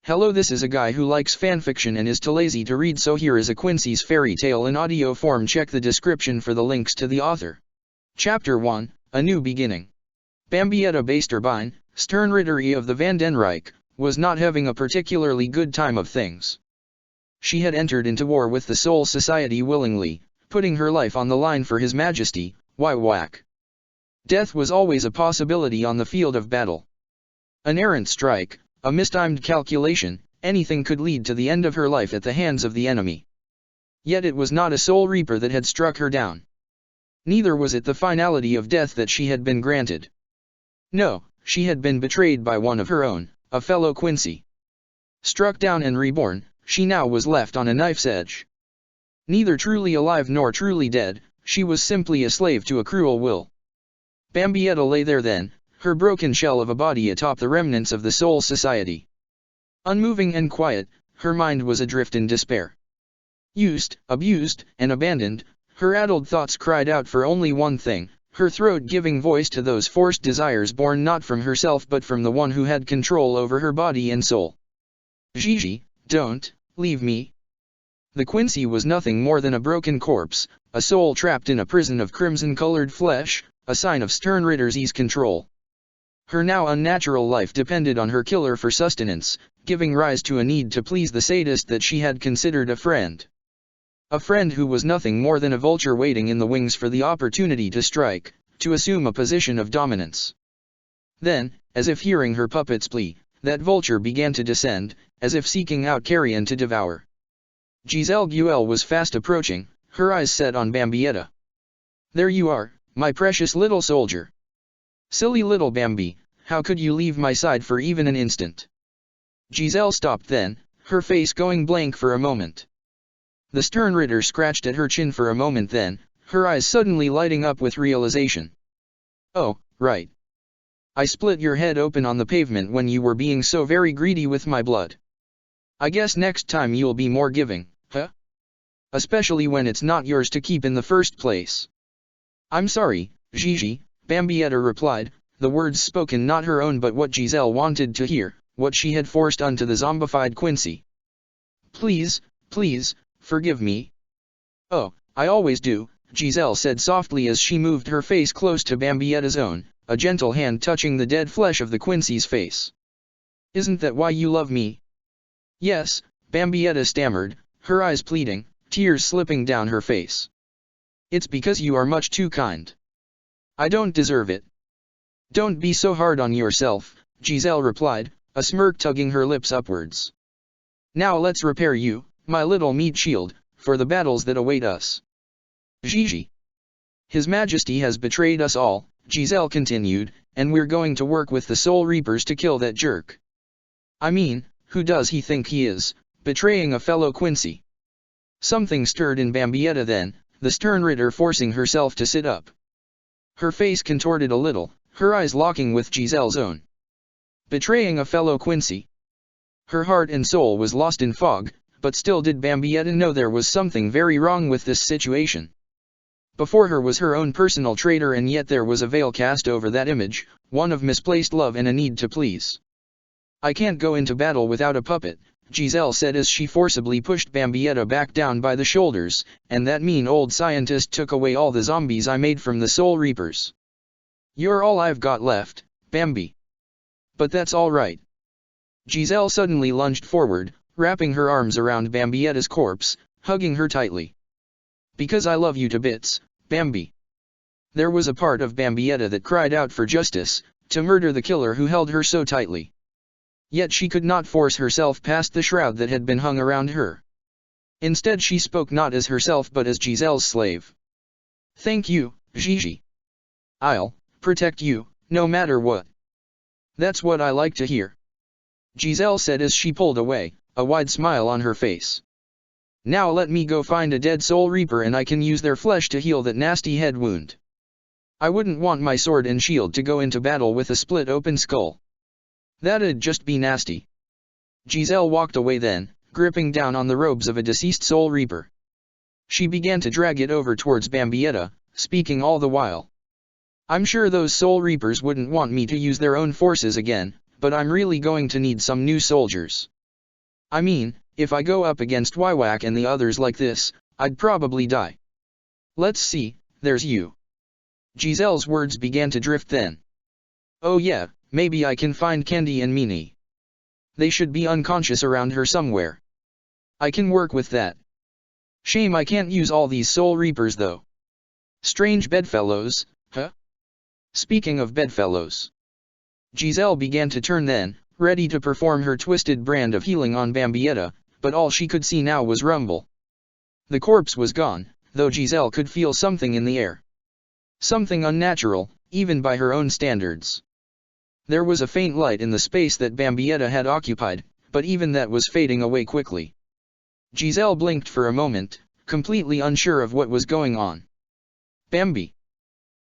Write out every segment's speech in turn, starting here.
Hello, this is a guy who likes fanfiction and is too lazy to read, so here is a Quincy's fairy tale in audio form. Check the description for the links to the author. Chapter 1, A New Beginning. Bambietta Baesterbine, Sternritter of the Van den Rijk, was not having a particularly good time of things. She had entered into war with the Soul Society willingly, putting her life on the line for His Majesty, whack. Death was always a possibility on the field of battle. An errant strike, a mistimed calculation, anything could lead to the end of her life at the hands of the enemy. Yet it was not a Soul Reaper that had struck her down. Neither was it the finality of death that she had been granted. No, she had been betrayed by one of her own, a fellow Quincy. Struck down and reborn, she now was left on a knife's edge. Neither truly alive nor truly dead, she was simply a slave to a cruel will. Bambietta lay there then, her broken shell of a body atop the remnants of the Soul Society. Unmoving and quiet, her mind was adrift in despair. Used, abused, and abandoned, her addled thoughts cried out for only one thing, her throat giving voice to those forced desires born not from herself but from the one who had control over her body and soul. Gigi, don't leave me. The Quincy was nothing more than a broken corpse, a soul trapped in a prison of crimson-colored flesh, a sign of Sternritter's control. Her now unnatural life depended on her killer for sustenance, giving rise to a need to please the sadist that she had considered a friend. A friend who was nothing more than a vulture waiting in the wings for the opportunity to strike, to assume a position of dominance. Then, as if hearing her puppet's plea, that vulture began to descend, as if seeking out carrion to devour. Giselle Guel was fast approaching, her eyes set on Bambietta. "There you are, my precious little soldier. Silly little Bambi, how could you leave my side for even an instant?" Giselle stopped then, her face going blank for a moment. The Sternritter scratched at her chin for a moment then, her eyes suddenly lighting up with realization. "Oh, right. I split your head open on the pavement when you were being so very greedy with my blood. I guess next time you'll be more giving, huh? Especially when it's not yours to keep in the first place." "I'm sorry, Gigi," Bambietta replied, the words spoken not her own but what Giselle wanted to hear, what she had forced onto the zombified Quincy. Please, forgive me." "Oh, I always do," Giselle said softly as she moved her face close to Bambietta's own, a gentle hand touching the dead flesh of the Quincy's face. "Isn't that why you love me?" "Yes," Bambietta stammered, her eyes pleading, tears slipping down her face. "It's because you are much too kind. I don't deserve it." "Don't be so hard on yourself," Giselle replied, a smirk tugging her lips upwards. "Now let's repair you, my little meat shield, for the battles that await us." "Gigi. His Majesty has betrayed us all," Giselle continued, "and we're going to work with the Soul Reapers to kill that jerk." "I mean, who does he think he is, betraying a fellow Quincy?" Something stirred in Bambietta then, the Sternritter forcing herself to sit up. Her face contorted a little, her eyes locking with Giselle's own. Betraying a fellow Quincy? Her heart and soul was lost in fog, but still did Bambietta know there was something very wrong with this situation. Before her was her own personal traitor, and yet there was a veil cast over that image, one of misplaced love and a need to please. "I can't go into battle without a puppet," Giselle said as she forcibly pushed Bambietta back down by the shoulders, "and that mean old scientist took away all the zombies I made from the Soul Reapers. You're all I've got left, Bambi. But that's all right." Giselle suddenly lunged forward, wrapping her arms around Bambietta's corpse, hugging her tightly. "Because I love you to bits, Bambi." There was a part of Bambietta that cried out for justice, to murder the killer who held her so tightly. Yet she could not force herself past the shroud that had been hung around her. Instead she spoke not as herself but as Giselle's slave. "Thank you, Gigi. I'll protect you, no matter what." "That's what I like to hear," Giselle said as she pulled away, a wide smile on her face. "Now let me go find a dead Soul Reaper and I can use their flesh to heal that nasty head wound. I wouldn't want my sword and shield to go into battle with a split-open skull. That'd just be nasty." Giselle walked away then, gripping down on the robes of a deceased Soul Reaper. She began to drag it over towards Bambietta, speaking all the while. "I'm sure those Soul Reapers wouldn't want me to use their own forces again, but I'm really going to need some new soldiers. I mean, if I go up against Wywak and the others like this, I'd probably die. Let's see, there's you. Giselle's words began to drift then. Oh yeah, maybe I can find Candy and Meanie. They should be unconscious around her somewhere. I can work with that. Shame I can't use all these Soul Reapers though. Strange bedfellows, huh? Speaking of bedfellows. Giselle began to turn then, ready to perform her twisted brand of healing on Bambietta, but all she could see now was Rumble. The corpse was gone, though Giselle could feel something in the air. Something unnatural, even by her own standards. There was a faint light in the space that Bambietta had occupied, but even that was fading away quickly. Giselle blinked for a moment, completely unsure of what was going on. Bambi.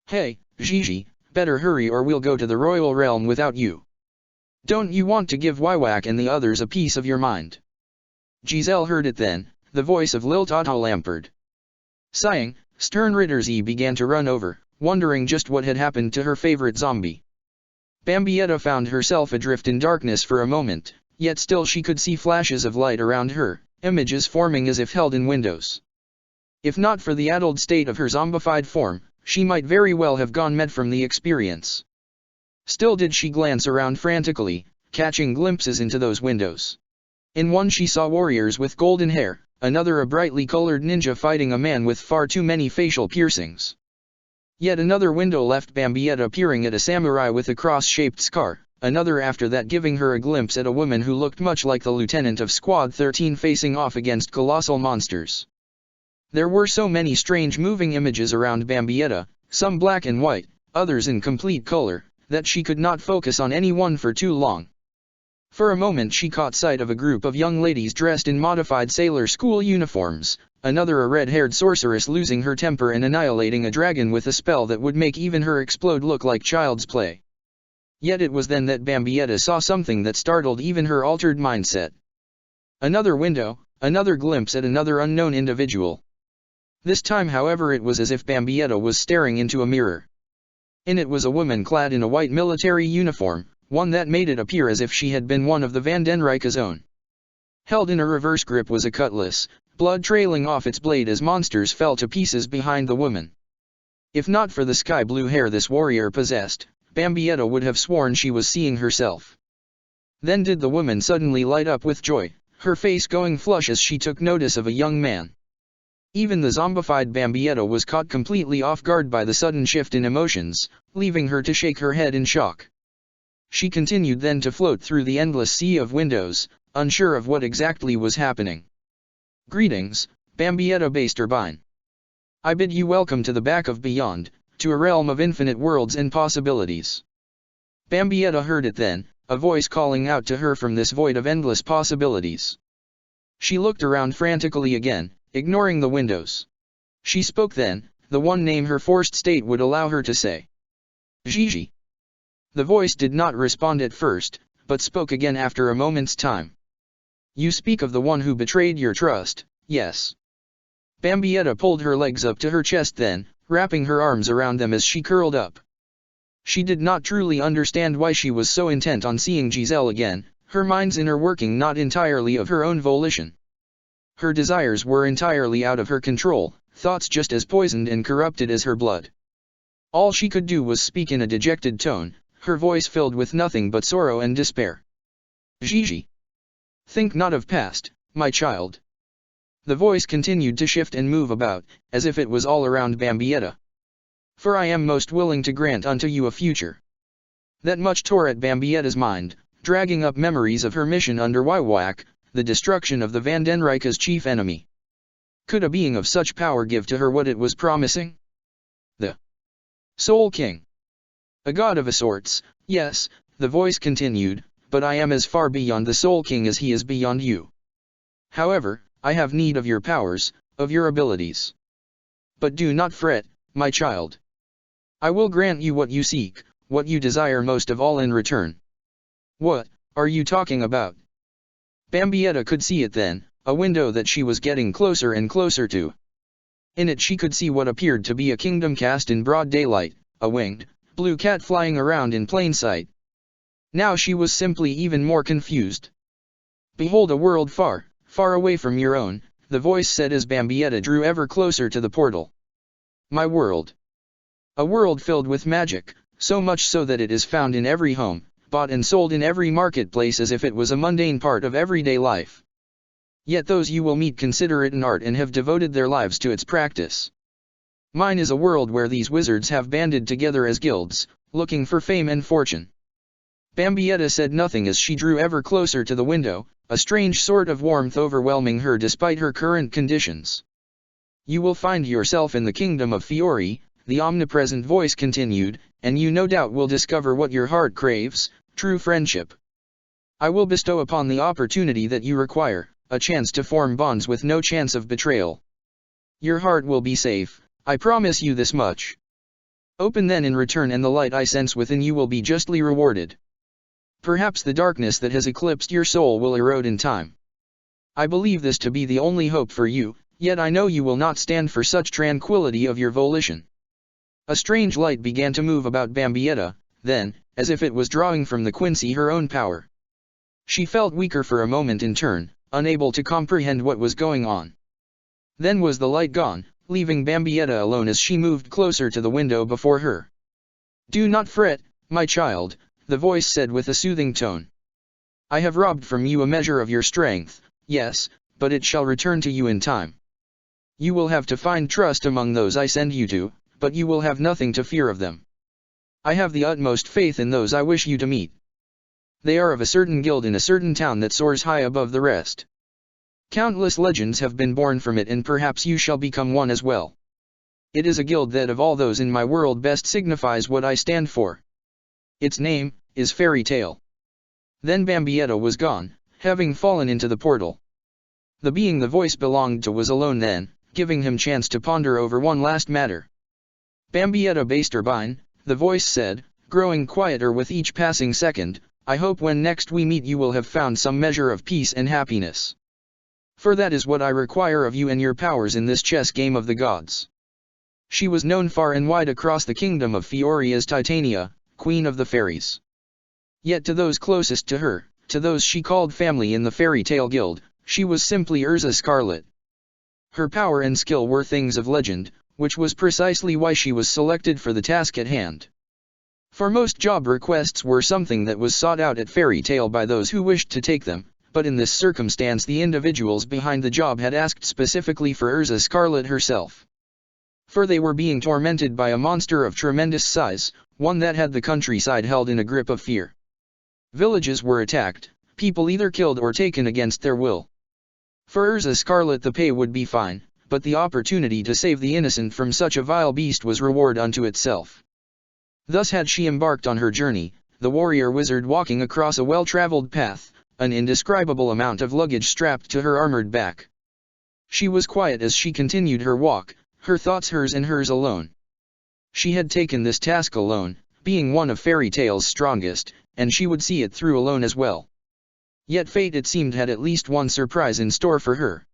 Hey, Gigi, better hurry or we'll go to the royal realm without you. Don't you want to give Wywak and the others a piece of your mind? Giselle heard it then, the voice of Lil Tata Lampard. Sighing, Stern Rittersy began to run over, wondering just what had happened to her favorite zombie. Bambietta found herself adrift in darkness for a moment, yet still she could see flashes of light around her, images forming as if held in windows. If not for the addled state of her zombified form, she might very well have gone mad from the experience. Still did she glance around frantically, catching glimpses into those windows. In one she saw warriors with golden hair, another a brightly colored ninja fighting a man with far too many facial piercings. Yet another window left Bambietta peering at a samurai with a cross-shaped scar, another after that giving her a glimpse at a woman who looked much like the lieutenant of Squad 13 facing off against colossal monsters. There were so many strange moving images around Bambietta, some black and white, others in complete color, that she could not focus on any one for too long. For a moment she caught sight of a group of young ladies dressed in modified sailor school uniforms, another a red-haired sorceress losing her temper and annihilating a dragon with a spell that would make even her explode look like child's play. Yet it was then that Bambietta saw something that startled even her altered mindset. Another window, another glimpse at another unknown individual. This time however it was as if Bambietta was staring into a mirror. In it was a woman clad in a white military uniform, one that made it appear as if she had been one of the Van den Rijke's own. Held in a reverse grip was a cutlass, blood trailing off its blade as monsters fell to pieces behind the woman. If not for the sky blue hair this warrior possessed, Bambietta would have sworn she was seeing herself. Then did the woman suddenly light up with joy, her face going flush as she took notice of a young man. Even the zombified Bambietta was caught completely off guard by the sudden shift in emotions, leaving her to shake her head in shock. She continued then to float through the endless sea of windows, unsure of what exactly was happening. Greetings, Bambietta Basterbine. I bid you welcome to the back of beyond, to a realm of infinite worlds and possibilities. Bambietta heard it then, a voice calling out to her from this void of endless possibilities. She looked around frantically again, ignoring the windows. She spoke then, the one name her forced state would allow her to say. Gigi. The voice did not respond at first, but spoke again after a moment's time. You speak of the one who betrayed your trust, yes. Bambietta pulled her legs up to her chest then, wrapping her arms around them as she curled up. She did not truly understand why she was so intent on seeing Giselle again, her mind's inner working not entirely of her own volition. Her desires were entirely out of her control, thoughts just as poisoned and corrupted as her blood. All she could do was speak in a dejected tone, her voice filled with nothing but sorrow and despair. Gigi. Think not of past, my child. The voice continued to shift and move about, as if it was all around Bambietta. For I am most willing to grant unto you a future. That much tore at Bambietta's mind, dragging up memories of her mission under Wywak, the destruction of the Van den Rijke's chief enemy. Could a being of such power give to her what it was promising? The Soul King. A god of a sorts, yes, the voice continued, but I am as far beyond the Soul King as he is beyond you. However, I have need of your powers, of your abilities. But do not fret, my child. I will grant you what you seek, what you desire most of all in return. What are you talking about? Bambietta could see it then, a window that she was getting closer and closer to. In it she could see what appeared to be a kingdom cast in broad daylight, a winged, blue cat flying around in plain sight. Now she was simply even more confused. Behold a world far, far away from your own, the voice said as Bambietta drew ever closer to the portal. My world. A world filled with magic, so much so that it is found in every home, bought and sold in every marketplace as if it was a mundane part of everyday life. Yet those you will meet consider it an art and have devoted their lives to its practice. Mine is a world where these wizards have banded together as guilds, looking for fame and fortune. Bambietta said nothing as she drew ever closer to the window, a strange sort of warmth overwhelming her despite her current conditions. You will find yourself in the kingdom of Fiori, the omnipresent voice continued, and you no doubt will discover what your heart craves, true friendship. I will bestow upon the opportunity that you require, a chance to form bonds with no chance of betrayal. Your heart will be safe, I promise you this much. Open then in return and the light I sense within you will be justly rewarded. Perhaps the darkness that has eclipsed your soul will erode in time. I believe this to be the only hope for you, yet I know you will not stand for such tranquility of your volition. A strange light began to move about Bambietta, then, as if it was drawing from the Quincy her own power. She felt weaker for a moment in turn, unable to comprehend what was going on. Then was the light gone, leaving Bambietta alone as she moved closer to the window before her. Do not fret, my child, the voice said with a soothing tone. I have robbed from you a measure of your strength, yes, but it shall return to you in time. You will have to find trust among those I send you to, but you will have nothing to fear of them. I have the utmost faith in those I wish you to meet. They are of a certain guild in a certain town that soars high above the rest. Countless legends have been born from it and perhaps you shall become one as well. It is a guild that of all those in my world best signifies what I stand for. Its name is Fairy Tale. Then Bambietta was gone, having fallen into the portal. The being the voice belonged to was alone then, giving him chance to ponder over one last matter. Bambietta Basterbine, the voice said, growing quieter with each passing second, I hope when next we meet you will have found some measure of peace and happiness. For that is what I require of you and your powers in this chess game of the gods. She was known far and wide across the kingdom of Fiori as Titania, Queen of the Fairies. Yet to those closest to her, to those she called family in the Fairy Tale Guild, she was simply Urza Scarlet. Her power and skill were things of legend, which was precisely why she was selected for the task at hand. For most job requests were something that was sought out at Fairy Tale by those who wished to take them, but in this circumstance the individuals behind the job had asked specifically for Urza Scarlet herself. For they were being tormented by a monster of tremendous size, one that had the countryside held in a grip of fear. Villages were attacked, people either killed or taken against their will. For Urza Scarlet the pay would be fine, but the opportunity to save the innocent from such a vile beast was reward unto itself. Thus had she embarked on her journey, the warrior wizard walking across a well-traveled path, an indescribable amount of luggage strapped to her armored back. She was quiet as she continued her walk, her thoughts hers and hers alone. She had taken this task alone, being one of Fairy Tale's strongest, and she would see it through alone as well. Yet fate it seemed had at least one surprise in store for her.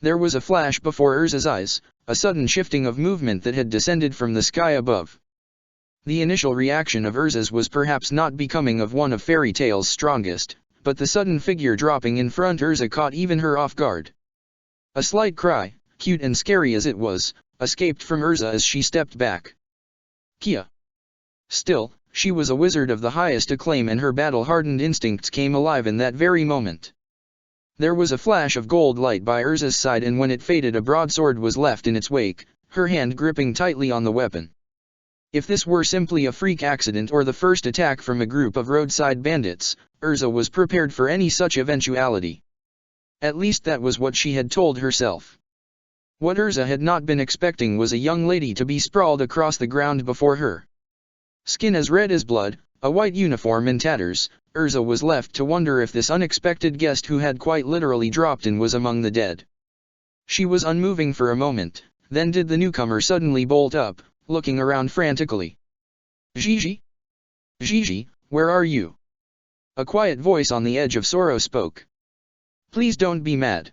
There was a flash before Urza's eyes, a sudden shifting of movement that had descended from the sky above. The initial reaction of Urza's was perhaps not becoming of one of Fairy Tale's strongest, but the sudden figure dropping in front Urza caught even her off guard. A slight cry, cute and scary as it was, escaped from Urza as she stepped back. Kia! Still, she was a wizard of the highest acclaim and her battle-hardened instincts came alive in that very moment. There was a flash of gold light by Urza's side and when it faded a broadsword was left in its wake, her hand gripping tightly on the weapon. If this were simply a freak accident or the first attack from a group of roadside bandits, Urza was prepared for any such eventuality. At least that was what she had told herself. What Urza had not been expecting was a young lady to be sprawled across the ground before her. Skin as red as blood, a white uniform in tatters, Urza was left to wonder if this unexpected guest who had quite literally dropped in was among the dead. She was unmoving for a moment, then did the newcomer suddenly bolt up, looking around frantically. Gigi? Gigi, where are you? A quiet voice on the edge of sorrow spoke. Please don't be mad.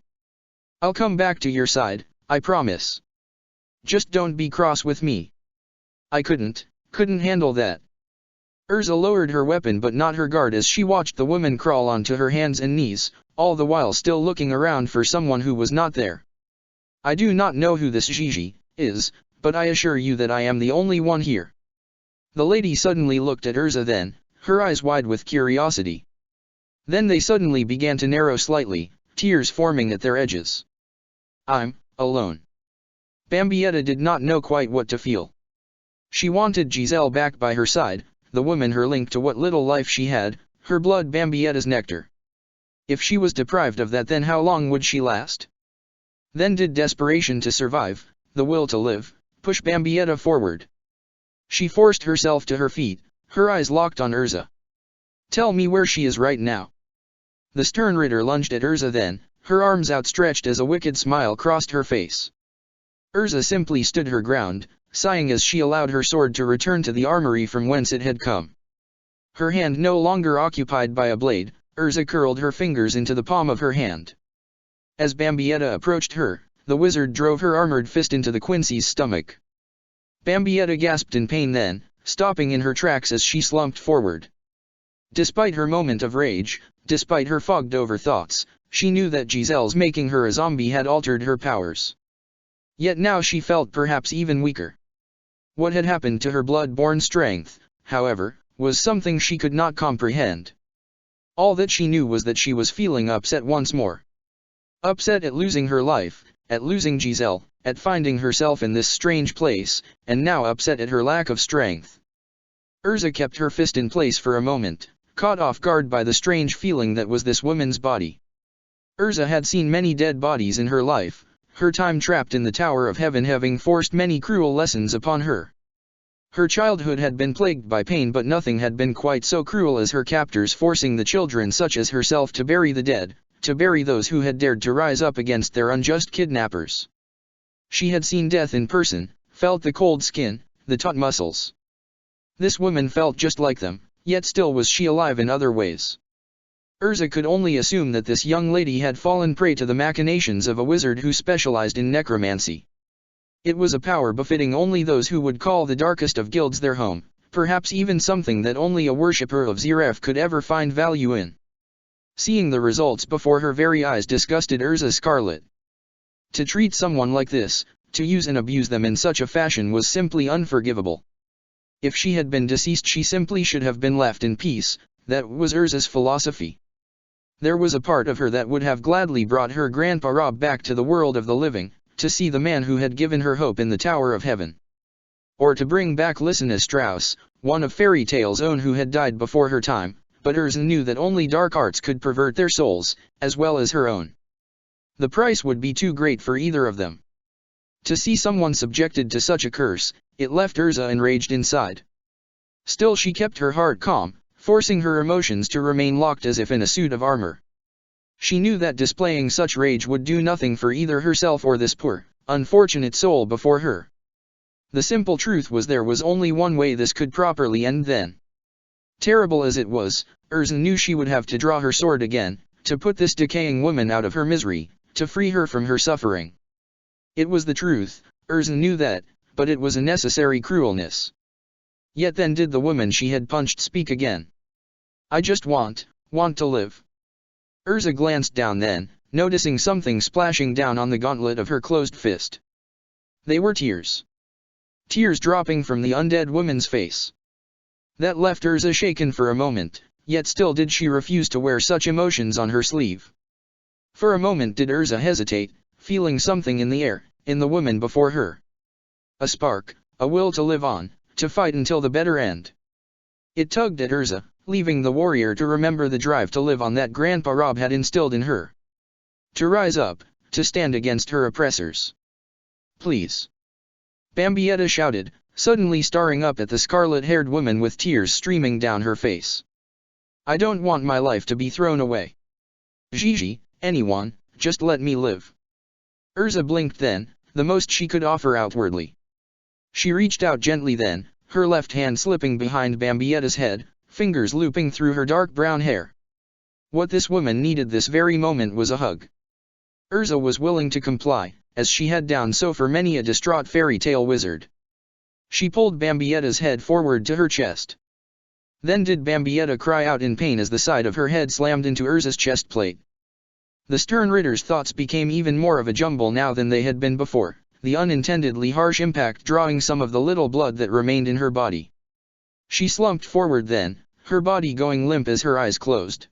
I'll come back to your side, I promise. Just don't be cross with me. I couldn't handle that. Urza lowered her weapon but not her guard as she watched the woman crawl onto her hands and knees, all the while still looking around for someone who was not there. I do not know who this Gigi is, but I assure you that I am the only one here. The lady suddenly looked at Urza then, her eyes wide with curiosity. Then they suddenly began to narrow slightly, tears forming at their edges. I'm alone. Bambietta did not know quite what to feel. She wanted Giselle back by her side, the woman her link to what little life she had, her blood Bambietta's nectar. If she was deprived of that, then how long would she last? Then did desperation to survive, the will to live, push Bambietta forward. She forced herself to her feet, her eyes locked on Urza. Tell me where she is right now. The stern Ritter lunged at Urza then, her arms outstretched as a wicked smile crossed her face. Urza simply stood her ground, sighing as she allowed her sword to return to the armory from whence it had come. Her hand no longer occupied by a blade, Urza curled her fingers into the palm of her hand. As Bambietta approached her, the wizard drove her armored fist into the Quincy's stomach. Bambietta gasped in pain then, stopping in her tracks as she slumped forward. Despite her moment of rage, despite her fogged-over thoughts, she knew that Giselle's making her a zombie had altered her powers. Yet now she felt perhaps even weaker. What had happened to her blood-born strength, however, was something she could not comprehend. All that she knew was that she was feeling upset once more. Upset at losing her life, at losing Giselle, at finding herself in this strange place, and now upset at her lack of strength. Urza kept her fist in place for a moment, caught off guard by the strange feeling that was this woman's body. Urza had seen many dead bodies in her life, her time trapped in the Tower of Heaven having forced many cruel lessons upon her. Her childhood had been plagued by pain, but nothing had been quite so cruel as her captors forcing the children such as herself to bury the dead, to bury those who had dared to rise up against their unjust kidnappers. She had seen death in person, felt the cold skin, the taut muscles. This woman felt just like them, yet still was she alive in other ways. Urza could only assume that this young lady had fallen prey to the machinations of a wizard who specialized in necromancy. It was a power befitting only those who would call the darkest of guilds their home, perhaps even something that only a worshipper of Zeref could ever find value in. Seeing the results before her very eyes disgusted Urza scarlet. To treat someone like this, to use and abuse them in such a fashion was simply unforgivable. If she had been deceased, she simply should have been left in peace, that was Urza's philosophy. There was a part of her that would have gladly brought her Grandpa Rob back to the world of the living, to see the man who had given her hope in the Tower of Heaven. Or to bring back Lysina Strauss, one of fairy tale's own who had died before her time, but Urza knew that only dark arts could pervert their souls, as well as her own. The price would be too great for either of them. To see someone subjected to such a curse, it left Urza enraged inside. Still she kept her heart calm, forcing her emotions to remain locked as if in a suit of armor. She knew that displaying such rage would do nothing for either herself or this poor, unfortunate soul before her. The simple truth was there was only one way this could properly end then. Terrible as it was, Urza knew she would have to draw her sword again, to put this decaying woman out of her misery, to free her from her suffering. It was the truth, Urza knew that, but it was a necessary cruelness. Yet then did the woman she had punched speak again. I just want to live. Urza glanced down then, noticing something splashing down on the gauntlet of her closed fist. They were tears. Tears dropping from the undead woman's face. That left Urza shaken for a moment, yet still did she refuse to wear such emotions on her sleeve. For a moment did Urza hesitate, feeling something in the air, in the woman before her. A spark, a will to live on, to fight until the better end. It tugged at Urza, leaving the warrior to remember the drive to live on that Grandpa Rob had instilled in her. To rise up, to stand against her oppressors. Please. Bambietta shouted, suddenly staring up at the scarlet-haired woman with tears streaming down her face. I don't want my life to be thrown away. Gigi, anyone, just let me live. Urza blinked then, the most she could offer outwardly. She reached out gently then, her left hand slipping behind Bambietta's head, fingers looping through her dark brown hair. What this woman needed this very moment was a hug. Urza was willing to comply, as she had done so for many a distraught fairy tale wizard. She pulled Bambietta's head forward to her chest. Then did Bambietta cry out in pain as the side of her head slammed into Urza's chest plate. The stern Ritter's thoughts became even more of a jumble now than they had been before, the unintendedly harsh impact drawing some of the little blood that remained in her body. She slumped forward then, her body going limp as her eyes closed.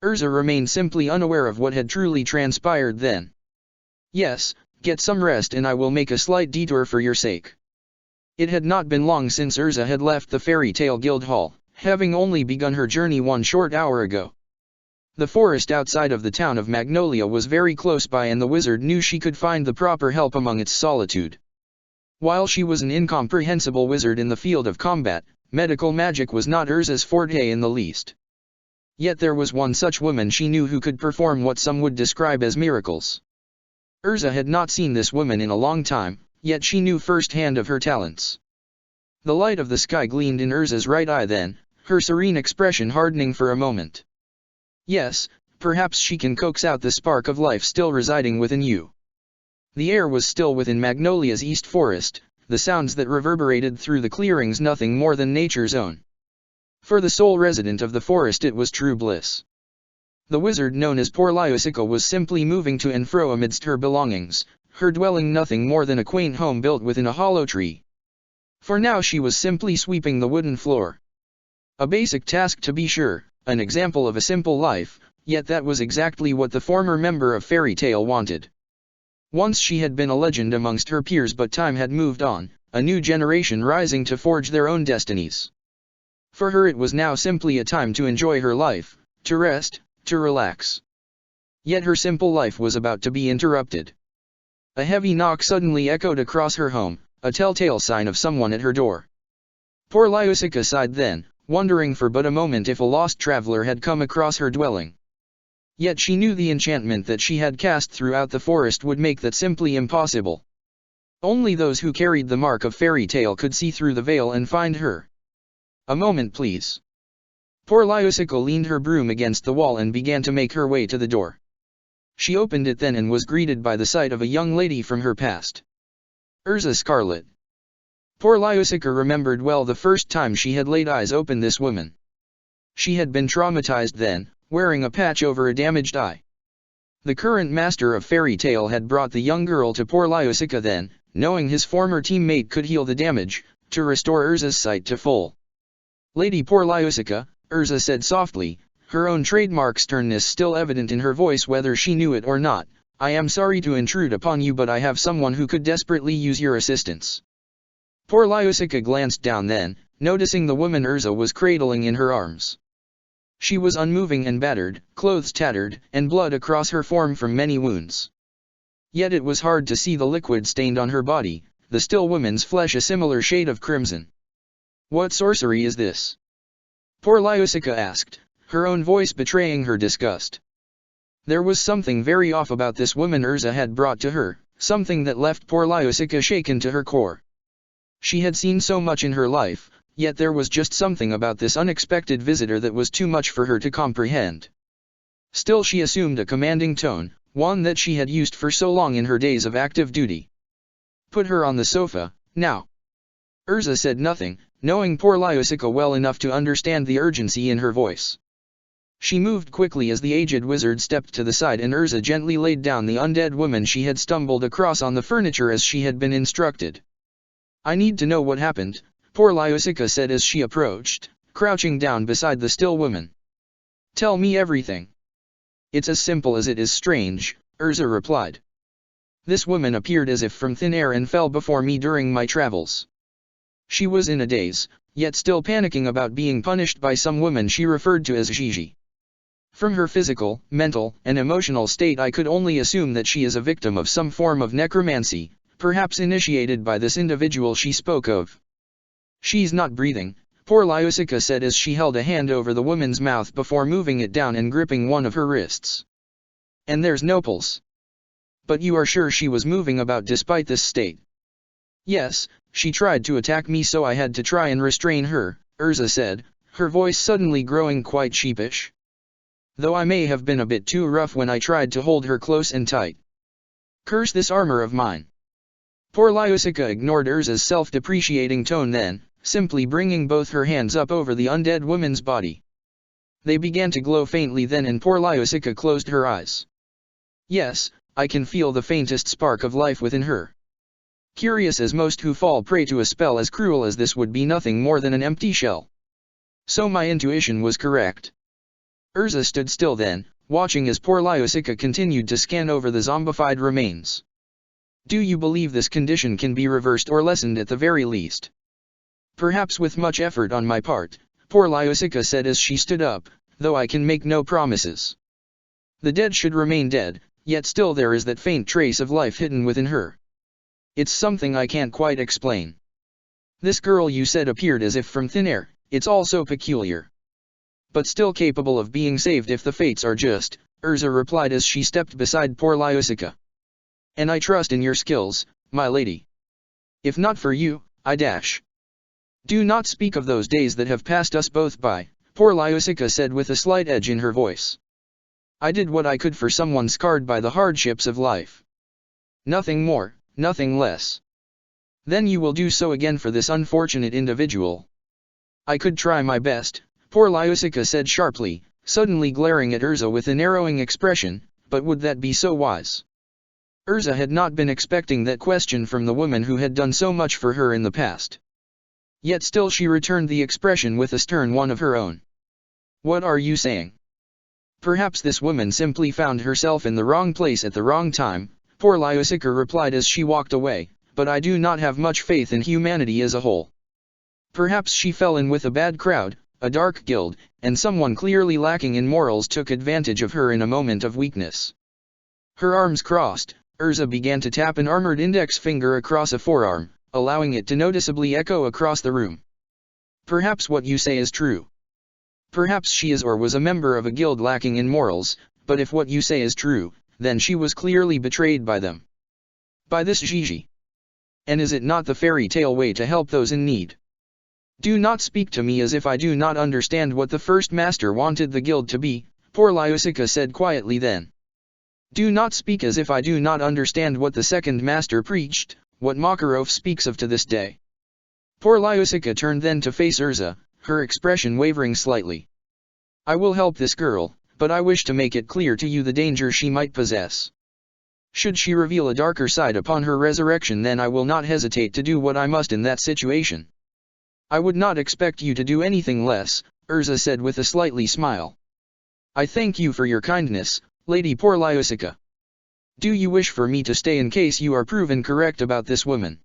Urza remained simply unaware of what had truly transpired then. "Yes, get some rest and I will make a slight detour for your sake." It had not been long since Urza had left the Fairy Tale Guild Hall, having only begun her journey one short hour ago. The forest outside of the town of Magnolia was very close by and the wizard knew she could find the proper help among its solitude. While she was an incomprehensible wizard in the field of combat, medical magic was not Urza's forte in the least. Yet there was one such woman she knew who could perform what some would describe as miracles. Urza had not seen this woman in a long time, yet she knew firsthand of her talents. The light of the sky gleamed in Urza's right eye then, her serene expression hardening for a moment. "Yes, perhaps she can coax out the spark of life still residing within you." The air was still within Magnolia's east forest, the sounds that reverberated through the clearings nothing more than nature's own. For the sole resident of the forest it was true bliss. The wizard known as Poor Lyusica was simply moving to and fro amidst her belongings, her dwelling nothing more than a quaint home built within a hollow tree. For now she was simply sweeping the wooden floor. A basic task to be sure, an example of a simple life, yet that was exactly what the former member of Fairy Tale wanted. Once she had been a legend amongst her peers, but time had moved on, a new generation rising to forge their own destinies. For her it was now simply a time to enjoy her life, to rest, to relax. Yet her simple life was about to be interrupted. A heavy knock suddenly echoed across her home, a telltale sign of someone at her door. Poor Lyusica sighed then, wondering for but a moment if a lost traveler had come across her dwelling. Yet she knew the enchantment that she had cast throughout the forest would make that simply impossible. Only those who carried the mark of Fairy Tale could see through the veil and find her. "A moment please." Poor Lyusica leaned her broom against the wall and began to make her way to the door. She opened it then and was greeted by the sight of a young lady from her past. Urza Scarlet. Poor Lyusica remembered well the first time she had laid eyes upon this woman. She had been traumatized then, wearing a patch over a damaged eye. The current master of Fairy Tale had brought the young girl to poor Lyusica then, knowing his former teammate could heal the damage, to restore Urza's sight to full. "Lady Poor Lyusica," Urza said softly, her own trademark sternness still evident in her voice whether she knew it or not, "I am sorry to intrude upon you, but I have someone who could desperately use your assistance." Poor Lyusica glanced down then, noticing the woman Urza was cradling in her arms. She was unmoving and battered, clothes tattered, and blood across her form from many wounds. Yet it was hard to see the liquid stained on her body, the still woman's flesh a similar shade of crimson. "What sorcery is this?" Poor Lyusica asked, her own voice betraying her disgust. There was something very off about this woman Urza had brought to her, something that left poor Lyusica shaken to her core. She had seen so much in her life, yet there was just something about this unexpected visitor that was too much for her to comprehend. Still she assumed a commanding tone, one that she had used for so long in her days of active duty. "Put her on the sofa, now." Urza said nothing, knowing poor Lyusica well enough to understand the urgency in her voice. She moved quickly as the aged wizard stepped to the side and Urza gently laid down the undead woman she had stumbled across on the furniture as she had been instructed. "I need to know what happened," poor Lyusica said as she approached, crouching down beside the still woman. "Tell me everything." "It's as simple as it is strange," Urza replied. "This woman appeared as if from thin air and fell before me during my travels. She was in a daze, yet still panicking about being punished by some woman she referred to as Gigi. From her physical, mental, and emotional state I could only assume that she is a victim of some form of necromancy, perhaps initiated by this individual she spoke of." "She's not breathing," poor Lyusica said as she held a hand over the woman's mouth before moving it down and gripping one of her wrists. "And there's no pulse." "But you are sure she was moving about despite this state?" "Yes, she tried to attack me so I had to try and restrain her," Urza said, her voice suddenly growing quite sheepish. "Though I may have been a bit too rough when I tried to hold her close and tight. Curse this armor of mine." Poor Lyusica ignored Urza's self-depreciating tone then, simply bringing both her hands up over the undead woman's body. They began to glow faintly then and poor Lyusica closed her eyes. Yes, I can feel the faintest spark of life within her. Curious as most who fall prey to a spell as cruel as this would be nothing more than an empty shell. So my intuition was correct. Urza stood still then, watching as poor Lyosica continued to scan over the zombified remains. Do you believe this condition can be reversed or lessened at the very least? Perhaps with much effort on my part, poor Lyosica said as she stood up, though I can make no promises. The dead should remain dead, yet still there is that faint trace of life hidden within her. It's something I can't quite explain. This girl you said appeared as if from thin air, it's all so peculiar. But still capable of being saved if the fates are just, Urza replied as she stepped beside poor Lyosica. And I trust in your skills, my lady. If not for you, I dash. Do not speak of those days that have passed us both by, poor Lyosica said with a slight edge in her voice. I did what I could for someone scarred by the hardships of life. Nothing more, nothing less. Then you will do so again for this unfortunate individual. I could try my best, poor Lyosica said sharply, suddenly glaring at Urza with a narrowing expression, but would that be so wise? Urza had not been expecting that question from the woman who had done so much for her in the past. Yet still she returned the expression with a stern one of her own. What are you saying? Perhaps this woman simply found herself in the wrong place at the wrong time, poor Lyosica replied as she walked away, but I do not have much faith in humanity as a whole. Perhaps she fell in with a bad crowd, a dark guild, and someone clearly lacking in morals took advantage of her in a moment of weakness. Her arms crossed, Urza began to tap an armored index finger across a forearm, allowing it to noticeably echo across the room. Perhaps what you say is true. Perhaps she is or was a member of a guild lacking in morals, but if what you say is true, then she was clearly betrayed by them. By this Gigi. And is it not the fairy tale way to help those in need? Do not speak to me as if I do not understand what the first master wanted the guild to be, poor Lyosica said quietly then. Do not speak as if I do not understand what the second master preached, what Makarov speaks of to this day. Poor Lyosica turned then to face Urza, her expression wavering slightly. I will help this girl, but I wish to make it clear to you the danger she might possess. Should she reveal a darker side upon her resurrection, then I will not hesitate to do what I must in that situation. I would not expect you to do anything less, Urza said with a slightly smile. I thank you for your kindness, Lady poor Lyosica. Do you wish for me to stay in case you are proven correct about this woman?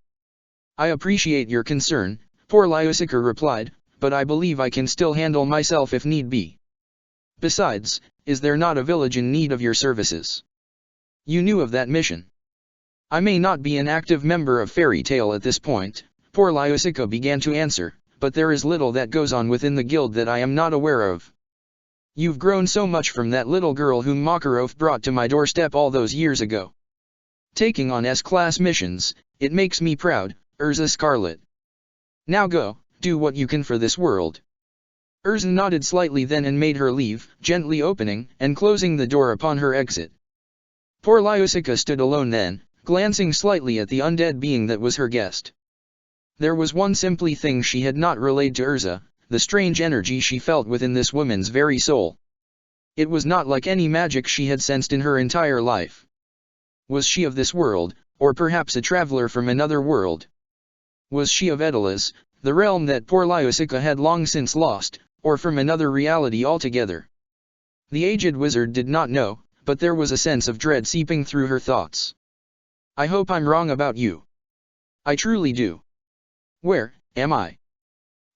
I appreciate your concern, poor Lyosica replied, but I believe I can still handle myself if need be. Besides, is there not a village in need of your services? You knew of that mission. I may not be an active member of Fairy Tale at this point, poor Lyosica began to answer, but there is little that goes on within the guild that I am not aware of. You've grown so much from that little girl whom Makarov brought to my doorstep all those years ago. Taking on S-class missions, it makes me proud, Urza Scarlet. Now go, do what you can for this world. Urza nodded slightly then and made her leave, gently opening and closing the door upon her exit. Poor Lyosica stood alone then, glancing slightly at the undead being that was her guest. There was one simply thing she had not relayed to Urza, the strange energy she felt within this woman's very soul. It was not like any magic she had sensed in her entire life. Was she of this world, or perhaps a traveler from another world? Was she of Edela's, the realm that poor Lyosica had long since lost, or from another reality altogether? The aged wizard did not know, but there was a sense of dread seeping through her thoughts. I hope I'm wrong about you. I truly do. Where am I?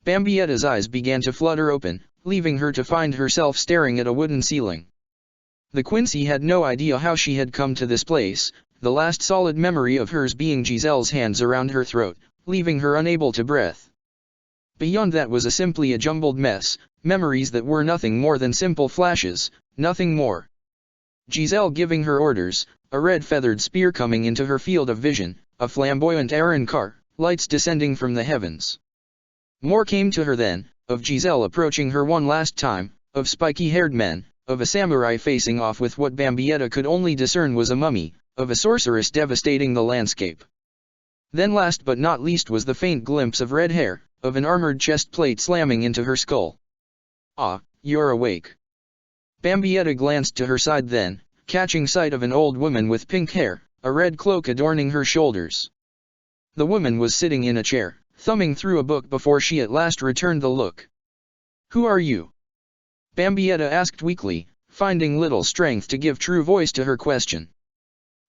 Bambietta's eyes began to flutter open, leaving her to find herself staring at a wooden ceiling. The Quincy had no idea how she had come to this place, the last solid memory of hers being Giselle's hands around her throat, leaving her unable to breathe. Beyond that was simply a jumbled mess, memories that were nothing more than simple flashes, nothing more. Giselle giving her orders, a red-feathered spear coming into her field of vision, a flamboyant Aaron car, lights descending from the heavens. More came to her then, of Giselle approaching her one last time, of spiky-haired men, of a samurai facing off with what Bambietta could only discern was a mummy, of a sorceress devastating the landscape. Then last but not least was the faint glimpse of red hair, of an armored chest plate slamming into her skull. Ah, you're awake. Bambietta glanced to her side then, catching sight of an old woman with pink hair, a red cloak adorning her shoulders. The woman was sitting in a chair, thumbing through a book before she at last returned the look. "Who are you?" Bambietta asked weakly, finding little strength to give true voice to her question.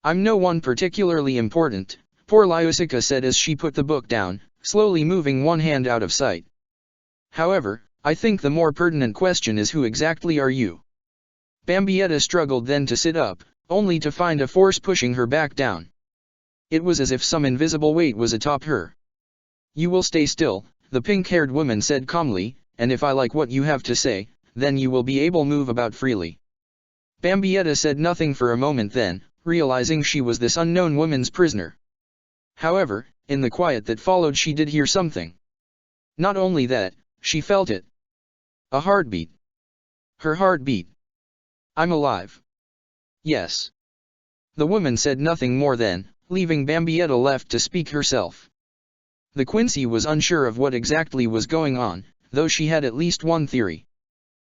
"I'm no one particularly important," poor Lyusica said as she put the book down, slowly moving one hand out of sight. "However, I think the more pertinent question is who exactly are you?" Bambietta struggled then to sit up, only to find a force pushing her back down. It was as if some invisible weight was atop her. "You will stay still," the pink-haired woman said calmly, "and if I like what you have to say, then you will be able to move about freely." Bambietta said nothing for a moment then, realizing she was this unknown woman's prisoner. However, in the quiet that followed she did hear something. Not only that, she felt it. A heartbeat. Her heart beat. "I'm alive." "Yes." The woman said nothing more then, leaving Bambietta left to speak herself. The Quincy was unsure of what exactly was going on, though she had at least one theory.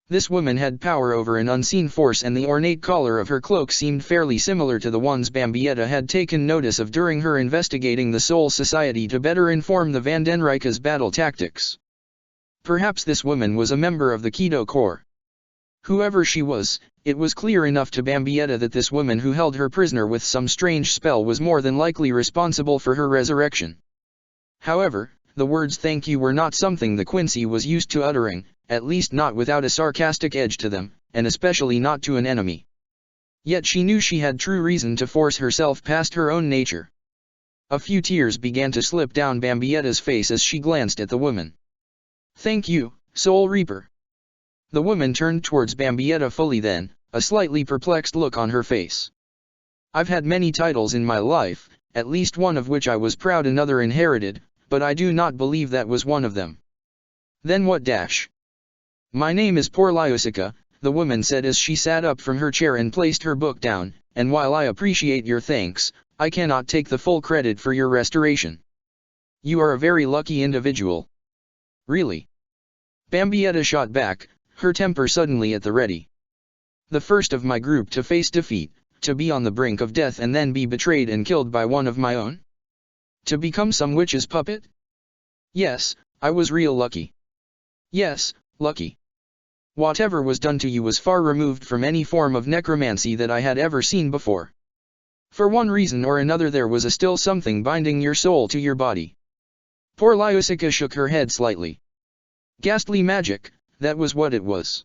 This woman had power over an unseen force, and the ornate collar of her cloak seemed fairly similar to the ones Bambietta had taken notice of during her investigating the Soul Society to better inform the Vandenrijke's battle tactics. Perhaps this woman was a member of the Keto Corps. Whoever she was, it was clear enough to Bambietta that this woman who held her prisoner with some strange spell was more than likely responsible for her resurrection. However, the words "thank you" were not something the Quincy was used to uttering, at least not without a sarcastic edge to them, and especially not to an enemy. Yet she knew she had true reason to force herself past her own nature. A few tears began to slip down Bambietta's face as she glanced at the woman. "Thank you, Soul Reaper." The woman turned towards Bambietta fully then, a slightly perplexed look on her face. "I've had many titles in my life, at least one of which I was proud another inherited, but I do not believe that was one of them." "Then what dash?" "My name is Poor Lyusica," the woman said as she sat up from her chair and placed her book down, "and while I appreciate your thanks, I cannot take the full credit for your restoration. You are a very lucky individual." "Really?" Bambietta shot back, her temper suddenly at the ready. "The first of my group to face defeat, to be on the brink of death and then be betrayed and killed by one of my own? To become some witch's puppet? Yes, I was real lucky. Yes, lucky. Whatever was done to you was far removed from any form of necromancy that I had ever seen before. For one reason or another there was still something binding your soul to your body." Poor Lyusica shook her head slightly. "Ghastly magic, that was what it was."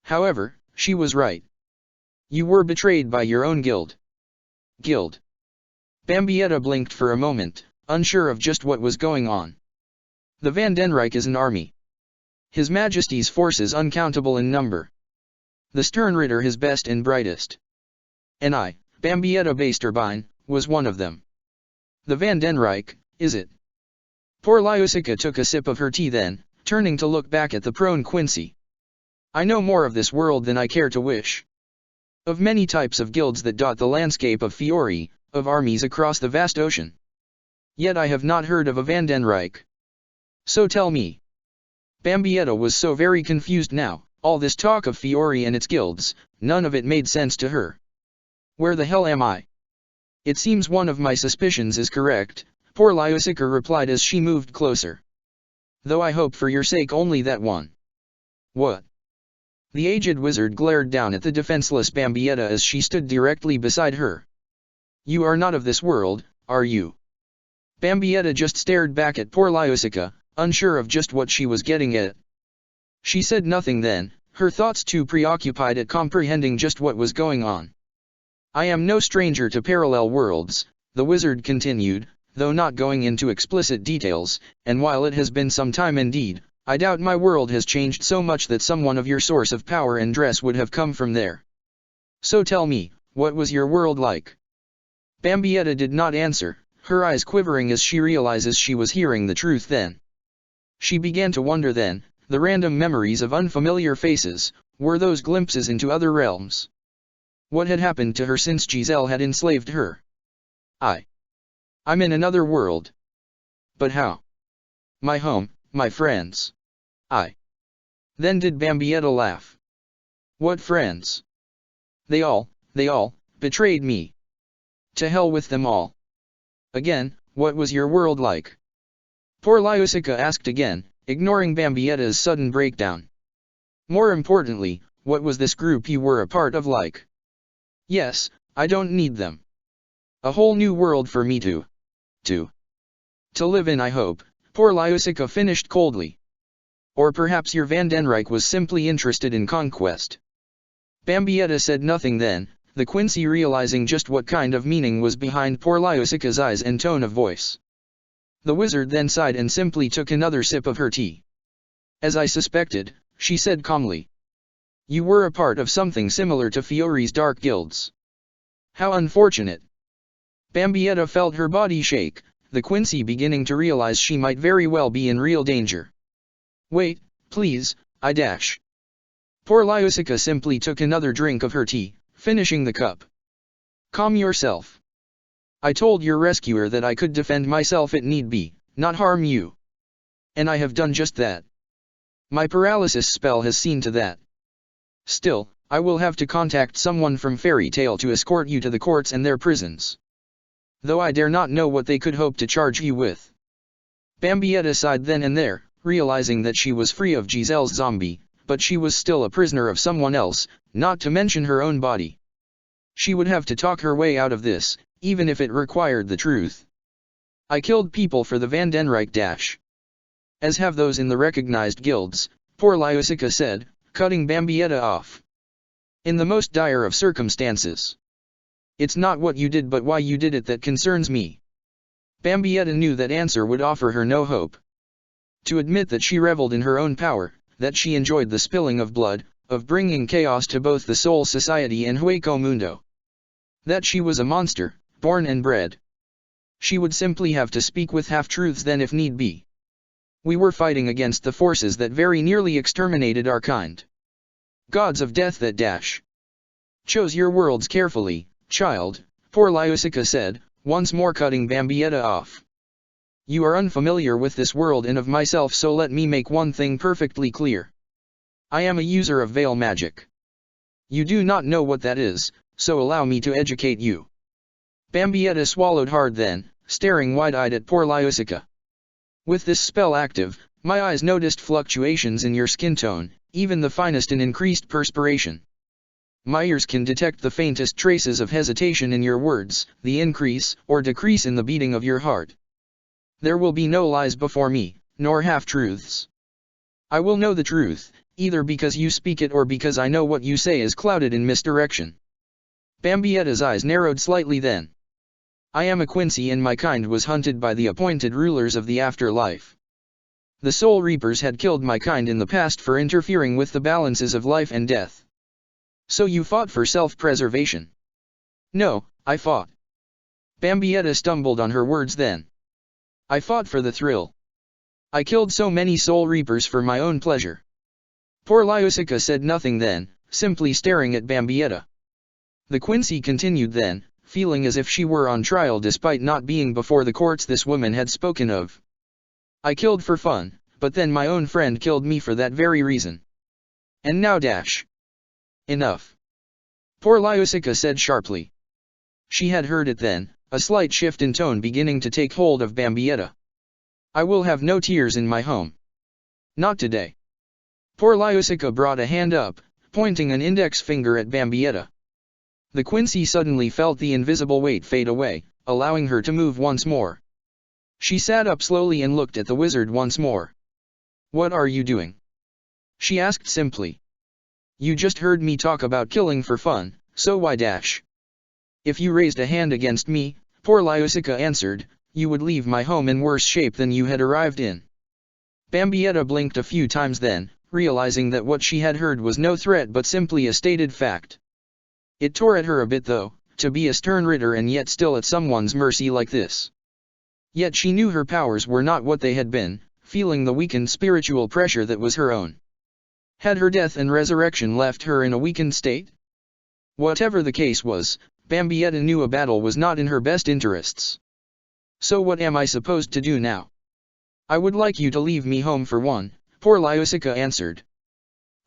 However, she was right. "You were betrayed by your own guild." "Guild?" Bambietta blinked for a moment, unsure of just what was going on. "The Vandenrijk is an army. His Majesty's forces uncountable in number. The Sternritter his best and brightest. And I, Bambietta Basterbine, was one of them. The Vandenrijk, is it?" Poor Lyusica took a sip of her tea then, turning to look back at the prone Quincy. "I know more of this world than I care to wish. Of many types of guilds that dot the landscape of Fiori, of armies across the vast ocean. Yet I have not heard of a Vandenrijk. So tell me." Bambietta was so very confused now, all this talk of Fiori and its guilds, none of it made sense to her. "Where the hell am I?" "It seems one of my suspicions is correct," poor Lyusica replied as she moved closer. "Though I hope for your sake only that one." "What?" The aged wizard glared down at the defenseless Bambietta as she stood directly beside her. "You are not of this world, are you?" Bambietta just stared back at poor Lyusica, unsure of just what she was getting at. She said nothing then, her thoughts too preoccupied at comprehending just what was going on. "I am no stranger to parallel worlds," the wizard continued, though not going into explicit details, "and while it has been some time indeed, I doubt my world has changed so much that someone of your source of power and dress would have come from there. So tell me, what was your world like?" Bambietta did not answer, her eyes quivering as she realizes she was hearing the truth then. She began to wonder then, the random memories of unfamiliar faces, were those glimpses into other realms? What had happened to her since Giselle had enslaved her? I'm in another world. But how? My home, my friends. Then did Bambietta laugh. "What friends?" "They all, they all betrayed me. To hell with them all. Again, what was your world like? Poor Lyusica asked again, ignoring Bambietta's sudden breakdown. More importantly, what was this group you were a part of like? Yes, I don't need them. A whole new world for me to live in, I hope, poor Lyusica finished coldly. Or perhaps your Van den Rijk was simply interested in conquest. Bambietta said nothing then, the Quincy realizing just what kind of meaning was behind poor Lyusica's eyes and tone of voice. The wizard then sighed and simply took another sip of her tea. As I suspected, she said calmly. You were a part of something similar to Fiore's dark guilds. How unfortunate. Bambietta felt her body shake, the Quincy beginning to realize she might very well be in real danger. Wait, please, I dash. Poor Lyusica simply took another drink of her tea, finishing the cup. Calm yourself. I told your rescuer that I could defend myself if need be, not harm you. And I have done just that. My paralysis spell has seen to that. Still, I will have to contact someone from Fairy Tale to escort you to the courts and their prisons. Though I dare not know what they could hope to charge you with. Bambietta sighed then and there, realizing that she was free of Giselle's zombie, but she was still a prisoner of someone else, not to mention her own body. She would have to talk her way out of this, even if it required the truth. I killed people for the Van den Rijk dash. As have those in the recognized guilds, poor Lyusica said, cutting Bambietta off. In the most dire of circumstances. It's not what you did but why you did it that concerns me. Bambietta knew that answer would offer her no hope. To admit that she reveled in her own power, that she enjoyed the spilling of blood, of bringing chaos to both the Soul Society and Hueco Mundo. That she was a monster, born and bred. She would simply have to speak with half-truths then if need be. We were fighting against the forces that very nearly exterminated our kind. Gods of death that dash. Chose your worlds carefully, child, poor Lyusica said, once more cutting Bambietta off. You are unfamiliar with this world and of myself, so let me make one thing perfectly clear. I am a user of veil magic. You do not know what that is, so allow me to educate you. Bambietta swallowed hard then, staring wide-eyed at poor Lyusica. With this spell active, my eyes noticed fluctuations in your skin tone, even the finest in increased perspiration. My ears can detect the faintest traces of hesitation in your words, the increase or decrease in the beating of your heart. There will be no lies before me, nor half-truths. I will know the truth, either because you speak it or because I know what you say is clouded in misdirection. Bambietta's eyes narrowed slightly then. I am a Quincy and my kind was hunted by the appointed rulers of the afterlife. The Soul Reapers had killed my kind in the past for interfering with the balances of life and death. So you fought for self-preservation? No, I fought. Bambietta stumbled on her words then. I fought for the thrill. I killed so many Soul Reapers for my own pleasure. Poor Lyusica said nothing then, simply staring at Bambietta. The Quincy continued then, feeling as if she were on trial despite not being before the courts this woman had spoken of. I killed for fun, but then my own friend killed me for that very reason. And now dash. Enough. Poor Lyusica said sharply. She had heard it then, a slight shift in tone beginning to take hold of Bambietta. I will have no tears in my home. Not today. Poor Lyusica brought a hand up, pointing an index finger at Bambietta. The Quincy suddenly felt the invisible weight fade away, allowing her to move once more. She sat up slowly and looked at the wizard once more. What are you doing? She asked simply. You just heard me talk about killing for fun, so why dash? If you raised a hand against me, poor Lyusica answered, you would leave my home in worse shape than you had arrived in. Bambietta blinked a few times then, realizing that what she had heard was no threat but simply a stated fact. It tore at her a bit though, to be a stern ritter and yet still at someone's mercy like this. Yet she knew her powers were not what they had been, feeling the weakened spiritual pressure that was her own. Had her death and resurrection left her in a weakened state? Whatever the case was, Bambietta knew a battle was not in her best interests. So what am I supposed to do now? I would like you to leave me home for one, poor Lyusica answered.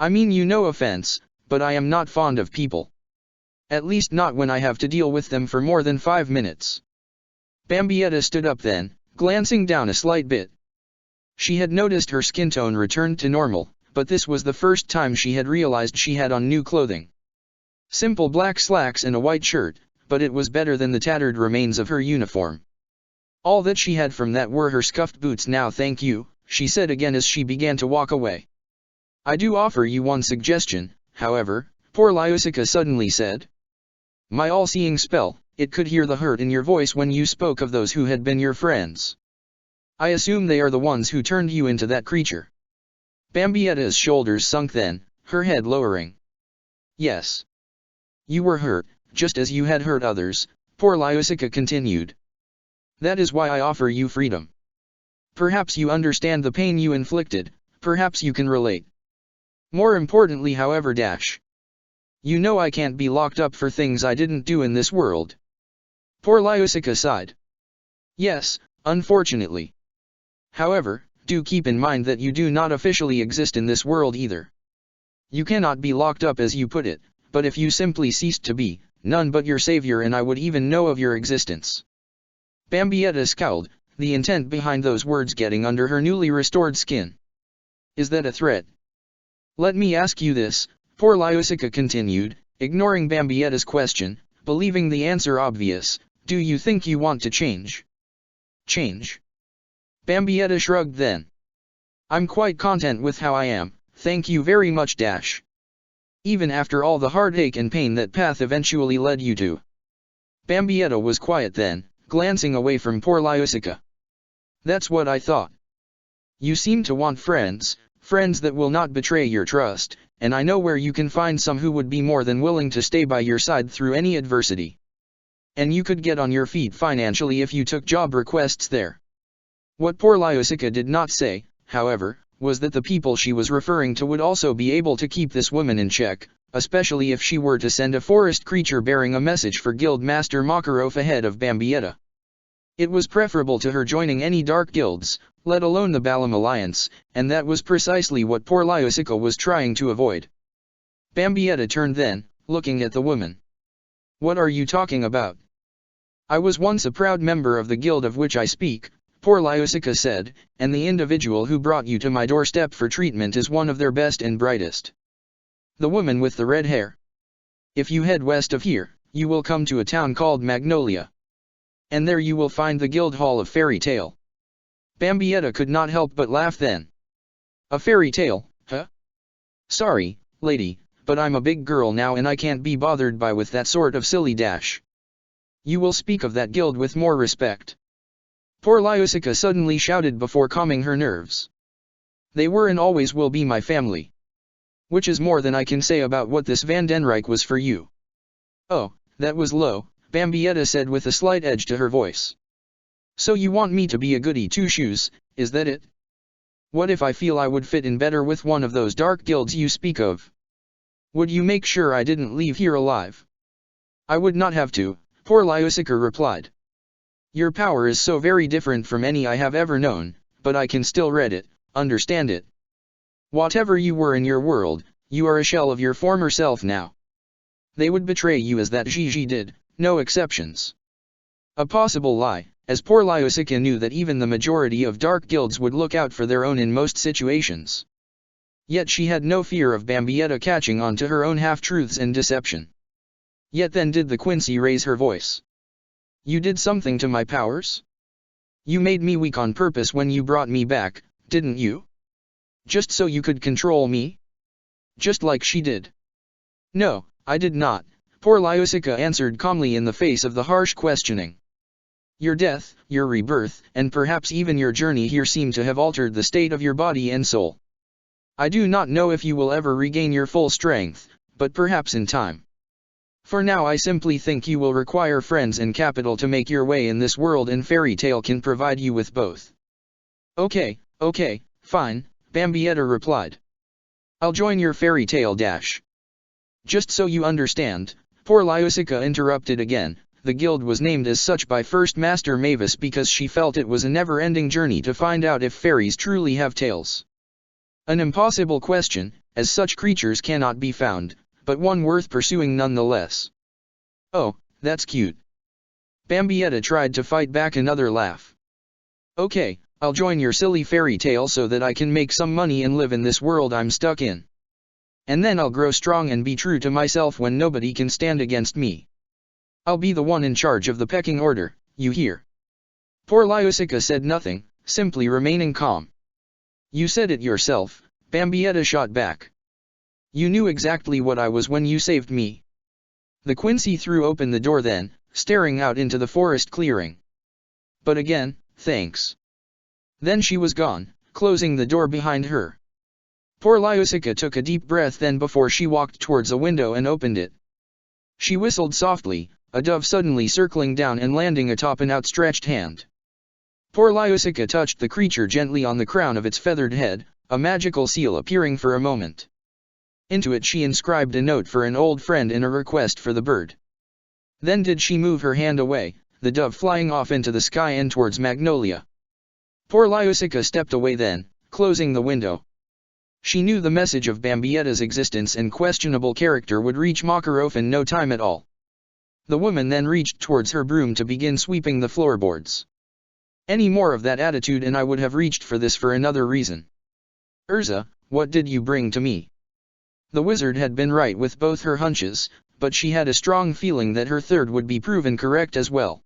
I mean you no offense, but I am not fond of people. At least not when I have to deal with them for more than 5 minutes. Bambietta stood up then, glancing down a slight bit. She had noticed her skin tone returned to normal, but this was the first time she had realized she had on new clothing. Simple black slacks and a white shirt, but it was better than the tattered remains of her uniform. All that she had from that were her scuffed boots now. Thank you, she said again as she began to walk away. I do offer you one suggestion, however, poor Lyusica suddenly said. My all-seeing spell, it could hear the hurt in your voice when you spoke of those who had been your friends. I assume they are the ones who turned you into that creature. Bambietta's shoulders sunk then, her head lowering. Yes. You were hurt, just as you had hurt others, poor Lyusica continued. That is why I offer you freedom. Perhaps you understand the pain you inflicted, perhaps you can relate. More importantly, however, you know I can't be locked up for things I didn't do in this world. Poor Lyusica sighed. Yes, unfortunately. However, do keep in mind that you do not officially exist in this world either. You cannot be locked up as you put it, but if you simply ceased to be, none but your savior and I would even know of your existence. Bambietta scowled, the intent behind those words getting under her newly restored skin. Is that a threat? Let me ask you this, poor Lyusica continued, ignoring Bambietta's question, believing the answer obvious, do you think you want to change? Change? Bambietta shrugged then. I'm quite content with how I am, thank you very much. Even after all the heartache and pain that path eventually led you to. Bambietta was quiet then, glancing away from poor Lyusica. That's what I thought. You seem to want friends, friends that will not betray your trust, and I know where you can find some who would be more than willing to stay by your side through any adversity. And you could get on your feet financially if you took job requests there. What poor Lyusica did not say, however, was that the people she was referring to would also be able to keep this woman in check, especially if she were to send a forest creature bearing a message for Guild Master Makarov ahead of Bambietta. It was preferable to her joining any dark guilds, let alone the Balam Alliance, and that was precisely what poor Lyusica was trying to avoid. Bambietta turned then, looking at the woman. What are you talking about? I was once a proud member of the guild of which I speak, poor Lyusica said, and the individual who brought you to my doorstep for treatment is one of their best and brightest. The woman with the red hair. If you head west of here, you will come to a town called Magnolia. And there you will find the Guild Hall of Fairy Tale. Bambietta could not help but laugh then. A fairy tale, huh? Sorry, lady, but I'm a big girl now and I can't be bothered with that sort of silly . You will speak of that guild with more respect. Poor Lyusica suddenly shouted before calming her nerves. They were and always will be my family. Which is more than I can say about what this Vandenrijk was for you. Oh, that was low, Bambietta said with a slight edge to her voice. So you want me to be a goody two-shoes, is that it? What if I feel I would fit in better with one of those dark guilds you speak of? Would you make sure I didn't leave here alive? I would not have to, poor Lyusica replied. Your power is so very different from any I have ever known, but I can still read it, understand it. Whatever you were in your world, you are a shell of your former self now. They would betray you as that Gigi did, no exceptions. A possible lie, as poor Lyusica knew that even the majority of dark guilds would look out for their own in most situations. Yet she had no fear of Bambietta catching on to her own half-truths and deception. Yet then did the Quincy raise her voice. You did something to my powers? You made me weak on purpose when you brought me back, didn't you? Just so you could control me? Just like she did. No, I did not, poor Lyusica answered calmly in the face of the harsh questioning. Your death, your rebirth, and perhaps even your journey here seem to have altered the state of your body and soul. I do not know if you will ever regain your full strength, but perhaps in time. For now I simply think you will require friends and capital to make your way in this world, and Fairy Tale can provide you with both. Okay, fine, Bambietta replied. I'll join your Fairy Tale . Just so you understand, poor Lyusica interrupted again, the guild was named as such by First Master Mavis because she felt it was a never-ending journey to find out if fairies truly have tails. An impossible question, as such creatures cannot be found, but one worth pursuing nonetheless. Oh, that's cute. Bambietta tried to fight back another laugh. Okay, I'll join your silly fairy tale so that I can make some money and live in this world I'm stuck in. And then I'll grow strong and be true to myself when nobody can stand against me. I'll be the one in charge of the pecking order, you hear? Poor Lyusica said nothing, simply remaining calm. You said it yourself, Bambietta shot back. You knew exactly what I was when you saved me. The Quincy threw open the door then, staring out into the forest clearing. But again, thanks. Then she was gone, closing the door behind her. Poor Lyusica took a deep breath then before she walked towards a window and opened it. She whistled softly, a dove suddenly circling down and landing atop an outstretched hand. Poor Lyusica touched the creature gently on the crown of its feathered head, a magical seal appearing for a moment. Into it she inscribed a note for an old friend and a request for the bird. Then did she move her hand away, the dove flying off into the sky and towards Magnolia. Poor Lyusica stepped away then, closing the window. She knew the message of Bambietta's existence and questionable character would reach Makarov in no time at all. The woman then reached towards her broom to begin sweeping the floorboards. Any more of that attitude and I would have reached for this for another reason. Urza, what did you bring to me? The wizard had been right with both her hunches, but she had a strong feeling that her third would be proven correct as well.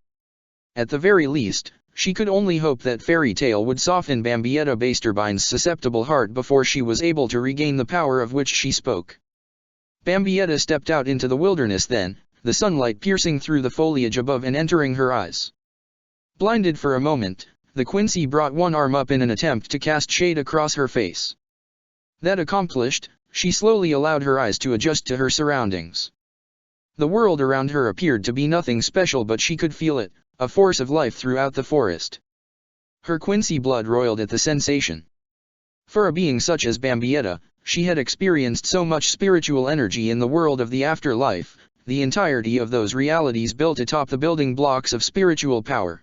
At the very least, she could only hope that fairy tale would soften Bambietta Basterbine's susceptible heart before she was able to regain the power of which she spoke. Bambietta stepped out into the wilderness then, the sunlight piercing through the foliage above and entering her eyes. Blinded for a moment, the Quincy brought one arm up in an attempt to cast shade across her face. That accomplished, she slowly allowed her eyes to adjust to her surroundings. The world around her appeared to be nothing special, but she could feel it, a force of life throughout the forest. Her Quincy blood roiled at the sensation. For a being such as Bambietta, she had experienced so much spiritual energy in the world of the afterlife, the entirety of those realities built atop the building blocks of spiritual power.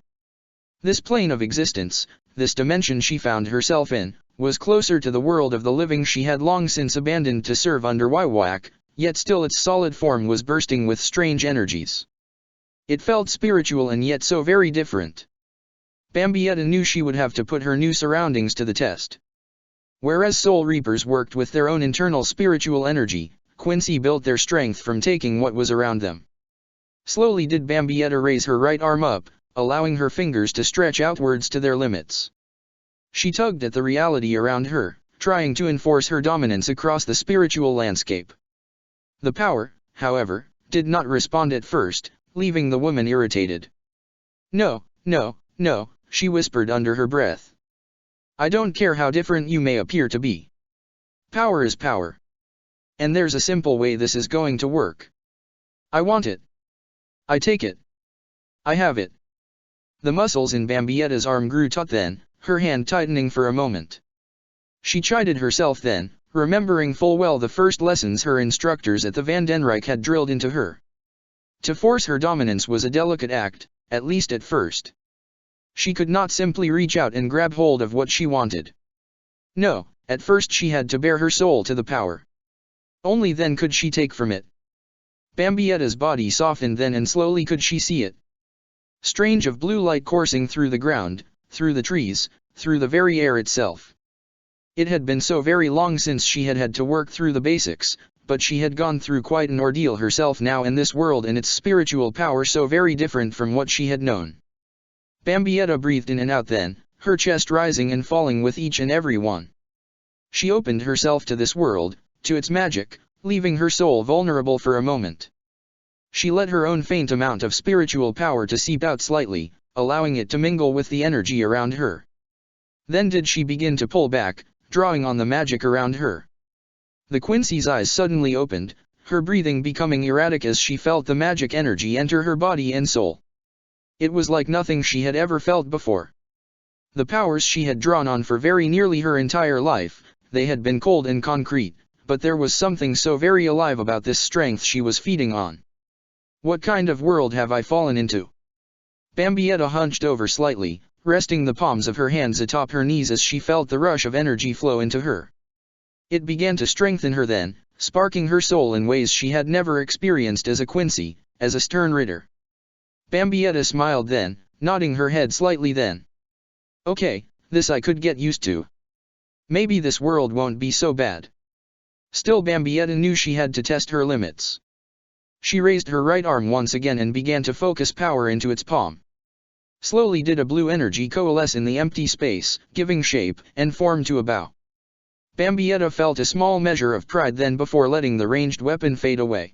This plane of existence, this dimension she found herself in, was closer to the world of the living she had long since abandoned to serve under Wywak, yet still its solid form was bursting with strange energies. It felt spiritual and yet so very different. Bambietta knew she would have to put her new surroundings to the test. Whereas Soul Reapers worked with their own internal spiritual energy, Quincy built their strength from taking what was around them. Slowly did Bambietta raise her right arm up, allowing her fingers to stretch outwards to their limits. She tugged at the reality around her, trying to enforce her dominance across the spiritual landscape. The power, however, did not respond at first, leaving the woman irritated. No, no, no, she whispered under her breath. I don't care how different you may appear to be. Power is power. And there's a simple way this is going to work. I want it. I take it. I have it. The muscles in Bambietta's arm grew taut then, her hand tightening for a moment. She chided herself then, remembering full well the first lessons her instructors at the Vandenrijk had drilled into her. To force her dominance was a delicate act, at least at first. She could not simply reach out and grab hold of what she wanted. No, at first she had to bare her soul to the power. Only then could she take from it. Bambietta's body softened then and slowly could she see it. Strange of blue light coursing through the ground, through the trees, through the very air itself. It had been so very long since she had had to work through the basics, but she had gone through quite an ordeal herself now in this world and its spiritual power so very different from what she had known. Bambietta breathed in and out then, her chest rising and falling with each and every one. She opened herself to this world, to its magic, leaving her soul vulnerable for a moment. She let her own faint amount of spiritual power to seep out slightly, allowing it to mingle with the energy around her. Then did she begin to pull back, drawing on the magic around her. The Quincy's eyes suddenly opened, her breathing becoming erratic as she felt the magic energy enter her body and soul. It was like nothing she had ever felt before. The powers she had drawn on for very nearly her entire life, they had been cold and concrete, but there was something so very alive about this strength she was feeding on. What kind of world have I fallen into? Bambietta hunched over slightly, resting the palms of her hands atop her knees as she felt the rush of energy flow into her. It began to strengthen her then, sparking her soul in ways she had never experienced as a Quincy, as a stern ritter. Bambietta smiled then, nodding her head slightly then. Okay, this I could get used to. Maybe this world won't be so bad. Still Bambietta knew she had to test her limits. She raised her right arm once again and began to focus power into its palm. Slowly did a blue energy coalesce in the empty space, giving shape and form to a bow. Bambietta felt a small measure of pride then before letting the ranged weapon fade away.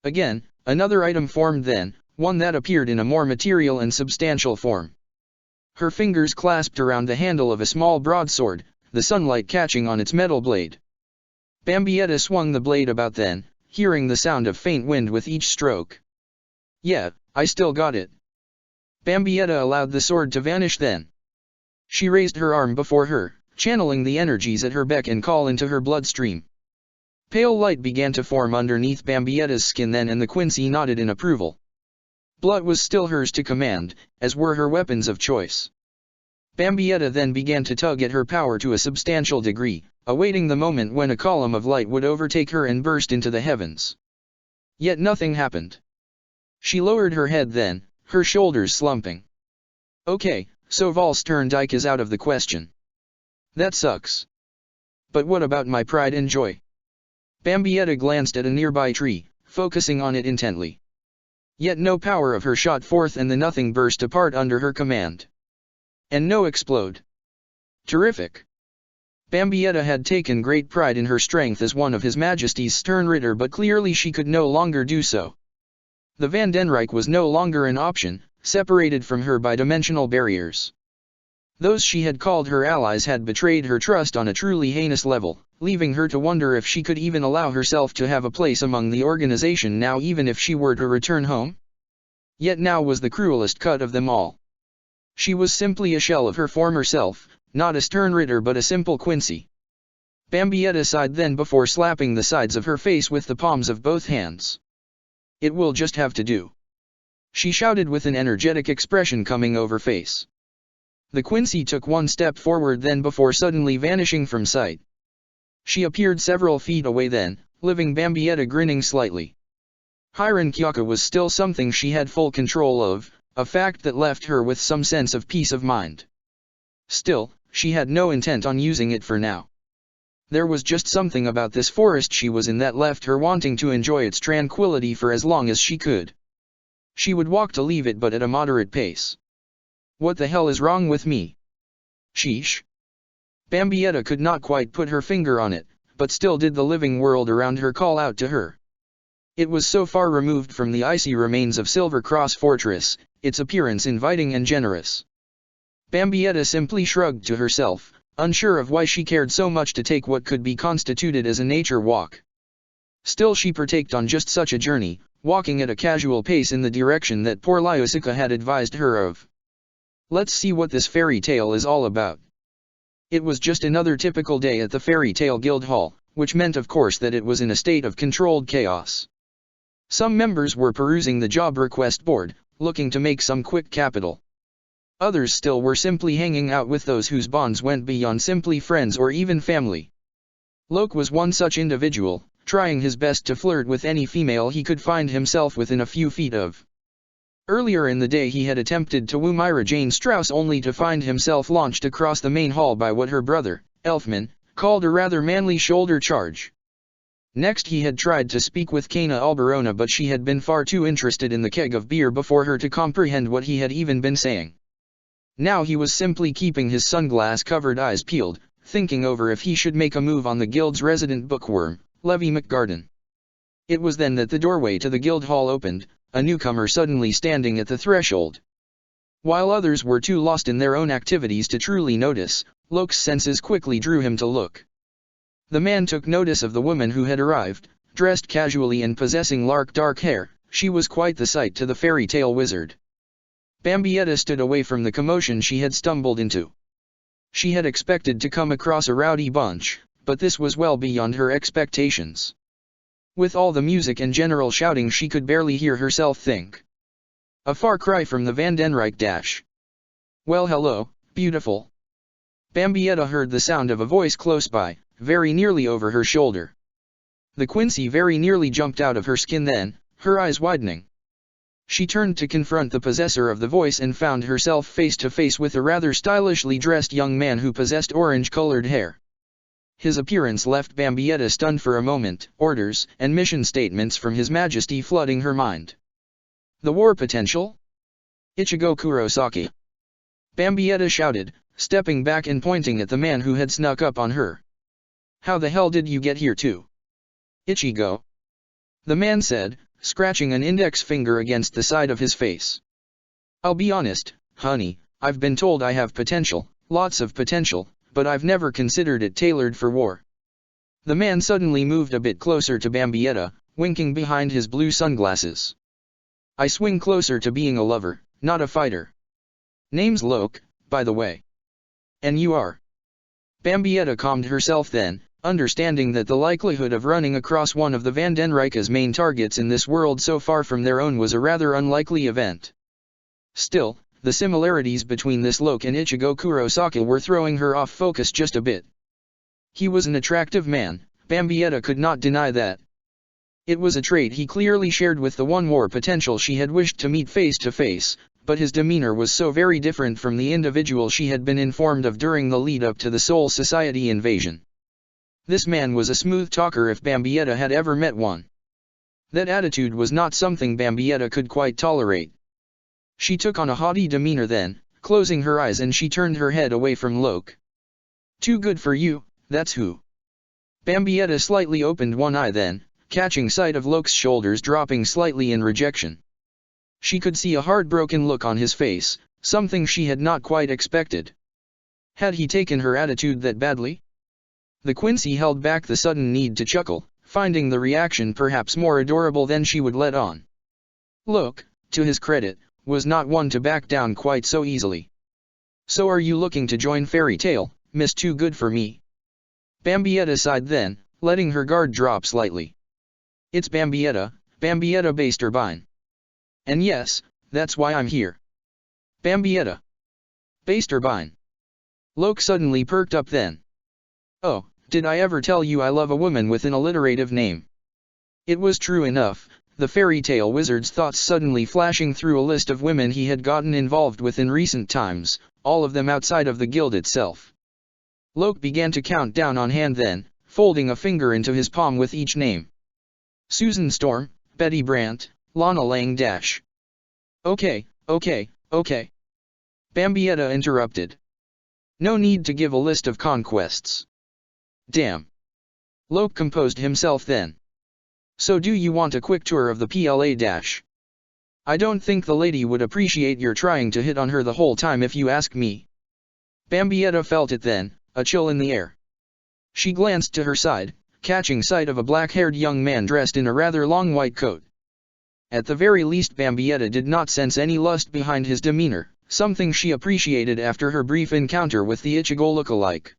Again, another item formed then, one that appeared in a more material and substantial form. Her fingers clasped around the handle of a small broadsword, the sunlight catching on its metal blade. Bambietta swung the blade about then, hearing the sound of faint wind with each stroke. Yeah, I still got it. Bambietta allowed the sword to vanish then. She raised her arm before her, channeling the energies at her beck and call into her bloodstream. Pale light began to form underneath Bambietta's skin then, and the Quincy nodded in approval. Blood was still hers to command, as were her weapons of choice. Bambietta then began to tug at her power to a substantial degree, awaiting the moment when a column of light would overtake her and burst into the heavens. Yet nothing happened. She lowered her head then, her shoulders slumping. Okay, so Volstern is out of the question. That sucks. But what about my pride and joy? Bambietta glanced at a nearby tree, focusing on it intently. Yet no power of her shot forth and the nothing burst apart under her command. And no explode. Terrific. Bambietta had taken great pride in her strength as one of His Majesty's stern ritter, but clearly she could no longer do so. The Van den Rijk was no longer an option, separated from her by dimensional barriers. Those she had called her allies had betrayed her trust on a truly heinous level, leaving her to wonder if she could even allow herself to have a place among the organization now, even if she were to return home. Yet now was the cruelest cut of them all. She was simply a shell of her former self, not a stern ritter but a simple Quincy. Bambietta sighed then before slapping the sides of her face with the palms of both hands. It will just have to do. She shouted with an energetic expression coming over face. The Quincy took one step forward then before suddenly vanishing from sight. She appeared several feet away then, leaving Bambietta grinning slightly. Hiran Kyaka was still something she had full control of, a fact that left her with some sense of peace of mind. Still, she had no intent on using it for now. There was just something about this forest she was in that left her wanting to enjoy its tranquility for as long as she could. She would walk to leave it, but at a moderate pace. What the hell is wrong with me? Sheesh. Bambietta could not quite put her finger on it, but still did the living world around her call out to her. It was so far removed from the icy remains of Silver Cross Fortress, its appearance inviting and generous. Bambietta simply shrugged to herself, unsure of why she cared so much to take what could be constituted as a nature walk. Still she partaked on just such a journey, walking at a casual pace in the direction that poor Lyosica had advised her of. Let's see what this fairy tale is all about. It was just another typical day at the Fairy Tale Guild Hall, which meant of course that it was in a state of controlled chaos. Some members were perusing the job request board, looking to make some quick capital. Others still were simply hanging out with those whose bonds went beyond simply friends or even family. Lok was one such individual, trying his best to flirt with any female he could find himself within a few feet of. Earlier in the day he had attempted to woo Myra Jane Strauss, only to find himself launched across the main hall by what her brother, Elfman, called a rather manly shoulder charge. Next he had tried to speak with Kana Alberona, but she had been far too interested in the keg of beer before her to comprehend what he had even been saying. Now he was simply keeping his sunglass-covered eyes peeled, thinking over if he should make a move on the guild's resident bookworm, Levy McGarden. It was then that the doorway to the guild hall opened, a newcomer suddenly standing at the threshold. While others were too lost in their own activities to truly notice, Lok's senses quickly drew him to look. The man took notice of the woman who had arrived, dressed casually and possessing dark hair. She was quite the sight to the fairy tale wizard. Bambietta stood away from the commotion she had stumbled into. She had expected to come across a rowdy bunch, but this was well beyond her expectations. With all the music and general shouting she could barely hear herself think. A far cry from the Van den Rijk dash. Well, hello, beautiful. Bambietta heard the sound of a voice close by, very nearly over her shoulder. The Quincy very nearly jumped out of her skin then, her eyes widening. She turned to confront the possessor of the voice and found herself face to face with a rather stylishly dressed young man who possessed orange-colored hair. His appearance left Bambietta stunned for a moment, orders and mission statements from His Majesty flooding her mind. The war potential? Ichigo Kurosaki. Bambietta shouted, stepping back and pointing at the man who had snuck up on her. How the hell did you get here too? Ichigo. The man said, scratching an index finger against the side of his face. I'll be honest, honey, I've been told I have potential, lots of potential, but I've never considered it tailored for war. The man suddenly moved a bit closer to Bambietta, winking behind his blue sunglasses. I swing closer to being a lover, not a fighter. Name's Loke, by the way. And you are? Bambietta calmed herself then, understanding that the likelihood of running across one of the Vandenrijke's main targets in this world so far from their own was a rather unlikely event. Still, the similarities between this Loke and Ichigo Kurosaki were throwing her off focus just a bit. He was an attractive man, Bambietta could not deny that. It was a trait he clearly shared with the one war potential she had wished to meet face to face, but his demeanor was so very different from the individual she had been informed of during the lead-up to the Soul Society invasion. This man was a smooth talker if Bambietta had ever met one. That attitude was not something Bambietta could quite tolerate. She took on a haughty demeanor then, closing her eyes, and she turned her head away from Loke. Too good for you, that's who. Bambietta slightly opened one eye then, catching sight of Loke's shoulders dropping slightly in rejection. She could see a heartbroken look on his face, something she had not quite expected. Had he taken her attitude that badly? The Quincy held back the sudden need to chuckle, finding the reaction perhaps more adorable than she would let on. Loke, to his credit, was not one to back down quite so easily. So are you looking to join Fairy Tail, Miss Too Good for Me? Bambietta sighed then, letting her guard drop slightly. It's Bambietta, Bambietta Basterbine. And yes, that's why I'm here. Bambietta. Basterbine. Loke suddenly perked up then. Oh, did I ever tell you I love a woman with an alliterative name? It was true enough, the fairy tale wizard's thoughts suddenly flashing through a list of women he had gotten involved with in recent times, all of them outside of the guild itself. Loke began to count down on hand then, folding a finger into his palm with each name. Susan Storm, Betty Brandt, Lana Lang Dash. Okay. Bambietta interrupted. No need to give a list of conquests. Damn. Loke composed himself then. So do you want a quick tour of the PLA Dash? I don't think the lady would appreciate your trying to hit on her the whole time if you ask me. Bambietta felt it then, a chill in the air. She glanced to her side, catching sight of a black-haired young man dressed in a rather long white coat. At the very least Bambietta did not sense any lust behind his demeanor, something she appreciated after her brief encounter with the Ichigo look-alike.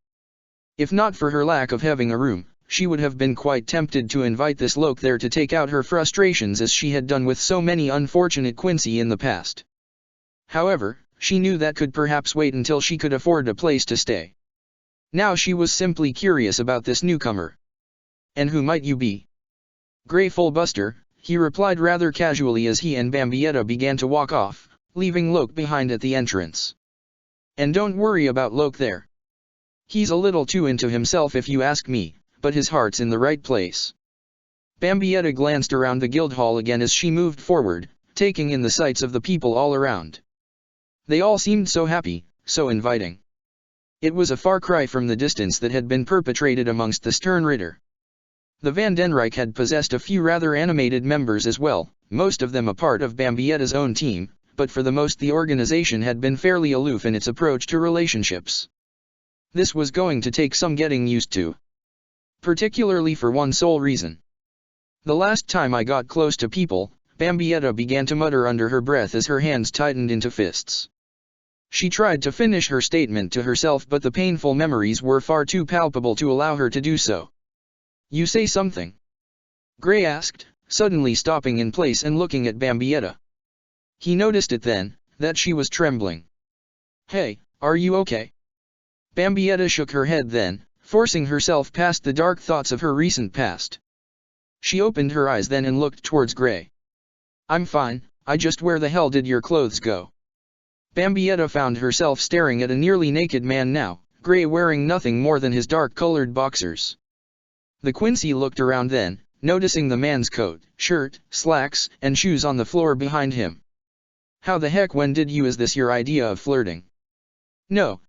If not for her lack of having a room, she would have been quite tempted to invite this Loke there to take out her frustrations as she had done with so many unfortunate Quincy in the past. However, she knew that could perhaps wait until she could afford a place to stay. Now she was simply curious about this newcomer. And who might you be? Grey Fullbuster, he replied rather casually as he and Bambietta began to walk off, leaving Loke behind at the entrance. And don't worry about Loke there. He's a little too into himself if you ask me, but his heart's in the right place. Bambietta glanced around the guild hall again as she moved forward, taking in the sights of the people all around. They all seemed so happy, so inviting. It was a far cry from the distance that had been perpetrated amongst the Stern Ritter. The Vandenrijke had possessed a few rather animated members as well, most of them a part of Bambietta's own team, but for the most the organization had been fairly aloof in its approach to relationships. This was going to take some getting used to. Particularly for one sole reason. The last time I got close to people, Bambietta began to mutter under her breath as her hands tightened into fists. She tried to finish her statement to herself, but the painful memories were far too palpable to allow her to do so. You say something? Grey asked, suddenly stopping in place and looking at Bambietta. He noticed it then, that she was trembling. Hey, are you okay? Bambietta shook her head then, forcing herself past the dark thoughts of her recent past. She opened her eyes then and looked towards Grey. I'm fine, just where the hell did your clothes go? Bambietta found herself staring at a nearly naked man now, Gray wearing nothing more than his dark-colored boxers. The Quincy looked around then, noticing the man's coat, shirt, slacks, and shoes on the floor behind him. How the heck when did you is this your idea of flirting? No,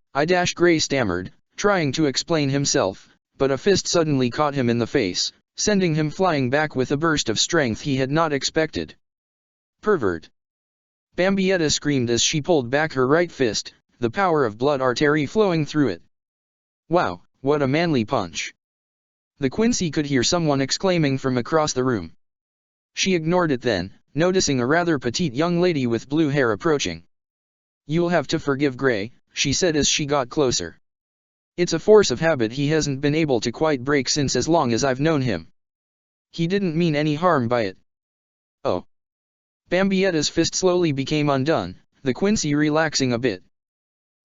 Gray stammered, trying to explain himself, but a fist suddenly caught him in the face, sending him flying back with a burst of strength he had not expected. Pervert! Bambietta screamed as she pulled back her right fist, the power of blood artery flowing through it. Wow, what a manly punch! The Quincy could hear someone exclaiming from across the room. She ignored it then, noticing a rather petite young lady with blue hair approaching. You'll have to forgive Gray, she said as she got closer. It's a force of habit he hasn't been able to quite break since as long as I've known him. He didn't mean any harm by it. Oh. Bambietta's fist slowly became undone, the Quincy relaxing a bit.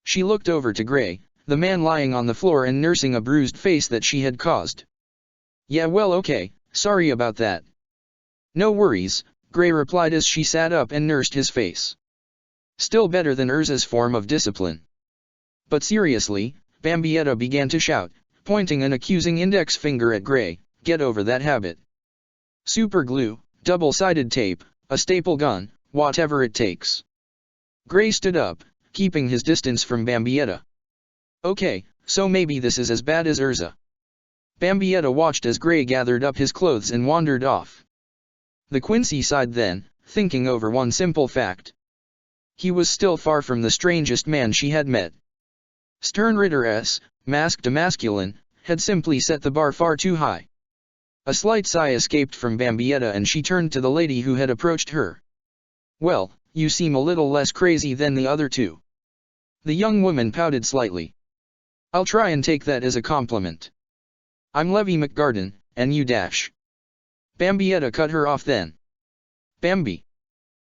She looked over to Gray, the man lying on the floor and nursing a bruised face that she had caused. Yeah, well, okay, sorry about that. No worries, Gray replied as she sat up and nursed his face. Still better than Urza's form of discipline. But seriously, Bambietta began to shout, pointing an accusing index finger at Gray, get over that habit. Super glue, double-sided tape, a staple gun, whatever it takes. Gray stood up, keeping his distance from Bambietta. Okay, so maybe this is as bad as Urza. Bambietta watched as Gray gathered up his clothes and wandered off. The Quincy sighed then, thinking over one simple fact. He was still far from the strangest man she had met. Sternritter's, masked masculine, had simply set the bar far too high. A slight sigh escaped from Bambietta and she turned to the lady who had approached her. Well, you seem a little less crazy than the other two. The young woman pouted slightly. I'll try and take that as a compliment. I'm Levy McGarden, and you dash. Bambietta cut her off then. Bambi.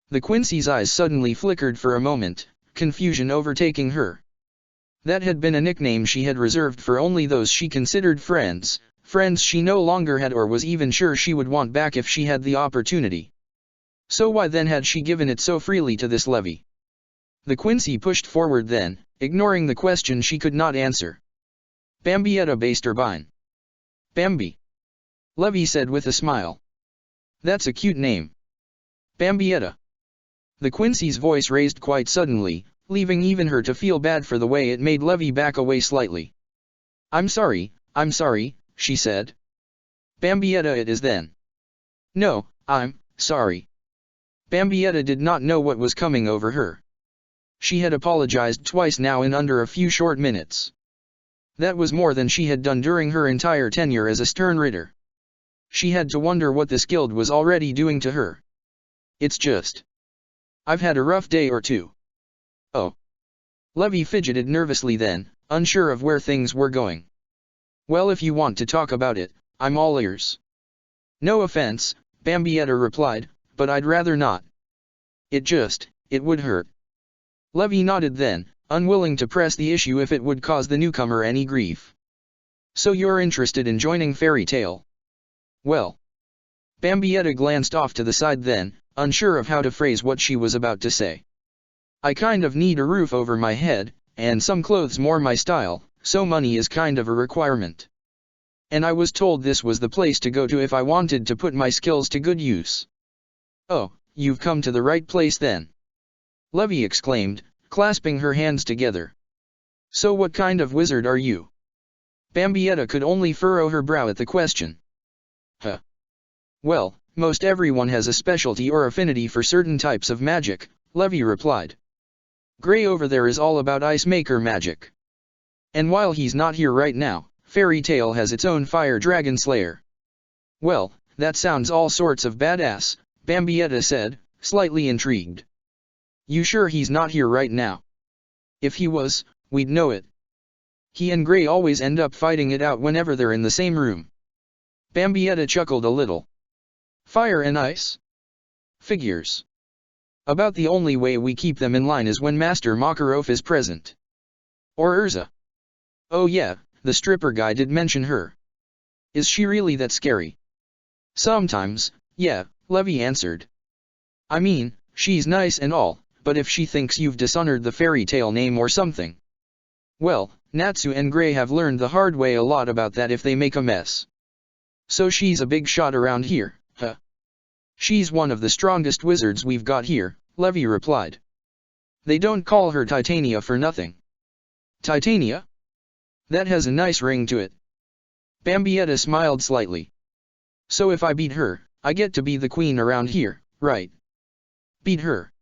The Quincy's eyes suddenly flickered for a moment, confusion overtaking her. That had been a nickname she had reserved for only those she considered friends, friends she no longer had or was even sure she would want back if she had the opportunity. So why then had she given it so freely to this Levy? The Quincy pushed forward then, ignoring the question she could not answer. Bambietta Basterbine. Bambi. Levy said with a smile. That's a cute name. Bambietta. The Quincy's voice raised quite suddenly, leaving even her to feel bad for the way it made Levy back away slightly. I'm sorry, she said. Bambietta it is then. No, I'm sorry. Bambietta did not know what was coming over her. She had apologized twice now in under a few short minutes. That was more than she had done during her entire tenure as a Sternritter. She had to wonder what this guild was already doing to her. It's just. I've had a rough day or two. Oh. Levy fidgeted nervously then, unsure of where things were going. Well, if you want to talk about it, I'm all ears. No offense, Bambietta replied, but I'd rather not. It would hurt. Levy nodded then, unwilling to press the issue if it would cause the newcomer any grief. So you're interested in joining Fairy Tale? Well. Bambietta glanced off to the side then, unsure of how to phrase what she was about to say. I kind of need a roof over my head, and some clothes more my style, so money is kind of a requirement. And I was told this was the place to go to if I wanted to put my skills to good use. Oh, you've come to the right place then. Levy exclaimed, clasping her hands together. So what kind of wizard are you? Bambietta could only furrow her brow at the question. Huh. Well, most everyone has a specialty or affinity for certain types of magic, Levy replied. Gray over there is all about ice maker magic. And while he's not here right now, Fairy Tale has its own fire dragon slayer. Well, that sounds all sorts of badass, Bambietta said, slightly intrigued. You sure he's not here right now? If he was, we'd know it. He and Gray always end up fighting it out whenever they're in the same room. Bambietta chuckled a little. Fire and ice? Figures. About the only way we keep them in line is when Master Makarov is present. Or Urza. Oh yeah, the stripper guy did mention her. Is she really that scary? Sometimes, yeah, Levy answered. I mean, She's nice and all, but if she thinks you've dishonored the fairy tale name or something. Well, Natsu and Gray have learned the hard way a lot about that if they make a mess. So she's a big shot around here, huh? She's one of the strongest wizards we've got here, Levy replied. They don't call her Titania for nothing. Titania? That has a nice ring to it. Bambietta smiled slightly. So if I beat her, I get to be the queen around here, right? Beat her.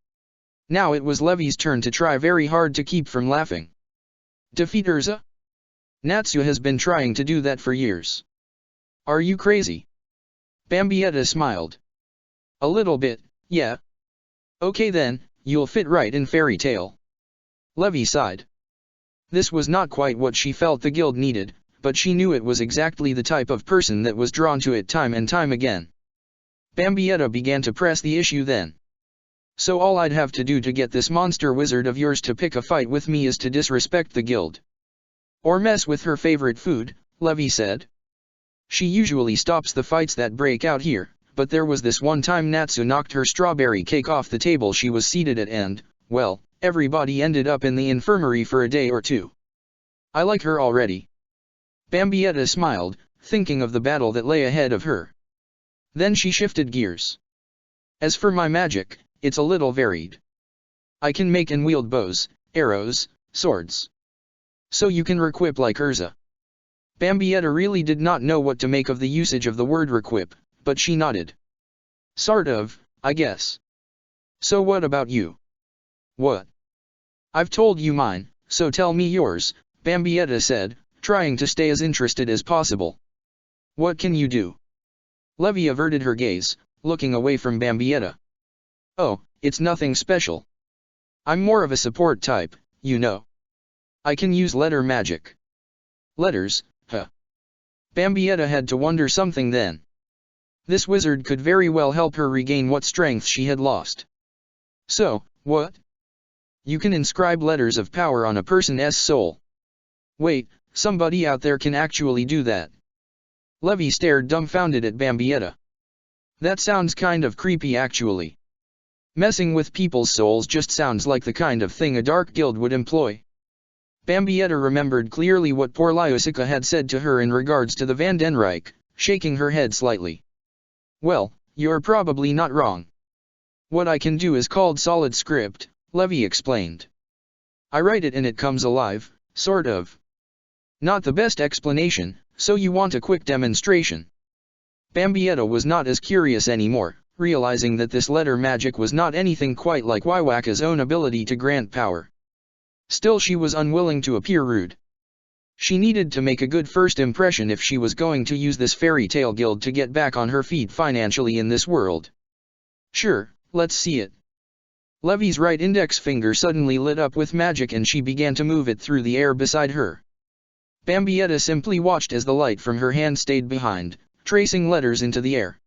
Now it was Levy's turn to try very hard to keep from laughing. Defeat Urza? Natsu has been trying to do that for years. Are you crazy? Bambietta smiled. A little bit, yeah. Okay then, you'll fit right in fairy tale. Levy sighed. This was not quite what she felt the guild needed, but she knew it was exactly the type of person that was drawn to it time and time again. Bambietta began to press the issue then. So all I'd have to do to get this monster wizard of yours to pick a fight with me is to disrespect the guild. Or mess with her favorite food, Levy said. She usually stops the fights that break out here, but there was this one time Natsu knocked her strawberry cake off the table she was seated at and, well, everybody ended up in the infirmary for a day or two. I like her already. Bambietta smiled, thinking of the battle that lay ahead of her. Then she shifted gears. As for my magic, it's a little varied. I can make and wield bows, arrows, swords. So you can requip like Urza. Bambietta really did not know what to make of the usage of the word requip, but she nodded. Sort of, I guess. So what about you? What? I've told you mine, so tell me yours, Bambietta said, trying to stay as interested as possible. What can you do? Levy averted her gaze, looking away from Bambietta. Oh, it's nothing special. I'm more of a support type, you know. I can use letter magic. Letters, huh? Bambietta had to wonder something then. This wizard could very well help her regain what strength she had lost. So, what? You can inscribe letters of power on a person's soul. Wait, somebody out there can actually do that. Levy stared dumbfounded at Bambietta. That sounds kind of creepy actually. Messing with people's souls just sounds like the kind of thing a dark guild would employ. Bambietta remembered clearly what poor Lyusica had said to her in regards to the Vandenrijk, shaking her head slightly. Well, you're probably not wrong. What I can do is called solid script, Levy explained. I write it and it comes alive, sort of. Not the best explanation, so you want a quick demonstration. Bambietta was not as curious anymore, realizing that this letter magic was not anything quite like Waiwaka's own ability to grant power. Still she was unwilling to appear rude. She needed to make a good first impression if she was going to use this fairy tale guild to get back on her feet financially in this world. Sure, let's see it. Levy's right index finger suddenly lit up with magic and she began to move it through the air beside her. Bambietta simply watched as the light from her hand stayed behind, tracing letters into the air.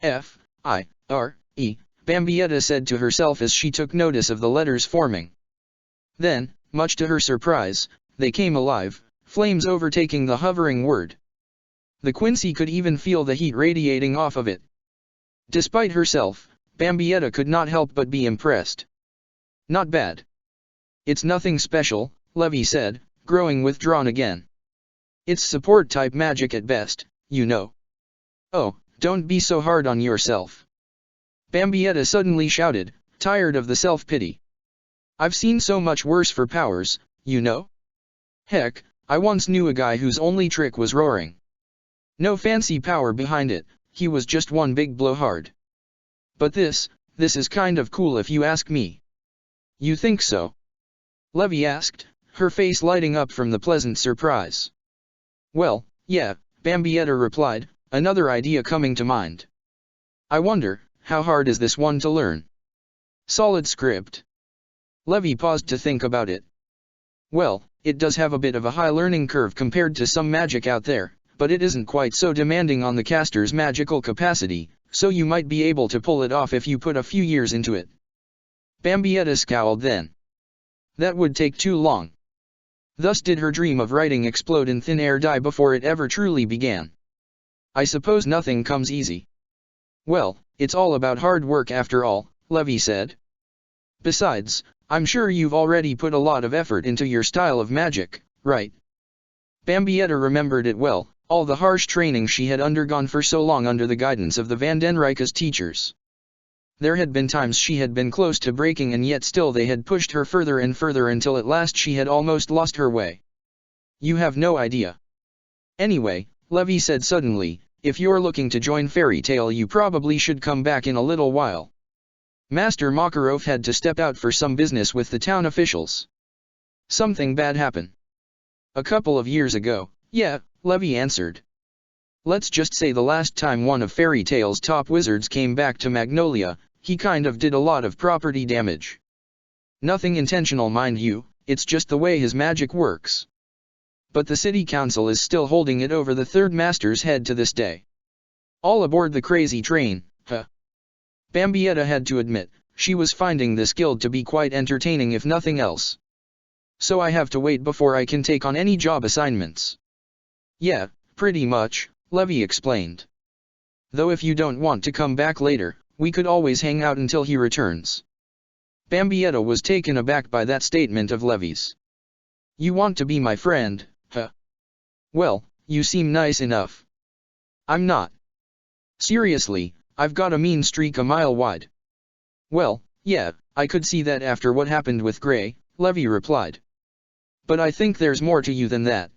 F-I-R-E, Bambietta said to herself as she took notice of the letters forming. Then, much to her surprise, they came alive, flames overtaking the hovering word. The Quincy could even feel the heat radiating off of it. Despite herself, Bambietta could not help but be impressed. Not bad. It's nothing special, Levy said, growing withdrawn again. It's support-type magic at best, you know. Oh, don't be so hard on yourself. Bambietta suddenly shouted, tired of the self-pity. I've seen so much worse for powers, you know. Heck, I once knew a guy whose only trick was roaring. No fancy power behind it, he was just one big blowhard. But this is kind of cool if you ask me. You think so? Levy asked, her face lighting up from the pleasant surprise. Well, yeah, Bambietta replied, another idea coming to mind. I wonder, how hard is this one to learn? Solid script. Levy paused to think about it. Well, it does have a bit of a high learning curve compared to some magic out there, but it isn't quite so demanding on the caster's magical capacity, so you might be able to pull it off if you put a few years into it. Bambietta scowled then. That would take too long. Thus did her dream of writing explode in thin air die before it ever truly began. I suppose nothing comes easy. Well, it's all about hard work after all, Levy said. Besides, I'm sure you've already put a lot of effort into your style of magic, right? Bambietta remembered it well, all the harsh training she had undergone for so long under the guidance of the Van den Rijke's teachers. There had been times she had been close to breaking, and yet still they had pushed her further and further until at last she had almost lost her way. You have no idea. Anyway, Levy said suddenly, if you're looking to join Fairy Tale you probably should come back in a little while. Master Makarov had to step out for some business with the town officials. Something bad happened. A couple of years ago, yeah, Levy answered. Let's just say the last time one of Fairy Tale's top wizards came back to Magnolia, he kind of did a lot of property damage. Nothing intentional, mind you, it's just the way his magic works. But the city council is still holding it over the third master's head to this day. All aboard the crazy train, huh? Bambietta had to admit, she was finding this guild to be quite entertaining if nothing else. So I have to wait before I can take on any job assignments. Yeah, pretty much, Levy explained. Though if you don't want to come back later, we could always hang out until he returns. Bambietta was taken aback by that statement of Levy's. You want to be my friend, huh? Well, you seem nice enough. I'm not. Seriously, I've got a mean streak a mile wide. Well, yeah, I could see that after what happened with Gray, Levy replied. But I think there's more to you than that.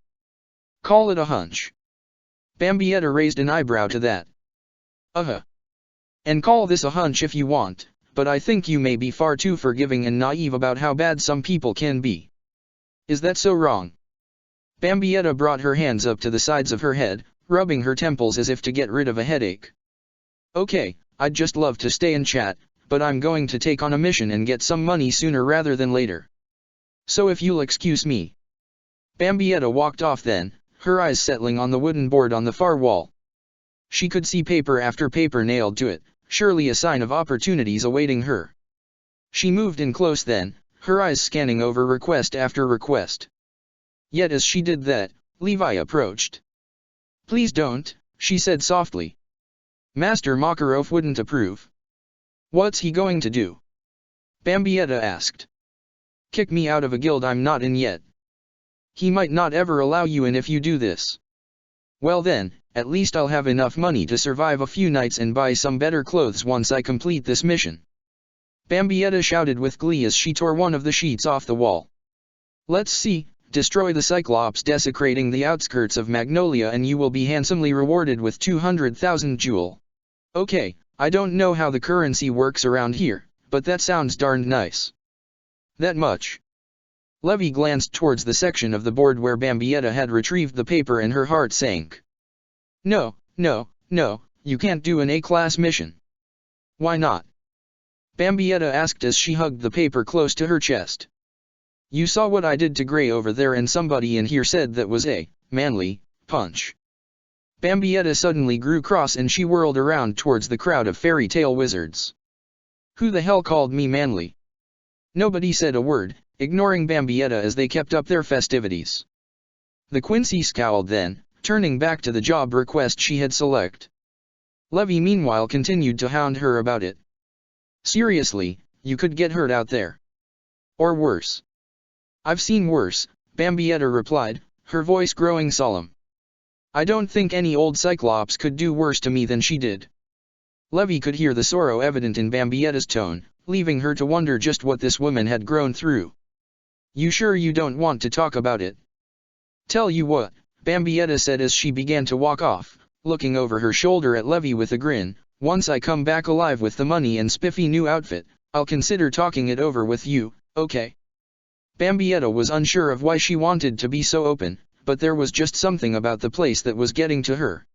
Call it a hunch. Bambietta raised an eyebrow to that. And call this a hunch if you want, but I think you may be far too forgiving and naive about how bad some people can be. Is that so wrong? Bambietta brought her hands up to the sides of her head, rubbing her temples as if to get rid of a headache. Okay, I'd just love to stay and chat, but I'm going to take on a mission and get some money sooner rather than later. So if you'll excuse me. Bambietta walked off then, her eyes settling on the wooden board on the far wall. She could see paper after paper nailed to it, surely a sign of opportunities awaiting her. She moved in close then, her eyes scanning over request after request. Yet as she did that, Levi approached. Please don't, she said softly. Master Makarov wouldn't approve. What's he going to do? Bambietta asked. Kick me out of a guild I'm not in yet. He might not ever allow you in if you do this. Well then, at least I'll have enough money to survive a few nights and buy some better clothes once I complete this mission. Bambietta shouted with glee as she tore one of the sheets off the wall. Let's see, destroy the Cyclops desecrating the outskirts of Magnolia and you will be handsomely rewarded with 200,000 jewel. Okay, I don't know how the currency works around here, but that sounds darned nice. That much. Levy glanced towards the section of the board where Bambietta had retrieved the paper and her heart sank. No, you can't do an A-class mission. Why not? Bambietta asked as she hugged the paper close to her chest. You saw what I did to Gray over there and somebody in here said that was a manly punch. Bambietta suddenly grew cross and she whirled around towards the crowd of fairy tale wizards. Who the hell called me manly? Nobody said a word, ignoring Bambietta as they kept up their festivities. The Quincy scowled then, turning back to the job request she had selected. Levy meanwhile continued to hound her about it. Seriously, you could get hurt out there. Or worse. I've seen worse, Bambietta replied, her voice growing solemn. I don't think any old Cyclops could do worse to me than she did. Levy could hear the sorrow evident in Bambietta's tone, leaving her to wonder just what this woman had grown through. You sure you don't want to talk about it? Tell you what, Bambietta said as she began to walk off, looking over her shoulder at Levy with a grin. Once I come back alive with the money and spiffy new outfit, I'll consider talking it over with you, okay? Bambietta was unsure of why she wanted to be so open, but there was just something about the place that was getting to her.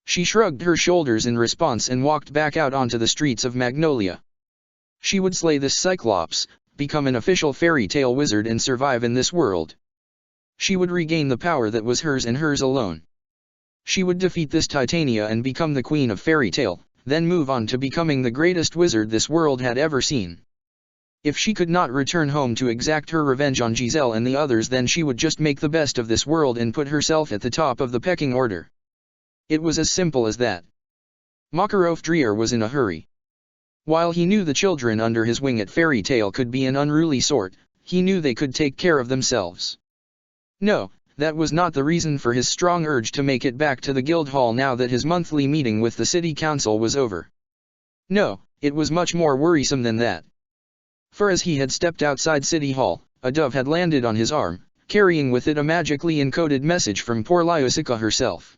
She shrugged her shoulders in response and walked back out onto the streets of Magnolia. She would slay this Cyclops, become an official fairy tale wizard and survive in this world. She would regain the power that was hers and hers alone. She would defeat this Titania and become the queen of fairy tale, then move on to becoming the greatest wizard this world had ever seen. If she could not return home to exact her revenge on Giselle and the others, then she would just make the best of this world and put herself at the top of the pecking order. It was as simple as that. Makarov Dreer was in a hurry. While he knew the children under his wing at Fairy Tale could be an unruly sort, he knew they could take care of themselves. No, that was not the reason for his strong urge to make it back to the guild hall now that his monthly meeting with the city council was over. No, it was much more worrisome than that. For as he had stepped outside City Hall, a dove had landed on his arm, carrying with it a magically encoded message from poor Lyusica herself.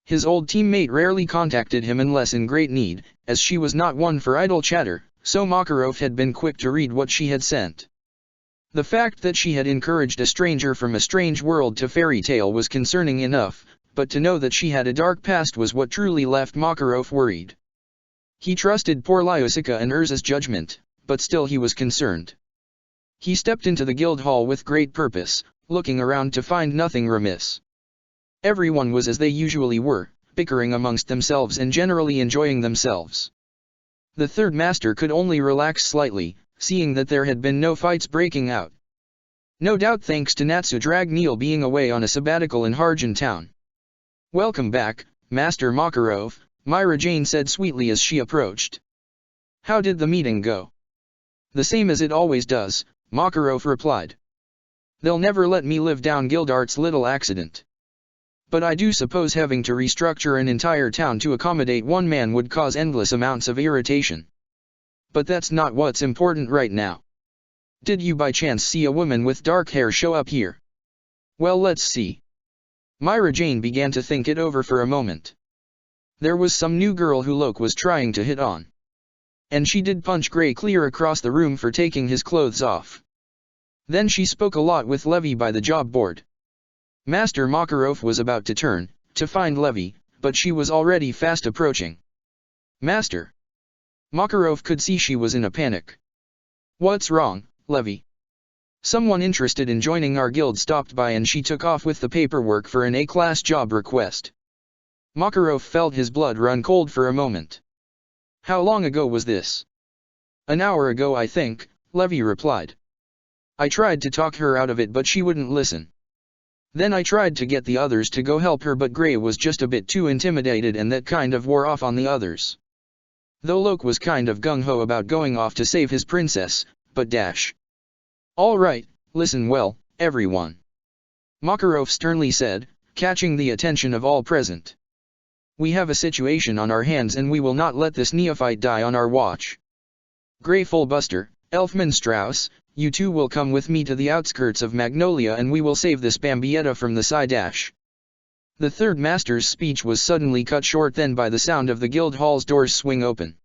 His old teammate rarely contacted him unless in great need, as she was not one for idle chatter, so Makarov had been quick to read what she had sent. The fact that she had encouraged a stranger from a strange world to Fairy Tale was concerning enough, but to know that she had a dark past was what truly left Makarov worried. He trusted poor Lyusica and Urza's judgment, but still he was concerned. He stepped into the guild hall with great purpose, looking around to find nothing remiss. Everyone was as they usually were, bickering amongst themselves and generally enjoying themselves. The third master could only relax slightly, seeing that there had been no fights breaking out. No doubt thanks to Natsu Dragneel being away on a sabbatical in Harjan town. "Welcome back, Master Makarov," Myra Jane said sweetly as she approached. "How did the meeting go?" "The same as it always does," Makarov replied. "They'll never let me live down Gildart's little accident. But I do suppose having to restructure an entire town to accommodate one man would cause endless amounts of irritation. But that's not what's important right now. Did you by chance see a woman with dark hair show up here?" "Well, let's see." Myra Jane began to think it over for a moment. There was some new girl who Locke was trying to hit on. And she did punch Gray clear across the room for taking his clothes off. Then she spoke a lot with Levy by the job board. Master Makarov was about to turn, to find Levy, but she was already fast approaching. "Master." Makarov could see she was in a panic. "What's wrong, Levy?" "Someone interested in joining our guild stopped by and she took off with the paperwork for an A-class job request." Makarov felt his blood run cold for a moment. "How long ago was this?" "An hour ago I think," Levy replied. "I tried to talk her out of it but she wouldn't listen. Then I tried to get the others to go help her but Gray was just a bit too intimidated and that kind of wore off on the others. Though Locke was kind of gung-ho about going off to save his princess, but dash. All right, listen well, everyone," Makarov sternly said, catching the attention of all present. "We have a situation on our hands and we will not let this neophyte die on our watch. Grey Fullbuster, Elfman Strauss, you two will come with me to the outskirts of Magnolia and we will save this Bambietta from the Psy-dash." The third master's speech was suddenly cut short then by the sound of the guild hall's doors swing open.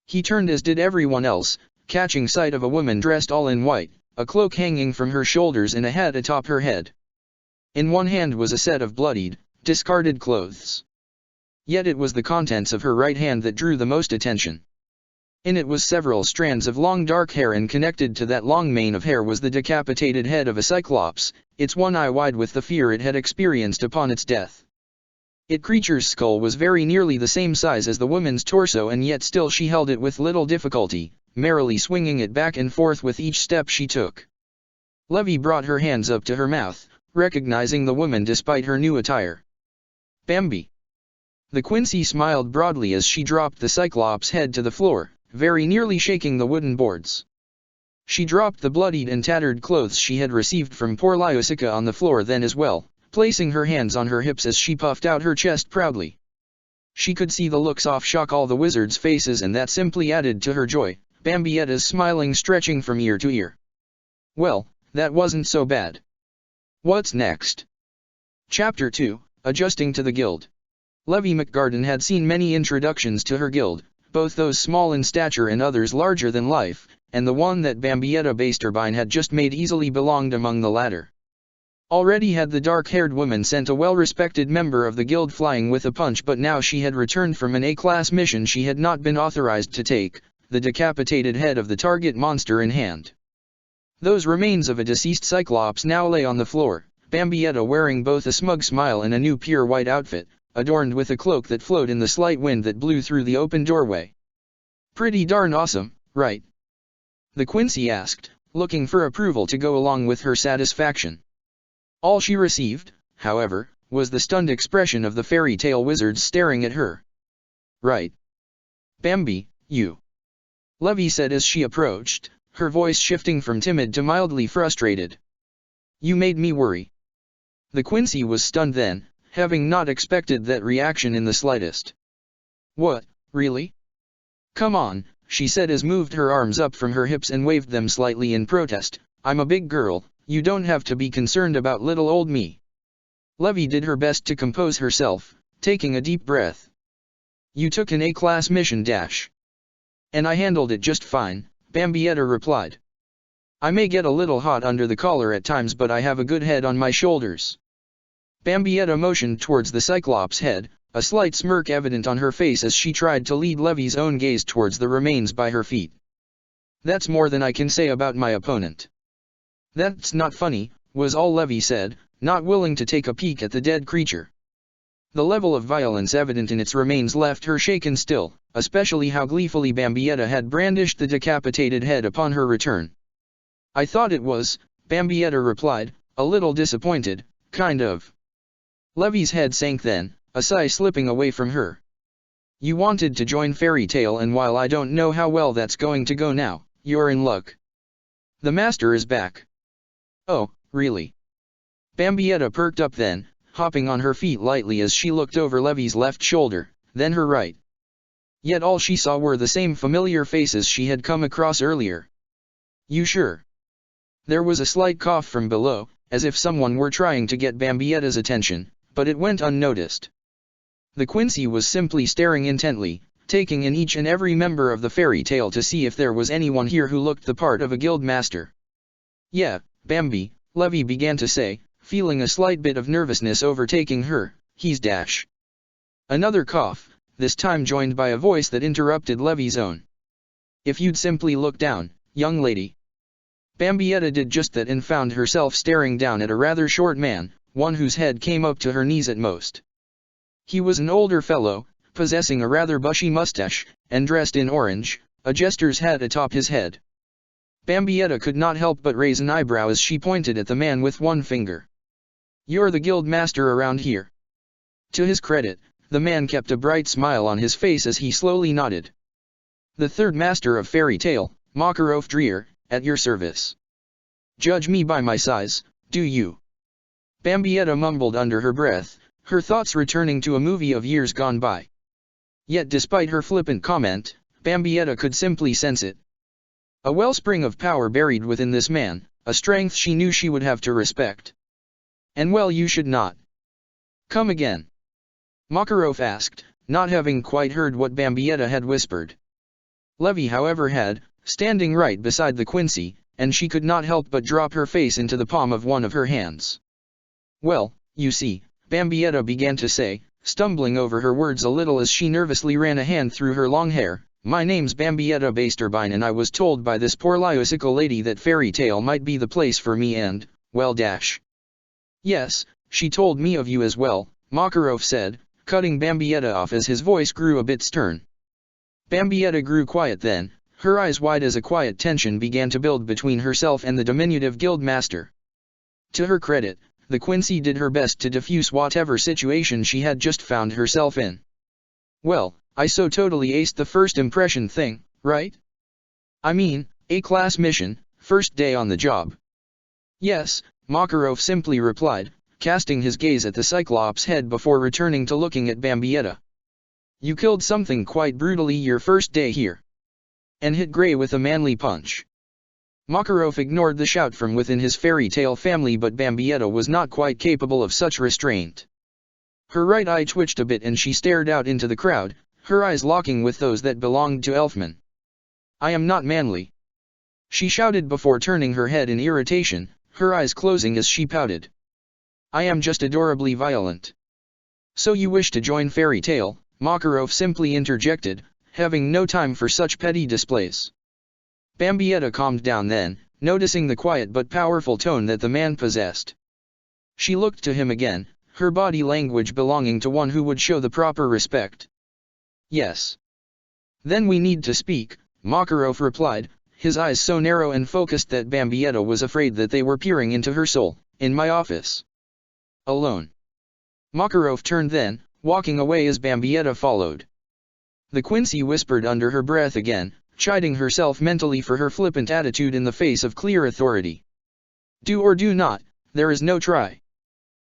He turned as did everyone else, catching sight of a woman dressed all in white, a cloak hanging from her shoulders and a hat atop her head. In one hand was a set of bloodied, discarded clothes. Yet it was the contents of her right hand that drew the most attention. In it was several strands of long dark hair and connected to that long mane of hair was the decapitated head of a cyclops, its one eye wide with the fear it had experienced upon its death. Its creature's skull was very nearly the same size as the woman's torso and yet still she held it with little difficulty, merrily swinging it back and forth with each step she took. Levy brought her hands up to her mouth, recognizing the woman despite her new attire. "Bambi." The Quincy smiled broadly as she dropped the cyclops' head to the floor, very nearly shaking the wooden boards. She dropped the bloodied and tattered clothes she had received from poor Lyusica on the floor then as well, placing her hands on her hips as she puffed out her chest proudly. She could see the looks of shock all the wizards' faces and that simply added to her joy, Bambietta's smiling stretching from ear to ear. Well, that wasn't so bad. What's next? Chapter 2, Adjusting to the Guild. Levy McGarden had seen many introductions to her guild, both those small in stature and others larger than life, and the one that Bambietta Basterbine had just made easily belonged among the latter. Already had the dark-haired woman sent a well-respected member of the guild flying with a punch but now she had returned from an A-class mission she had not been authorized to take, the decapitated head of the target monster in hand. Those remains of a deceased cyclops now lay on the floor, Bambietta wearing both a smug smile and a new pure white outfit, adorned with a cloak that flowed in the slight wind that blew through the open doorway. "Pretty darn awesome, right?" the Quincy asked, looking for approval to go along with her satisfaction. All she received, however, was the stunned expression of the fairy tale wizards staring at her. "Right. Bambi, you. Levy said as she approached, her voice shifting from timid to mildly frustrated. You made me worry. The Quincy was stunned then, having not expected that reaction in the slightest. What, really? Come on, she said as moved her arms up from her hips and waved them slightly in protest. I'm a big girl, you don't have to be concerned about little old me. Levy did her best to compose herself, taking a deep breath. You took an A-class mission dash. And I handled it just fine, Bambietta replied. I may get a little hot under the collar at times, but I have a good head on my shoulders. Bambietta motioned towards the Cyclops' head, a slight smirk evident on her face as she tried to lead Levy's own gaze towards the remains by her feet. That's more than I can say about my opponent. That's not funny, was all Levy said, not willing to take a peek at the dead creature. The level of violence evident in its remains left her shaken still, especially how gleefully Bambietta had brandished the decapitated head upon her return. I thought it was, Bambietta replied, a little disappointed, kind of. Levy's head sank then, a sigh slipping away from her. You wanted to join Fairy Tale, and while I don't know how well that's going to go now, you're in luck. The master is back. Oh, really? Bambietta perked up then, hopping on her feet lightly as she looked over Levy's left shoulder, then her right. Yet all she saw were the same familiar faces she had come across earlier. You sure? There was a slight cough from below, as if someone were trying to get Bambietta's attention, but it went unnoticed. The Quincy was simply staring intently, taking in each and every member of the Fairy Tale to see if there was anyone here who looked the part of a guild master. Yeah, Bambi, Levy began to say, feeling a slight bit of nervousness overtaking her, he's dash. Another cough, this time joined by a voice that interrupted Levy's own. If you'd simply look down, young lady. Bambietta did just that and found herself staring down at a rather short man, one whose head came up to her knees at most. He was an older fellow, possessing a rather bushy mustache, and dressed in orange, a jester's hat atop his head. Bambietta could not help but raise an eyebrow as she pointed at the man with one finger. You're the guild master around here. To his credit, the man kept a bright smile on his face as he slowly nodded. The third master of Fairy Tale, Makarov Dreer, at your service. Judge me by my size, do you? Bambietta mumbled under her breath, her thoughts returning to a movie of years gone by. Yet despite her flippant comment, Bambietta could simply sense it. A wellspring of power buried within this man, a strength she knew she would have to respect. And well, you should not. Come again? Makarov asked, not having quite heard what Bambietta had whispered. Levy, however, had, standing right beside the Quincy, and she could not help but drop her face into the palm of one of her hands. Well, you see, Bambietta began to say, stumbling over her words a little as she nervously ran a hand through her long hair, my name's Bambietta Basterbine, and I was told by this poor liosical lady that Fairy Tale might be the place for me and, well dash. Yes, she told me of you as well, Makarov said, cutting Bambietta off as his voice grew a bit stern. Bambietta grew quiet then, her eyes wide as a quiet tension began to build between herself and the diminutive guild master. To her credit, the Quincy did her best to diffuse whatever situation she had just found herself in. Well, I so totally aced the first impression thing, right? I mean, A-class mission, first day on the job. Yes, Makarov simply replied, casting his gaze at the Cyclops' head before returning to looking at Bambietta. You killed something quite brutally your first day here. And hit Grey with a manly punch. Makarov ignored the shout from within his Fairy Tale family, but Bambietta was not quite capable of such restraint. Her right eye twitched a bit and she stared out into the crowd, her eyes locking with those that belonged to Elfman. I am not manly. She shouted before turning her head in irritation, her eyes closing as she pouted. I am just adorably violent. So you wish to join Fairy Tale, Makarov simply interjected, having no time for such petty displays. Bambietta calmed down then, noticing the quiet but powerful tone that the man possessed. She looked to him again, her body language belonging to one who would show the proper respect. Yes. Then we need to speak, Makarov replied, his eyes so narrow and focused that Bambietta was afraid that they were peering into her soul, in my office. Alone. Makarov turned then, walking away as Bambietta followed. The Quincy whispered under her breath again, chiding herself mentally for her flippant attitude in the face of clear authority. Do or do not, there is no try.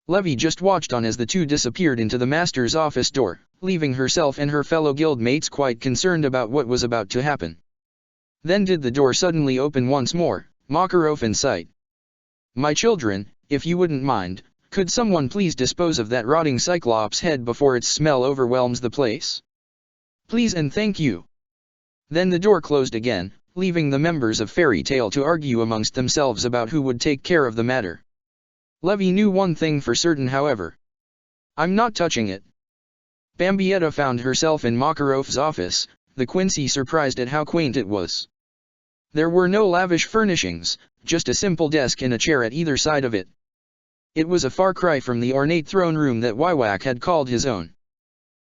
Levy just watched on as the two disappeared into the master's office door, leaving herself and her fellow guildmates quite concerned about what was about to happen. Then did the door suddenly open once more, Makarov in sight. My children, if you wouldn't mind, could someone please dispose of that rotting cyclops head before its smell overwhelms the place? Please and thank you. Then the door closed again, leaving the members of Fairy Tale to argue amongst themselves about who would take care of the matter. Levy knew one thing for certain, however. I'm not touching it. Bambietta found herself in Makarov's office, the Quincy surprised at how quaint it was. There were no lavish furnishings, just a simple desk and a chair at either side of it. It was a far cry from the ornate throne room that Wywak had called his own.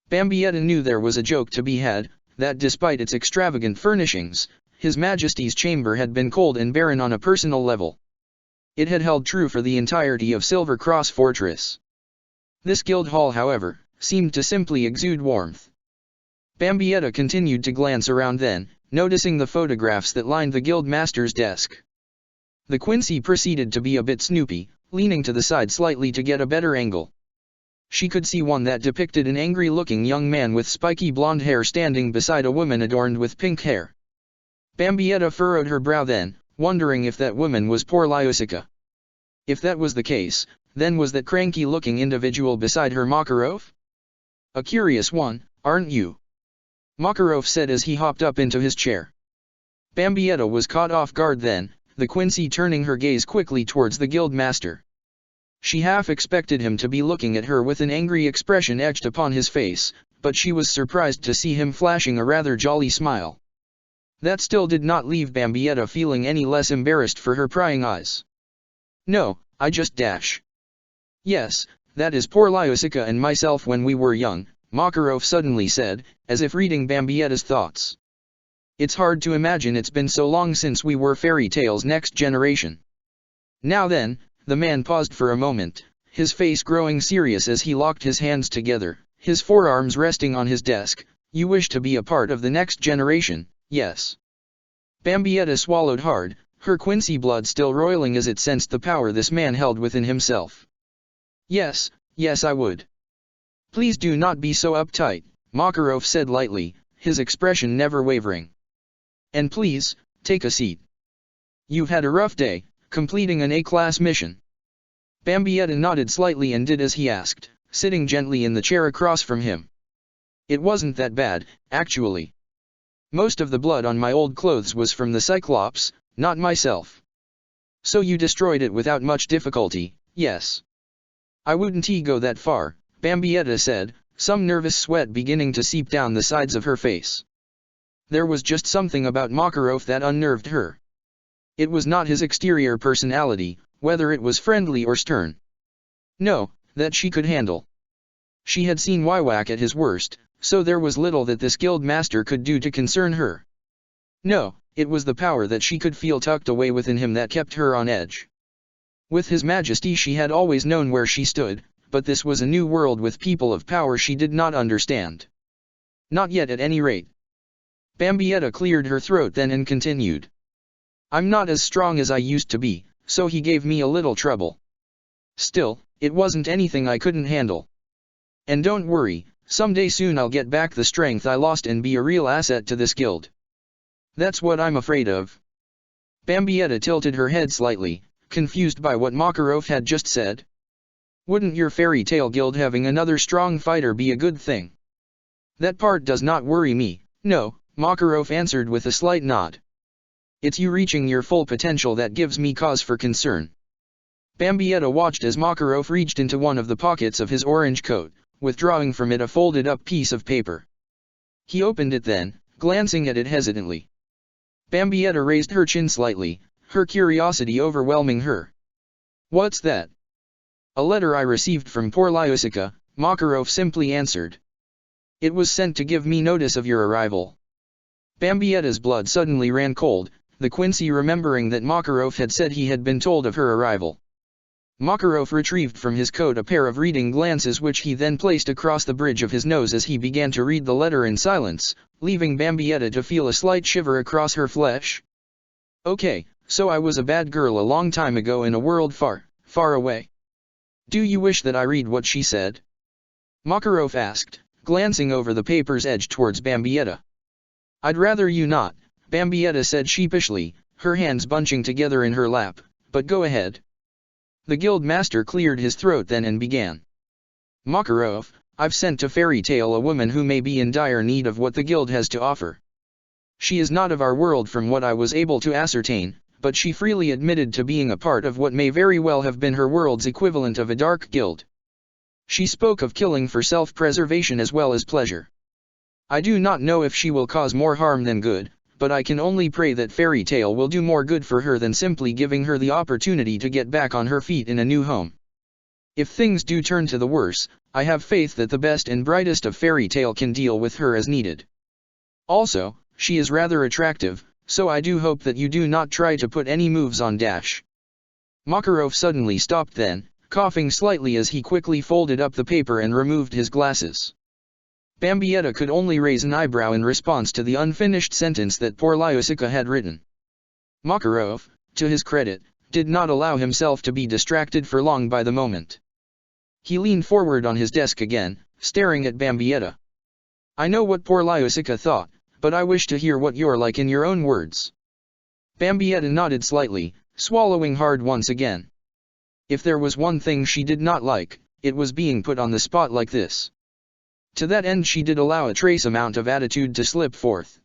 Bambietta knew there was a joke to be had, that despite its extravagant furnishings, His Majesty's chamber had been cold and barren on a personal level. It had held true for the entirety of Silver Cross Fortress. This guild hall, however, seemed to simply exude warmth. Bambietta continued to glance around then, noticing the photographs that lined the guild master's desk. The Quincy proceeded to be a bit snoopy, leaning to the side slightly to get a better angle. She could see one that depicted an angry-looking young man with spiky blonde hair standing beside a woman adorned with pink hair. Bambietta furrowed her brow then, wondering if that woman was poor Lyusica. If that was the case, then was that cranky-looking individual beside her Makarov? A curious one, aren't you? Makarov said as he hopped up into his chair. Bambietta was caught off guard then, the Quincy turning her gaze quickly towards the guild master. She half expected him to be looking at her with an angry expression etched upon his face, but she was surprised to see him flashing a rather jolly smile. That still did not leave Bambietta feeling any less embarrassed for her prying eyes. No, I just dash. Yes, that is poor Lyusica and myself when we were young, Makarov suddenly said, as if reading Bambietta's thoughts. It's hard to imagine it's been so long since we were Fairy Tale's next generation. Now then, the man paused for a moment, his face growing serious as he locked his hands together, his forearms resting on his desk. You wish to be a part of the next generation, yes. Bambietta swallowed hard, her Quincy blood still roiling as it sensed the power this man held within himself. Yes, yes I would. Please do not be so uptight, Makarov said lightly, his expression never wavering. And please, take a seat. You've had a rough day, completing an A-class mission. Bambietta nodded slightly and did as he asked, sitting gently in the chair across from him. It wasn't that bad, actually. Most of the blood on my old clothes was from the Cyclops, not myself. So you destroyed it without much difficulty, yes. I wouldn't go that far, Bambietta said, some nervous sweat beginning to seep down the sides of her face. There was just something about Makarov that unnerved her. It was not his exterior personality, whether it was friendly or stern. No, that she could handle. She had seen Wywak at his worst, so there was little that this guild master could do to concern her. No, it was the power that she could feel tucked away within him that kept her on edge. With His Majesty she had always known where she stood, but this was a new world with people of power she did not understand. Not yet at any rate. Bambietta cleared her throat then and continued. I'm not as strong as I used to be, so he gave me a little trouble. Still, it wasn't anything I couldn't handle. And don't worry, someday soon I'll get back the strength I lost and be a real asset to this guild. That's what I'm afraid of. Bambietta tilted her head slightly, confused by what Makarov had just said. Wouldn't your Fairy Tale guild having another strong fighter be a good thing? That part does not worry me, no, Makarov answered with a slight nod. It's you reaching your full potential that gives me cause for concern. Bambietta watched as Makarov reached into one of the pockets of his orange coat, withdrawing from it a folded-up piece of paper. He opened it then, glancing at it hesitantly. Bambietta raised her chin slightly, her curiosity overwhelming her. What's that? A letter I received from poor Lyusica, Makarov simply answered. It was sent to give me notice of your arrival. Bambietta's blood suddenly ran cold, the Quincy remembering that Makarov had said he had been told of her arrival. Makarov retrieved from his coat a pair of reading glasses which he then placed across the bridge of his nose as he began to read the letter in silence, leaving Bambietta to feel a slight shiver across her flesh. Okay, so I was a bad girl a long time ago in a world far, far away. Do you wish that I read what she said? Makarov asked, glancing over the paper's edge towards Bambietta. I'd rather you not, Bambietta said sheepishly, her hands bunching together in her lap, but go ahead. The guild master cleared his throat then and began. Makarov, I've sent to Fairy Tale a woman who may be in dire need of what the guild has to offer. She is not of our world from what I was able to ascertain, but she freely admitted to being a part of what may very well have been her world's equivalent of a dark guild. She spoke of killing for self-preservation as well as pleasure. I do not know if she will cause more harm than good, but I can only pray that Fairy Tale will do more good for her than simply giving her the opportunity to get back on her feet in a new home. If things do turn to the worse, I have faith that the best and brightest of Fairy Tale can deal with her as needed. Also, she is rather attractive, so I do hope that you do not try to put any moves on Dash. Makarov suddenly stopped then, coughing slightly as he quickly folded up the paper and removed his glasses. Bambietta could only raise an eyebrow in response to the unfinished sentence that poor Lyusica had written. Makarov, to his credit, did not allow himself to be distracted for long by the moment. He leaned forward on his desk again, staring at Bambietta. I know what poor Lyusica thought, but I wish to hear what you're like in your own words. Bambietta nodded slightly, swallowing hard once again. If there was one thing she did not like, it was being put on the spot like this. To that end she did allow a trace amount of attitude to slip forth.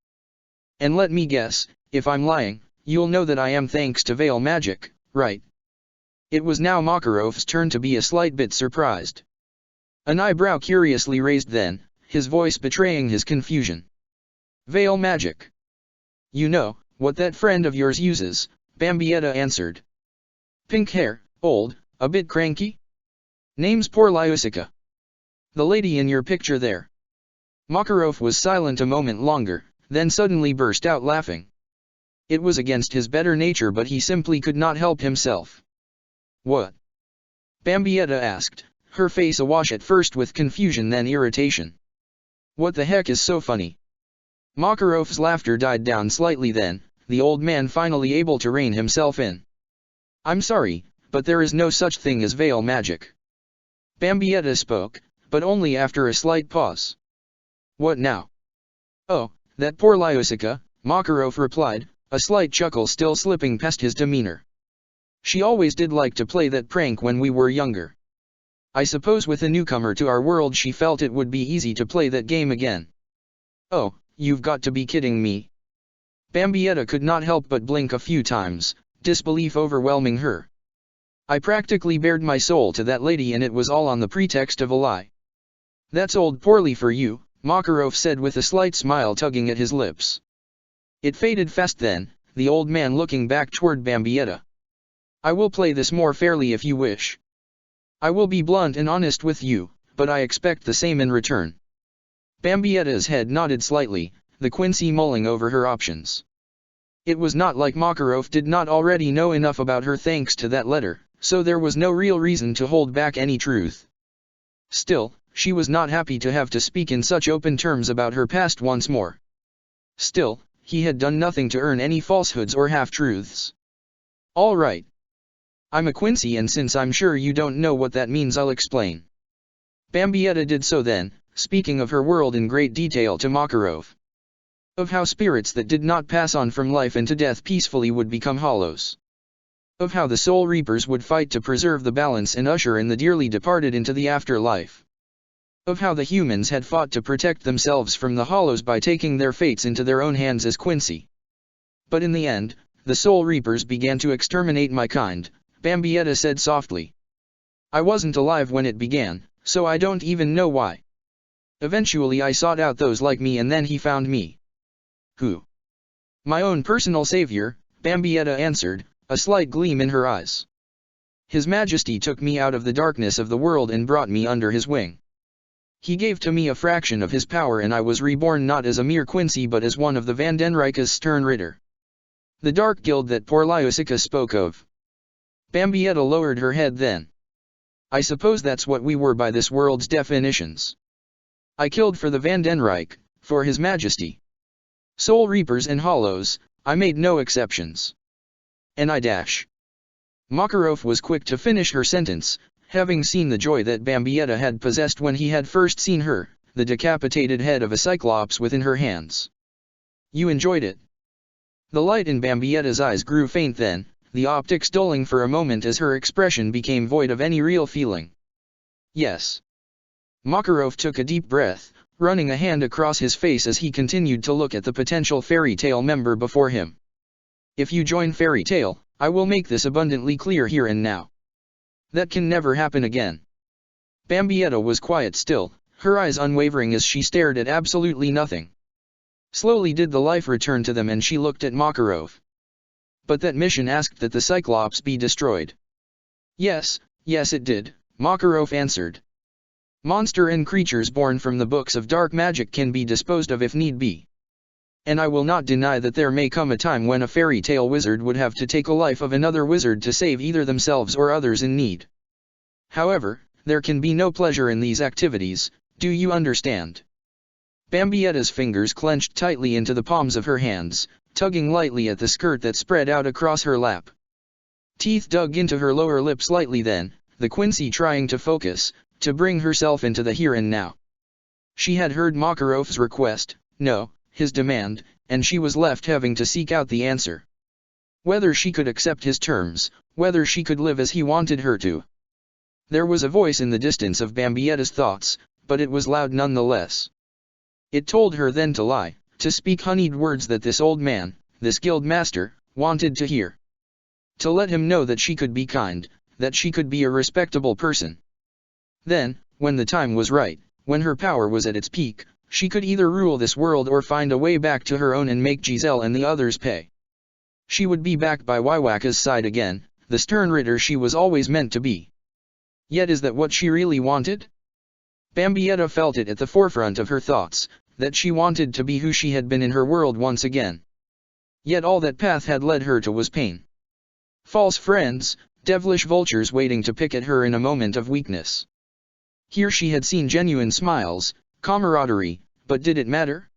And let me guess, if I'm lying, you'll know that I am thanks to veil magic, right? It was now Makarov's turn to be a slight bit surprised. An eyebrow curiously raised then, his voice betraying his confusion. Veil magic. You know, what that friend of yours uses, Bambietta answered. Pink hair, old, a bit cranky? Name's poor Lyusica. The lady in your picture there. Makarov was silent a moment longer, then suddenly burst out laughing. It was against his better nature but he simply could not help himself. What? Bambietta asked, her face awash at first with confusion then irritation. What the heck is so funny? Makarov's laughter died down slightly then, the old man finally able to rein himself in. I'm sorry, but there is no such thing as veil magic. Bambietta spoke, but only after a slight pause. What now? Oh, that poor Lyusica, Makarov replied, a slight chuckle still slipping past his demeanor. She always did like to play that prank when we were younger. I suppose with a newcomer to our world she felt it would be easy to play that game again. Oh, you've got to be kidding me. Bambietta could not help but blink a few times, disbelief overwhelming her. I practically bared my soul to that lady and it was all on the pretext of a lie. That's old poorly for you, Makarov said with a slight smile tugging at his lips. It faded fast then, the old man looking back toward Bambietta. I will play this more fairly if you wish. I will be blunt and honest with you, but I expect the same in return. Bambietta's head nodded slightly, the Quincy mulling over her options. It was not like Makarov did not already know enough about her thanks to that letter, so there was no real reason to hold back any truth. Still, she was not happy to have to speak in such open terms about her past once more. Still, he had done nothing to earn any falsehoods or half-truths. All right. I'm a Quincy and since I'm sure you don't know what that means I'll explain. Bambietta did so then, speaking of her world in great detail to Makarov. Of how spirits that did not pass on from life into death peacefully would become hollows. Of how the soul reapers would fight to preserve the balance and usher in the dearly departed into the afterlife. Of how the humans had fought to protect themselves from the hollows by taking their fates into their own hands as Quincy. But in the end, the soul reapers began to exterminate my kind, Bambietta said softly. I wasn't alive when it began, so I don't even know why. Eventually I sought out those like me and then he found me. Who? My own personal savior, Bambietta answered, a slight gleam in her eyes. His Majesty took me out of the darkness of the world and brought me under his wing. He gave to me a fraction of his power and I was reborn not as a mere Quincy but as one of the Vandenrijke's stern Ritter. The dark guild that poor Lyusica spoke of. Bambietta lowered her head then. I suppose that's what we were by this world's definitions. I killed for the Vandenrijk, for His Majesty. Soul Reapers and Hollows, I made no exceptions. And I dash. Makarov was quick to finish her sentence, having seen the joy that Bambietta had possessed when he had first seen her, the decapitated head of a cyclops within her hands. You enjoyed it. The light in Bambietta's eyes grew faint then, the optics dulling for a moment as her expression became void of any real feeling. Yes. Makarov took a deep breath, running a hand across his face as he continued to look at the potential fairy tale member before him. If you join fairy tale, I will make this abundantly clear here and now. That can never happen again. Bambietta was quiet still, her eyes unwavering as she stared at absolutely nothing. Slowly did the life return to them and she looked at Makarov. But that mission asked that the Cyclops be destroyed. Yes, yes it did, Makarov answered. Monster and creatures born from the books of dark magic can be disposed of if need be. And I will not deny that there may come a time when a fairy tale wizard would have to take a life of another wizard to save either themselves or others in need. However, there can be no pleasure in these activities, do you understand? Bambietta's fingers clenched tightly into the palms of her hands, tugging lightly at the skirt that spread out across her lap. Teeth dug into her lower lip slightly then, the Quincy trying to focus, to bring herself into the here and now. She had heard Makarov's request, no, his demand, and she was left having to seek out the answer. Whether she could accept his terms, whether she could live as he wanted her to. There was a voice in the distance of Bambietta's thoughts, but it was loud nonetheless. It told her then to lie, to speak honeyed words that this old man, this guild master, wanted to hear. To let him know that she could be kind, that she could be a respectable person. Then, when the time was right, when her power was at its peak, she could either rule this world or find a way back to her own and make Giselle and the others pay. She would be back by Waiwaka's side again, the stern ritter she was always meant to be. Yet is that what she really wanted? Bambietta felt it at the forefront of her thoughts, that she wanted to be who she had been in her world once again. Yet all that path had led her to was pain. False friends, devilish vultures waiting to pick at her in a moment of weakness. Here she had seen genuine smiles, camaraderie, but did it matter?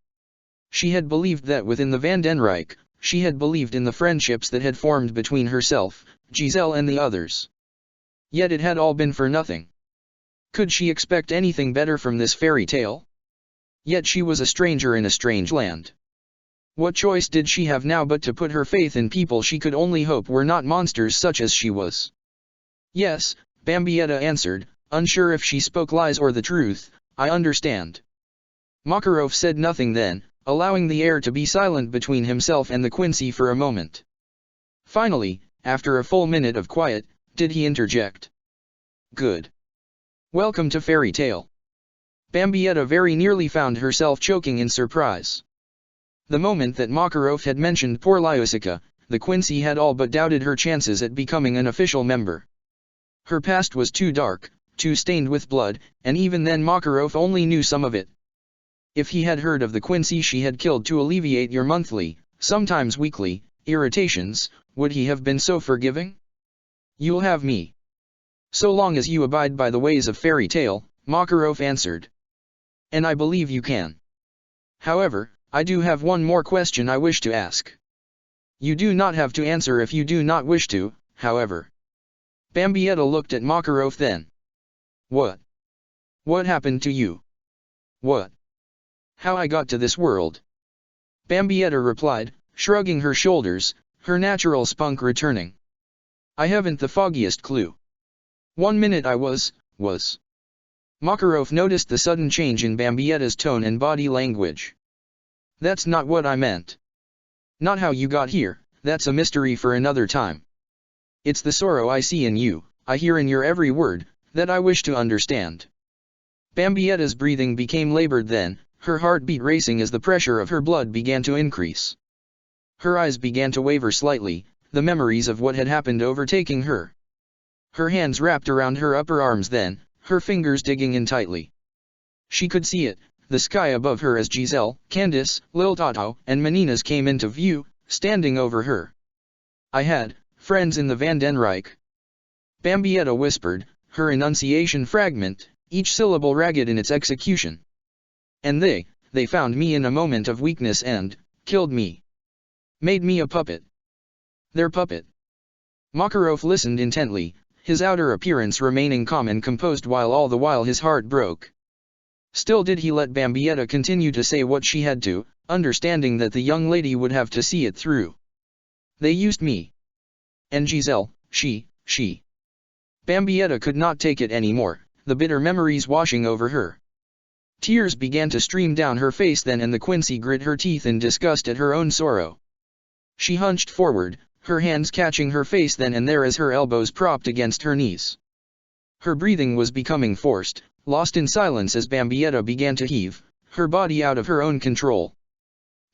She had believed that within the Vandenrijk, she had believed in the friendships that had formed between herself, Giselle and the others. Yet it had all been for nothing. Could she expect anything better from this fairy tale? Yet she was a stranger in a strange land. What choice did she have now but to put her faith in people she could only hope were not monsters such as she was? Yes, Bambietta answered, unsure if she spoke lies or the truth, I understand. Makarov said nothing then, allowing the air to be silent between himself and the Quincy for a moment. Finally, after a full minute of quiet, did he interject. Good. Welcome to fairy tale. Bambietta very nearly found herself choking in surprise. The moment that Makarov had mentioned poor Lyusica, the Quincy had all but doubted her chances at becoming an official member. Her past was too dark, too stained with blood, and even then Makarov only knew some of it. If he had heard of the Quincy she had killed to alleviate your monthly, sometimes weekly, irritations, would he have been so forgiving? You'll have me. So long as you abide by the ways of fairy tale, Makarov answered. And I believe you can. However, I do have one more question I wish to ask. You do not have to answer if you do not wish to, however. Bambietta looked at Makarov then. What? What happened to you? What? How I got to this world? Bambietta replied, shrugging her shoulders, her natural spunk returning. I haven't the foggiest clue. 1 minute I was. Makarov noticed the sudden change in Bambietta's tone and body language. That's not what I meant. Not how you got here, that's a mystery for another time. It's the sorrow I see in you, I hear in your every word, that I wish to understand. Bambietta's breathing became labored then, her heartbeat racing as the pressure of her blood began to increase. Her eyes began to waver slightly, the memories of what had happened overtaking her. Her hands wrapped around her upper arms then, her fingers digging in tightly. She could see it, the sky above her as Giselle, Candice, Lil Toto, and Meninas came into view, standing over her. I had friends in the Vandenrijk. Bambietta whispered, her enunciation fragment, each syllable ragged in its execution. And they found me in a moment of weakness and killed me. Made me a puppet. Their puppet. Makarov listened intently, his outer appearance remaining calm and composed while all the while his heart broke. Still did he let Bambietta continue to say what she had to, understanding that the young lady would have to see it through. They used me. And Giselle, she. Bambietta could not take it anymore, the bitter memories washing over her. Tears began to stream down her face then, and the Quincy grit her teeth in disgust at her own sorrow. She hunched forward, her hands catching her face then and there as her elbows propped against her knees. Her breathing was becoming forced, lost in silence as Bambietta began to heave, her body out of her own control.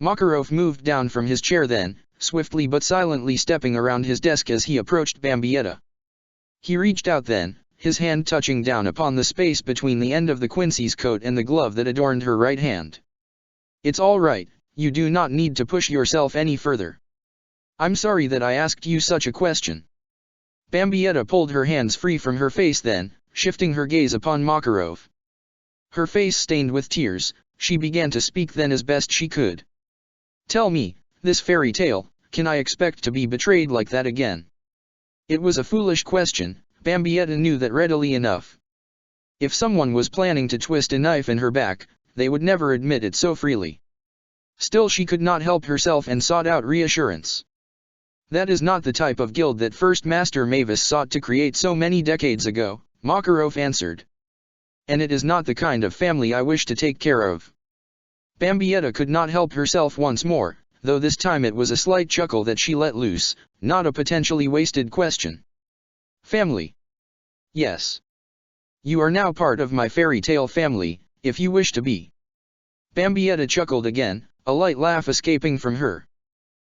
Makarov moved down from his chair then, swiftly but silently stepping around his desk as he approached Bambietta. He reached out then, his hand touching down upon the space between the end of the Quincy's coat and the glove that adorned her right hand. "It's all right, you do not need to push yourself any further. I'm sorry that I asked you such a question." Bambietta pulled her hands free from her face then, shifting her gaze upon Makarov. Her face stained with tears, she began to speak then as best she could. "Tell me, this fairy tale, can I expect to be betrayed like that again?" It was a foolish question, Bambietta knew that readily enough. If someone was planning to twist a knife in her back, they would never admit it so freely. Still she could not help herself and sought out reassurance. "That is not the type of guild that First Master Mavis sought to create so many decades ago," Makarov answered. "And it is not the kind of family I wish to take care of." Bambietta could not help herself once more, though this time it was a slight chuckle that she let loose, not a potentially wasted question. "Family? Yes. You are now part of my fairy tale family, if you wish to be." Bambietta chuckled again, a light laugh escaping from her.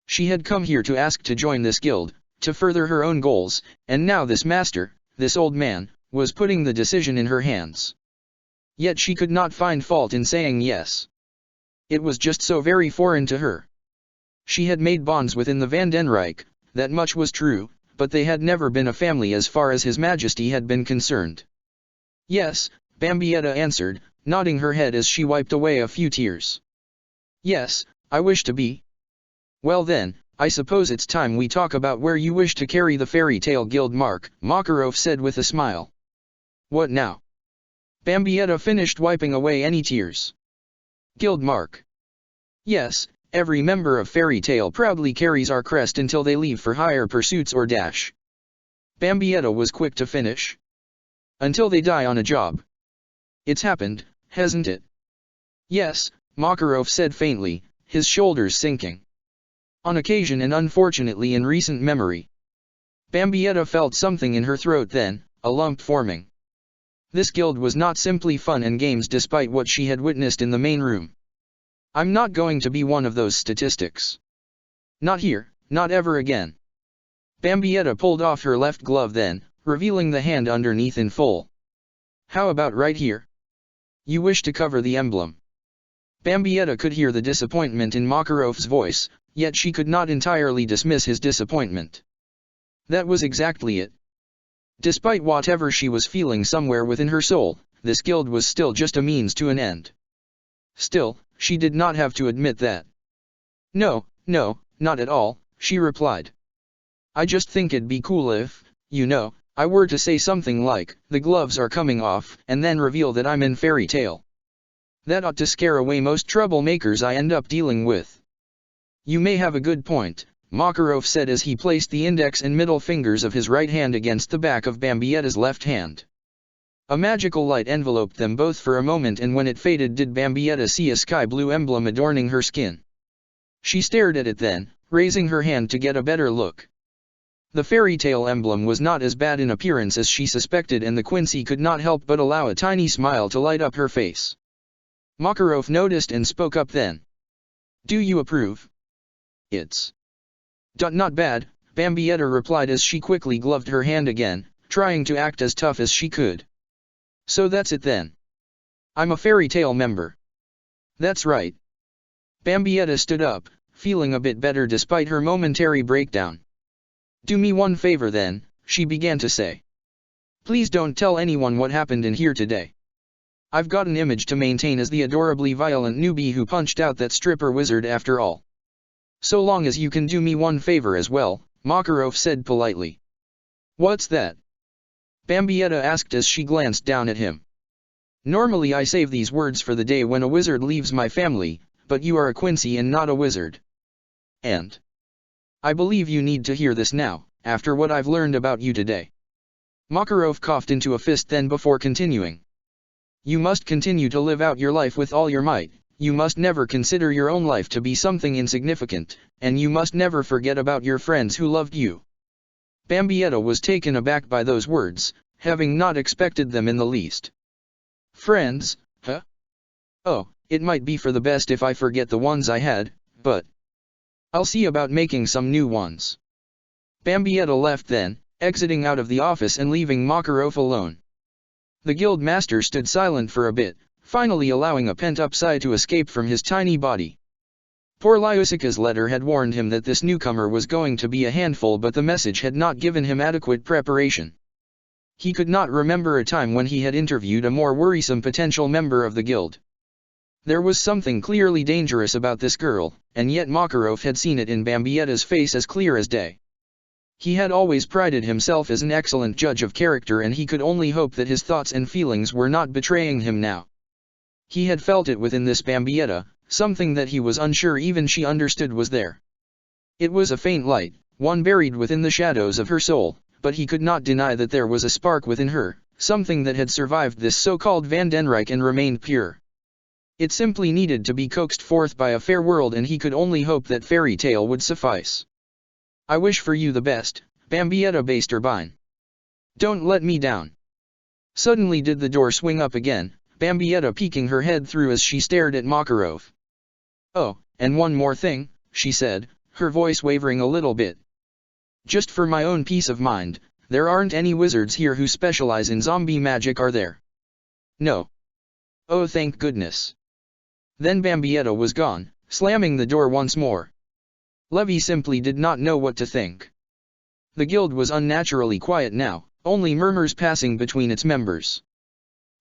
She had come here to ask to join this guild, to further her own goals, and now this master, this old man, was putting the decision in her hands. Yet she could not find fault in saying yes. It was just so very foreign to her. She had made bonds within the Vandenrijk, that much was true, but they had never been a family as far as His Majesty had been concerned. "Yes," Bambietta answered, nodding her head as she wiped away a few tears. "Yes, I wish to be." "Well then, I suppose it's time we talk about where you wish to carry the fairy tale guild." Makarov said with a smile. "What now?" Bambietta finished wiping away any tears. "Guild mark. Yes, every member of Fairy Tale proudly carries our crest until they leave for higher pursuits or dash." Bambietta was quick to finish. "Until they die on a job. It's happened, hasn't it?" "Yes," Makarov said faintly, his shoulders sinking. "On occasion and unfortunately in recent memory." Bambietta felt something in her throat then, a lump forming. This guild was not simply fun and games despite what she had witnessed in the main room. "I'm not going to be one of those statistics. Not here, not ever again." Bambietta pulled off her left glove then, revealing the hand underneath in full. "How about right here? You wish to cover the emblem." Bambietta could hear the disappointment in Makarov's voice, yet she could not entirely dismiss his disappointment. That was exactly it. Despite whatever she was feeling somewhere within her soul, this guild was still just a means to an end. Still, she did not have to admit that. No, not at all," she replied. "I just think it'd be cool if, I were to say something like, 'The gloves are coming off,' and then reveal that I'm in Fairy Tale. That ought to scare away most troublemakers I end up dealing with." "You may have a good point," Makarov said as he placed the index and middle fingers of his right hand against the back of Bambietta's left hand. A magical light enveloped them both for a moment, and when it faded did Bambietta see a sky-blue emblem adorning her skin. She stared at it then, raising her hand to get a better look. The fairy tale emblem was not as bad in appearance as she suspected, and the Quincy could not help but allow a tiny smile to light up her face. Makarov noticed and spoke up then. "Do you approve?" "It's not bad," Bambietta replied as she quickly gloved her hand again, trying to act as tough as she could. "So that's it then. I'm a fairy tale member." "That's right." Bambietta stood up, feeling a bit better despite her momentary breakdown. "Do me one favor then," she began to say. Please don't tell anyone what happened in here today. I've got an image to maintain as the adorably violent newbie who punched out that stripper wizard after all. So long as you can do me one favor as well, Makarov said politely. What's that? Bambietta asked as she glanced down at him. Normally I save these words for the day when a wizard leaves my family, but you are a Quincy and not a wizard. And I believe you need to hear this now, after what I've learned about you today. Makarov coughed into a fist then before continuing. You must continue to live out your life with all your might, you must never consider your own life to be something insignificant, and you must never forget about your friends who loved you. Bambietta was taken aback by those words, having not expected them in the least. Friends, huh? Oh, it might be for the best if I forget the ones I had, but I'll see about making some new ones. Bambietta left then, exiting out of the office and leaving Makarov alone. The guild master stood silent for a bit, finally allowing a pent-up sigh to escape from his tiny body. Poor Lyusika's letter had warned him that this newcomer was going to be a handful, but the message had not given him adequate preparation. He could not remember a time when he had interviewed a more worrisome potential member of the guild. There was something clearly dangerous about this girl, and yet Makarov had seen it in Bambietta's face as clear as day. He had always prided himself as an excellent judge of character, and he could only hope that his thoughts and feelings were not betraying him now. He had felt it within this Bambietta, something that he was unsure even she understood was there. It was a faint light, one buried within the shadows of her soul, but he could not deny that there was a spark within her, something that had survived this so-called Vandenrijk and remained pure. It simply needed to be coaxed forth by a fair world, and he could only hope that fairy tale would suffice. I wish for you the best, Bambietta Basterbine. Don't let me down. Suddenly did the door swing up again, Bambietta peeking her head through as she stared at Makarov. Oh, and one more thing, she said, her voice wavering a little bit. Just for my own peace of mind, there aren't any wizards here who specialize in zombie magic, are there? No. Oh, thank goodness. Then Bambietta was gone, slamming the door once more. Levy simply did not know what to think. The guild was unnaturally quiet now, only murmurs passing between its members.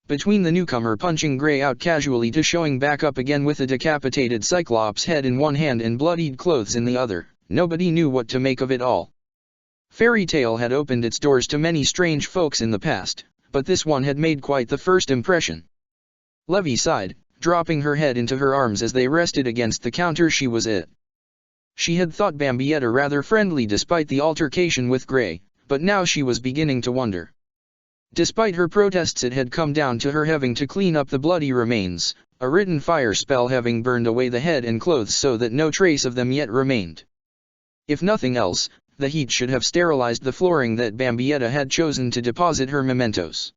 Between the newcomer punching Gray out casually to showing back up again with a decapitated Cyclops head in one hand and bloodied clothes in the other, nobody knew what to make of it all. Fairy Tale had opened its doors to many strange folks in the past, but this one had made quite the first impression. Levy sighed, dropping her head into her arms as they rested against the counter she was at. She had thought Bambietta rather friendly despite the altercation with Gray, but now she was beginning to wonder. Despite her protests, it had come down to her having to clean up the bloody remains, a written fire spell having burned away the head and clothes so that no trace of them yet remained. If nothing else, the heat should have sterilized the flooring that Bambietta had chosen to deposit her mementos.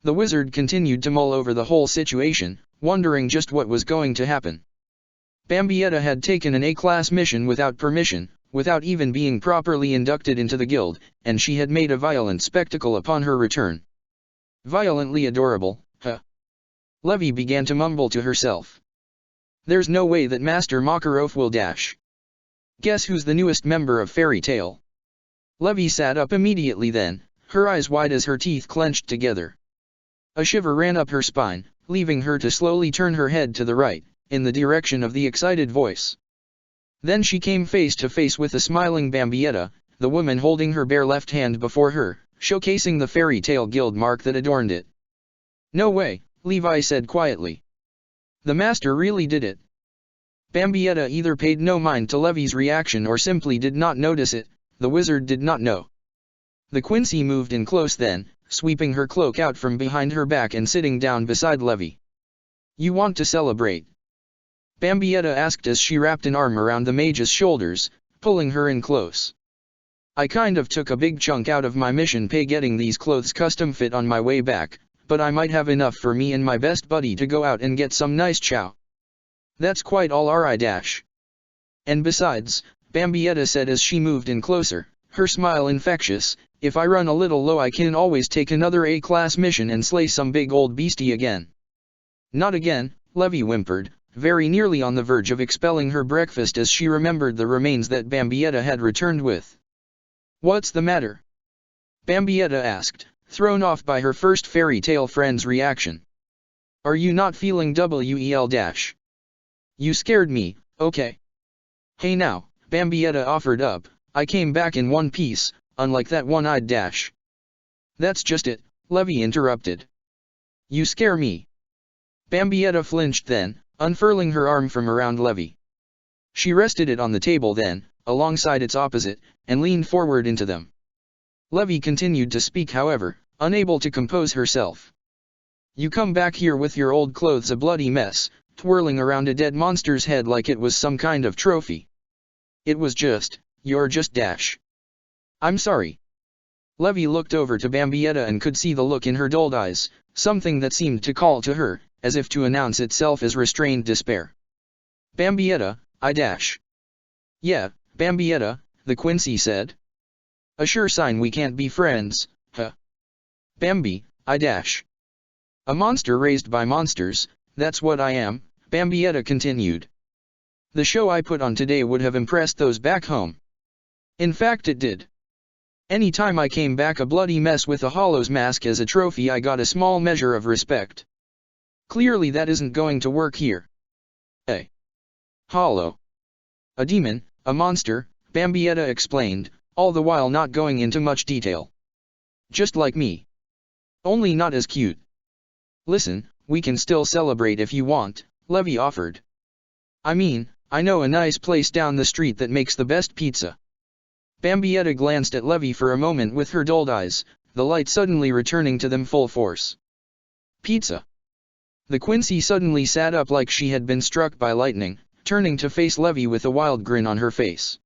The wizard continued to mull over the whole situation, wondering just what was going to happen. Bambietta had taken an A-class mission without permission, without even being properly inducted into the guild, and she had made a violent spectacle upon her return. Violently adorable, huh? Levy began to mumble to herself. There's no way that Master Makarov will dash. Guess who's the newest member of Fairy Tale? Levy sat up immediately then, her eyes wide as her teeth clenched together. A shiver ran up her spine, leaving her to slowly turn her head to the right, in the direction of the excited voice. Then she came face to face with a smiling Bambietta, the woman holding her bare left hand before her, showcasing the Fairy Tale Guild mark that adorned it. No way, Levi said quietly. The master really did it. Bambietta either paid no mind to Levy's reaction or simply did not notice it, the wizard did not know. The Quincy moved in close then, sweeping her cloak out from behind her back and sitting down beside Levy. You want to celebrate? Bambietta asked as she wrapped an arm around the mage's shoulders, pulling her in close. I kind of took a big chunk out of my mission pay getting these clothes custom fit on my way back, but I might have enough for me and my best buddy to go out and get some nice chow. That's quite all right dash. And besides, Bambietta said as she moved in closer, her smile infectious, if I run a little low I can always take another A-class mission and slay some big old beastie again. Not again, Levy whimpered, very nearly on the verge of expelling her breakfast as she remembered the remains that Bambietta had returned with. What's the matter? Bambietta asked, thrown off by her first fairy tale friend's reaction. Are you not feeling well? You scared me, okay? Hey now, Bambietta offered up, I came back in one piece, unlike that one-eyed dash. That's just it, Levy interrupted. You scare me. Bambietta flinched then, unfurling her arm from around Levy. She rested it on the table then, alongside its opposite, and leaned forward into them. Levy continued to speak however, unable to compose herself. You come back here with your old clothes a bloody mess, twirling around a dead monster's head like it was some kind of trophy. It was just, you're just dash. I'm sorry. Levy looked over to Bambietta and could see the look in her dulled eyes, something that seemed to call to her, as if to announce itself as restrained despair. Bambietta, I dash. Yeah, Bambietta, the Quincy said. A sure sign we can't be friends, huh? Bambi, I dash. A monster raised by monsters, that's what I am, Bambietta continued. The show I put on today would have impressed those back home. In fact it did. Any time I came back a bloody mess with a Hollow's mask as a trophy I got a small measure of respect. Clearly that isn't going to work here. A Hollow. A demon, a monster, Bambietta explained, all the while not going into much detail. Just like me. Only not as cute. Listen, we can still celebrate if you want, Levy offered. I mean, I know a nice place down the street that makes the best pizza. Bambietta glanced at Levy for a moment with her dulled eyes, the light suddenly returning to them full force. Pizza. The Quincy suddenly sat up like she had been struck by lightning, turning to face Levy with a wild grin on her face.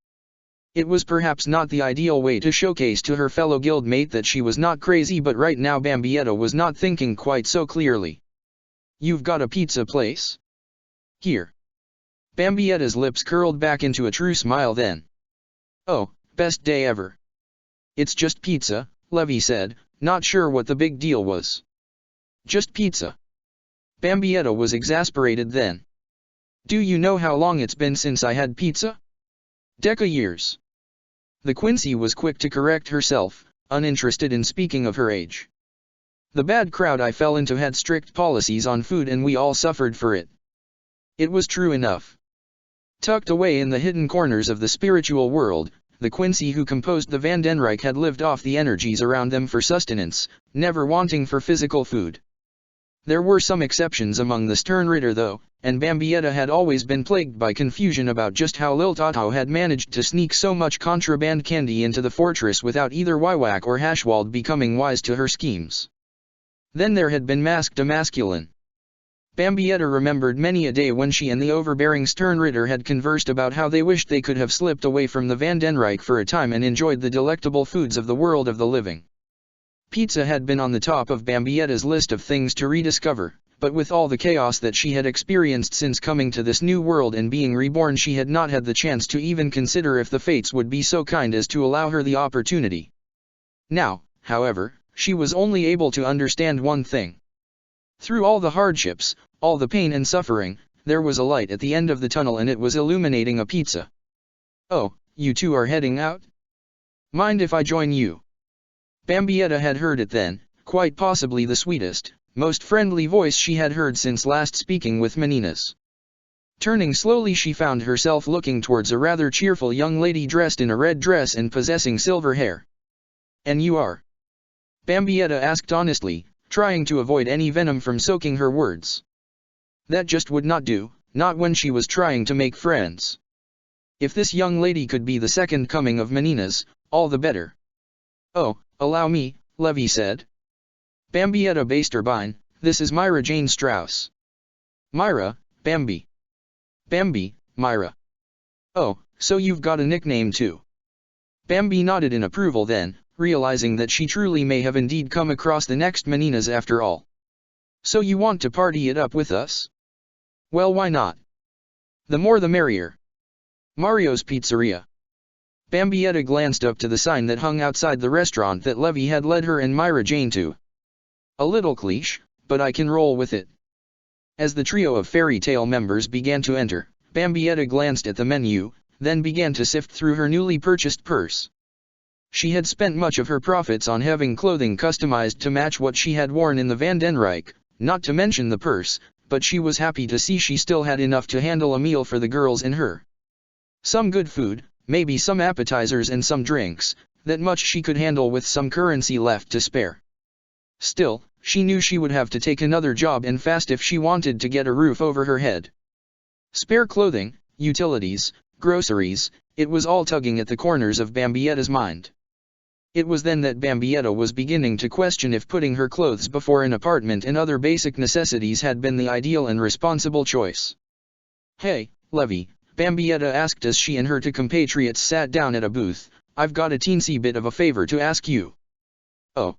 It was perhaps not the ideal way to showcase to her fellow guildmate that she was not crazy, but right now Bambietta was not thinking quite so clearly. You've got a pizza place? Here. Bambietta's lips curled back into a true smile then. Oh, best day ever. It's just pizza, Levy said, not sure what the big deal was. Just pizza. Bambietta was exasperated then. Do you know how long it's been since I had pizza? Deca years. The Quincy was quick to correct herself, uninterested in speaking of her age. The bad crowd I fell into had strict policies on food and we all suffered for it. It was true enough. Tucked away in the hidden corners of the spiritual world, the Quincy who composed the Vandenrijk had lived off the energies around them for sustenance, never wanting for physical food. There were some exceptions among the Sternritter though, and Bambietta had always been plagued by confusion about just how Lil Toto had managed to sneak so much contraband candy into the fortress without either Wywak or Hashwald becoming wise to her schemes. Then there had been Masked a Masculine. Bambietta remembered many a day when she and the overbearing Sternritter had conversed about how they wished they could have slipped away from the Vandenrijk for a time and enjoyed the delectable foods of the world of the living. Pizza had been on the top of Bambietta's list of things to rediscover, but with all the chaos that she had experienced since coming to this new world and being reborn, she had not had the chance to even consider if the fates would be so kind as to allow her the opportunity. Now, however, she was only able to understand one thing. Through all the hardships, all the pain and suffering, there was a light at the end of the tunnel and it was illuminating a pizza. Oh, you two are heading out? Mind if I join you? Bambietta had heard it then, quite possibly the sweetest, most friendly voice she had heard since last speaking with Meninas. Turning slowly she found herself looking towards a rather cheerful young lady dressed in a red dress and possessing silver hair. And you are? Bambietta asked honestly, trying to avoid any venom from soaking her words. That just would not do, not when she was trying to make friends. If this young lady could be the second coming of Meninas, all the better. Oh, allow me, Levy said. Bambietta Basterbine, this is Myra Jane Strauss. Myra, Bambi. Bambi, Myra. Oh, so you've got a nickname too. Bambi nodded in approval then, realizing that she truly may have indeed come across the next Meninas after all. So you want to party it up with us? Well, why not? The more the merrier. Mario's Pizzeria. Bambietta glanced up to the sign that hung outside the restaurant that Levy had led her and Myra Jane to. A little cliché, but I can roll with it. As the trio of fairy tale members began to enter, Bambietta glanced at the menu, then began to sift through her newly purchased purse. She had spent much of her profits on having clothing customized to match what she had worn in the Van den Rijk, not to mention the purse, but she was happy to see she still had enough to handle a meal for the girls and her. Some good food, maybe some appetizers and some drinks, that much she could handle with some currency left to spare. Still, she knew she would have to take another job and fast if she wanted to get a roof over her head. Spare clothing, utilities, groceries, it was all tugging at the corners of Bambietta's mind. It was then that Bambietta was beginning to question if putting her clothes before an apartment and other basic necessities had been the ideal and responsible choice. "Hey, Levy," Bambietta asked as she and her two compatriots sat down at a booth, "I've got a teensy bit of a favor to ask you." "Oh?"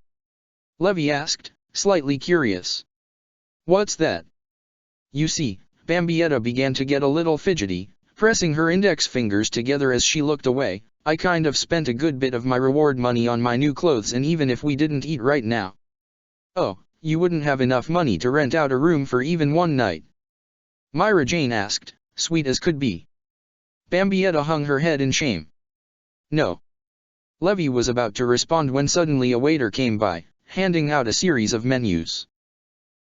Levy asked, slightly curious. "What's that?" "You see," Bambietta began to get a little fidgety, pressing her index fingers together as she looked away, "I kind of spent a good bit of my reward money on my new clothes, and even if we didn't eat right now." "Oh, you wouldn't have enough money to rent out a room for even one night?" Myra Jane asked, sweet as could be. Bambietta hung her head in shame. "No." Levy was about to respond when suddenly a waiter came by, handing out a series of menus.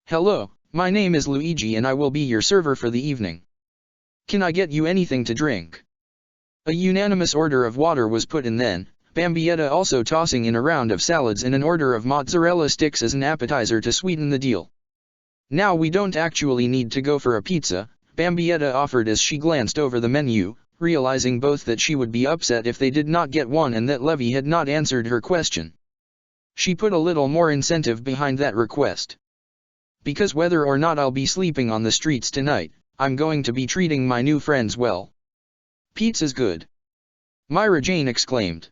"Hello, my name is Luigi and I will be your server for the evening. Can I get you anything to drink?" A unanimous order of water was put in then, Bambietta also tossing in a round of salads and an order of mozzarella sticks as an appetizer to sweeten the deal. "Now we don't actually need to go for a pizza," Bambietta offered as she glanced over the menu, realizing both that she would be upset if they did not get one and that Levy had not answered her question. She put a little more incentive behind that request. "Because whether or not I'll be sleeping on the streets tonight, I'm going to be treating my new friends well." "Pizza's good," Myra Jane exclaimed.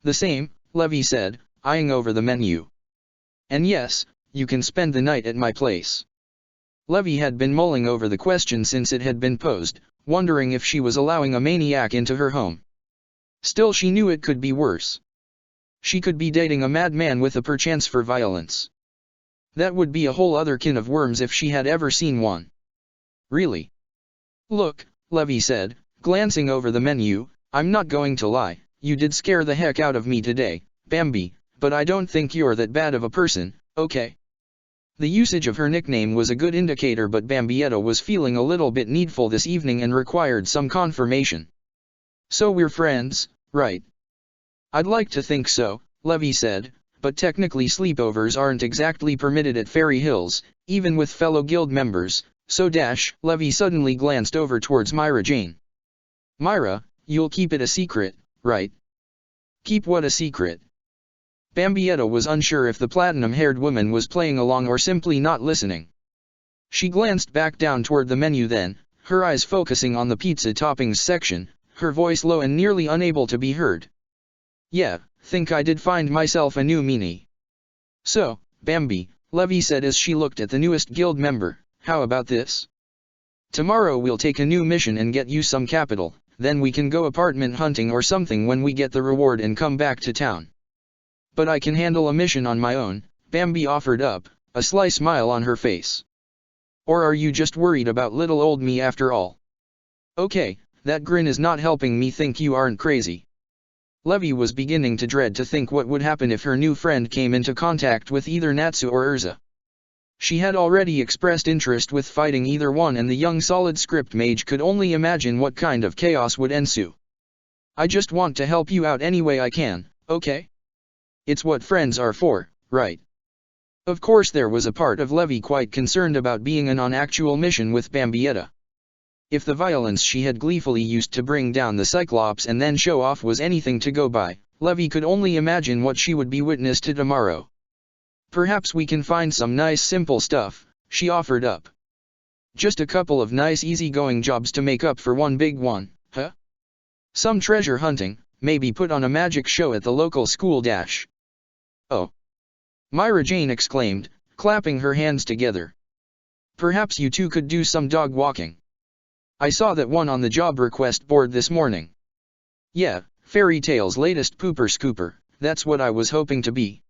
"The same," Levy said, eyeing over the menu. "And yes, you can spend the night at my place." Levy had been mulling over the question since it had been posed, wondering if she was allowing a maniac into her home. Still, she knew it could be worse. She could be dating a madman with a perchance for violence. That would be a whole other can of worms if she had ever seen one. "Really? Look," Levy said, glancing over the menu, "I'm not going to lie, you did scare the heck out of me today, Bambi, but I don't think you're that bad of a person, okay?" The usage of her nickname was a good indicator, but Bambietta was feeling a little bit needful this evening and required some confirmation. "So we're friends, right?" "I'd like to think so," Levy said, "but technically sleepovers aren't exactly permitted at Fairy Hills, even with fellow guild members, so Levy suddenly glanced over towards Myra Jane. "Myra, you'll keep it a secret, right?" "Keep what a secret?" Bambietta was unsure if the platinum-haired woman was playing along or simply not listening. She glanced back down toward the menu then, her eyes focusing on the pizza toppings section, her voice low and nearly unable to be heard. "Yeah, think I did find myself a new meanie." "So, Bambi," Levy said as she looked at the newest guild member, "how about this? Tomorrow we'll take a new mission and get you some capital, then we can go apartment hunting or something when we get the reward and come back to town." "But I can handle a mission on my own," Bambi offered up, a sly smile on her face. "Or are you just worried about little old me after all?" "Okay, that grin is not helping me think you aren't crazy." Levy was beginning to dread to think what would happen if her new friend came into contact with either Natsu or Urza. She had already expressed interest with fighting either one, and the young solid script mage could only imagine what kind of chaos would ensue. "I just want to help you out any way I can, okay? It's what friends are for, right?" Of course there was a part of Levy quite concerned about being on actual mission with Bambietta. If the violence she had gleefully used to bring down the Cyclops and then show off was anything to go by, Levy could only imagine what she would be witness to tomorrow. "Perhaps we can find some nice simple stuff," she offered up. "Just a couple of nice easygoing jobs to make up for one big one, huh? Some treasure hunting, maybe put on a magic show at the local school dash." "Oh!" Myra Jane exclaimed, clapping her hands together. "Perhaps you two could do some dog walking. I saw that one on the job request board this morning." "Yeah, Fairy Tale's latest pooper scooper, that's what I was hoping to be."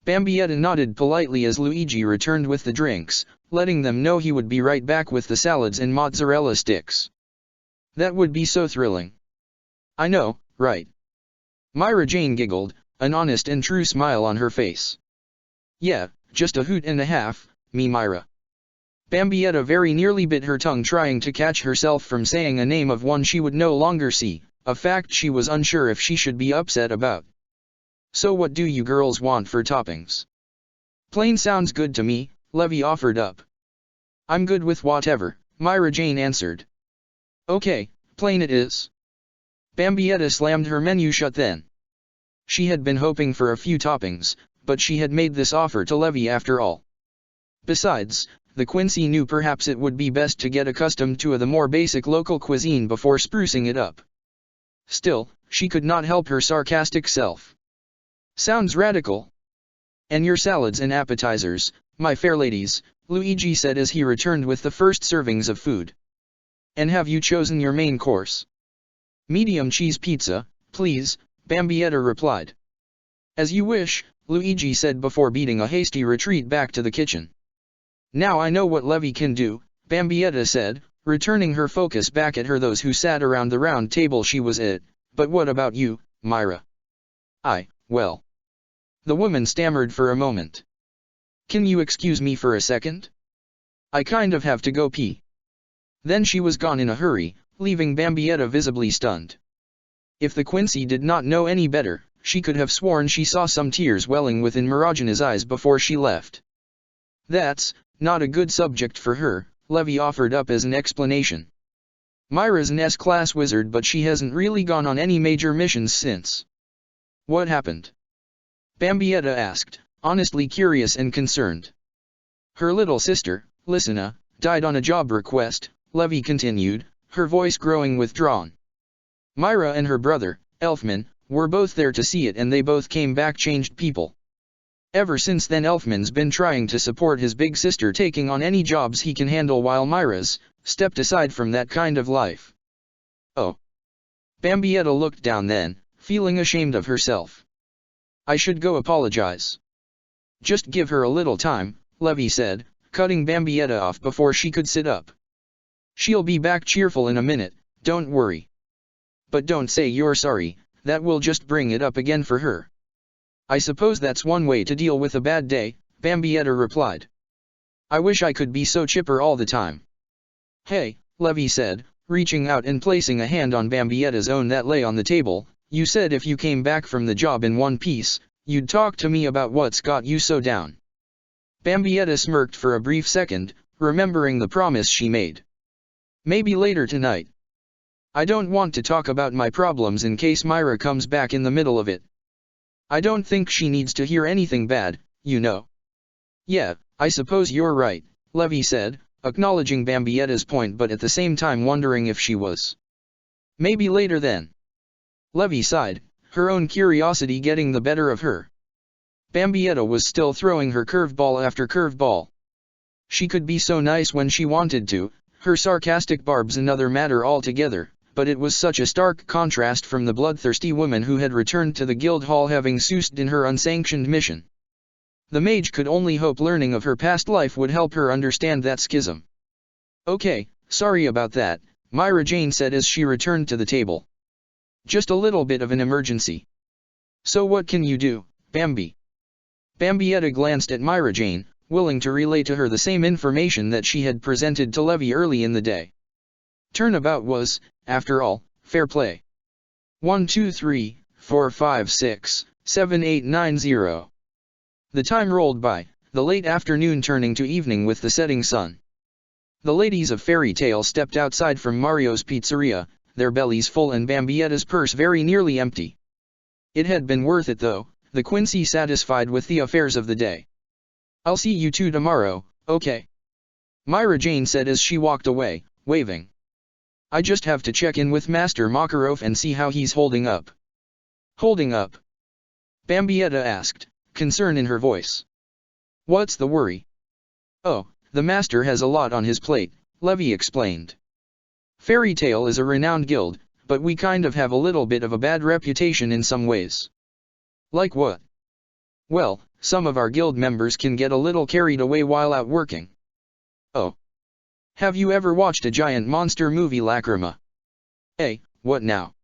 Bambietta nodded politely as Luigi returned with the drinks, letting them know he would be right back with the salads and mozzarella sticks. "That would be so thrilling." "I know, right?" Myra Jane giggled, an honest and true smile on her face. Yeah, just a hoot and a half, me Myra. Bambietta very nearly bit her tongue trying to catch herself from saying a name of one she would no longer see, a fact she was unsure if she should be upset about. So what do you girls want for toppings? Plain sounds good to me, Levy offered up. I'm good with whatever, Myra Jane answered. Okay, plain it is. Bambietta slammed her menu shut then. She had been hoping for a few toppings, but she had made this offer to Levy after all. Besides, the Quincy knew perhaps it would be best to get accustomed to the more basic local cuisine before sprucing it up. Still, she could not help her sarcastic self. Sounds radical. And your salads and appetizers, my fair ladies, Luigi said as he returned with the first servings of food. And have you chosen your main course? Medium cheese pizza, please, Bambietta replied. As you wish, Luigi said before beating a hasty retreat back to the kitchen. Now I know what Levy can do, Bambietta said, returning her focus back at those who sat around the round table she was at, but what about you, Myra? Well. The woman stammered for a moment. Can you excuse me for a second? I kind of have to go pee. Then she was gone in a hurry, leaving Bambietta visibly stunned. If the Quincy did not know any better, she could have sworn she saw some tears welling within Maragina's eyes before she left. That's not a good subject for her, Levy offered up as an explanation. Myra's an S-class wizard, but she hasn't really gone on any major missions since. What happened? Bambietta asked, honestly curious and concerned. Her little sister, Lysina, died on a job request, Levy continued, her voice growing withdrawn. Myra and her brother, Elfman, were both there to see it, and they both came back changed people. Ever since then Elfman's been trying to support his big sister taking on any jobs he can handle while Myra's stepped aside from that kind of life. Oh. Bambietta looked down then, feeling ashamed of herself. I should go apologize. Just give her a little time, Levy said, cutting Bambietta off before she could sit up. She'll be back cheerful in a minute, don't worry. But don't say you're sorry, that will just bring it up again for her. I suppose that's one way to deal with a bad day, Bambietta replied. I wish I could be so chipper all the time. Hey, Levy said, reaching out and placing a hand on Bambietta's own that lay on the table, you said if you came back from the job in one piece, you'd talk to me about what's got you so down. Bambietta smirked for a brief second, remembering the promise she made. Maybe later tonight. I don't want to talk about my problems in case Myra comes back in the middle of it. I don't think she needs to hear anything bad, you know. Yeah, I suppose you're right, Levy said, acknowledging Bambietta's point but at the same time wondering if she was. Maybe later then. Levy sighed, her own curiosity getting the better of her. Bambietta was still throwing her curveball after curveball. She could be so nice when she wanted to, her sarcastic barbs another matter altogether, but it was such a stark contrast from the bloodthirsty woman who had returned to the guild hall having soused in her unsanctioned mission. The mage could only hope learning of her past life would help her understand that schism. Okay, sorry about that, Myra Jane said as she returned to the table. Just a little bit of an emergency. So what can you do, Bambi? Bambietta glanced at Myra Jane, willing to relay to her the same information that she had presented to Levy early in the day. Turnabout was, after all, fair play. 1 2 3 4 5 6 7 8 9 0. The time rolled by, the late afternoon turning to evening with the setting sun. The ladies of Fairy Tale stepped outside from Mario's pizzeria, their bellies full and Bambietta's purse very nearly empty. It had been worth it though, the Quincy satisfied with the affairs of the day. I'll see you two tomorrow, okay? Myra Jane said as she walked away, waving. I just have to check in with Master Makarov and see how he's holding up. Holding up? Bambietta asked, concern in her voice. What's the worry? Oh, the master has a lot on his plate, Levy explained. Fairy Tale is a renowned guild, but we kind of have a little bit of a bad reputation in some ways. Like what? Well, some of our guild members can get a little carried away while out working. Oh. Have you ever watched a giant monster movie Lacrima? What now?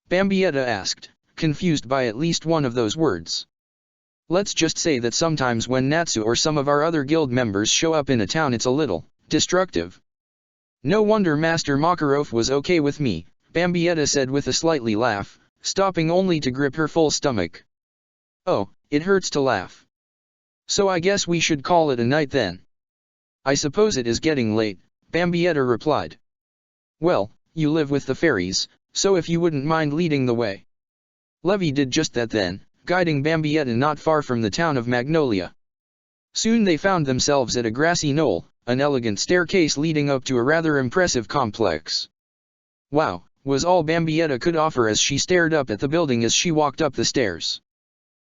Bambietta asked, confused by at least one of those words. Let's just say that sometimes when Natsu or some of our other guild members show up in a town it's a little destructive. No wonder Master Makarov was okay with me, Bambietta said with a slightly laugh, stopping only to grip her full stomach. Oh, it hurts to laugh. So I guess we should call it a night then. I suppose it is getting late, Bambietta replied. Well, you live with the fairies, so if you wouldn't mind leading the way. Levi did just that then, guiding Bambietta not far from the town of Magnolia. Soon they found themselves at a grassy knoll, an elegant staircase leading up to a rather impressive complex. Wow, was all Bambietta could offer as she stared up at the building as she walked up the stairs.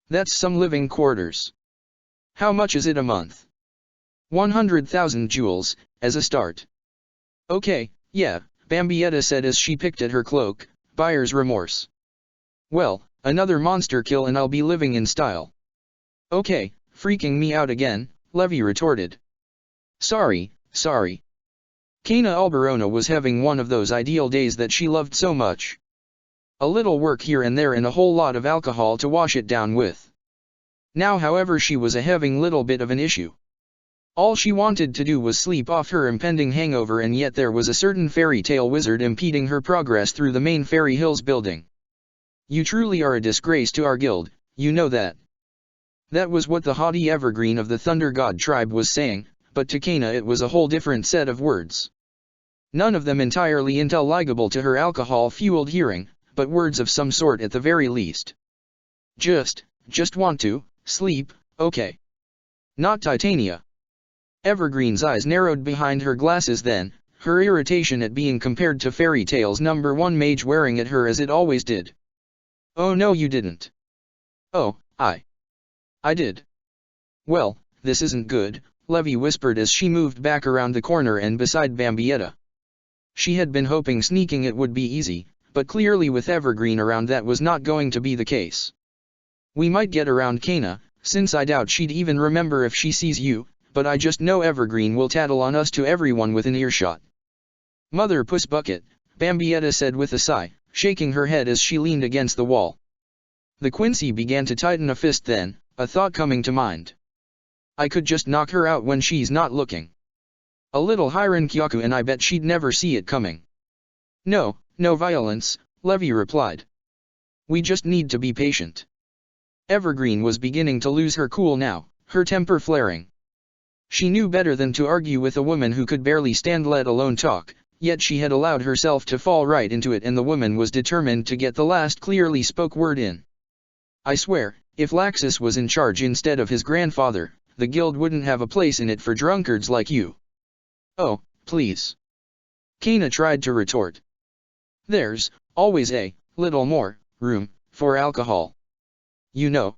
That's some living quarters. How much is it a month? 100,000 jewels, as a start. Okay, yeah, Bambietta said as she picked at her cloak, buyer's remorse. Well, another monster kill and I'll be living in style. Okay, freaking me out again, Levi retorted. Sorry. Kana Alberona was having one of those ideal days that she loved so much. A little work here and there and a whole lot of alcohol to wash it down with. Now however she was having little bit of an issue. All she wanted to do was sleep off her impending hangover and yet there was a certain fairy tale wizard impeding her progress through the main Fairy Hills building. You truly are a disgrace to our guild, you know that. That was what the haughty evergreen of the Thunder God tribe was saying, but to Kana it was a whole different set of words. None of them entirely intelligible to her alcohol-fueled hearing, but words of some sort at the very least. Just want to sleep, okay. Not Titania. Evergreen's eyes narrowed behind her glasses then, her irritation at being compared to Fairy Tale's #1 mage wearing at her as it always did. Oh no you didn't. Oh, I did. Well, this isn't good, Levi whispered as she moved back around the corner and beside Bambietta. She had been hoping sneaking it would be easy, but clearly with Evergreen around that was not going to be the case. We might get around Kana, since I doubt she'd even remember if she sees you, but I just know Evergreen will tattle on us to everyone within earshot. Mother Puss Bucket, Bambietta said with a sigh, shaking her head as she leaned against the wall. The Quincy began to tighten a fist then, a thought coming to mind. I could just knock her out when she's not looking. A little Hiran Kyaku and I bet she'd never see it coming. No violence, Levi replied. We just need to be patient. Evergreen was beginning to lose her cool now, her temper flaring. She knew better than to argue with a woman who could barely stand let alone talk, yet she had allowed herself to fall right into it and the woman was determined to get the last clearly spoke word in. I swear, if Laxus was in charge instead of his grandfather, the guild wouldn't have a place in it for drunkards like you. Oh, please. Kana tried to retort. There's always a little more room for alcohol. You know.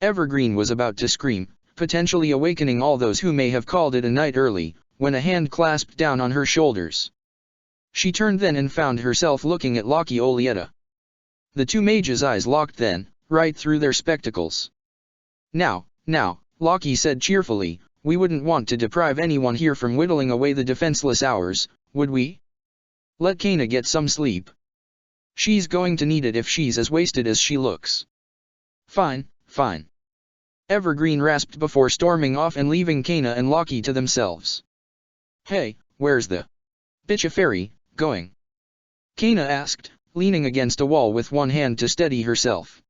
Evergreen was about to scream, potentially awakening all those who may have called it a night early, when a hand clasped down on her shoulders. She turned then and found herself looking at Loki Olietta. The two mages' eyes locked then, right through their spectacles. Now, Loki said cheerfully, we wouldn't want to deprive anyone here from whittling away the defenseless hours, would we? Let Kana get some sleep. She's going to need it if she's as wasted as she looks. Fine. Evergreen rasped before storming off and leaving Kana and Loki to themselves. Hey, where's the bitch fairy going? Kana asked, leaning against a wall with one hand to steady herself.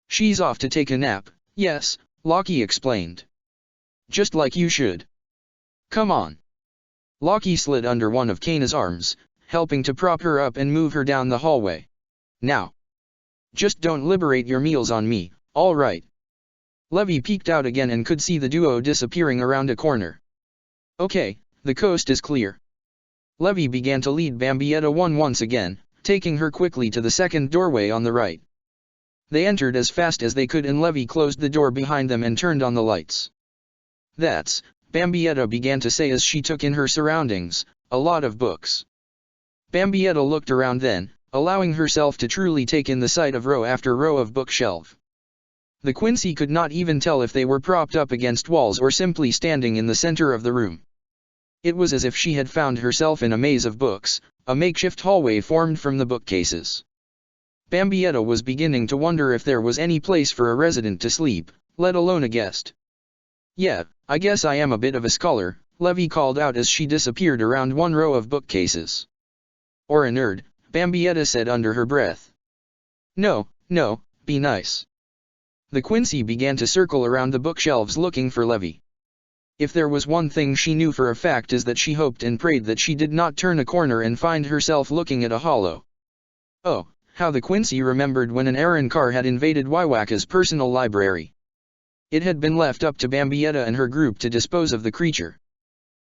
She's off to take a nap, yes, Loki explained. Just like you should. Come on. Loki slid under one of Kana's arms, helping to prop her up and move her down the hallway. Now. Just don't liberate your meals on me, all right. Levi peeked out again and could see the duo disappearing around a corner. Okay, the coast is clear. Levi began to lead Bambietta once again, taking her quickly to the second doorway on the right. They entered as fast as they could and Levi closed the door behind them and turned on the lights. That's, Bambietta began to say as she took in her surroundings, a lot of books. Bambietta looked around then, allowing herself to truly take in the sight of row after row of bookshelf. The Quincy could not even tell if they were propped up against walls or simply standing in the center of the room. It was as if she had found herself in a maze of books, a makeshift hallway formed from the bookcases. Bambietta was beginning to wonder if there was any place for a resident to sleep, let alone a guest. "Yeah, I guess I am a bit of a scholar," Levy called out as she disappeared around one row of bookcases. "Or a nerd," Bambietta said under her breath. "No, no, be nice." The Quincy began to circle around the bookshelves looking for Levy. If there was one thing she knew for a fact is that she hoped and prayed that she did not turn a corner and find herself looking at a hollow. Oh, how the Quincy remembered when an Aaron car had invaded Waiwaka's personal library. It had been left up to Bambietta and her group to dispose of the creature.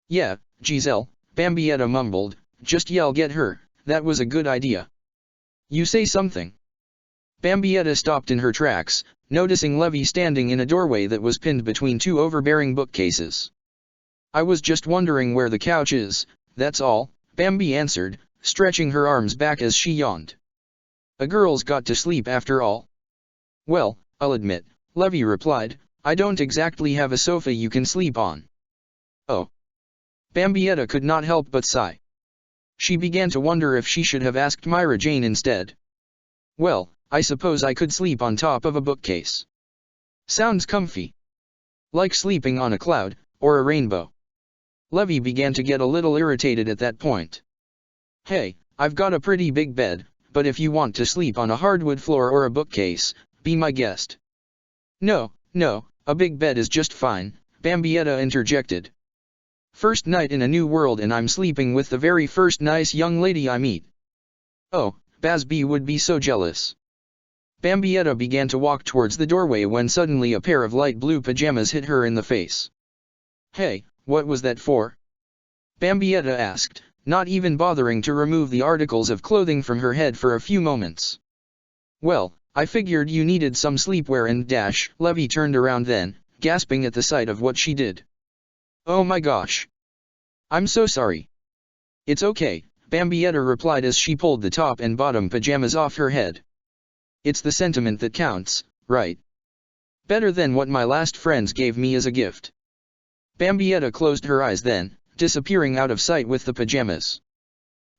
"Yeah, Giselle," Bambietta mumbled, "just yell get her, that was a good idea." "You say something." Bambietta stopped in her tracks, noticing Levy standing in a doorway that was pinned between two overbearing bookcases. "I was just wondering where the couch is, that's all," Bambi answered, stretching her arms back as she yawned. "A girl's got to sleep after all." "Well, I'll admit," Levy replied, "I don't exactly have a sofa you can sleep on." "Oh." Bambietta could not help but sigh. She began to wonder if she should have asked Myra Jane instead. "Well, I suppose I could sleep on top of a bookcase. Sounds comfy. Like sleeping on a cloud, or a rainbow." Levy began to get a little irritated at that point. "Hey, I've got a pretty big bed, but if you want to sleep on a hardwood floor or a bookcase, be my guest." "No, no, a big bed is just fine," Bambietta interjected. "First night in a new world and I'm sleeping with the very first nice young lady I meet. Oh, Basby would be so jealous." Bambietta began to walk towards the doorway when suddenly a pair of light blue pajamas hit her in the face. "Hey, what was that for?" Bambietta asked, not even bothering to remove the articles of clothing from her head for a few moments. "Well, I figured you needed some sleepwear and dash." Levy turned around then, gasping at the sight of what she did. "Oh my gosh. I'm so sorry." "It's okay," Bambietta replied as she pulled the top and bottom pajamas off her head. "It's the sentiment that counts, right? Better than what my last friends gave me as a gift." Bambietta closed her eyes then, disappearing out of sight with the pajamas.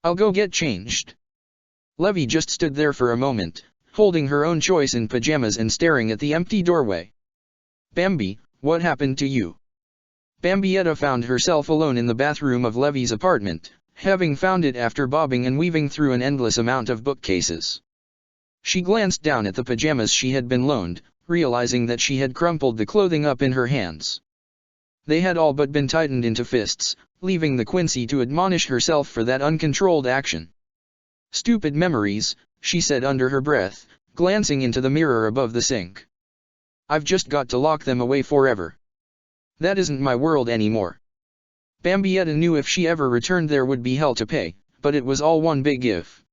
"I'll go get changed." Levy just stood there for a moment, holding her own choice in pajamas and staring at the empty doorway. "Bambi, what happened to you?" Bambietta found herself alone in the bathroom of Levy's apartment, having found it after bobbing and weaving through an endless amount of bookcases. She glanced down at the pajamas she had been loaned, realizing that she had crumpled the clothing up in her hands. They had all but been tightened into fists, leaving the Quincy to admonish herself for that uncontrolled action. "Stupid memories," she said under her breath, glancing into the mirror above the sink. "I've just got to lock them away forever. That isn't my world anymore." Bambietta knew if she ever returned there would be hell to pay, but it was all one big if.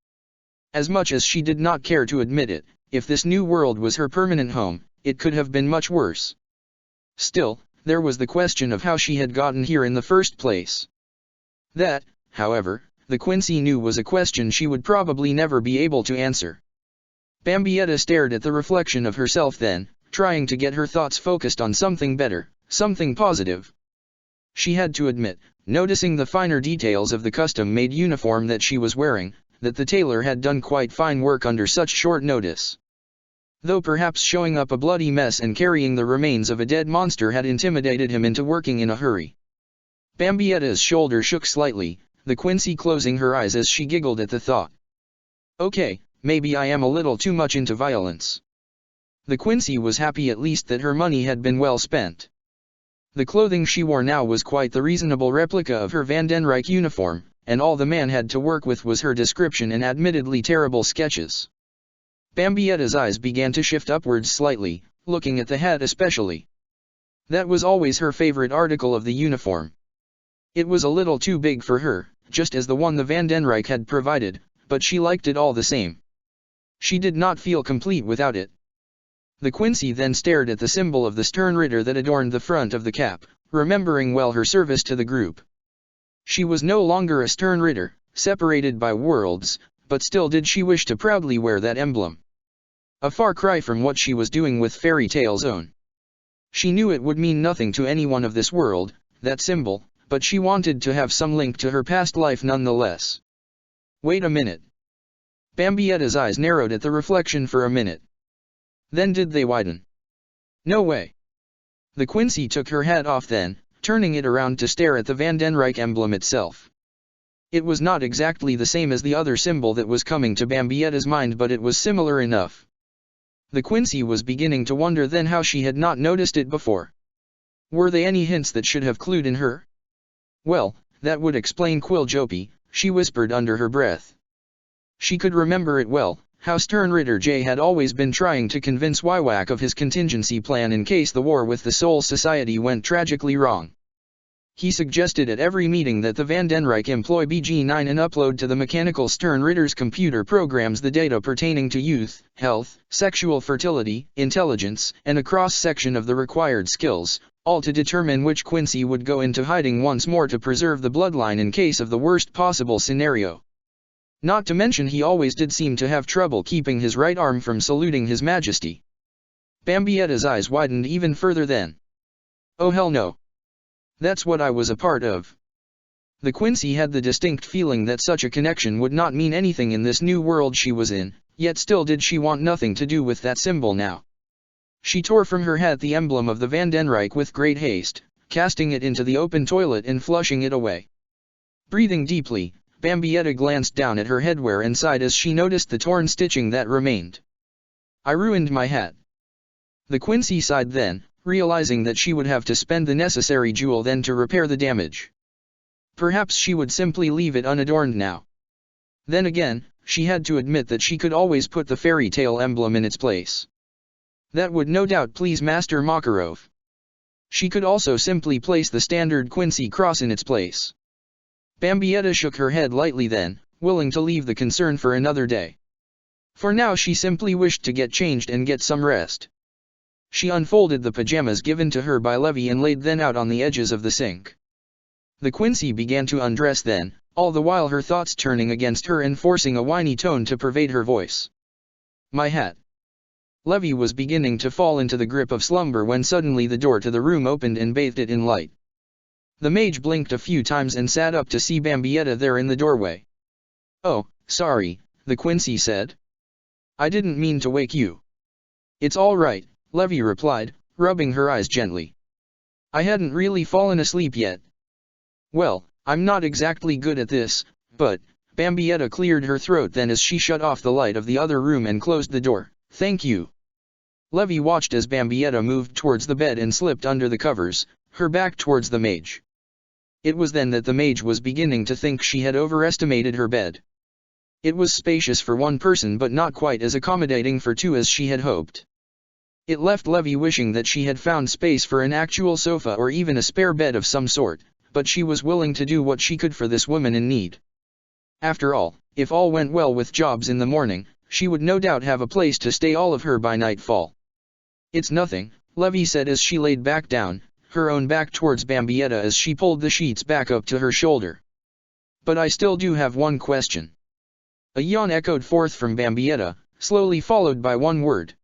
As much as she did not care to admit it, if this new world was her permanent home, it could have been much worse. Still, there was the question of how she had gotten here in the first place. That, however, the Quincy knew was a question she would probably never be able to answer. Bambietta stared at the reflection of herself then, trying to get her thoughts focused on something better, something positive. She had to admit, noticing the finer details of the custom-made uniform that she was wearing, that the tailor had done quite fine work under such short notice. Though perhaps showing up a bloody mess and carrying the remains of a dead monster had intimidated him into working in a hurry. Bambietta's shoulder shook slightly, the Quincy closing her eyes as she giggled at the thought. "Okay, maybe I am a little too much into violence." The Quincy was happy at least that her money had been well spent. The clothing she wore now was quite the reasonable replica of her Van den Rijk uniform, and all the man had to work with was her description and admittedly terrible sketches. Bambietta's eyes began to shift upwards slightly, looking at the hat especially. That was always her favorite article of the uniform. It was a little too big for her, just as the one the Van den Rijk had provided, but she liked it all the same. She did not feel complete without it. The Quincy then stared at the symbol of the stern ritter that adorned the front of the cap, remembering well her service to the group. She was no longer a stern ritter, separated by worlds, but still did she wish to proudly wear that emblem. A far cry from what she was doing with Fairy Tale's own. She knew it would mean nothing to anyone of this world, that symbol, but she wanted to have some link to her past life nonetheless. Wait a minute. Bambietta's eyes narrowed at the reflection for a minute. Then did they widen? No way. The Quincy took her hat off then, turning it around to stare at the Van den Rijk emblem itself. It was not exactly the same as the other symbol that was coming to Bambietta's mind, but it was similar enough. The Quincy was beginning to wonder then how she had not noticed it before. Were there any hints that should have clued in her? Well, that would explain Quiljopi, she whispered under her breath. She could remember it well, how stern Ritter J had always been trying to convince Wywak of his contingency plan in case the war with the Soul Society went tragically wrong. He suggested at every meeting that the Van den Rijk employ BG9 and upload to the mechanical Stern Ritter's computer programs the data pertaining to youth, health, sexual fertility, intelligence, and a cross-section of the required skills, all to determine which Quincy would go into hiding once more to preserve the bloodline in case of the worst possible scenario. Not to mention he always did seem to have trouble keeping his right arm from saluting His Majesty. Bambietta's eyes widened even further then. Oh hell no. That's what I was a part of. The Quincy had the distinct feeling that such a connection would not mean anything in this new world she was in, yet still did she want nothing to do with that symbol now. She tore from her hat the emblem of the Van den Rijk with great haste, casting it into the open toilet and flushing it away. Breathing deeply, Bambietta glanced down at her headwear and sighed as she noticed the torn stitching that remained. I ruined my hat. The Quincy sighed then, realizing that she would have to spend the necessary jewel then to repair the damage. Perhaps she would simply leave it unadorned now. Then again, she had to admit that she could always put the fairy tale emblem in its place. That would no doubt please Master Makarov. She could also simply place the standard Quincy cross in its place. Bambietta shook her head lightly then, willing to leave the concern for another day. For now she simply wished to get changed and get some rest. She unfolded the pajamas given to her by Levy and laid them out on the edges of the sink. The Quincy began to undress then, all the while her thoughts turning against her and forcing a whiny tone to pervade her voice. My hat. Levy was beginning to fall into the grip of slumber when suddenly the door to the room opened and bathed it in light. The mage blinked a few times and sat up to see Bambietta there in the doorway. Oh, sorry, the Quincy said. I didn't mean to wake you. It's all right, Levy replied, rubbing her eyes gently. I hadn't really fallen asleep yet. Well, I'm not exactly good at this, but, Bambietta cleared her throat then as she shut off the light of the other room and closed the door. Thank you. Levy watched as Bambietta moved towards the bed and slipped under the covers, her back towards the mage. It was then that the mage was beginning to think she had overestimated her bed. It was spacious for one person but not quite as accommodating for two as she had hoped. It left Levy wishing that she had found space for an actual sofa or even a spare bed of some sort, but she was willing to do what she could for this woman in need. After all, if all went well with jobs in the morning, she would no doubt have a place to stay all of her by nightfall. It's nothing, Levy said as she laid back down, her own back towards Bambietta as she pulled the sheets back up to her shoulder. But I still do have one question. A yawn echoed forth from Bambietta, slowly followed by one word.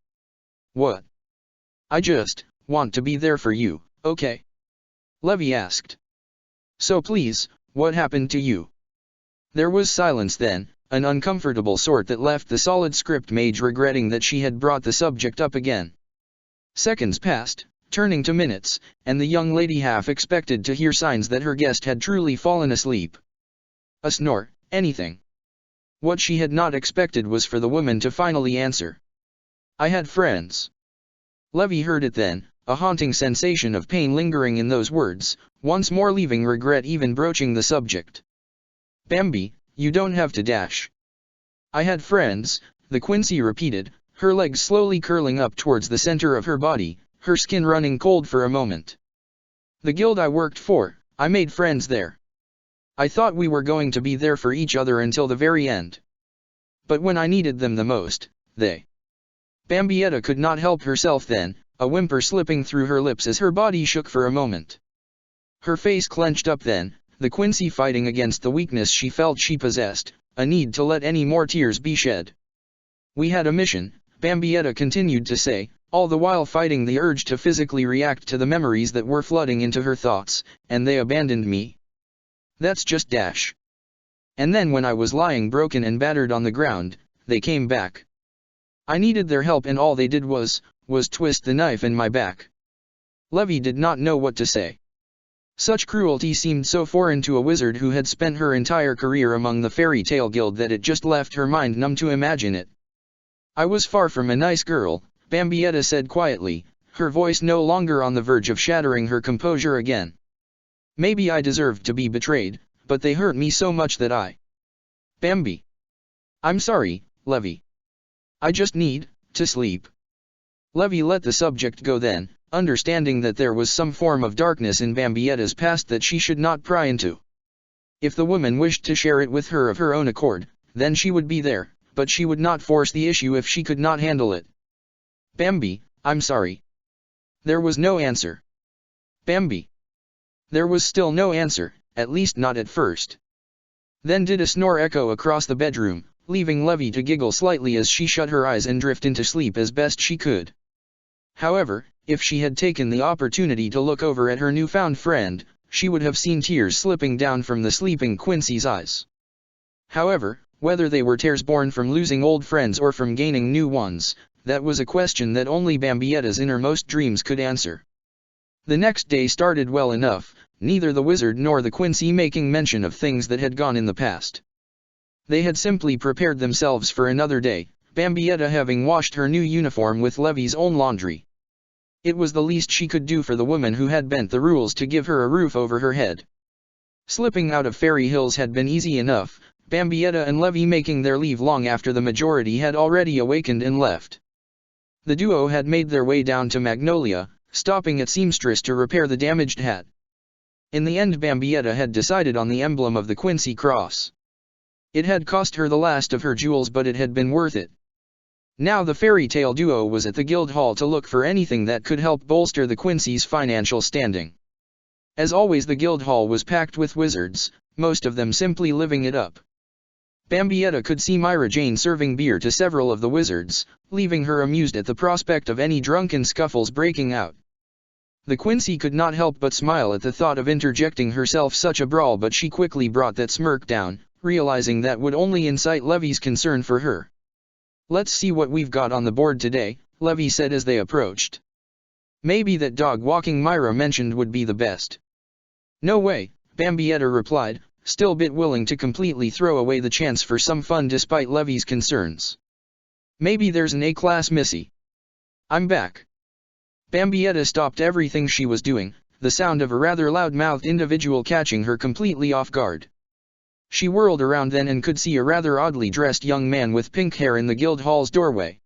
What? I just want to be there for you, okay? Levy asked. So please, what happened to you? There was silence then, an uncomfortable sort that left the solid script mage regretting that she had brought the subject up again. Seconds passed, turning to minutes, and the young lady half expected to hear signs that her guest had truly fallen asleep. A snore, anything. What she had not expected was for the woman to finally answer. I had friends. Levy heard it then, a haunting sensation of pain lingering in those words, once more leaving regret even broaching the subject. Bambi, you don't have to dash. I had friends, the Quincy repeated, her legs slowly curling up towards the center of her body, her skin running cold for a moment. The guild I worked for, I made friends there. I thought we were going to be there for each other until the very end. But when I needed them the most, they... Bambietta could not help herself then, a whimper slipping through her lips as her body shook for a moment. Her face clenched up then, the Quincy fighting against the weakness she felt she possessed, a need to let any more tears be shed. We had a mission, Bambietta continued to say, all the while fighting the urge to physically react to the memories that were flooding into her thoughts, and they abandoned me. That's just dash. And then when I was lying broken and battered on the ground, they came back. I needed their help and all they did was twist the knife in my back. Levy did not know what to say. Such cruelty seemed so foreign to a wizard who had spent her entire career among the fairy tale guild that it just left her mind numb to imagine it. I was far from a nice girl, Bambietta said quietly, her voice no longer on the verge of shattering her composure again. Maybe I deserved to be betrayed, but they hurt me so much that I... Bambi. I'm sorry, Levy. I just need to sleep. Levy let the subject go then, understanding that there was some form of darkness in Bambietta's past that she should not pry into. If the woman wished to share it with her of her own accord, then she would be there, but she would not force the issue if she could not handle it. Bambi, I'm sorry. There was no answer. Bambi. There was still no answer, at least not at first. Then did a snore echo across the bedroom, leaving Levy to giggle slightly as she shut her eyes and drift into sleep as best she could. However, if she had taken the opportunity to look over at her newfound friend, she would have seen tears slipping down from the sleeping Quincy's eyes. However, whether they were tears born from losing old friends or from gaining new ones, that was a question that only Bambietta's innermost dreams could answer. The next day started well enough, neither the wizard nor the Quincy making mention of things that had gone in the past. They had simply prepared themselves for another day, Bambietta having washed her new uniform with Levy's own laundry. It was the least she could do for the woman who had bent the rules to give her a roof over her head. Slipping out of Fairy Hills had been easy enough, Bambietta and Levy making their leave long after the majority had already awakened and left. The duo had made their way down to Magnolia, stopping at seamstress to repair the damaged hat. In the end Bambietta had decided on the emblem of the Quincy cross. It had cost her the last of her jewels, but it had been worth it. Now the fairy tale duo was at the guild hall to look for anything that could help bolster the Quincy's financial standing. As always the guild hall was packed with wizards, most of them simply living it up. Bambietta could see Myra Jane serving beer to several of the wizards, leaving her amused at the prospect of any drunken scuffles breaking out. The Quincy could not help but smile at the thought of interjecting herself such a brawl, but she quickly brought that smirk down, realizing that would only incite Levy's concern for her. Let's see what we've got on the board today, Levy said as they approached. Maybe that dog walking Myra mentioned would be the best. No way, Bambietta replied, still bit willing to completely throw away the chance for some fun despite Levy's concerns. Maybe there's an A-class Missy. I'm back. Bambietta stopped everything she was doing, the sound of a rather loud-mouthed individual catching her completely off guard. She whirled around then and could see a rather oddly dressed young man with pink hair in the guild hall's doorway.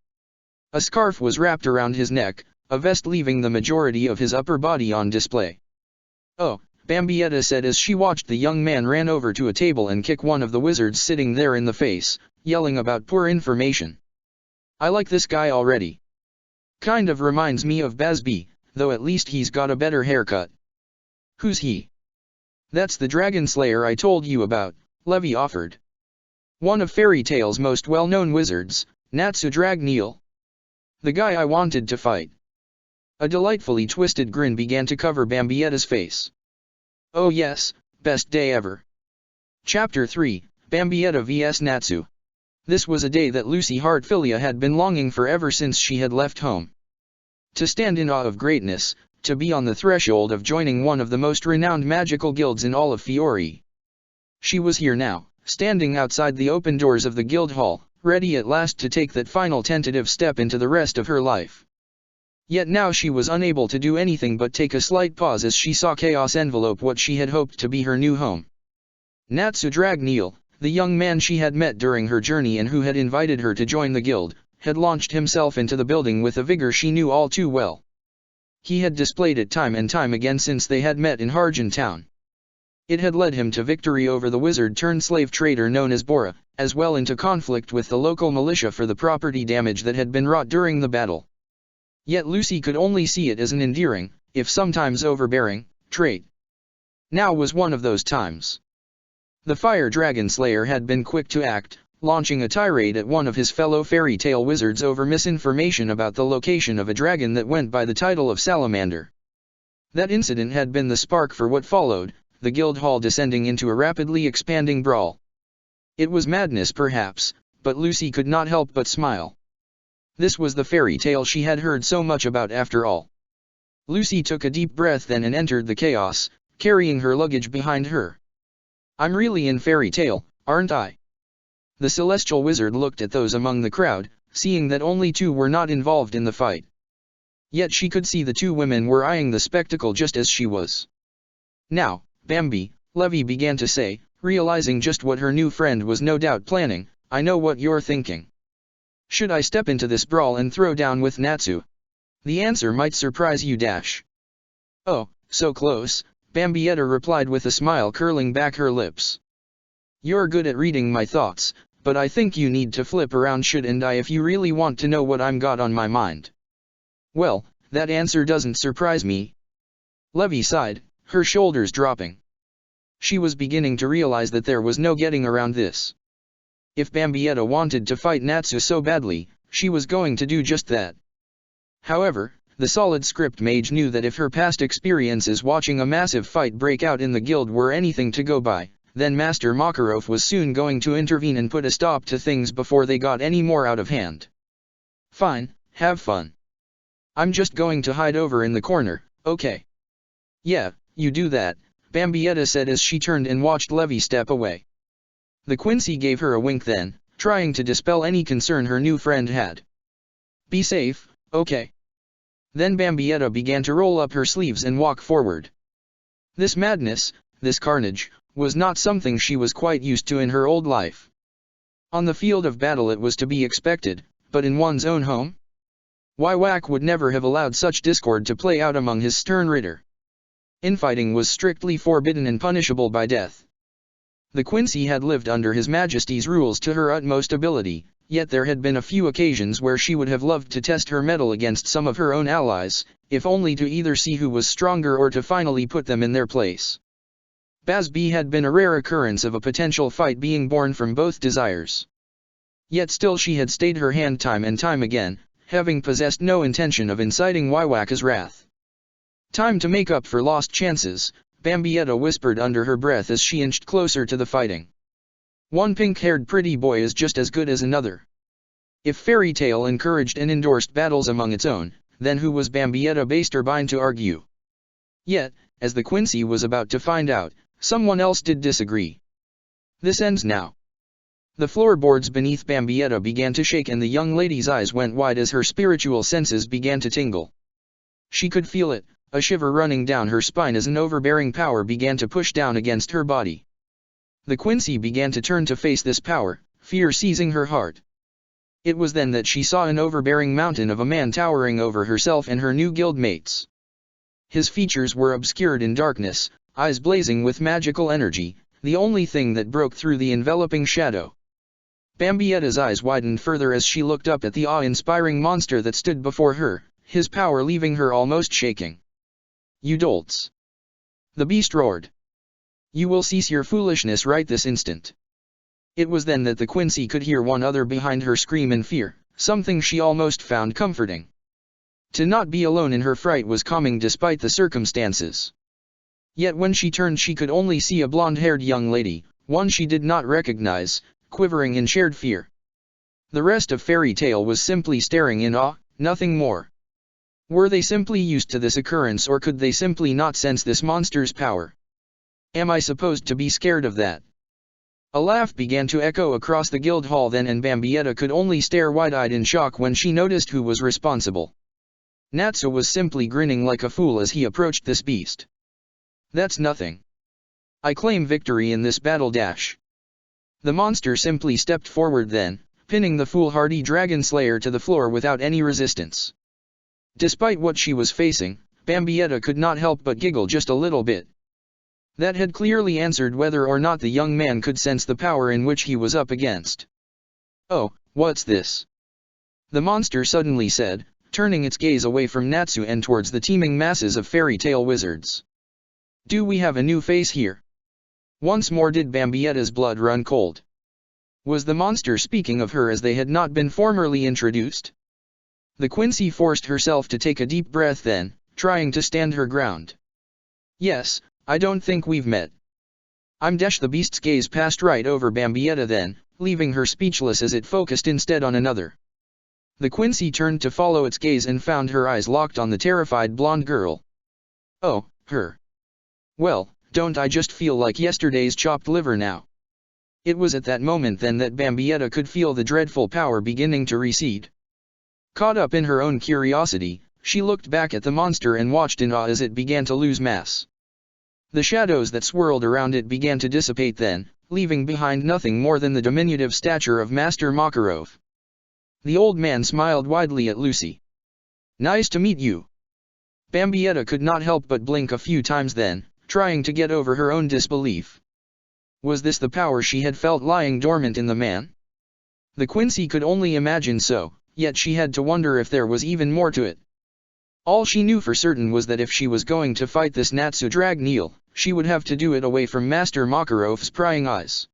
A scarf was wrapped around his neck, a vest leaving the majority of his upper body on display. Oh, Bambietta said as she watched the young man ran over to a table and kick one of the wizards sitting there in the face, yelling about poor information. I like this guy already. Kind of reminds me of Bazby, though at least he's got a better haircut. Who's he? That's the Dragon Slayer I told you about, Levy offered. One of Fairy Tale's most well-known wizards, Natsu Dragneel. The guy I wanted to fight. A delightfully twisted grin began to cover Bambietta's face. Oh yes, best day ever. Chapter 3, Bambietta vs Natsu. This was a day that Lucy Hartfilia had been longing for ever since she had left home. To stand in awe of greatness, to be on the threshold of joining one of the most renowned magical guilds in all of Fiori. She was here now, standing outside the open doors of the guild hall, ready at last to take that final tentative step into the rest of her life. Yet now she was unable to do anything but take a slight pause as she saw chaos envelope what she had hoped to be her new home. Natsu Dragneel, the young man she had met during her journey and who had invited her to join the guild, had launched himself into the building with a vigor she knew all too well. He had displayed it time and time again since they had met in Harjan Town. It had led him to victory over the wizard-turned-slave trader known as Bora, as well into conflict with the local militia for the property damage that had been wrought during the battle. Yet Lucy could only see it as an endearing, if sometimes overbearing, trait. Now was one of those times. The Fire Dragon Slayer had been quick to act, launching a tirade at one of his fellow fairy tale wizards over misinformation about the location of a dragon that went by the title of Salamander. That incident had been the spark for what followed, the guild hall descending into a rapidly expanding brawl. It was madness perhaps, but Lucy could not help but smile. This was the fairy tale she had heard so much about after all. Lucy took a deep breath then and entered the chaos, carrying her luggage behind her. I'm really in fairy tale, aren't I? The celestial wizard looked at those among the crowd, seeing that only two were not involved in the fight. Yet she could see the two women were eyeing the spectacle just as she was. Now, Bambi, Levy began to say, realizing just what her new friend was no doubt planning, I know what you're thinking. Should I step into this brawl and throw down with Natsu? The answer might surprise you. Oh, so close, Bambietta replied with a smile curling back her lips. You're good at reading my thoughts, but I think you need to flip around shouldn't I if you really want to know what I'm got on my mind. Well, that answer doesn't surprise me. Levy sighed, her shoulders dropping. She was beginning to realize that there was no getting around this. If Bambietta wanted to fight Natsu so badly, she was going to do just that. However, the solid script mage knew that if her past experiences watching a massive fight break out in the guild were anything to go by, then Master Makarov was soon going to intervene and put a stop to things before they got any more out of hand. Fine, have fun. I'm just going to hide over in the corner, okay? Yeah, you do that, Bambietta said as she turned and watched Levy step away. The Quincy gave her a wink then, trying to dispel any concern her new friend had. Be safe, okay? Then Bambietta began to roll up her sleeves and walk forward. This madness, this carnage, was not something she was quite used to in her old life. On the field of battle it was to be expected, but in one's own home? Wywak would never have allowed such discord to play out among his stern ritter. Infighting was strictly forbidden and punishable by death. The Quincy had lived under His Majesty's rules to her utmost ability, yet there had been a few occasions where she would have loved to test her mettle against some of her own allies, if only to either see who was stronger or to finally put them in their place. Basby had been a rare occurrence of a potential fight being born from both desires. Yet still she had stayed her hand time and time again, having possessed no intention of inciting Wywaka's wrath. Time to make up for lost chances, Bambietta whispered under her breath as she inched closer to the fighting. One pink-haired pretty boy is just as good as another. If fairy tale encouraged and endorsed battles among its own, then who was Bambietta Basterbine to argue? Yet, as the Quincy was about to find out, someone else did disagree. This ends now. The floorboards beneath Bambietta began to shake and the young lady's eyes went wide as her spiritual senses began to tingle. She could feel it, a shiver running down her spine as an overbearing power began to push down against her body. The Quincy began to turn to face this power, fear seizing her heart. It was then that she saw an overbearing mountain of a man towering over herself and her new guildmates. His features were obscured in darkness, eyes blazing with magical energy, the only thing that broke through the enveloping shadow. Bambietta's eyes widened further as she looked up at the awe-inspiring monster that stood before her, his power leaving her almost shaking. You dolts! The beast roared. You will cease your foolishness right this instant. It was then that the Quincy could hear one other behind her scream in fear, something she almost found comforting. To not be alone in her fright was calming despite the circumstances. Yet when she turned she could only see a blonde-haired young lady, one she did not recognize, quivering in shared fear. The rest of Fairy Tale was simply staring in awe, nothing more. Were they simply used to this occurrence or could they simply not sense this monster's power? Am I supposed to be scared of that? A laugh began to echo across the guild hall then and Bambietta could only stare wide-eyed in shock when she noticed who was responsible. Natsu was simply grinning like a fool as he approached this beast. That's nothing. I claim victory in this battle dash. The monster simply stepped forward then, pinning the foolhardy dragon slayer to the floor without any resistance. Despite what she was facing, Bambietta could not help but giggle just a little bit. That had clearly answered whether or not the young man could sense the power in which he was up against. Oh, what's this? The monster suddenly said, turning its gaze away from Natsu and towards the teeming masses of fairy tale wizards. Do we have a new face here? Once more did Bambietta's blood run cold. Was the monster speaking of her as they had not been formerly introduced? The Quincy forced herself to take a deep breath then, trying to stand her ground. Yes, I don't think we've met. The beast's gaze passed right over Bambietta then, leaving her speechless as it focused instead on another. The Quincy turned to follow its gaze and found her eyes locked on the terrified blonde girl. Oh, her. Well, don't I just feel like yesterday's chopped liver now? It was at that moment then that Bambietta could feel the dreadful power beginning to recede. Caught up in her own curiosity, she looked back at the monster and watched in awe as it began to lose mass. The shadows that swirled around it began to dissipate then, leaving behind nothing more than the diminutive stature of Master Makarov. The old man smiled widely at Lucy. Nice to meet you. Bambietta could not help but blink a few times then, trying to get over her own disbelief. Was this the power she had felt lying dormant in the man? The Quincy could only imagine so, yet she had to wonder if there was even more to it. All she knew for certain was that if she was going to fight this Natsu Dragneel, she would have to do it away from Master Makarov's prying eyes.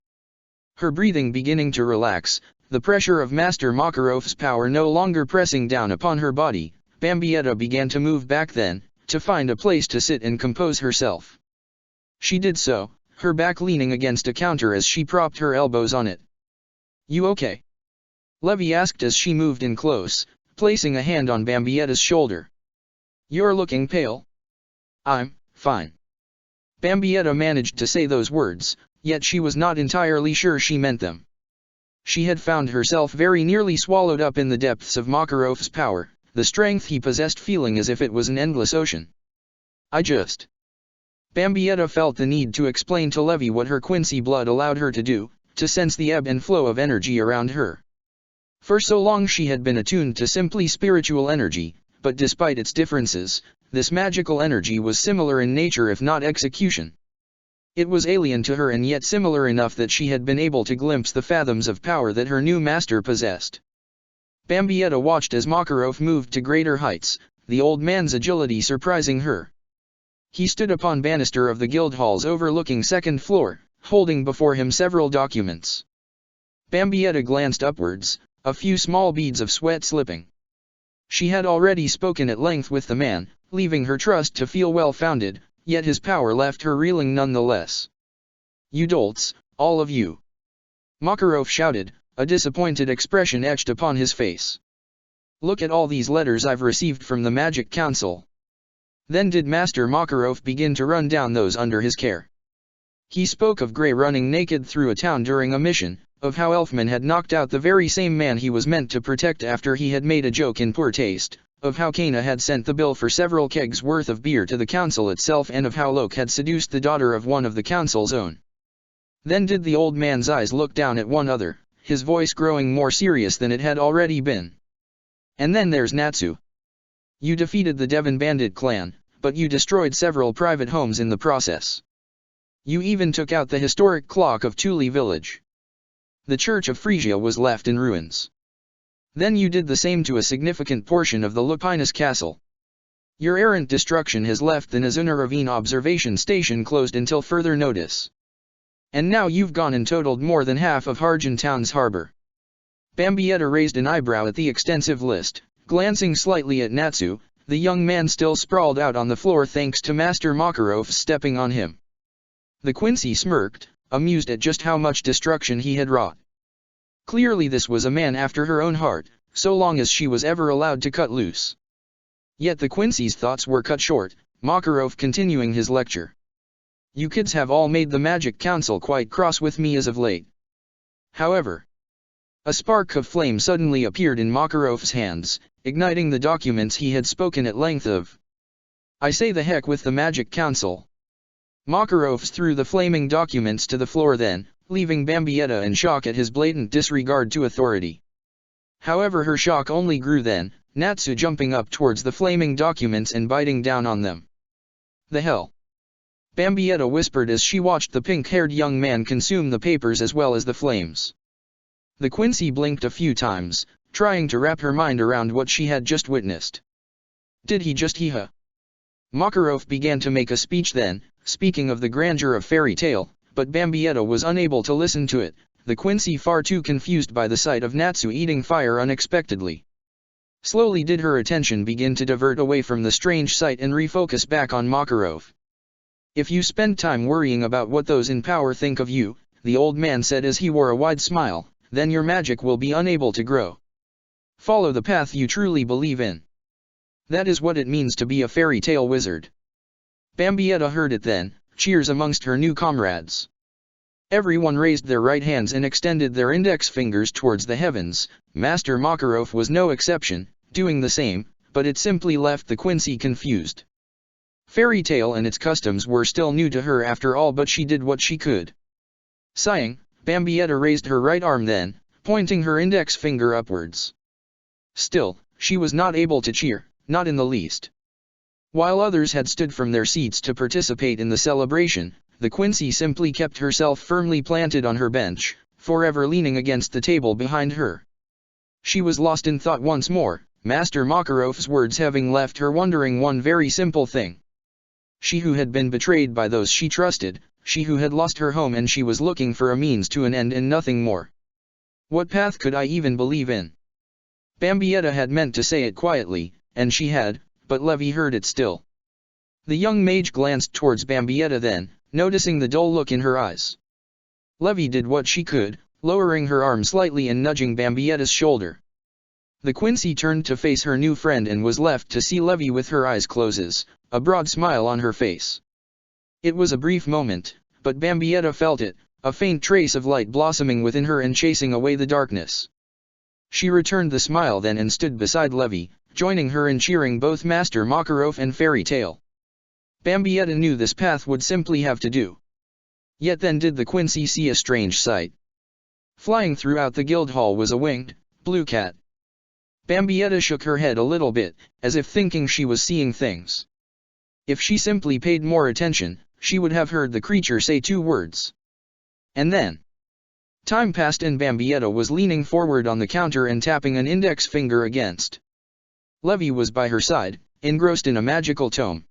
Her breathing beginning to relax, the pressure of Master Makarov's power no longer pressing down upon her body, Bambietta began to move back then, to find a place to sit and compose herself. She did so, her back leaning against a counter as she propped her elbows on it. You okay? Levy asked as she moved in close, placing a hand on Bambietta's shoulder. You're looking pale. I'm fine. Bambietta managed to say those words, yet she was not entirely sure she meant them. She had found herself very nearly swallowed up in the depths of Makarov's power, the strength he possessed feeling as if it was an endless ocean. Bambietta felt the need to explain to Levy what her Quincy blood allowed her to do, to sense the ebb and flow of energy around her. For so long she had been attuned to simply spiritual energy, but despite its differences, this magical energy was similar in nature if not execution. It was alien to her and yet similar enough that she had been able to glimpse the fathoms of power that her new master possessed. Bambietta watched as Makarov moved to greater heights, the old man's agility surprising her. He stood upon banister of the guild halls overlooking second floor, holding before him several documents. Bambietta glanced upwards, a few small beads of sweat slipping. She had already spoken at length with the man, leaving her trust to feel well-founded, yet his power left her reeling nonetheless. You dolts, all of you! Makarov shouted, a disappointed expression etched upon his face. Look at all these letters I've received from the Magic Council. Then did Master Makarov begin to run down those under his care. He spoke of Grey running naked through a town during a mission, of how Elfman had knocked out the very same man he was meant to protect after he had made a joke in poor taste, of how Kana had sent the bill for several kegs worth of beer to the council itself and of how Loke had seduced the daughter of one of the council's own. Then did the old man's eyes look down at one other, his voice growing more serious than it had already been. And then there's Natsu. You defeated the Devon bandit clan, but you destroyed several private homes in the process. You even took out the historic clock of Tuli village. The Church of Frisia was left in ruins. Then you did the same to a significant portion of the Lupinus castle. Your errant destruction has left the Nazuna Ravine observation station closed until further notice. And now you've gone and totaled more than half of Harjan town's harbor. Bambietta raised an eyebrow at the extensive list, glancing slightly at Natsu, the young man still sprawled out on the floor thanks to Master Makarov stepping on him. The Quincy smirked, amused at just how much destruction he had wrought. Clearly this was a man after her own heart, so long as she was ever allowed to cut loose. Yet the Quincy's thoughts were cut short, Makarov continuing his lecture. You kids have all made the Magic Council quite cross with me as of late. However, a spark of flame suddenly appeared in Makarov's hands, igniting the documents he had spoken at length of. I say the heck with the Magic Council. Makarov threw the flaming documents to the floor then, leaving Bambietta in shock at his blatant disregard to authority. However, her shock only grew then, Natsu jumping up towards the flaming documents and biting down on them. The hell? Bambietta whispered as she watched the pink-haired young man consume the papers as well as the flames. The Quincy blinked a few times, trying to wrap her mind around what she had just witnessed. Did he just he-ha? Makarov began to make a speech then, speaking of the grandeur of fairy tale, but Bambietta was unable to listen to it, the Quincy far too confused by the sight of Natsu eating fire unexpectedly. Slowly did her attention begin to divert away from the strange sight and refocus back on Makarov. If you spend time worrying about what those in power think of you, the old man said as he wore a wide smile, then your magic will be unable to grow. Follow the path you truly believe in. That is what it means to be a fairy tale wizard. Bambietta heard it then, cheers amongst her new comrades. Everyone raised their right hands and extended their index fingers towards the heavens. Master Makarov was no exception, doing the same, but it simply left the Quincy confused. Fairy tale and its customs were still new to her after all, but she did what she could. Sighing, Bambietta raised her right arm then, pointing her index finger upwards. Still, she was not able to cheer, not in the least. While others had stood from their seats to participate in the celebration, the Quincy simply kept herself firmly planted on her bench, forever leaning against the table behind her. She was lost in thought once more, Master Makarov's words having left her wondering one very simple thing. She who had been betrayed by those she trusted, she who had lost her home, and she was looking for a means to an end and nothing more. What path could I even believe in? Bambietta had meant to say it quietly, and she had, but Levi heard it still. The young mage glanced towards Bambietta then, noticing the dull look in her eyes. Levi did what she could, lowering her arm slightly and nudging Bambietta's shoulder. The Quincy turned to face her new friend and was left to see Levi with her eyes closed, a broad smile on her face. It was a brief moment, but Bambietta felt it, a faint trace of light blossoming within her and chasing away the darkness. She returned the smile then and stood beside Levi, joining her in cheering both Master Makarov and Fairy Tale. Bambietta knew this path would simply have to do. Yet then did the Quincy see a strange sight. Flying throughout the guild hall was a winged, blue cat. Bambietta shook her head a little bit, as if thinking she was seeing things. If she simply paid more attention, she would have heard the creature say 2 words. And then time passed and Bambietta was leaning forward on the counter and tapping an index finger against. Levi was by her side, engrossed in a magical tome.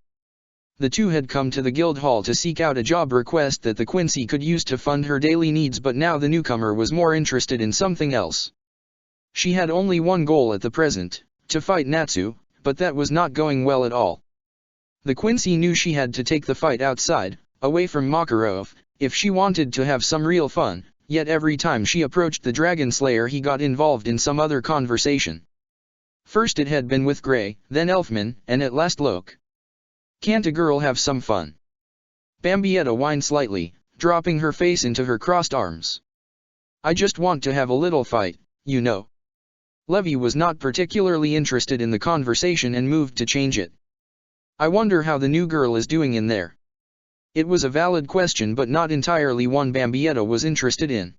The two had come to the guild hall to seek out a job request that the Quincy could use to fund her daily needs, but now the newcomer was more interested in something else. She had only one goal at the present, to fight Natsu, but that was not going well at all. The Quincy knew she had to take the fight outside, away from Makarov, if she wanted to have some real fun, yet every time she approached the Dragon Slayer he got involved in some other conversation. First it had been with Gray, then Elfman, and at last Loke. Can't a girl have some fun? Bambietta whined slightly, dropping her face into her crossed arms. I just want to have a little fight, you know. Levi was not particularly interested in the conversation and moved to change it. I wonder how the new girl is doing in there. It was a valid question but not entirely one Bambietta was interested in.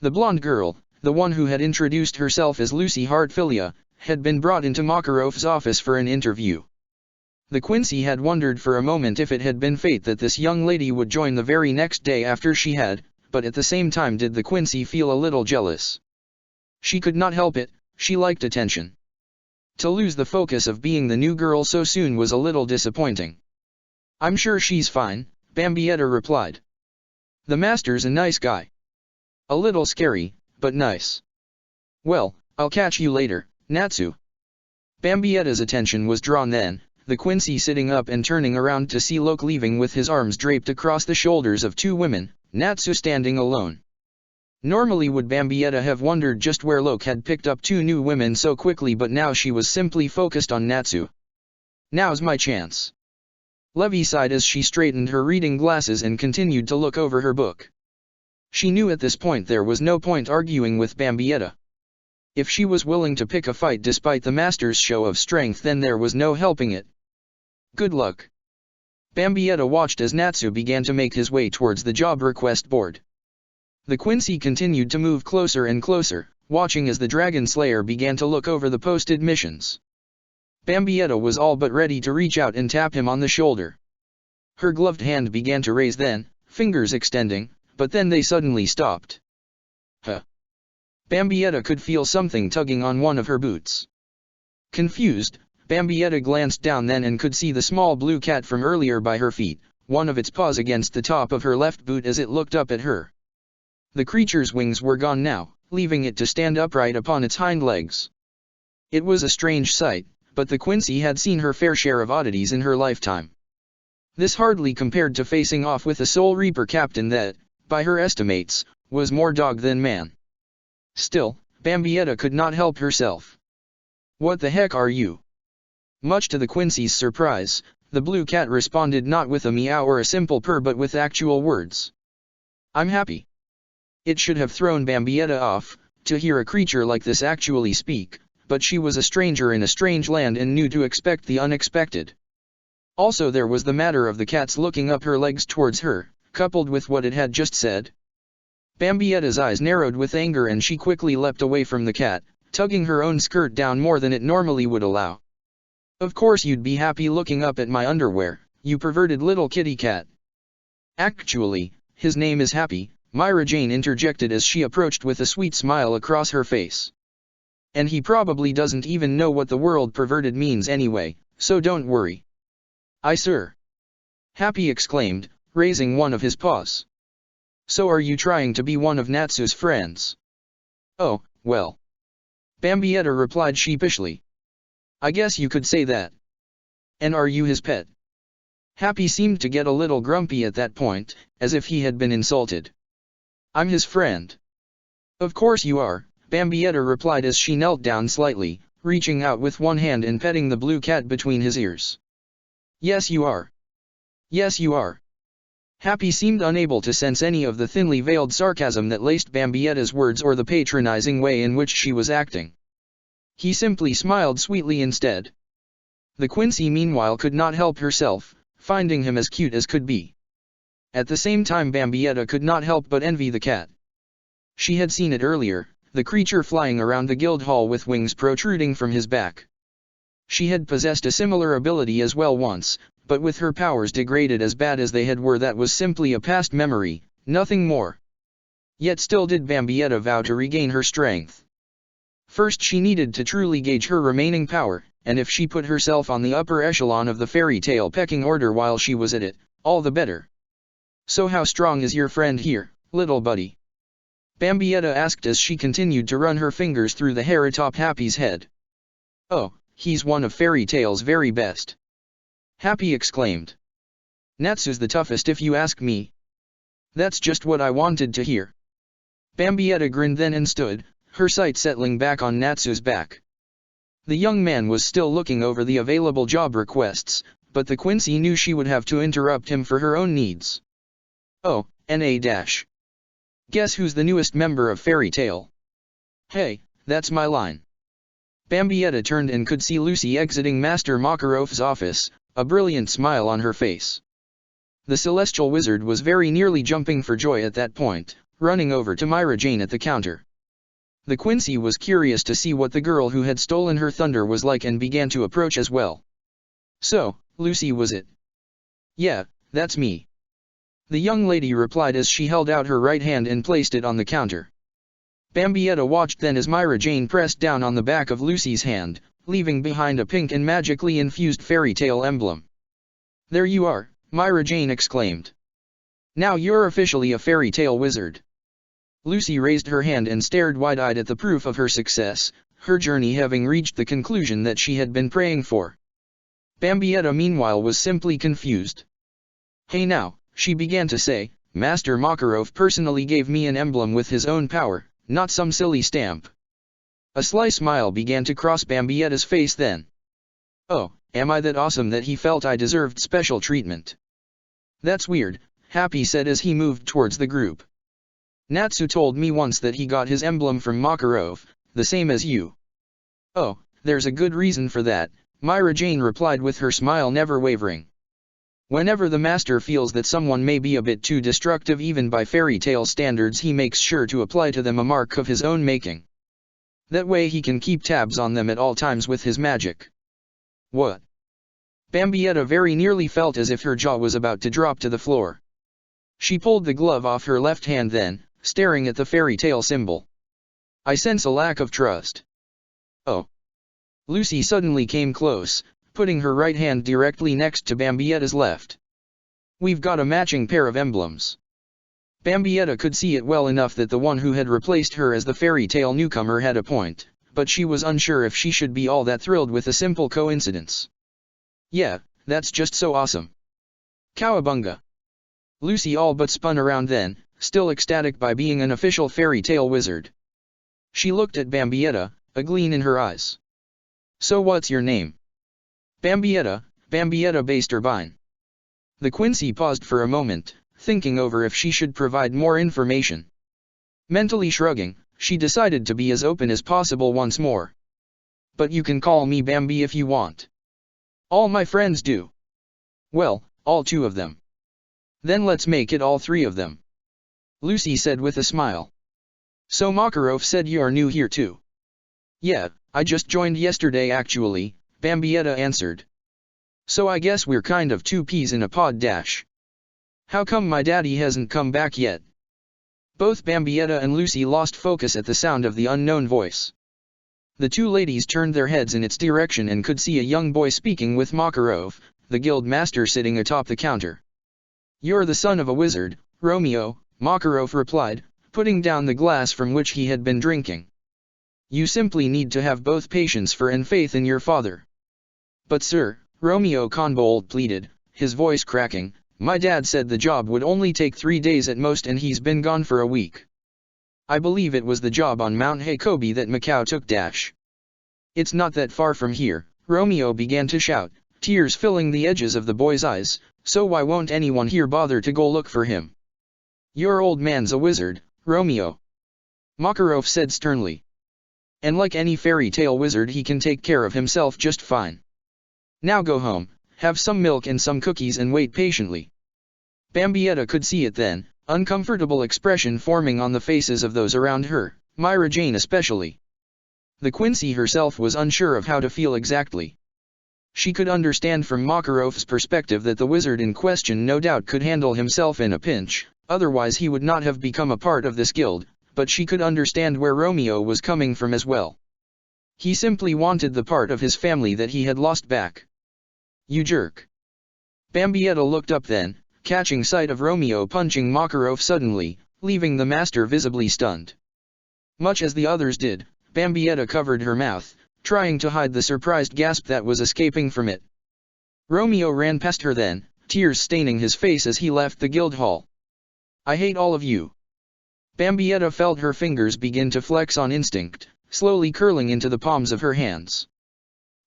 The blonde girl, the one who had introduced herself as Lucy Hartfilia, had been brought into Makarov's office for an interview. The Quincy had wondered for a moment if it had been fate that this young lady would join the very next day after she had, but at the same time did the Quincy feel a little jealous. She could not help it, she liked attention. To lose the focus of being the new girl so soon was a little disappointing. I'm sure she's fine, Bambietta replied. The master's a nice guy. A little scary, but nice. Well, I'll catch you later, Natsu. Bambietta's attention was drawn then, the Quincy sitting up and turning around to see Loke leaving with his arms draped across the shoulders of 2 women, Natsu standing alone. Normally would Bambietta have wondered just where Loke had picked up 2 new women so quickly, but now she was simply focused on Natsu. Now's my chance. Levi sighed as she straightened her reading glasses and continued to look over her book. She knew at this point there was no point arguing with Bambietta. If she was willing to pick a fight despite the master's show of strength, then there was no helping it. Good luck. Bambietta watched as Natsu began to make his way towards the job request board. The Quincy continued to move closer and closer, watching as the Dragon Slayer began to look over the posted missions. Bambietta was all but ready to reach out and tap him on the shoulder. Her gloved hand began to raise then, fingers extending, but then they suddenly stopped. Huh. Bambietta could feel something tugging on one of her boots. Confused, Bambietta glanced down then and could see the small blue cat from earlier by her feet, one of its paws against the top of her left boot as it looked up at her. The creature's wings were gone now, leaving it to stand upright upon its hind legs. It was a strange sight, but the Quincy had seen her fair share of oddities in her lifetime. This hardly compared to facing off with a Soul Reaper captain that, by her estimates, was more dog than man. Still, Bambietta could not help herself. "What the heck are you?" Much to the Quincy's surprise, the blue cat responded not with a meow or a simple purr but with actual words. "I'm happy." It should have thrown Bambietta off, to hear a creature like this actually speak, but she was a stranger in a strange land and knew to expect the unexpected. Also there was the matter of the cat's looking up her legs towards her, coupled with what it had just said. Bambietta's eyes narrowed with anger and she quickly leapt away from the cat, tugging her own skirt down more than it normally would allow. "Of course you'd be happy looking up at my underwear, you perverted little kitty cat." "Actually, his name is Happy," Myra Jane interjected as she approached with a sweet smile across her face. "And he probably doesn't even know what the word perverted means anyway, so don't worry." "Aye sir," Happy exclaimed, raising one of his paws. "So are you trying to be one of Natsu's friends?" "Oh, well," Bambietta replied sheepishly. "I guess you could say that." "And are you his pet?" Happy seemed to get a little grumpy at that point, as if he had been insulted. "I'm his friend." "Of course you are," Bambietta replied as she knelt down slightly, reaching out with one hand and petting the blue cat between his ears. "Yes you are. Yes you are." Happy seemed unable to sense any of the thinly veiled sarcasm that laced Bambietta's words or the patronizing way in which she was acting. He simply smiled sweetly instead. The Quincy meanwhile could not help herself, finding him as cute as could be. At the same time Bambietta could not help but envy the cat. She had seen it earlier, the creature flying around the guild hall with wings protruding from his back. She had possessed a similar ability as well once, but with her powers degraded as bad as they had were that was simply a past memory, nothing more. Yet still did Bambietta vow to regain her strength. First she needed to truly gauge her remaining power, and if she put herself on the upper echelon of the fairy tale pecking order while she was at it, all the better. "So how strong is your friend here, little buddy?" Bambietta asked as she continued to run her fingers through the hair atop Happy's head. "Oh, he's one of fairy tale's very best," Happy exclaimed. "Natsu's the toughest if you ask me." "That's just what I wanted to hear." Bambietta grinned then and stood, her sight settling back on Natsu's back. The young man was still looking over the available job requests, but the Quincy knew she would have to interrupt him for her own needs. "Oh, guess who's the newest member of Fairy Tale?" "Hey, that's my line." Bambietta turned and could see Lucy exiting Master Makarov's office, a brilliant smile on her face. The celestial wizard was very nearly jumping for joy at that point, running over to Myra Jane at the counter. The Quincy was curious to see what the girl who had stolen her thunder was like and began to approach as well. "So, Lucy was it?" "Yeah, that's me," the young lady replied as she held out her right hand and placed it on the counter. Bambietta watched then as Myra Jane pressed down on the back of Lucy's hand, leaving behind a pink and magically infused fairy tale emblem. "There you are," Myra Jane exclaimed. "Now you're officially a fairy tale wizard." Lucy raised her hand and stared wide-eyed at the proof of her success, her journey having reached the conclusion that she had been praying for. Bambietta meanwhile was simply confused. "Hey now," she began to say, "Master Makarov personally gave me an emblem with his own power, not some silly stamp." A sly smile began to cross Bambietta's face then. "Oh, am I that awesome that he felt I deserved special treatment?" "That's weird," Happy said as he moved towards the group. "Natsu told me once that he got his emblem from Makarov, the same as you." "Oh, there's a good reason for that," Myra Jane replied with her smile never wavering. "Whenever the master feels that someone may be a bit too destructive even by fairy tale standards, he makes sure to apply to them a mark of his own making. That way he can keep tabs on them at all times with his magic." "What?" Bambietta very nearly felt as if her jaw was about to drop to the floor. She pulled the glove off her left hand then, staring at the fairy tale symbol. "I sense a lack of trust." "Oh." Lucy suddenly came close, putting her right hand directly next to Bambietta's left. "We've got a matching pair of emblems." Bambietta could see it well enough that the one who had replaced her as the fairy tale newcomer had a point, but she was unsure if she should be all that thrilled with a simple coincidence. "Yeah, that's just so awesome. Cowabunga." Lucy all but spun around then, still ecstatic by being an official fairy tale wizard. She looked at Bambietta, a gleam in her eyes. So what's your name? Bambietta, Bambietta Basterbine. The Quincy paused for a moment, thinking over if she should provide more information. Mentally shrugging, she decided to be as open as possible once more. But you can call me Bambi if you want. All my friends do. Well, all 2 of them. Then let's make it all 3 of them. Lucy said with a smile. So Makarov said you're new here too? Yeah, I just joined yesterday actually, Bambietta answered. So I guess we're kind of 2 peas in a pod dash. How come my daddy hasn't come back yet? Both Bambietta and Lucy lost focus at the sound of the unknown voice. The 2 ladies turned their heads in its direction and could see a young boy speaking with Makarov, the guild master sitting atop the counter. You're the son of a wizard, Romeo, Makarov replied, putting down the glass from which he had been drinking. You simply need to have both patience for and faith in your father. But sir, Romeo Conbold pleaded, his voice cracking, my dad said the job would only take 3 days at most and he's been gone for a week. I believe it was the job on Mount Jacobi that Macau took dash. It's not that far from here, Romeo began to shout, tears filling the edges of the boy's eyes, so why won't anyone here bother to go look for him? Your old man's a wizard, Romeo. Makarov said sternly. And like any fairy tale wizard he can take care of himself just fine. Now go home, have some milk and some cookies and wait patiently. Bambietta could see it then, uncomfortable expression forming on the faces of those around her, Myra Jane especially. The Quincy herself was unsure of how to feel exactly. She could understand from Makarov's perspective that the wizard in question no doubt could handle himself in a pinch, otherwise he would not have become a part of this guild, but she could understand where Romeo was coming from as well. He simply wanted the part of his family that he had lost back. You jerk. Bambietta looked up then, catching sight of Romeo punching Makarov suddenly, leaving the master visibly stunned. Much as the others did, Bambietta covered her mouth, trying to hide the surprised gasp that was escaping from it. Romeo ran past her then, tears staining his face as he left the guild hall. I hate all of you. Bambietta felt her fingers begin to flex on instinct, slowly curling into the palms of her hands.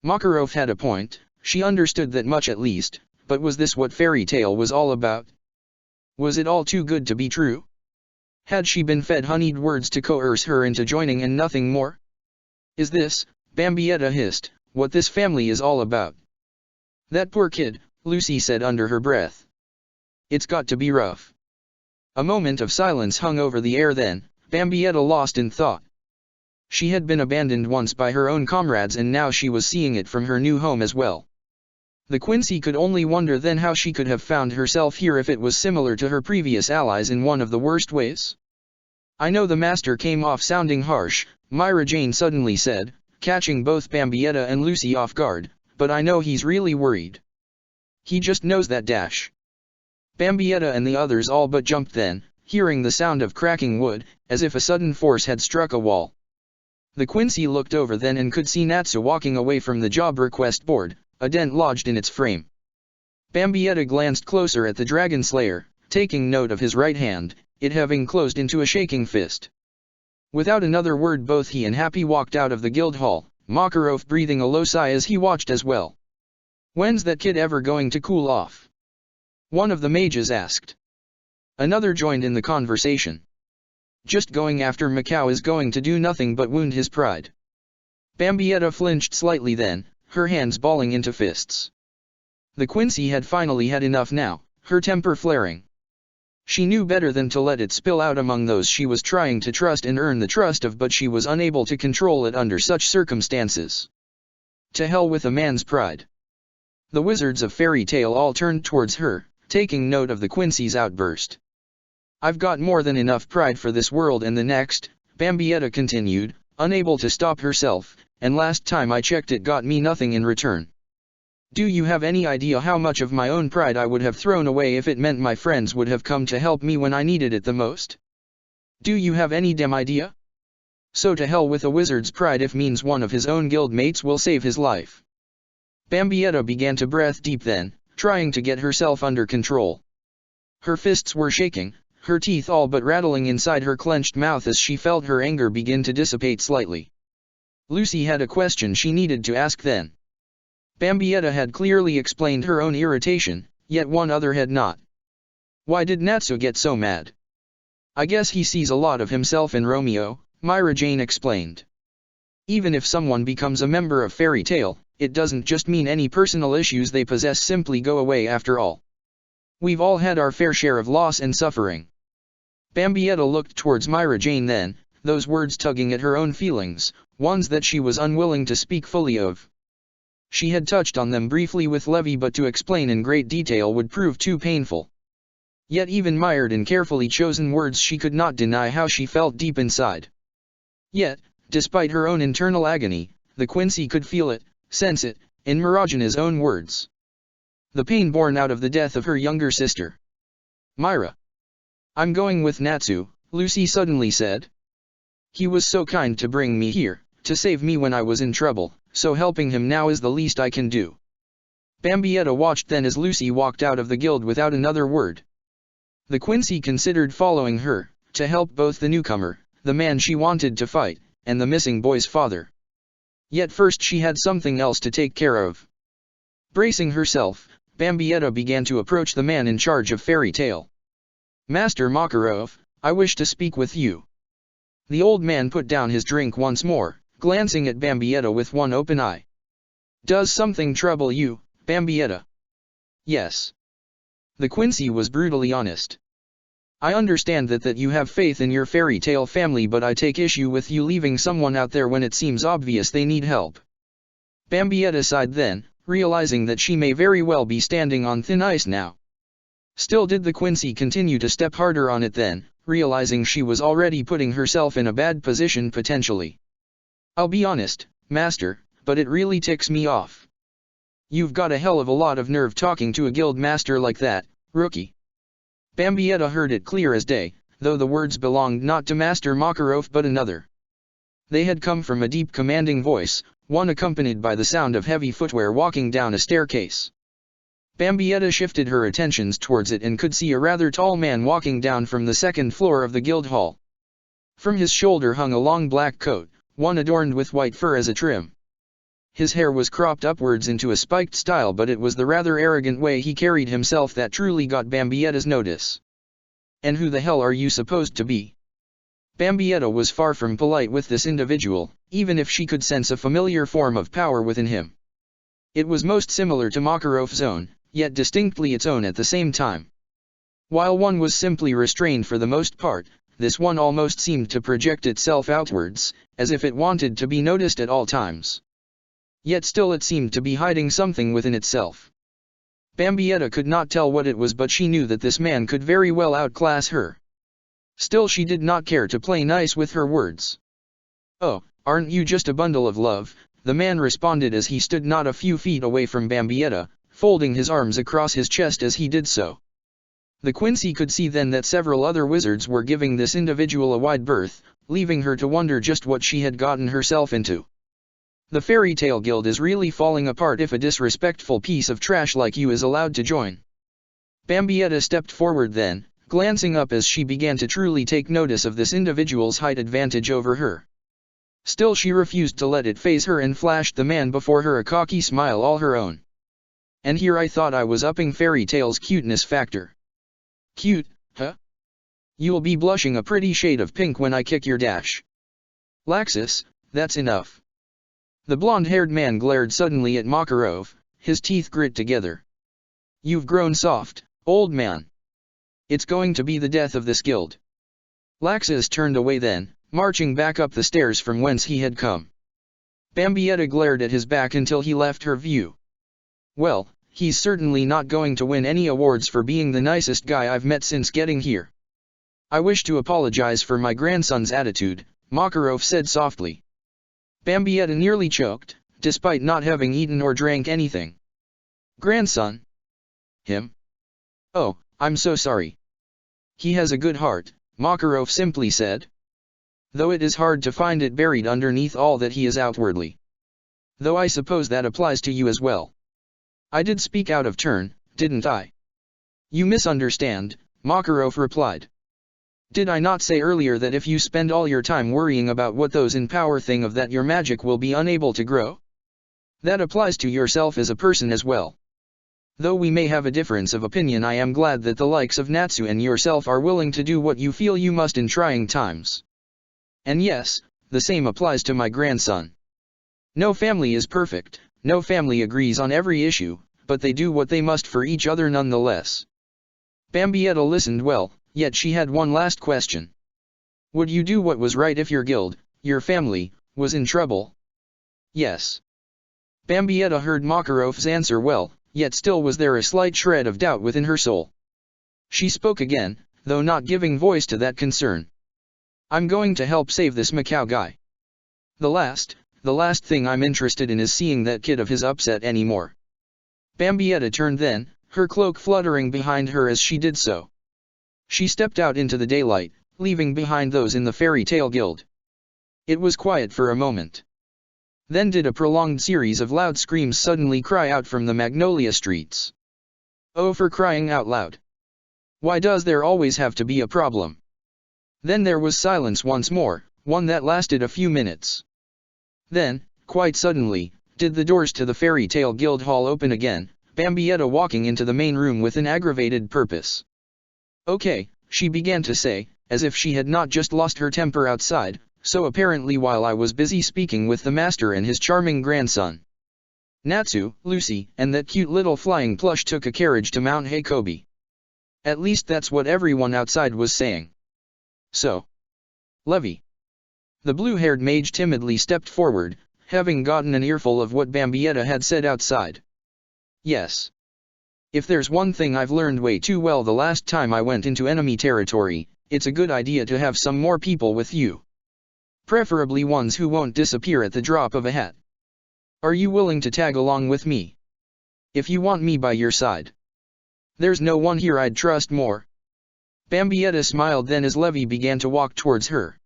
Makarov had a point, she understood that much at least, but was this what fairy tale was all about? Was it all too good to be true? Had she been fed honeyed words to coerce her into joining and nothing more? Is this, Bambietta hissed, what this family is all about? That poor kid, Lucy said under her breath. It's got to be rough. A moment of silence hung over the air then, Bambietta lost in thought. She had been abandoned once by her own comrades and now she was seeing it from her new home as well. The Quincy could only wonder then how she could have found herself here if it was similar to her previous allies in one of the worst ways. I know the master came off sounding harsh, Myra Jane suddenly said, catching both Bambietta and Lucy off guard, but I know he's really worried. He just knows that dash. Bambietta and the others all but jumped then, hearing the sound of cracking wood, as if a sudden force had struck a wall. The Quincy looked over then and could see Natsu walking away from the job request board, a dent lodged in its frame. Bambietta glanced closer at the Dragon Slayer, taking note of his right hand, it having closed into a shaking fist. Without another word both he and Happy walked out of the guild hall, Makarov breathing a low sigh as he watched as well. When's that kid ever going to cool off? One of the mages asked. Another joined in the conversation. Just going after Macau is going to do nothing but wound his pride. Bambietta flinched slightly then, her hands balling into fists. The Quincy had finally had enough now, her temper flaring. She knew better than to let it spill out among those she was trying to trust and earn the trust of, but she was unable to control it under such circumstances. To hell with a man's pride. The wizards of fairy tale all turned towards her, taking note of the Quincy's outburst. I've got more than enough pride for this world and the next, Bambietta continued, unable to stop herself, and last time I checked it got me nothing in return. Do you have any idea how much of my own pride I would have thrown away if it meant my friends would have come to help me when I needed it the most? Do you have any damn idea? So to hell with a wizard's pride if means one of his own guild mates will save his life. Bambietta began to breath deep then, trying to get herself under control. Her fists were shaking, her teeth all but rattling inside her clenched mouth as she felt her anger begin to dissipate slightly. Lucy had a question she needed to ask then. Bambietta had clearly explained her own irritation, yet one other had not. Why did Natsu get so mad? I guess he sees a lot of himself in Romeo, Myra Jane explained. Even if someone becomes a member of Fairy Tail, it doesn't just mean any personal issues they possess simply go away after all. We've all had our fair share of loss and suffering. Bambietta looked towards Myra Jane then, those words tugging at her own feelings, ones that she was unwilling to speak fully of. She had touched on them briefly with Levi, but to explain in great detail would prove too painful. Yet even mired in carefully chosen words, she could not deny how she felt deep inside. Yet, despite her own internal agony, the Quincy could feel it, sense it, in Miragina's own words. The pain born out of the death of her younger sister. Myra. I'm going with Natsu, Lucy suddenly said. He was so kind to bring me here, to save me when I was in trouble, so helping him now is the least I can do. Bambietta watched then as Lucy walked out of the guild without another word. The Quincy considered following her, to help both the newcomer, the man she wanted to fight, and the missing boy's father. Yet first she had something else to take care of. Bracing herself, Bambietta began to approach the man in charge of Fairy Tail. Master Makarov, I wish to speak with you. The old man put down his drink once more, glancing at Bambietta with one open eye. Does something trouble you, Bambietta? Yes. The Quincy was brutally honest. I understand that you have faith in your Fairy Tail family, but I take issue with you leaving someone out there when it seems obvious they need help. Bambietta sighed then, realizing that she may very well be standing on thin ice now. Still did the Quincy continue to step harder on it then, realizing she was already putting herself in a bad position potentially. I'll be honest, Master, but it really ticks me off. You've got a hell of a lot of nerve talking to a guild master like that, rookie. Bambietta heard it clear as day, though the words belonged not to Master Makarov but another. They had come from a deep commanding voice, one accompanied by the sound of heavy footwear walking down a staircase. Bambietta shifted her attentions towards it and could see a rather tall man walking down from the second floor of the guild hall. From his shoulder hung a long black coat, one adorned with white fur as a trim. His hair was cropped upwards into a spiked style, but it was the rather arrogant way he carried himself that truly got Bambietta's notice. And who the hell are you supposed to be? Bambietta was far from polite with this individual, even if she could sense a familiar form of power within him. It was most similar to Makarov's own, yet distinctly its own at the same time. While one was simply restrained for the most part, this one almost seemed to project itself outwards, as if it wanted to be noticed at all times. Yet still it seemed to be hiding something within itself. Bambietta could not tell what it was, but she knew that this man could very well outclass her. Still she did not care to play nice with her words. Oh, aren't you just a bundle of love? The man responded as he stood not a few feet away from Bambietta, folding his arms across his chest as he did so. The Quincy could see then that several other wizards were giving this individual a wide berth, leaving her to wonder just what she had gotten herself into. The Fairy Tail Guild is really falling apart if a disrespectful piece of trash like you is allowed to join. Bambietta stepped forward then, glancing up as she began to truly take notice of this individual's height advantage over her. Still she refused to let it faze her and flashed the man before her a cocky smile all her own. And here I thought I was upping Fairy Tail's cuteness factor. Cute, huh? You'll be blushing a pretty shade of pink when I kick your dash. Laxus, that's enough. The blonde-haired man glared suddenly at Makarov, his teeth grit together. You've grown soft, old man. It's going to be the death of this guild. Laxus turned away then, marching back up the stairs from whence he had come. Bambietta glared at his back until he left her view. Well, he's certainly not going to win any awards for being the nicest guy I've met since getting here. I wish to apologize for my grandson's attitude, Makarov said softly. Bambietta nearly choked, despite not having eaten or drank anything. Grandson? Him? Oh, I'm so sorry. He has a good heart, Makarov simply said. Though it is hard to find it buried underneath all that he is outwardly. Though I suppose that applies to you as well. I did speak out of turn, didn't I? You misunderstand, Makarov replied. Did I not say earlier that if you spend all your time worrying about what those in power think of that your magic will be unable to grow? That applies to yourself as a person as well. Though we may have a difference of opinion, I am glad that the likes of Natsu and yourself are willing to do what you feel you must in trying times. And yes, the same applies to my grandson. No family is perfect, no family agrees on every issue, but they do what they must for each other nonetheless. Bambietta listened well, yet she had one last question. Would you do what was right if your guild, your family, was in trouble? Yes. Bambietta heard Makarov's answer well, yet still was there a slight shred of doubt within her soul. She spoke again, though not giving voice to that concern. I'm going to help save this Macau guy. The last thing I'm interested in is seeing that kid of his upset anymore. Bambietta turned then, her cloak fluttering behind her as she did so. She stepped out into the daylight, leaving behind those in the fairy tale guild. It was quiet for a moment. Then did a prolonged series of loud screams suddenly cry out from the Magnolia streets. Oh, for crying out loud! Why does there always have to be a problem? Then there was silence once more, one that lasted a few minutes. Then, quite suddenly, did the doors to the fairy tale guild hall open again, Bambietta walking into the main room with an aggravated purpose. Okay, she began to say, as if she had not just lost her temper outside, so apparently while I was busy speaking with the master and his charming grandson. Natsu, Lucy, and that cute little flying plush took a carriage to Mount Hakobi. At least that's what everyone outside was saying. So. Levy. The blue-haired mage timidly stepped forward, having gotten an earful of what Bambietta had said outside. Yes. If there's one thing I've learned way too well the last time I went into enemy territory, it's a good idea to have some more people with you. Preferably ones who won't disappear at the drop of a hat. Are you willing to tag along with me? If you want me by your side. There's no one here I'd trust more. Bambietta smiled then as Levy began to walk towards her.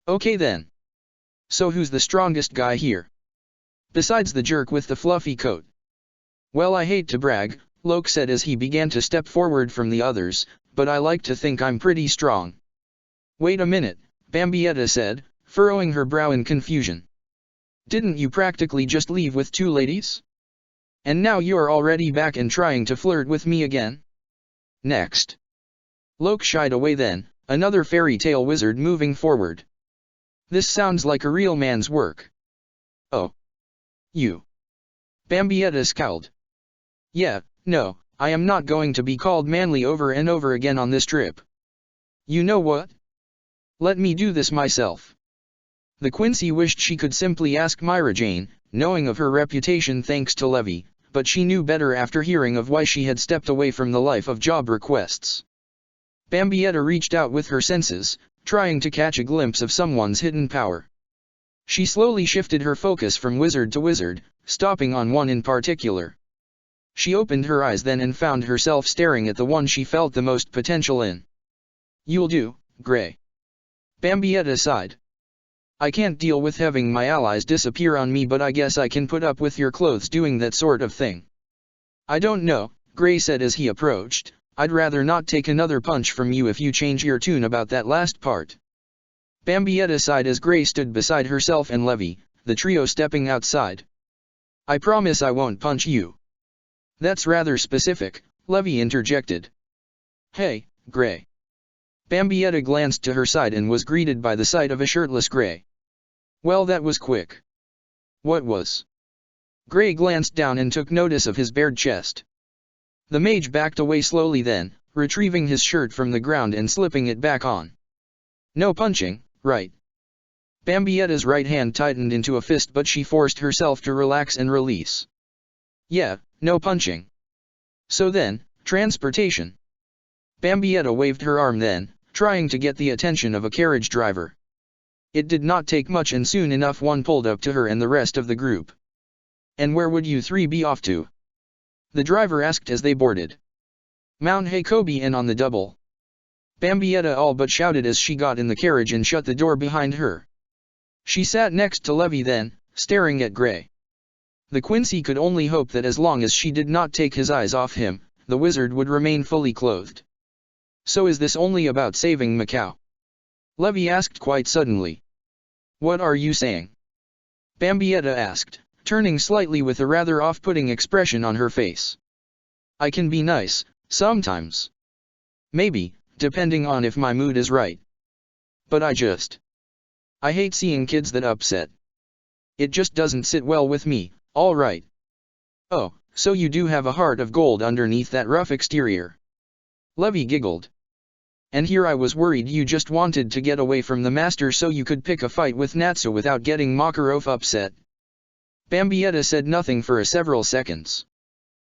Okay then. So who's the strongest guy here? Besides the jerk with the fluffy coat. Well, I hate to brag, Loke said as he began to step forward from the others, but I like to think I'm pretty strong. Wait a minute, Bambietta said, furrowing her brow in confusion. Didn't you practically just leave with 2 ladies? And now you're already back and trying to flirt with me again? Next. Loke shied away then, another fairy tale wizard moving forward. This sounds like a real man's work. Oh. You. Bambietta scowled. Yeah, no, I am not going to be called manly over and over again on this trip. You know what? Let me do this myself. The Quincy wished she could simply ask Myra Jane, knowing of her reputation thanks to Levy, but she knew better after hearing of why she had stepped away from the life of job requests. Bambietta reached out with her senses, trying to catch a glimpse of someone's hidden power. She slowly shifted her focus from wizard to wizard, stopping on one in particular. She opened her eyes then and found herself staring at the one she felt the most potential in. You'll do, Gray. Bambietta sighed. I can't deal with having my allies disappear on me, but I guess I can put up with your clothes doing that sort of thing. I don't know, Gray said as he approached. I'd rather not take another punch from you if you change your tune about that last part. Bambietta sighed as Gray stood beside herself and Levy, the trio stepping outside. I promise I won't punch you. That's rather specific, Levy interjected. Hey, Gray. Bambietta glanced to her side and was greeted by the sight of a shirtless Gray. Well, that was quick. What was? Gray glanced down and took notice of his bared chest. The mage backed away slowly then, retrieving his shirt from the ground and slipping it back on. No punching, right? Bambietta's right hand tightened into a fist, but she forced herself to relax and release. Yeah, no punching. So then, transportation. Bambietta waved her arm then, trying to get the attention of a carriage driver. It did not take much and soon enough one pulled up to her and the rest of the group. And where would you 3 be off to? The driver asked as they boarded. Mount Hakobi and on the double. Bambietta all but shouted as she got in the carriage and shut the door behind her. She sat next to Levy then, staring at Gray. The Quincy could only hope that as long as she did not take his eyes off him, the wizard would remain fully clothed. So is this only about saving Macau? Levy asked quite suddenly. What are you saying? Bambietta asked, turning slightly with a rather off-putting expression on her face. I can be nice, sometimes. Maybe, depending on if my mood is right. But I hate seeing kids that upset. It just doesn't sit well with me, all right. Oh, so you do have a heart of gold underneath that rough exterior. Levy giggled. And here I was worried you just wanted to get away from the master so you could pick a fight with Natsu without getting Makarov upset. Bambietta said nothing for several seconds.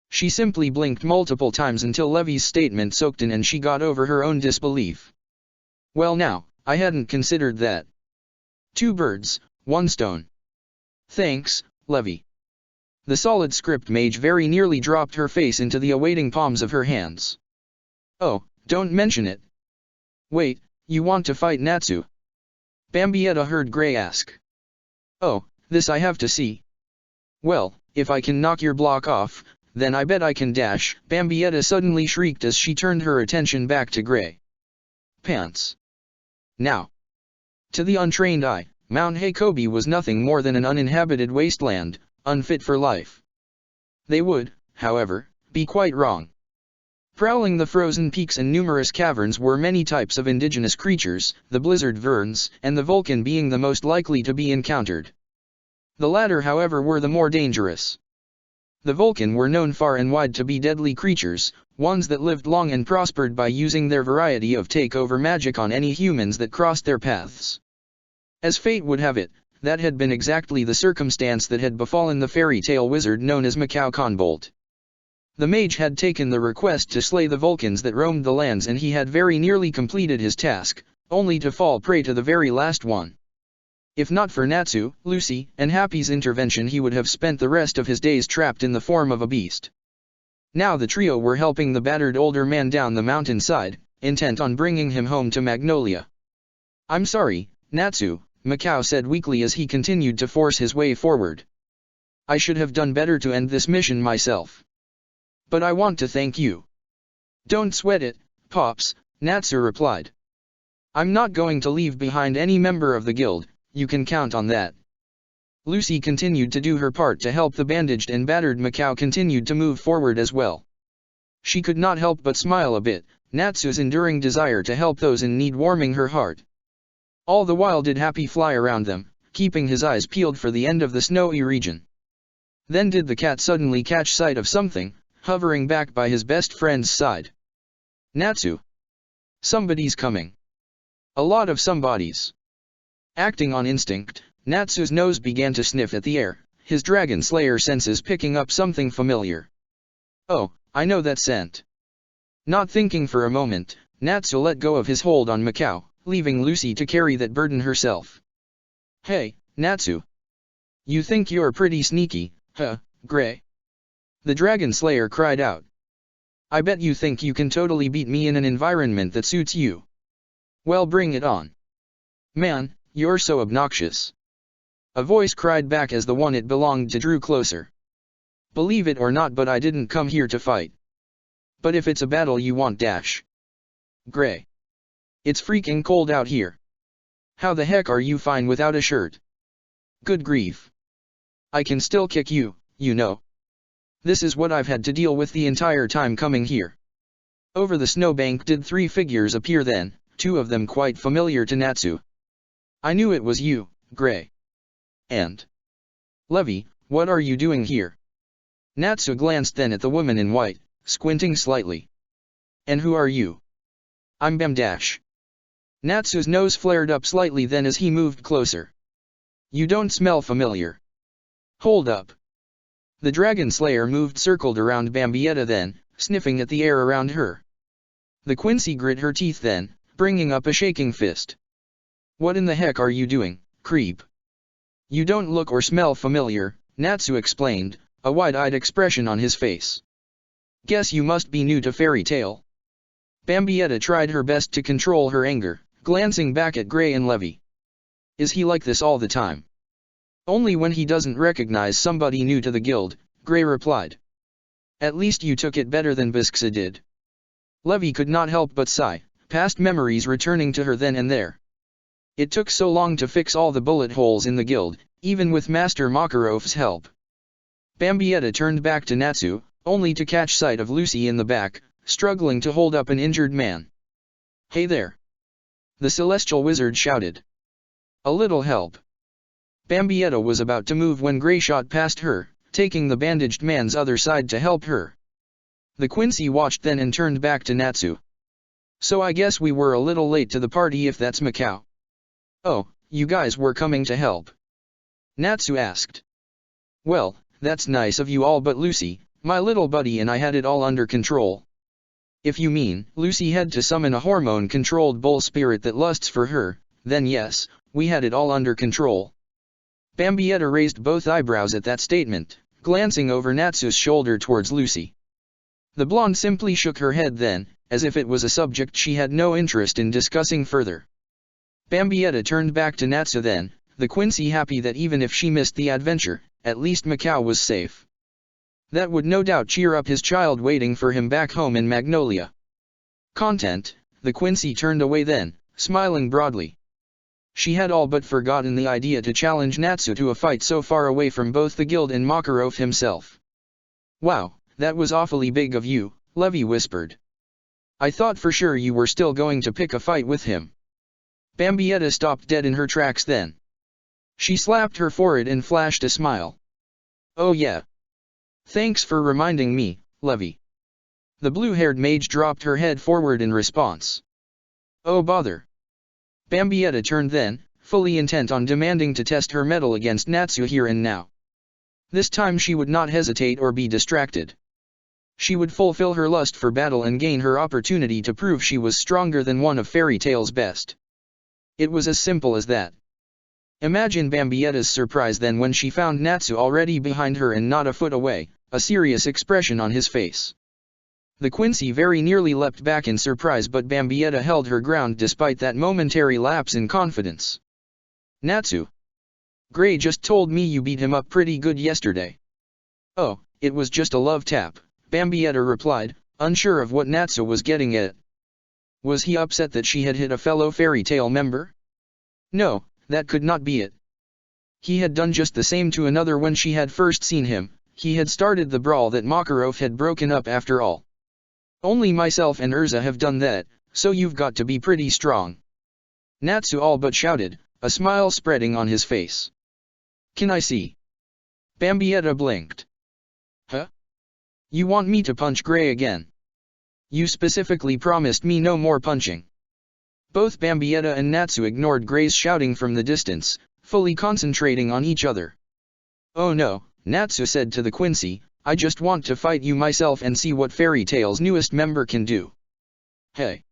She simply blinked multiple times until Levy's statement soaked in and she got over her own disbelief. Well now, I hadn't considered that. 2 birds, 1 stone. Thanks, Levy. The solid script mage very nearly dropped her face into the awaiting palms of her hands. Oh, don't mention it. Wait, you want to fight Natsu? Bambietta heard Gray ask. Oh, this I have to see. Well, if I can knock your block off, then I bet I can dash, Bambietta suddenly shrieked as she turned her attention back to Gray. Pants. Now. To the untrained eye, Mount Hakobi was nothing more than an uninhabited wasteland, unfit for life. They would, however, be quite wrong. Prowling the frozen peaks and numerous caverns were many types of indigenous creatures, the blizzard verns, and the Vulcan being the most likely to be encountered. The latter, however, were the more dangerous. The Vulcan were known far and wide to be deadly creatures, ones that lived long and prospered by using their variety of takeover magic on any humans that crossed their paths. As fate would have it, that had been exactly the circumstance that had befallen the fairy tale wizard known as Macau Conbolt. The mage had taken the request to slay the Vulcans that roamed the lands and he had very nearly completed his task, only to fall prey to the very last one. If not for Natsu, Lucy, and Happy's intervention he would have spent the rest of his days trapped in the form of a beast. Now the trio were helping the battered older man down the mountainside, intent on bringing him home to Magnolia. I'm sorry, Natsu, Macau said weakly as he continued to force his way forward. I should have done better to end this mission myself. But I want to thank you. Don't sweat it, Pops, Natsu replied. I'm not going to leave behind any member of the guild, you can count on that. Lucy continued to do her part to help the bandaged and battered Macau continued to move forward as well. She could not help but smile a bit, Natsu's enduring desire to help those in need warming her heart. All the while did Happy fly around them, keeping his eyes peeled for the end of the snowy region. Then did the cat suddenly catch sight of something, hovering back by his best friend's side. Natsu. Somebody's coming. A lot of somebodies. Acting on instinct, Natsu's nose began to sniff at the air, his dragon slayer senses picking up something familiar. Oh, I know that scent. Not thinking for a moment, Natsu let go of his hold on Macau, leaving Lucy to carry that burden herself. Hey, Natsu. You think you're pretty sneaky, huh, Gray? The dragon slayer cried out. I bet you think you can totally beat me in an environment that suits you. Well, bring it on. Man, you're so obnoxious. A voice cried back as the one it belonged to drew closer. Believe it or not, but I didn't come here to fight. But if it's a battle you want, dash. Gray. It's freaking cold out here. How the heck are you fine without a shirt? Good grief. I can still kick you, you know. This is what I've had to deal with the entire time coming here. Over the snowbank did 3 figures appear then, 2 of them quite familiar to Natsu. I knew it was you, Gray. And Levy, what are you doing here? Natsu glanced then at the woman in white, squinting slightly. And who are you? I'm Bamdash. Natsu's nose flared up slightly then as he moved closer. You don't smell familiar. Hold up. The dragon slayer circled around Bambietta then, sniffing at the air around her. The Quincy grit her teeth then, bringing up a shaking fist. What in the heck are you doing, creep? You don't look or smell familiar, Natsu explained, a wide-eyed expression on his face. Guess you must be new to fairy tale. Bambietta tried her best to control her anger, glancing back at Gray and Levy. Is he like this all the time? Only when he doesn't recognize somebody new to the guild, Gray replied. At least you took it better than Bisksa did. Levi could not help but sigh, past memories returning to her then and there. It took so long to fix all the bullet holes in the guild, even with Master Makarov's help. Bambietta turned back to Natsu, only to catch sight of Lucy in the back, struggling to hold up an injured man. "Hey there!" the celestial wizard shouted. "A little help." Bambietta was about to move when Gray shot past her, taking the bandaged man's other side to help her. The Quincy watched then and turned back to Natsu. "So I guess we were a little late to the party if that's Macau." "Oh, you guys were coming to help?" Natsu asked. "Well, that's nice of you all, but Lucy, my little buddy, and I had it all under control." "If you mean Lucy had to summon a hormone-controlled bull spirit that lusts for her, then yes, we had it all under control." Bambietta raised both eyebrows at that statement, glancing over Natsu's shoulder towards Lucy. The blonde simply shook her head then, as if it was a subject she had no interest in discussing further. Bambietta turned back to Natsu then, the Quincy happy that even if she missed the adventure, at least Macau was safe. That would no doubt cheer up his child waiting for him back home in Magnolia. Content, the Quincy turned away then, smiling broadly. She had all but forgotten the idea to challenge Natsu to a fight so far away from both the guild and Makarov himself. "Wow, that was awfully big of you," Levi whispered. "I thought for sure you were still going to pick a fight with him." Bambietta stopped dead in her tracks then. She slapped her forehead and flashed a smile. "Oh yeah. Thanks for reminding me, Levi." The blue-haired mage dropped her head forward in response. "Oh bother." Bambietta turned then, fully intent on demanding to test her mettle against Natsu here and now. This time she would not hesitate or be distracted. She would fulfill her lust for battle and gain her opportunity to prove she was stronger than one of Fairy Tail's best. It was as simple as that. Imagine Bambietta's surprise then when she found Natsu already behind her and not a foot away, a serious expression on his face. The Quincy very nearly leapt back in surprise, but Bambietta held her ground despite that momentary lapse in confidence. "Natsu. Gray just told me you beat him up pretty good yesterday." "Oh, it was just a love tap," Bambietta replied, unsure of what Natsu was getting at. Was he upset that she had hit a fellow Fairy Tail member? No, that could not be it. He had done just the same to another when she had first seen him. He had started the brawl that Makarov had broken up after all. "Only myself and Urza have done that, so you've got to be pretty strong." Natsu all but shouted, a smile spreading on his face. "Can I see?" Bambietta blinked. "Huh? You want me to punch Gray again? You specifically promised me no more punching." Both Bambietta and Natsu ignored Gray's shouting from the distance, fully concentrating on each other. "Oh no," Natsu said to the Quincy, "I just want to fight you myself and see what Fairy Tail's newest member can do." "Hey!"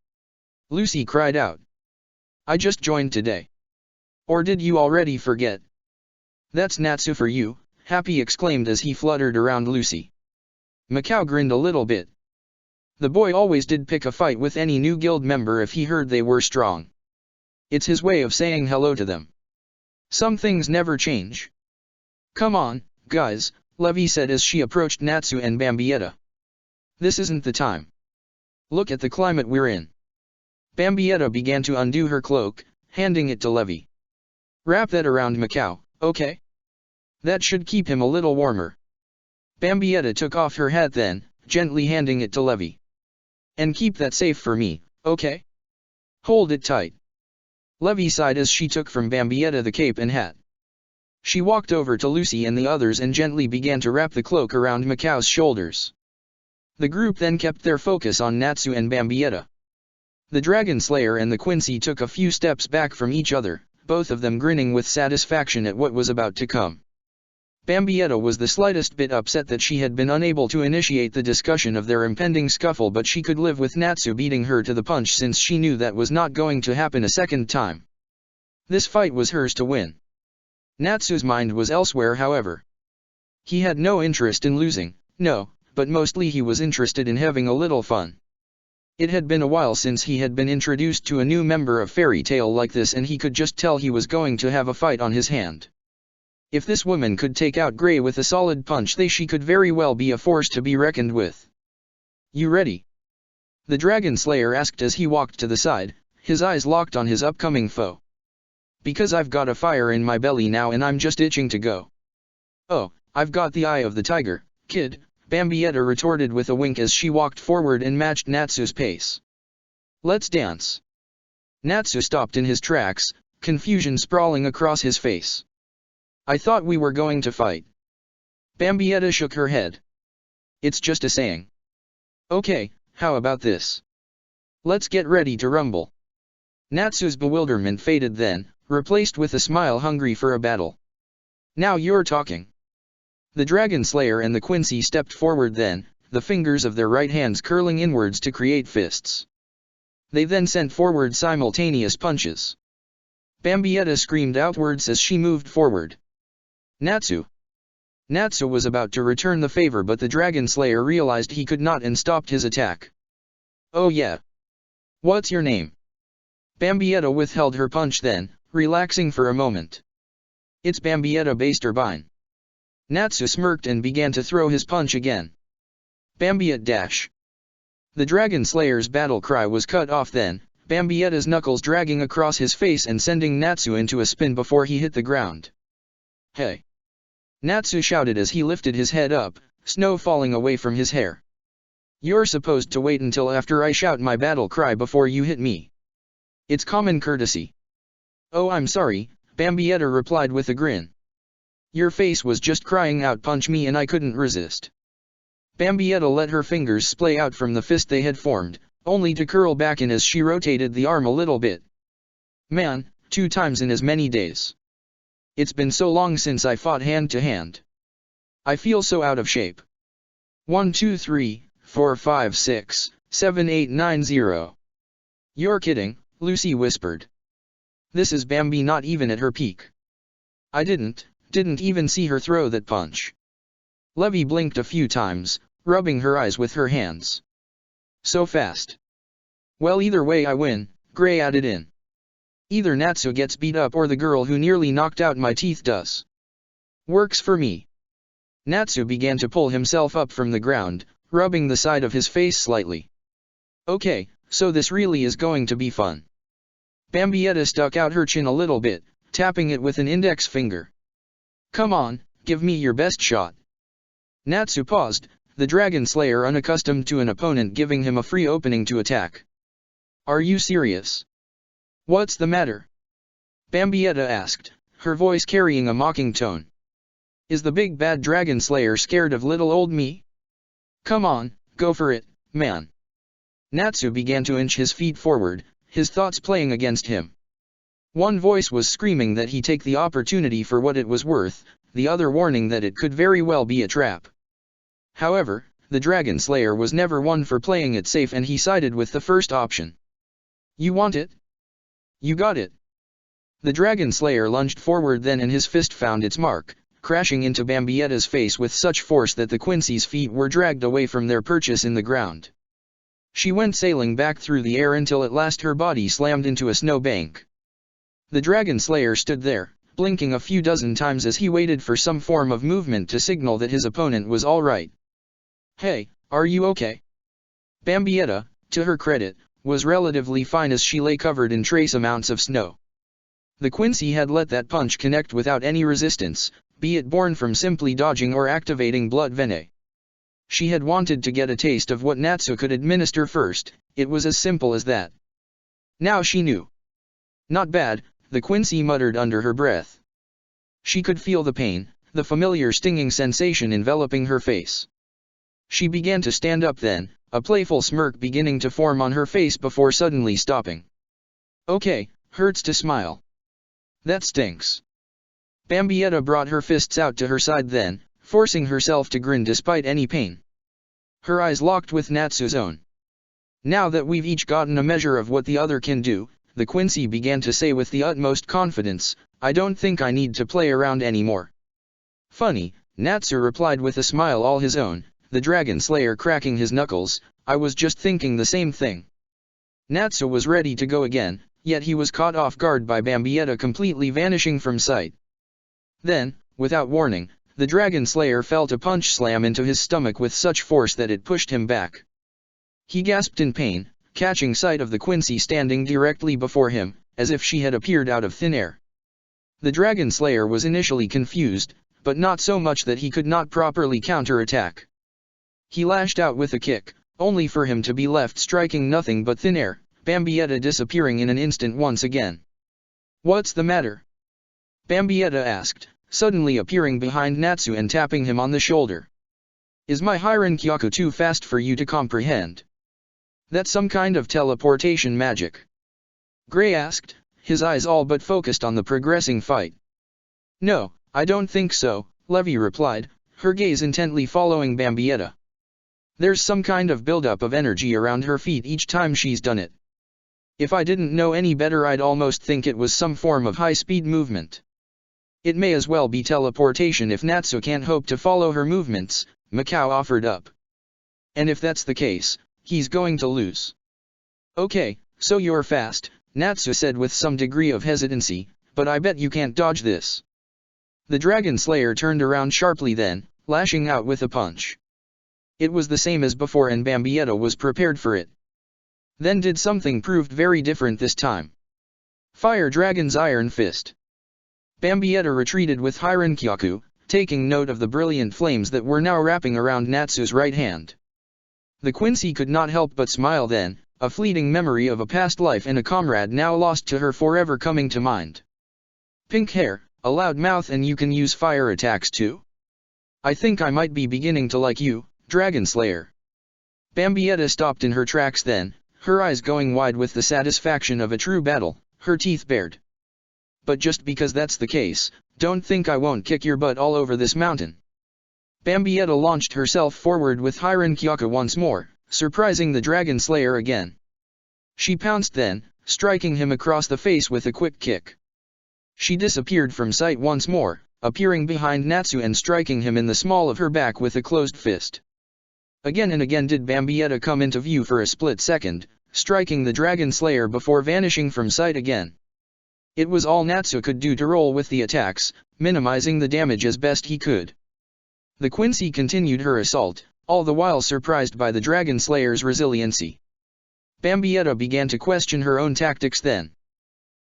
Lucy cried out. "I just joined today. Or did you already forget?" "That's Natsu for you," Happy exclaimed as he fluttered around Lucy. Macau grinned a little bit. The boy always did pick a fight with any new guild member if he heard they were strong. It's his way of saying hello to them. Some things never change. "Come on, guys," Levi said as she approached Natsu and Bambietta. "This isn't the time. Look at the climate we're in." Bambietta began to undo her cloak, handing it to Levi. "Wrap that around Macau, okay? That should keep him a little warmer." Bambietta took off her hat then, gently handing it to Levi. "And keep that safe for me, okay? Hold it tight." Levi sighed as she took from Bambietta the cape and hat. She walked over to Lucy and the others and gently began to wrap the cloak around Macau's shoulders. The group then kept their focus on Natsu and Bambietta. The Dragon Slayer and the Quincy took a few steps back from each other, both of them grinning with satisfaction at what was about to come. Bambietta was the slightest bit upset that she had been unable to initiate the discussion of their impending scuffle, but she could live with Natsu beating her to the punch since she knew that was not going to happen a second time. This fight was hers to win. Natsu's mind was elsewhere, however. He had no interest in losing, no, but mostly he was interested in having a little fun. It had been a while since he had been introduced to a new member of Fairy Tail like this, and he could just tell he was going to have a fight on his hand. If this woman could take out Gray with a solid punch, she could very well be a force to be reckoned with. "You ready?" The Dragon Slayer asked as he walked to the side, his eyes locked on his upcoming foe. Because I've got a fire in my belly now and I'm just itching to go. Oh, I've got the eye of the tiger, kid, Bambietta retorted with a wink as she walked forward and matched Natsu's pace. Let's dance. Natsu stopped in his tracks, confusion sprawling across his face. I thought we were going to fight. Bambietta shook her head. It's just a saying. Okay, how about this? Let's get ready to rumble. Natsu's bewilderment faded then, replaced with a smile hungry for a battle. Now you're talking. The Dragon Slayer and the Quincy stepped forward then, the fingers of their right hands curling inwards to create fists. They then sent forward simultaneous punches. Bambietta screamed outwards as she moved forward. Natsu! Natsu was about to return the favor but the Dragon Slayer realized he could not and stopped his attack. Oh yeah. What's your name? Bambietta withheld her punch then, relaxing for a moment. It's Bambietta Basterbine. Natsu smirked and began to throw his punch again. Bambietta dash. The Dragon Slayer's battle cry was cut off then, Bambietta's knuckles dragging across his face and sending Natsu into a spin before he hit the ground. Hey! Natsu shouted as he lifted his head up, snow falling away from his hair. You're supposed to wait until after I shout my battle cry before you hit me. It's common courtesy. Oh, I'm sorry, Bambietta replied with a grin. Your face was just crying out punch me and I couldn't resist. Bambietta let her fingers splay out from the fist they had formed, only to curl back in as she rotated the arm a little bit. Man, 2 times in as many days. It's been so long since I fought hand to hand. I feel so out of shape. 1 2 3 4 5 6 7 8 9 0. You're kidding, Lucy whispered. This is Bambi not even at her peak. I didn't even see her throw that punch. Levy blinked a few times, rubbing her eyes with her hands. So fast. Well, either way I win, Gray added in. Either Natsu gets beat up or the girl who nearly knocked out my teeth does. Works for me. Natsu began to pull himself up from the ground, rubbing the side of his face slightly. Okay, so this really is going to be fun. Bambietta stuck out her chin a little bit, tapping it with an index finger. Come on, give me your best shot. Natsu paused, the Dragon Slayer unaccustomed to an opponent giving him a free opening to attack. Are you serious? What's the matter? Bambietta asked, her voice carrying a mocking tone. Is the big bad Dragon Slayer scared of little old me? Come on, go for it, man. Natsu began to inch his feet forward, his thoughts playing against him. One voice was screaming that he take the opportunity for what it was worth, the other warning that it could very well be a trap. However, the Dragon Slayer was never one for playing it safe and he sided with the first option. You want it? You got it. The Dragon Slayer lunged forward then and his fist found its mark, crashing into Bambietta's face with such force that the Quincy's feet were dragged away from their perches in the ground. She went sailing back through the air until at last her body slammed into a snow bank. The Dragon Slayer stood there, blinking a few dozen times as he waited for some form of movement to signal that his opponent was all right. Hey, are you okay? Bambietta, to her credit, was relatively fine as she lay covered in trace amounts of snow. The Quincy had let that punch connect without any resistance, be it born from simply dodging or activating blood venet. She had wanted to get a taste of what Natsu could administer first, it was as simple as that. Now she knew. Not bad, the Quincy muttered under her breath. She could feel the pain, the familiar stinging sensation enveloping her face. She began to stand up then, a playful smirk beginning to form on her face before suddenly stopping. Okay, hurts to smile. That stinks. Bambietta brought her fists out to her side then, forcing herself to grin despite any pain. Her eyes locked with Natsu's own. Now that we've each gotten a measure of what the other can do, the Quincy began to say with the utmost confidence, I don't think I need to play around anymore. Funny, Natsu replied with a smile all his own, the Dragon Slayer cracking his knuckles, I was just thinking the same thing. Natsu was ready to go again, yet he was caught off guard by Bambietta completely vanishing from sight. Then, without warning, the Dragon Slayer felt a punch slam into his stomach with such force that it pushed him back. He gasped in pain, catching sight of the Quincy standing directly before him, as if she had appeared out of thin air. The Dragon Slayer was initially confused, but not so much that he could not properly counterattack. He lashed out with a kick, only for him to be left striking nothing but thin air, Bambietta disappearing in an instant once again. "What's the matter?" Bambietta asked, suddenly appearing behind Natsu and tapping him on the shoulder. "Is my Hyrankyaku too fast for you to comprehend? That's some kind of teleportation magic?" Gray asked, his eyes all but focused on the progressing fight. "No, I don't think so," Levi replied, her gaze intently following Bambietta. "There's some kind of buildup of energy around her feet each time she's done it. If I didn't know any better, I'd almost think it was some form of high-speed movement. It may as well be teleportation if Natsu can't hope to follow her movements," Mikao offered up. "And if that's the case, he's going to lose." "Okay, so you're fast," Natsu said with some degree of hesitancy, "but I bet you can't dodge this." The Dragon Slayer turned around sharply then, lashing out with a punch. It was the same as before and Bambietta was prepared for it. Then did something proved very different this time. Fire Dragon's Iron Fist. Bambietta retreated with Hyrankyaku, taking note of the brilliant flames that were now wrapping around Natsu's right hand. The Quincy could not help but smile then, a fleeting memory of a past life and a comrade now lost to her forever coming to mind. "Pink hair, a loud mouth, and you can use fire attacks too? I think I might be beginning to like you, Dragon Slayer." Bambietta stopped in her tracks then, her eyes going wide with the satisfaction of a true battle, her teeth bared. "But just because that's the case, don't think I won't kick your butt all over this mountain." Bambietta launched herself forward with Hyrankyaku once more, surprising the Dragon Slayer again. She pounced then, striking him across the face with a quick kick. She disappeared from sight once more, appearing behind Natsu and striking him in the small of her back with a closed fist. Again and again did Bambietta come into view for a split second, striking the Dragon Slayer before vanishing from sight again. It was all Natsu could do to roll with the attacks, minimizing the damage as best he could. The Quincy continued her assault, all the while surprised by the Dragon Slayer's resiliency. Bambietta began to question her own tactics then.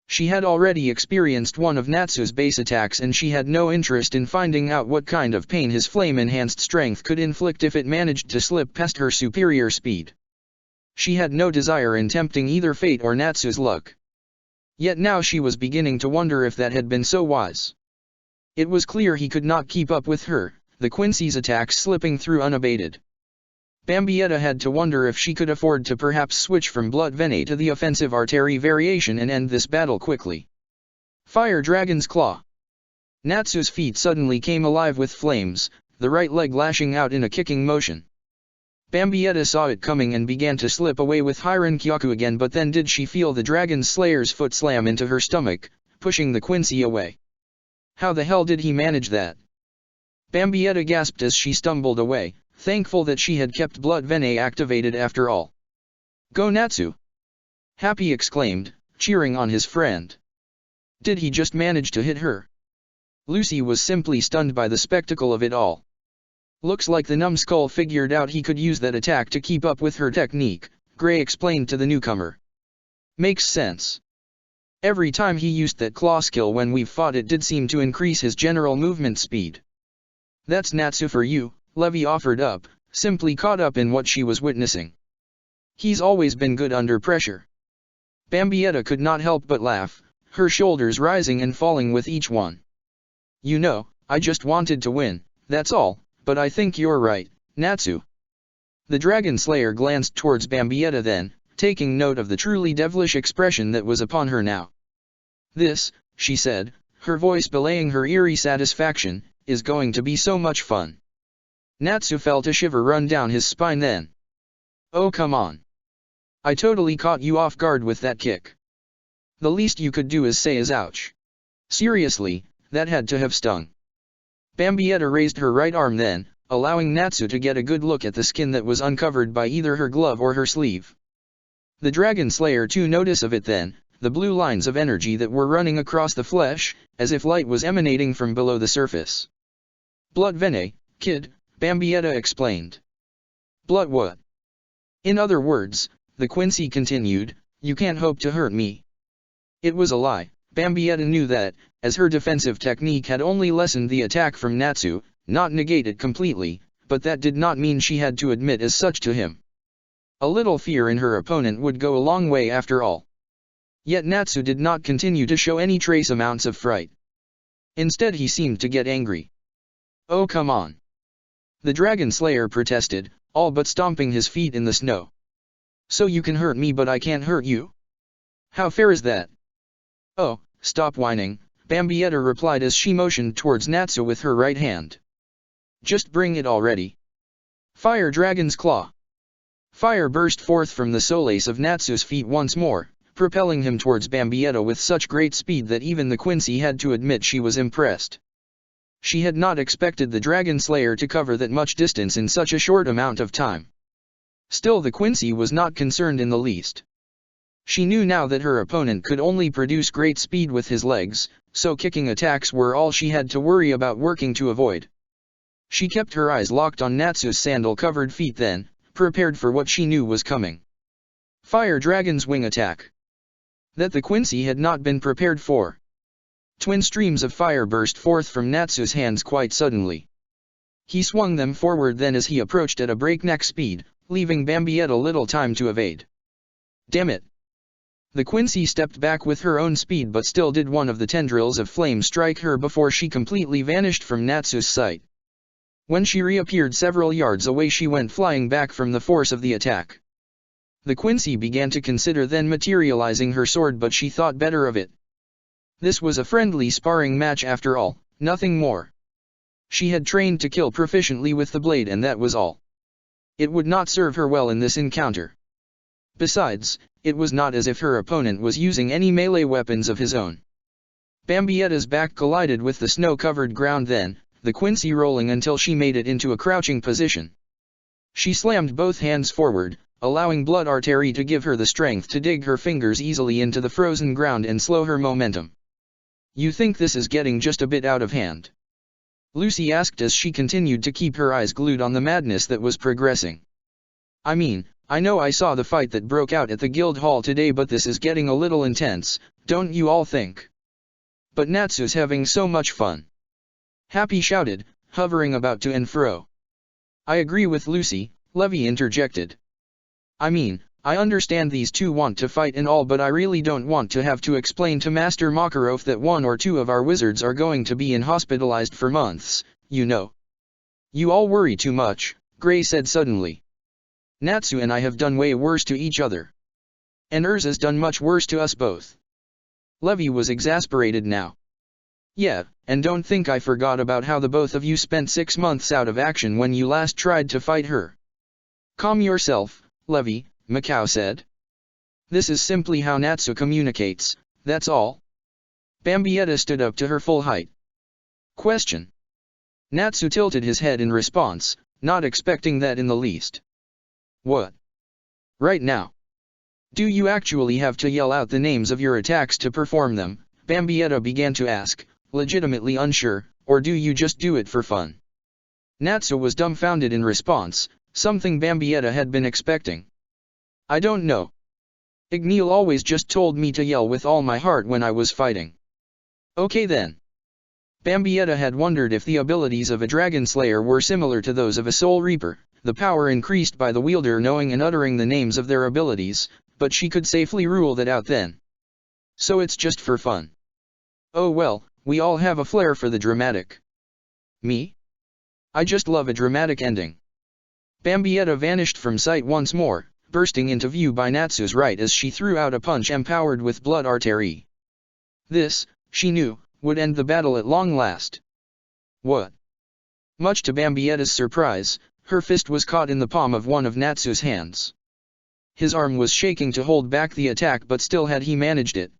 She had already experienced one of Natsu's base attacks and she had no interest in finding out what kind of pain his flame-enhanced strength could inflict if it managed to slip past her superior speed. She had no desire in tempting either fate or Natsu's luck. Yet now she was beginning to wonder if that had been so wise. It was clear he could not keep up with her, the Quincy's attacks slipping through unabated. Bambietta had to wonder if she could afford to perhaps switch from Blood Venet to the offensive artery variation and end this battle quickly. Fire Dragon's Claw. Natsu's feet suddenly came alive with flames, the right leg lashing out in a kicking motion. Bambietta saw it coming and began to slip away with Hyrankyaku again, but then did she feel the Dragon Slayer's foot slam into her stomach, pushing the Quincy away. How the hell did he manage that? Bambietta gasped as she stumbled away, thankful that she had kept Blood Venet activated after all. "Go Natsu!" Happy exclaimed, cheering on his friend. Did he just manage to hit her? Lucy was simply stunned by the spectacle of it all. "Looks like the numbskull figured out he could use that attack to keep up with her technique," Gray explained to the newcomer. "Makes sense. Every time he used that claw skill when we've fought, it did seem to increase his general movement speed." "That's Natsu for you," Levi offered up, simply caught up in what she was witnessing. "He's always been good under pressure." Bambietta could not help but laugh, her shoulders rising and falling with each one. "You know, I just wanted to win, that's all. But I think you're right, Natsu." The Dragon Slayer glanced towards Bambietta then, taking note of the truly devilish expression that was upon her now. "This," she said, her voice belaying her eerie satisfaction, "is going to be so much fun." Natsu felt a shiver run down his spine then. "Oh come on. I totally caught you off guard with that kick. The least you could do is say is ouch. Seriously, that had to have stung." Bambietta raised her right arm then, allowing Natsu to get a good look at the skin that was uncovered by either her glove or her sleeve. The Dragon Slayer too noticed of it then, the blue lines of energy that were running across the flesh, as if light was emanating from below the surface. "Blood Venet, kid," Bambietta explained. "Blood what?" In other words, the Quincy continued, you can't hope to hurt me. It was a lie. Bambietta knew that, as her defensive technique had only lessened the attack from Natsu, not negate it completely, but that did not mean she had to admit as such to him. A little fear in her opponent would go a long way after all. Yet Natsu did not continue to show any trace amounts of fright. Instead he seemed to get angry. Oh come on. The Dragon Slayer protested, all but stomping his feet in the snow. So you can hurt me but I can't hurt you? How fair is that? Oh, stop whining, Bambietta replied as she motioned towards Natsu with her right hand. Just bring it already. Fire Dragon's Claw. Fire burst forth from the solace of Natsu's feet once more, propelling him towards Bambietta with such great speed that even the Quincy had to admit she was impressed. She had not expected the Dragon Slayer to cover that much distance in such a short amount of time. Still the Quincy was not concerned in the least. She knew now that her opponent could only produce great speed with his legs, so kicking attacks were all she had to worry about working to avoid. She kept her eyes locked on Natsu's sandal-covered feet then, prepared for what she knew was coming. Fire Dragon's Wing Attack. That the Quincy had not been prepared for. Twin streams of fire burst forth from Natsu's hands quite suddenly. He swung them forward then as he approached at a breakneck speed, leaving Bambietta little time to evade. Damn it! The Quincy stepped back with her own speed but still did one of the tendrils of flame strike her before she completely vanished from Natsu's sight. When she reappeared several yards away she went flying back from the force of the attack. The Quincy began to consider then materializing her sword but she thought better of it. This was a friendly sparring match after all, nothing more. She had trained to kill proficiently with the blade and that was all. It would not serve her well in this encounter. Besides, it was not as if her opponent was using any melee weapons of his own. Bambietta's back collided with the snow-covered ground then, the Quincy rolling until she made it into a crouching position. She slammed both hands forward, allowing blood artery to give her the strength to dig her fingers easily into the frozen ground and slow her momentum. You think this is getting just a bit out of hand? Lucy asked as she continued to keep her eyes glued on the madness that was progressing. I mean, I know I saw the fight that broke out at the guild hall today but this is getting a little intense, don't you all think? But Natsu's having so much fun. Happy shouted, hovering about to and fro. I agree with Lucy, Levy interjected. I mean, I understand these two want to fight and all but I really don't want to have to explain to Master Makarov that one or two of our wizards are going to be hospitalized for months, you know. You all worry too much, Gray said suddenly. Natsu and I have done way worse to each other. And Urza's done much worse to us both. Levy was exasperated now. Yeah, and don't think I forgot about how the both of you spent 6 months out of action when you last tried to fight her. Calm yourself, Levy, Macau said. This is simply how Natsu communicates, that's all. Bambietta stood up to her full height. Question. Natsu tilted his head in response, not expecting that in the least. What? Right now? Do you actually have to yell out the names of your attacks to perform them? Bambietta began to ask, legitimately unsure, or do you just do it for fun? Natsu was dumbfounded in response, something Bambietta had been expecting. I don't know. Igneel always just told me to yell with all my heart when I was fighting. Okay then. Bambietta had wondered if the abilities of a Dragon Slayer were similar to those of a Soul Reaper, the power increased by the wielder knowing and uttering the names of their abilities, but she could safely rule that out then. So it's just for fun. Oh well, we all have a flair for the dramatic. Me? I just love a dramatic ending. Bambietta vanished from sight once more, bursting into view by Natsu's right as she threw out a punch empowered with blood artery. This, she knew, would end the battle at long last. What? Much to Bambietta's surprise, her fist was caught in the palm of one of Natsu's hands. His arm was shaking to hold back the attack but still had he managed it.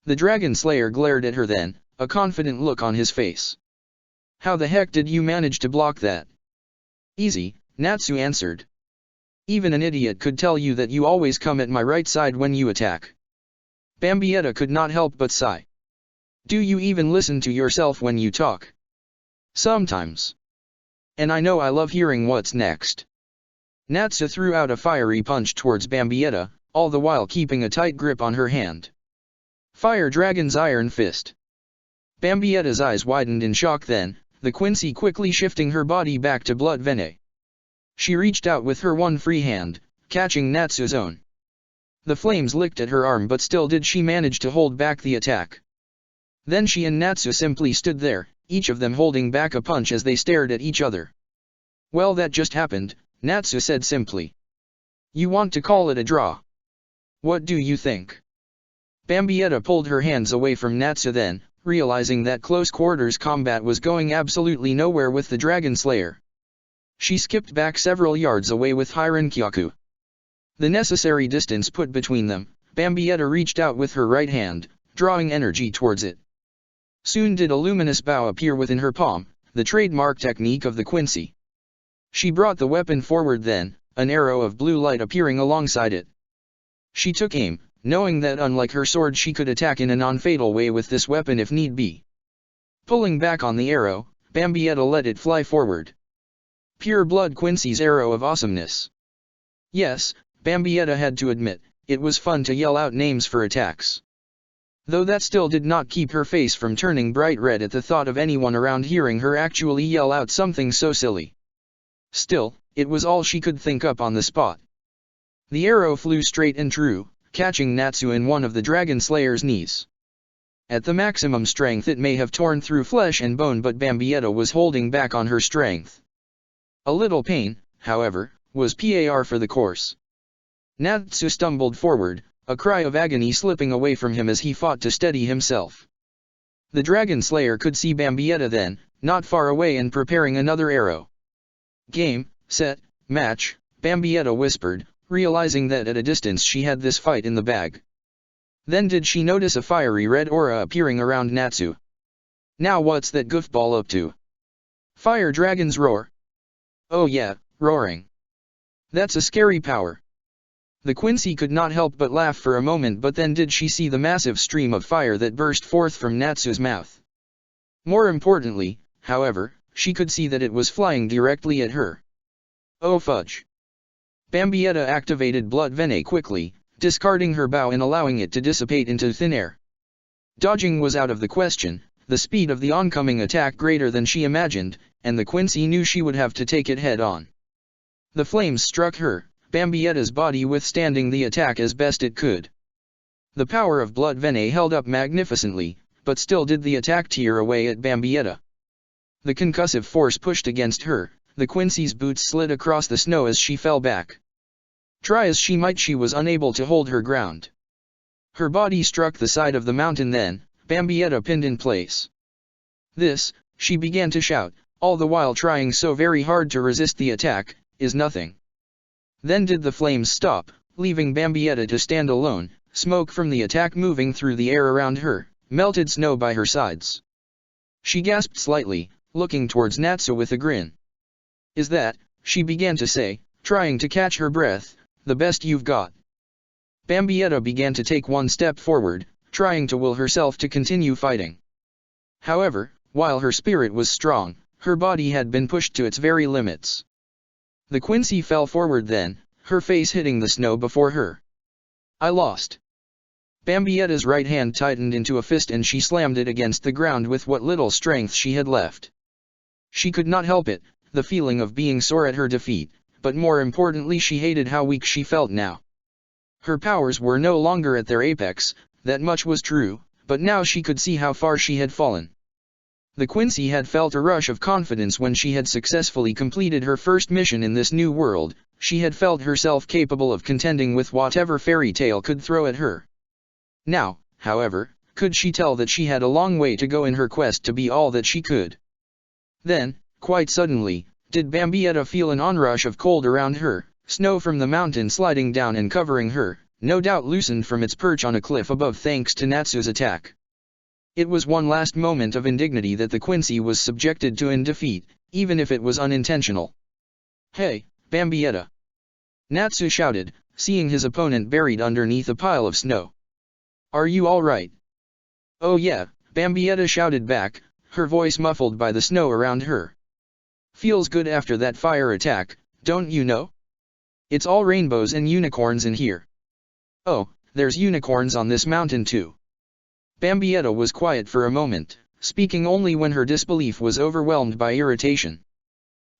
The Dragon Slayer glared at her then, a confident look on his face. How the heck did you manage to block that? Easy, Natsu answered. Even an idiot could tell you that you always come at my right side when you attack. Bambietta could not help but sigh. Do you even listen to yourself when you talk? Sometimes. And I know I love hearing what's next. Natsu threw out a fiery punch towards Bambietta, all the while keeping a tight grip on her hand. Fire Dragon's Iron Fist. Bambietta's eyes widened in shock then, the Quincy quickly shifting her body back to Blood Vene. She reached out with her one free hand, catching Natsu's own. The flames licked at her arm, but still did she manage to hold back the attack. Then she and Natsu simply stood there, each of them holding back a punch as they stared at each other. Well, that just happened, Natsu said simply. You want to call it a draw? What do you think? Bambietta pulled her hands away from Natsu then, realizing that close quarters combat was going absolutely nowhere with the Dragon Slayer. She skipped back several yards away with Hirenkyaku. The necessary distance put between them, Bambietta reached out with her right hand, drawing energy towards it. Soon did a luminous bow appear within her palm, the trademark technique of the Quincy. She brought the weapon forward then, an arrow of blue light appearing alongside it. She took aim, knowing that unlike her sword she could attack in a non-fatal way with this weapon if need be. Pulling back on the arrow, Bambietta let it fly forward. Pure blood Quincy's arrow of awesomeness. Yes, Bambietta had to admit, it was fun to yell out names for attacks. Though that still did not keep her face from turning bright red at the thought of anyone around hearing her actually yell out something so silly. Still, it was all she could think up on the spot. The arrow flew straight and true, catching Natsu in one of the Dragon Slayer's knees. At the maximum strength it may have torn through flesh and bone, but Bambietta was holding back on her strength. A little pain, however, was par for the course. Natsu stumbled forward, a cry of agony slipping away from him as he fought to steady himself. The Dragon Slayer could see Bambietta then, not far away and preparing another arrow. Game, set, match, Bambietta whispered, realizing that at a distance she had this fight in the bag. Then did she notice a fiery red aura appearing around Natsu. Now what's that goofball up to? Fire Dragon's Roar? Oh yeah, roaring. That's a scary power. The Quincy could not help but laugh for a moment, but then did she see the massive stream of fire that burst forth from Natsu's mouth. More importantly, however, she could see that it was flying directly at her. Oh fudge. Bambietta activated Blood Vene quickly, discarding her bow and allowing it to dissipate into thin air. Dodging was out of the question, the speed of the oncoming attack greater than she imagined, and the Quincy knew she would have to take it head on. The flames struck her, Bambietta's body withstanding the attack as best it could. The power of Blood Vene held up magnificently, but still did the attack tear away at Bambietta. The concussive force pushed against her, the Quincy's boots slid across the snow as she fell back. Try as she might, she was unable to hold her ground. Her body struck the side of the mountain then, Bambietta pinned in place. This, she began to shout, all the while trying so very hard to resist the attack, is nothing. Then did the flames stop, leaving Bambietta to stand alone, smoke from the attack moving through the air around her, melted snow by her sides. She gasped slightly, looking towards Natsu with a grin. Is that, she began to say, trying to catch her breath, the best you've got? Bambietta began to take one step forward, trying to will herself to continue fighting. However, while her spirit was strong, her body had been pushed to its very limits. The Quincy fell forward then, her face hitting the snow before her. I lost. Bambietta's right hand tightened into a fist and she slammed it against the ground with what little strength she had left. She could not help it, the feeling of being sore at her defeat, but more importantly she hated how weak she felt now. Her powers were no longer at their apex, that much was true, but now she could see how far she had fallen. The Quincy had felt a rush of confidence when she had successfully completed her first mission in this new world. She had felt herself capable of contending with whatever fairy tale could throw at her. Now, however, could she tell that she had a long way to go in her quest to be all that she could. Then, quite suddenly, did Bambietta feel an onrush of cold around her, snow from the mountain sliding down and covering her, no doubt loosened from its perch on a cliff above thanks to Natsu's attack. It was one last moment of indignity that the Quincy was subjected to in defeat, even if it was unintentional. Hey, Bambietta! Natsu shouted, seeing his opponent buried underneath a pile of snow. Are you all right? Oh yeah, Bambietta shouted back, her voice muffled by the snow around her. Feels good after that fire attack, don't you know? It's all rainbows and unicorns in here. Oh, there's unicorns on this mountain too. Bambietta was quiet for a moment, speaking only when her disbelief was overwhelmed by irritation.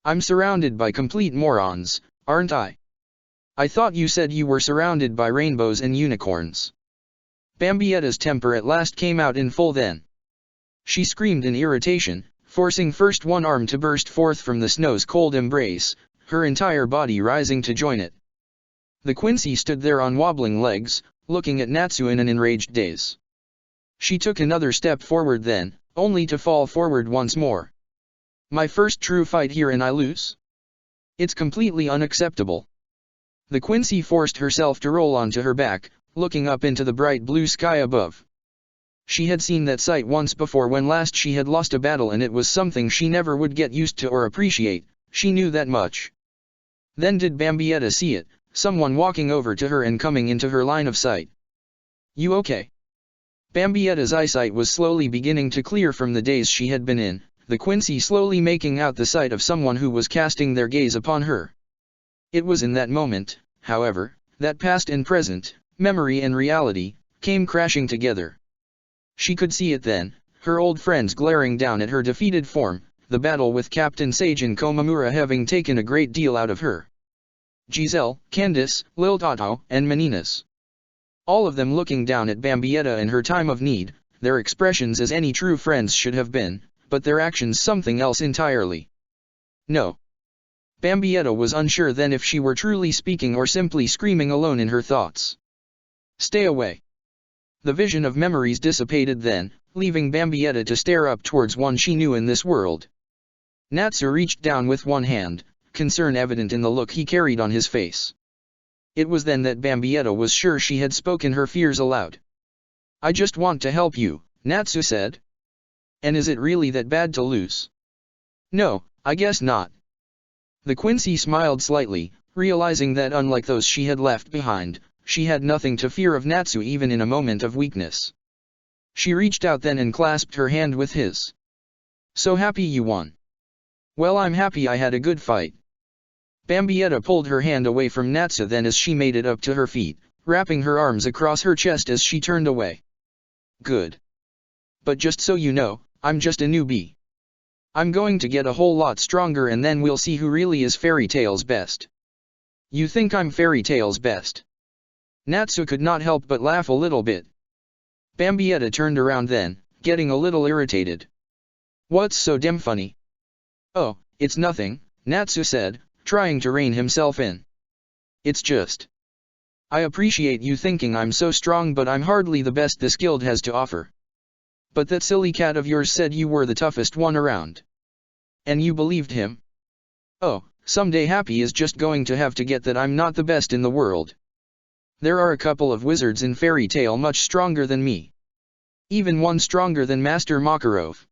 I'm surrounded by complete morons, aren't I? I thought you said you were surrounded by rainbows and unicorns. Bambietta's temper at last came out in full then. She screamed in irritation, forcing first one arm to burst forth from the snow's cold embrace, her entire body rising to join it. The Quincy stood there on wobbling legs, looking at Natsu in an enraged daze. She took another step forward then, only to fall forward once more. My first true fight here and I lose? It's completely unacceptable. The Quincy forced herself to roll onto her back, looking up into the bright blue sky above. She had seen that sight once before when last she had lost a battle, and it was something she never would get used to or appreciate, she knew that much. Then did Bambietta see it, someone walking over to her and coming into her line of sight. You okay? Bambietta's eyesight was slowly beginning to clear from the daze she had been in, the Quincy slowly making out the sight of someone who was casting their gaze upon her. It was in that moment, however, that past and present, memory and reality, came crashing together. She could see it then, her old friends glaring down at her defeated form, the battle with Captain Sage and Komamura having taken a great deal out of her. Giselle, Candice, Lil Tato, and Meninas. All of them looking down at Bambietta in her time of need, their expressions as any true friends should have been, but their actions something else entirely. No. Bambietta was unsure then if she were truly speaking or simply screaming alone in her thoughts. Stay away. The vision of memories dissipated then, leaving Bambietta to stare up towards one she knew in this world. Natsu reached down with one hand, concern evident in the look he carried on his face. It was then that Bambietta was sure she had spoken her fears aloud. I just want to help you, Natsu said. And is it really that bad to lose? No, I guess not. The Quincy smiled slightly, realizing that unlike those she had left behind, she had nothing to fear of Natsu even in a moment of weakness. She reached out then and clasped her hand with his. So happy you won. Well, I'm happy I had a good fight. Bambietta pulled her hand away from Natsu then as she made it up to her feet, wrapping her arms across her chest as she turned away. Good. But just so you know, I'm just a newbie. I'm going to get a whole lot stronger and then we'll see who really is Fairy Tail's best. You think I'm Fairy Tail's best? Natsu could not help but laugh a little bit. Bambietta turned around then, getting a little irritated. What's so damn funny? Oh, it's nothing, Natsu said, trying to rein himself in. It's just. I appreciate you thinking I'm so strong, but I'm hardly the best this guild has to offer. But that silly cat of yours said you were the toughest one around. And you believed him? Oh, someday Happy is just going to have to get that I'm not the best in the world. There are a couple of wizards in Fairy Tail much stronger than me. Even one stronger than Master Makarov.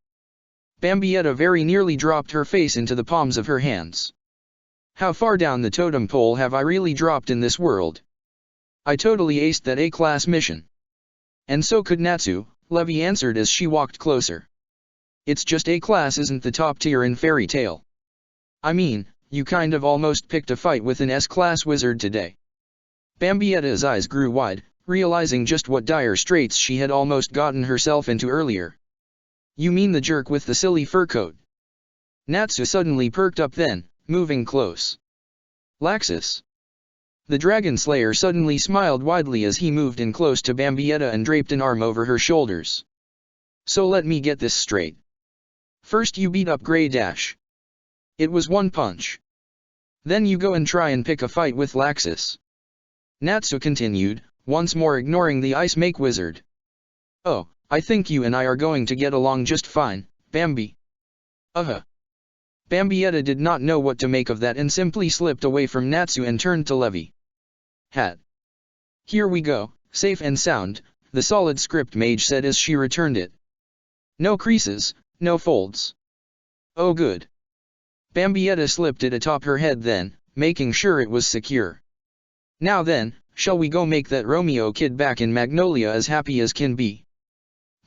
Bambietta very nearly dropped her face into the palms of her hands. How far down the totem pole have I really dropped in this world? I totally aced that A-class mission. And so could Natsu, Levi answered as she walked closer. It's just A-class isn't the top tier in Fairy Tail. I mean, you kind of almost picked a fight with an S-class wizard today. Bambietta's eyes grew wide, realizing just what dire straits she had almost gotten herself into earlier. You mean the jerk with the silly fur coat? Natsu suddenly perked up then, moving close. Laxus. The Dragon Slayer suddenly smiled widely as he moved in close to Bambietta and draped an arm over her shoulders. So let me get this straight. First you beat up Grey Dash. It was one punch. Then you go and try and pick a fight with Laxus. Natsu continued, once more ignoring the Ice Make Wizard. Oh, I think you and I are going to get along just fine, Bambi. Bambietta did not know what to make of that and simply slipped away from Natsu and turned to Levi. Hat. Here we go, safe and sound, the solid script mage said as she returned it. No creases, no folds. Oh good. Bambietta slipped it atop her head then, making sure it was secure. Now then, shall we go make that Romeo kid back in Magnolia as happy as can be?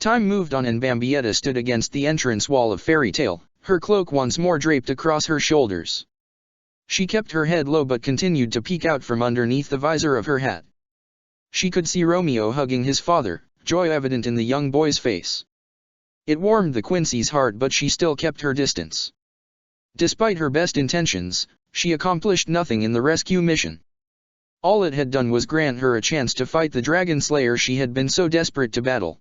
Time moved on and Bambietta stood against the entrance wall of Fairy Tail, her cloak once more draped across her shoulders. She kept her head low but continued to peek out from underneath the visor of her hat. She could see Romeo hugging his father, joy evident in the young boy's face. It warmed the Quincy's heart, but she still kept her distance. Despite her best intentions, she accomplished nothing in the rescue mission. All it had done was grant her a chance to fight the dragon slayer she had been so desperate to battle.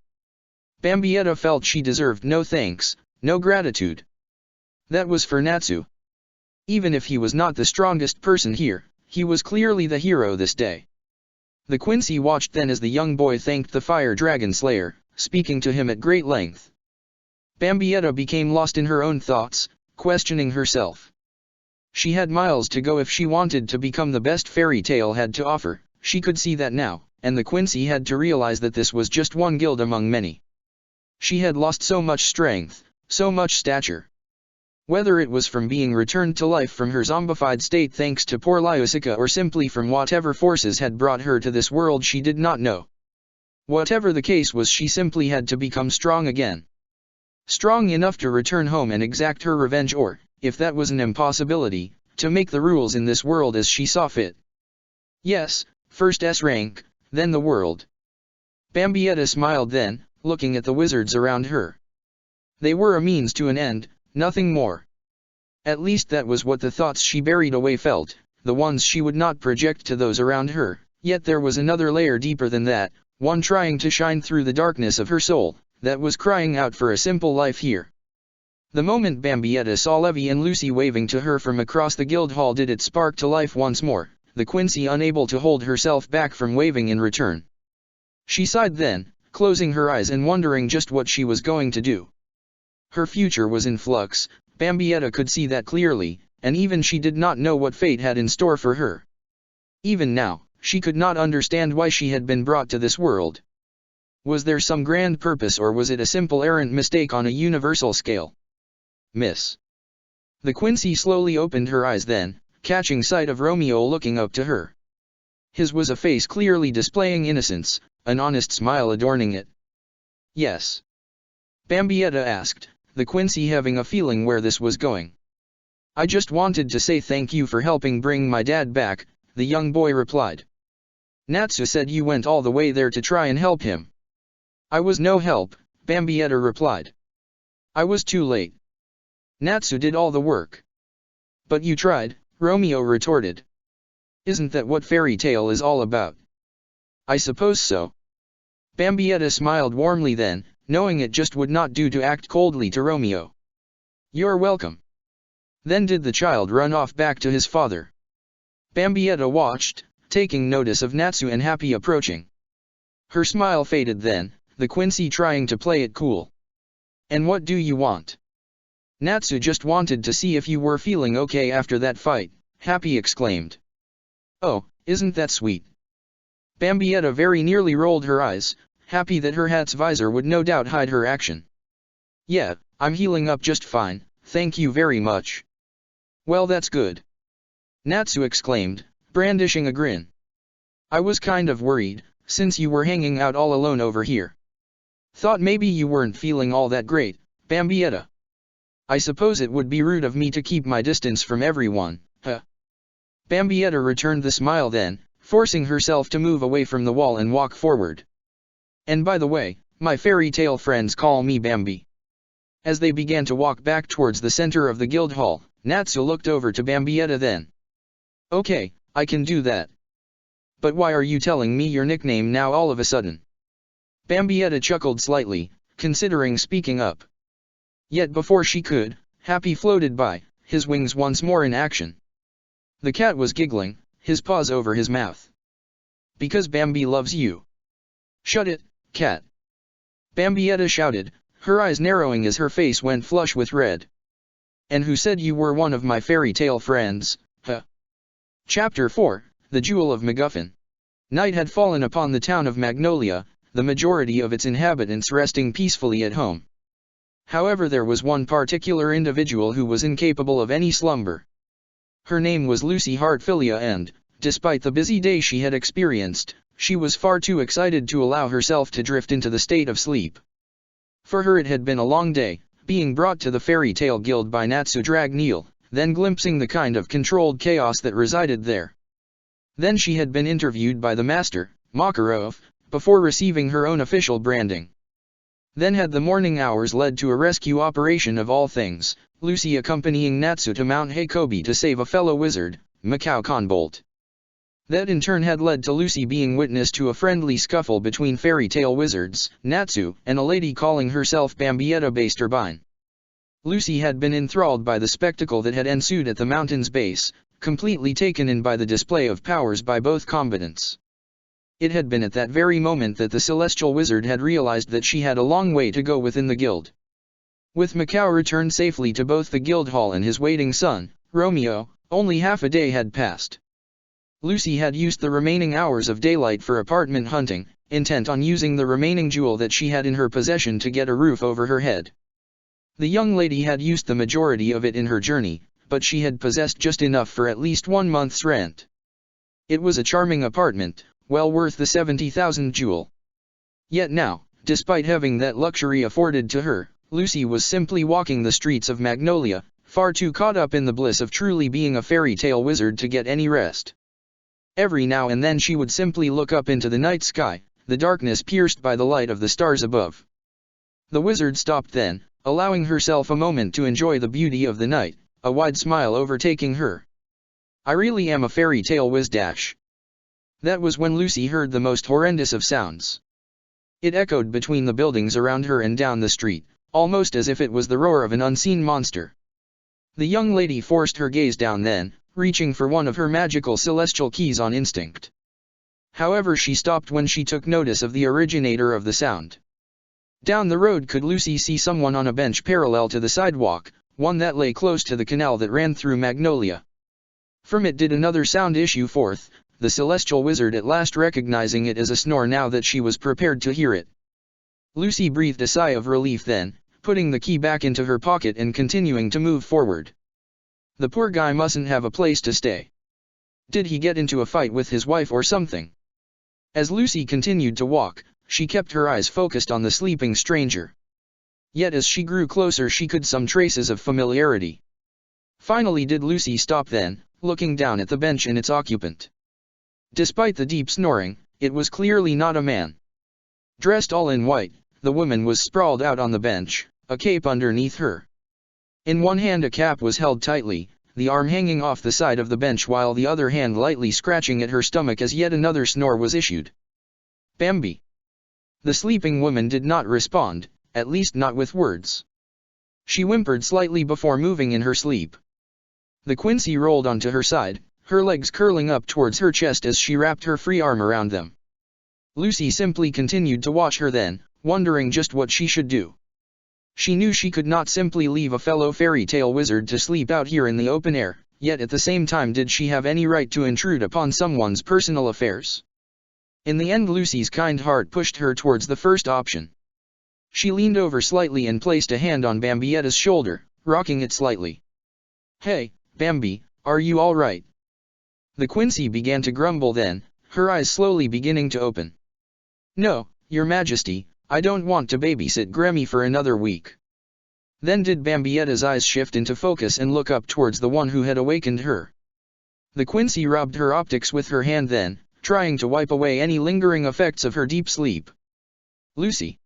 Bambietta felt she deserved no thanks, no gratitude. That was for Natsu. Even if he was not the strongest person here, he was clearly the hero this day. The Quincy watched then as the young boy thanked the fire dragon slayer, speaking to him at great length. Bambietta became lost in her own thoughts, questioning herself. She had miles to go if she wanted to become the best fairy tale had to offer. She could see that now, and the Quincy had to realize that this was just one guild among many. She had lost so much strength, so much stature. Whether it was from being returned to life from her zombified state thanks to poor Lyusica or simply from whatever forces had brought her to this world, she did not know. Whatever the case was, she simply had to become strong again. Strong enough to return home and exact her revenge, or, if that was an impossibility, to make the rules in this world as she saw fit. Yes, first S rank, then the world. Bambietta smiled then, looking at the wizards around her. They were a means to an end, nothing more. At least that was what the thoughts she buried away felt, the ones she would not project to those around her, yet there was another layer deeper than that, one trying to shine through the darkness of her soul, that was crying out for a simple life here. The moment Bambietta saw Levi and Lucy waving to her from across the guild hall did it spark to life once more, the Quincy unable to hold herself back from waving in return. She sighed then, closing her eyes and wondering just what she was going to do. Her future was in flux, Bambietta could see that clearly, and even she did not know what fate had in store for her. Even now, she could not understand why she had been brought to this world. Was there some grand purpose, or was it a simple errant mistake on a universal scale? Miss. The Quincy slowly opened her eyes then, catching sight of Romeo looking up to her. His was a face clearly displaying innocence, an honest smile adorning it. Yes. Bambietta asked, the Quincy having a feeling where this was going. I just wanted to say thank you for helping bring my dad back, the young boy replied. Natsu said you went all the way there to try and help him. I was no help, Bambietta replied. I was too late. Natsu did all the work. But you tried, Romeo retorted. Isn't that what fairy tale is all about? I suppose so. Bambietta smiled warmly then, knowing it just would not do to act coldly to Romeo. You're welcome. Then did the child run off back to his father. Bambietta watched, taking notice of Natsu and Happy approaching. Her smile faded then, the Quincy trying to play it cool. And what do you want? Natsu just wanted to see if you were feeling okay after that fight, Happy exclaimed. Oh, isn't that sweet? Bambietta very nearly rolled her eyes, happy that her hat's visor would no doubt hide her action. Yeah, I'm healing up just fine, thank you very much. Well, that's good. Natsu exclaimed, brandishing a grin. I was kind of worried, since you were hanging out all alone over here. Thought maybe you weren't feeling all that great, Bambietta. I suppose it would be rude of me to keep my distance from everyone, huh? Bambietta returned the smile then, forcing herself to move away from the wall and walk forward. And by the way, my fairy tale friends call me Bambi. As they began to walk back towards the center of the guild hall, Natsu looked over to Bambietta then. Okay, I can do that. But why are you telling me your nickname now all of a sudden? Bambietta chuckled slightly, considering speaking up. Yet before she could, Happy floated by, his wings once more in action. The cat was giggling, his paws over his mouth. Because Bambi loves you. Shut it, cat. Bambietta shouted, her eyes narrowing as her face went flush with red. And who said you were one of my fairy tale friends, huh? Chapter 4, The Jewel of MacGuffin. Night had fallen upon the town of Magnolia, the majority of its inhabitants resting peacefully at home. However, there was one particular individual who was incapable of any slumber. Her name was Lucy Hartfilia and, despite the busy day she had experienced, she was far too excited to allow herself to drift into the state of sleep. For her it had been a long day, being brought to the Fairy Tale Guild by Natsu Dragneel, then glimpsing the kind of controlled chaos that resided there. Then she had been interviewed by the master, Makarov, before receiving her own official branding. Then had the morning hours led to a rescue operation of all things, Lucy accompanying Natsu to Mount Hakobi to save a fellow wizard, Mikao Konbolt. That in turn had led to Lucy being witness to a friendly scuffle between fairy tale wizards, Natsu, and a lady calling herself Bambietta Basterbine. Lucy had been enthralled by the spectacle that had ensued at the mountain's base, completely taken in by the display of powers by both combatants. It had been at that very moment that the celestial wizard had realized that she had a long way to go within the guild. With Mikao returned safely to both the guild hall and his waiting son, Romeo, only half a day had passed. Lucy had used the remaining hours of daylight for apartment hunting, intent on using the remaining jewel that she had in her possession to get a roof over her head. The young lady had used the majority of it in her journey, but she had possessed just enough for at least 1 month's rent. It was a charming apartment, well worth the 70,000 jewel. Yet now, despite having that luxury afforded to her, Lucy was simply walking the streets of Magnolia, far too caught up in the bliss of truly being a fairy tale wizard to get any rest. Every now and then she would simply look up into the night sky, the darkness pierced by the light of the stars above. The wizard stopped then, allowing herself a moment to enjoy the beauty of the night, a wide smile overtaking her. "I really am a fairy tale wiz-dash." That was when Lucy heard the most horrendous of sounds. It echoed between the buildings around her and down the street, almost as if it was the roar of an unseen monster. The young lady forced her gaze down then, reaching for one of her magical celestial keys on instinct. However, she stopped when she took notice of the originator of the sound. Down the road could Lucy see someone on a bench parallel to the sidewalk, one that lay close to the canal that ran through Magnolia. From it did another sound issue forth, the celestial wizard at last recognizing it as a snore now that she was prepared to hear it. Lucy breathed a sigh of relief then, putting the key back into her pocket and continuing to move forward. The poor guy mustn't have a place to stay. Did he get into a fight with his wife or something? As Lucy continued to walk, she kept her eyes focused on the sleeping stranger. Yet as she grew closer she could some traces of familiarity. Finally did Lucy stop then, looking down at the bench and its occupant. Despite the deep snoring, it was clearly not a man. Dressed all in white, the woman was sprawled out on the bench, a cape underneath her. In one hand a cap was held tightly, the arm hanging off the side of the bench while the other hand lightly scratching at her stomach as yet another snore was issued. "Bambi." The sleeping woman did not respond, at least not with words. She whimpered slightly before moving in her sleep. The Quincy rolled onto her side, her legs curling up towards her chest as she wrapped her free arm around them. Lucy simply continued to watch her then, wondering just what she should do. She knew she could not simply leave a fellow fairy tale wizard to sleep out here in the open air, yet at the same time did she have any right to intrude upon someone's personal affairs? In the end Lucy's kind heart pushed her towards the first option. She leaned over slightly and placed a hand on Bambietta's shoulder, rocking it slightly. "Hey, Bambi, are you all right?" The Quincy began to grumble then, her eyes slowly beginning to open. "No, Your Majesty, I don't want to babysit Grammy for another week." Then did Bambietta's eyes shift into focus and look up towards the one who had awakened her. The Quincy rubbed her optics with her hand then, trying to wipe away any lingering effects of her deep sleep. "Lucy.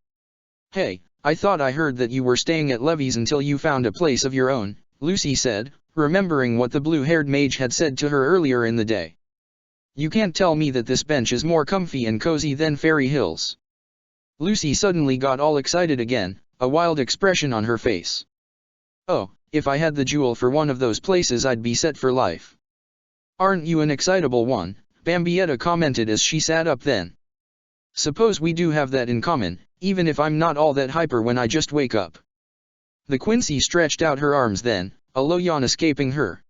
Hey, I thought I heard that you were staying at Levy's until you found a place of your own," Lucy said, remembering what the blue-haired mage had said to her earlier in the day. "You can't tell me that this bench is more comfy and cozy than Fairy Hills." Lucy suddenly got all excited again, a wild expression on her face. "Oh, if I had the jewel for one of those places I'd be set for life." "Aren't you an excitable one?" Bambietta commented as she sat up then. "Suppose we do have that in common, even if I'm not all that hyper when I just wake up." The Quincy stretched out her arms then, a low yawn escaping her.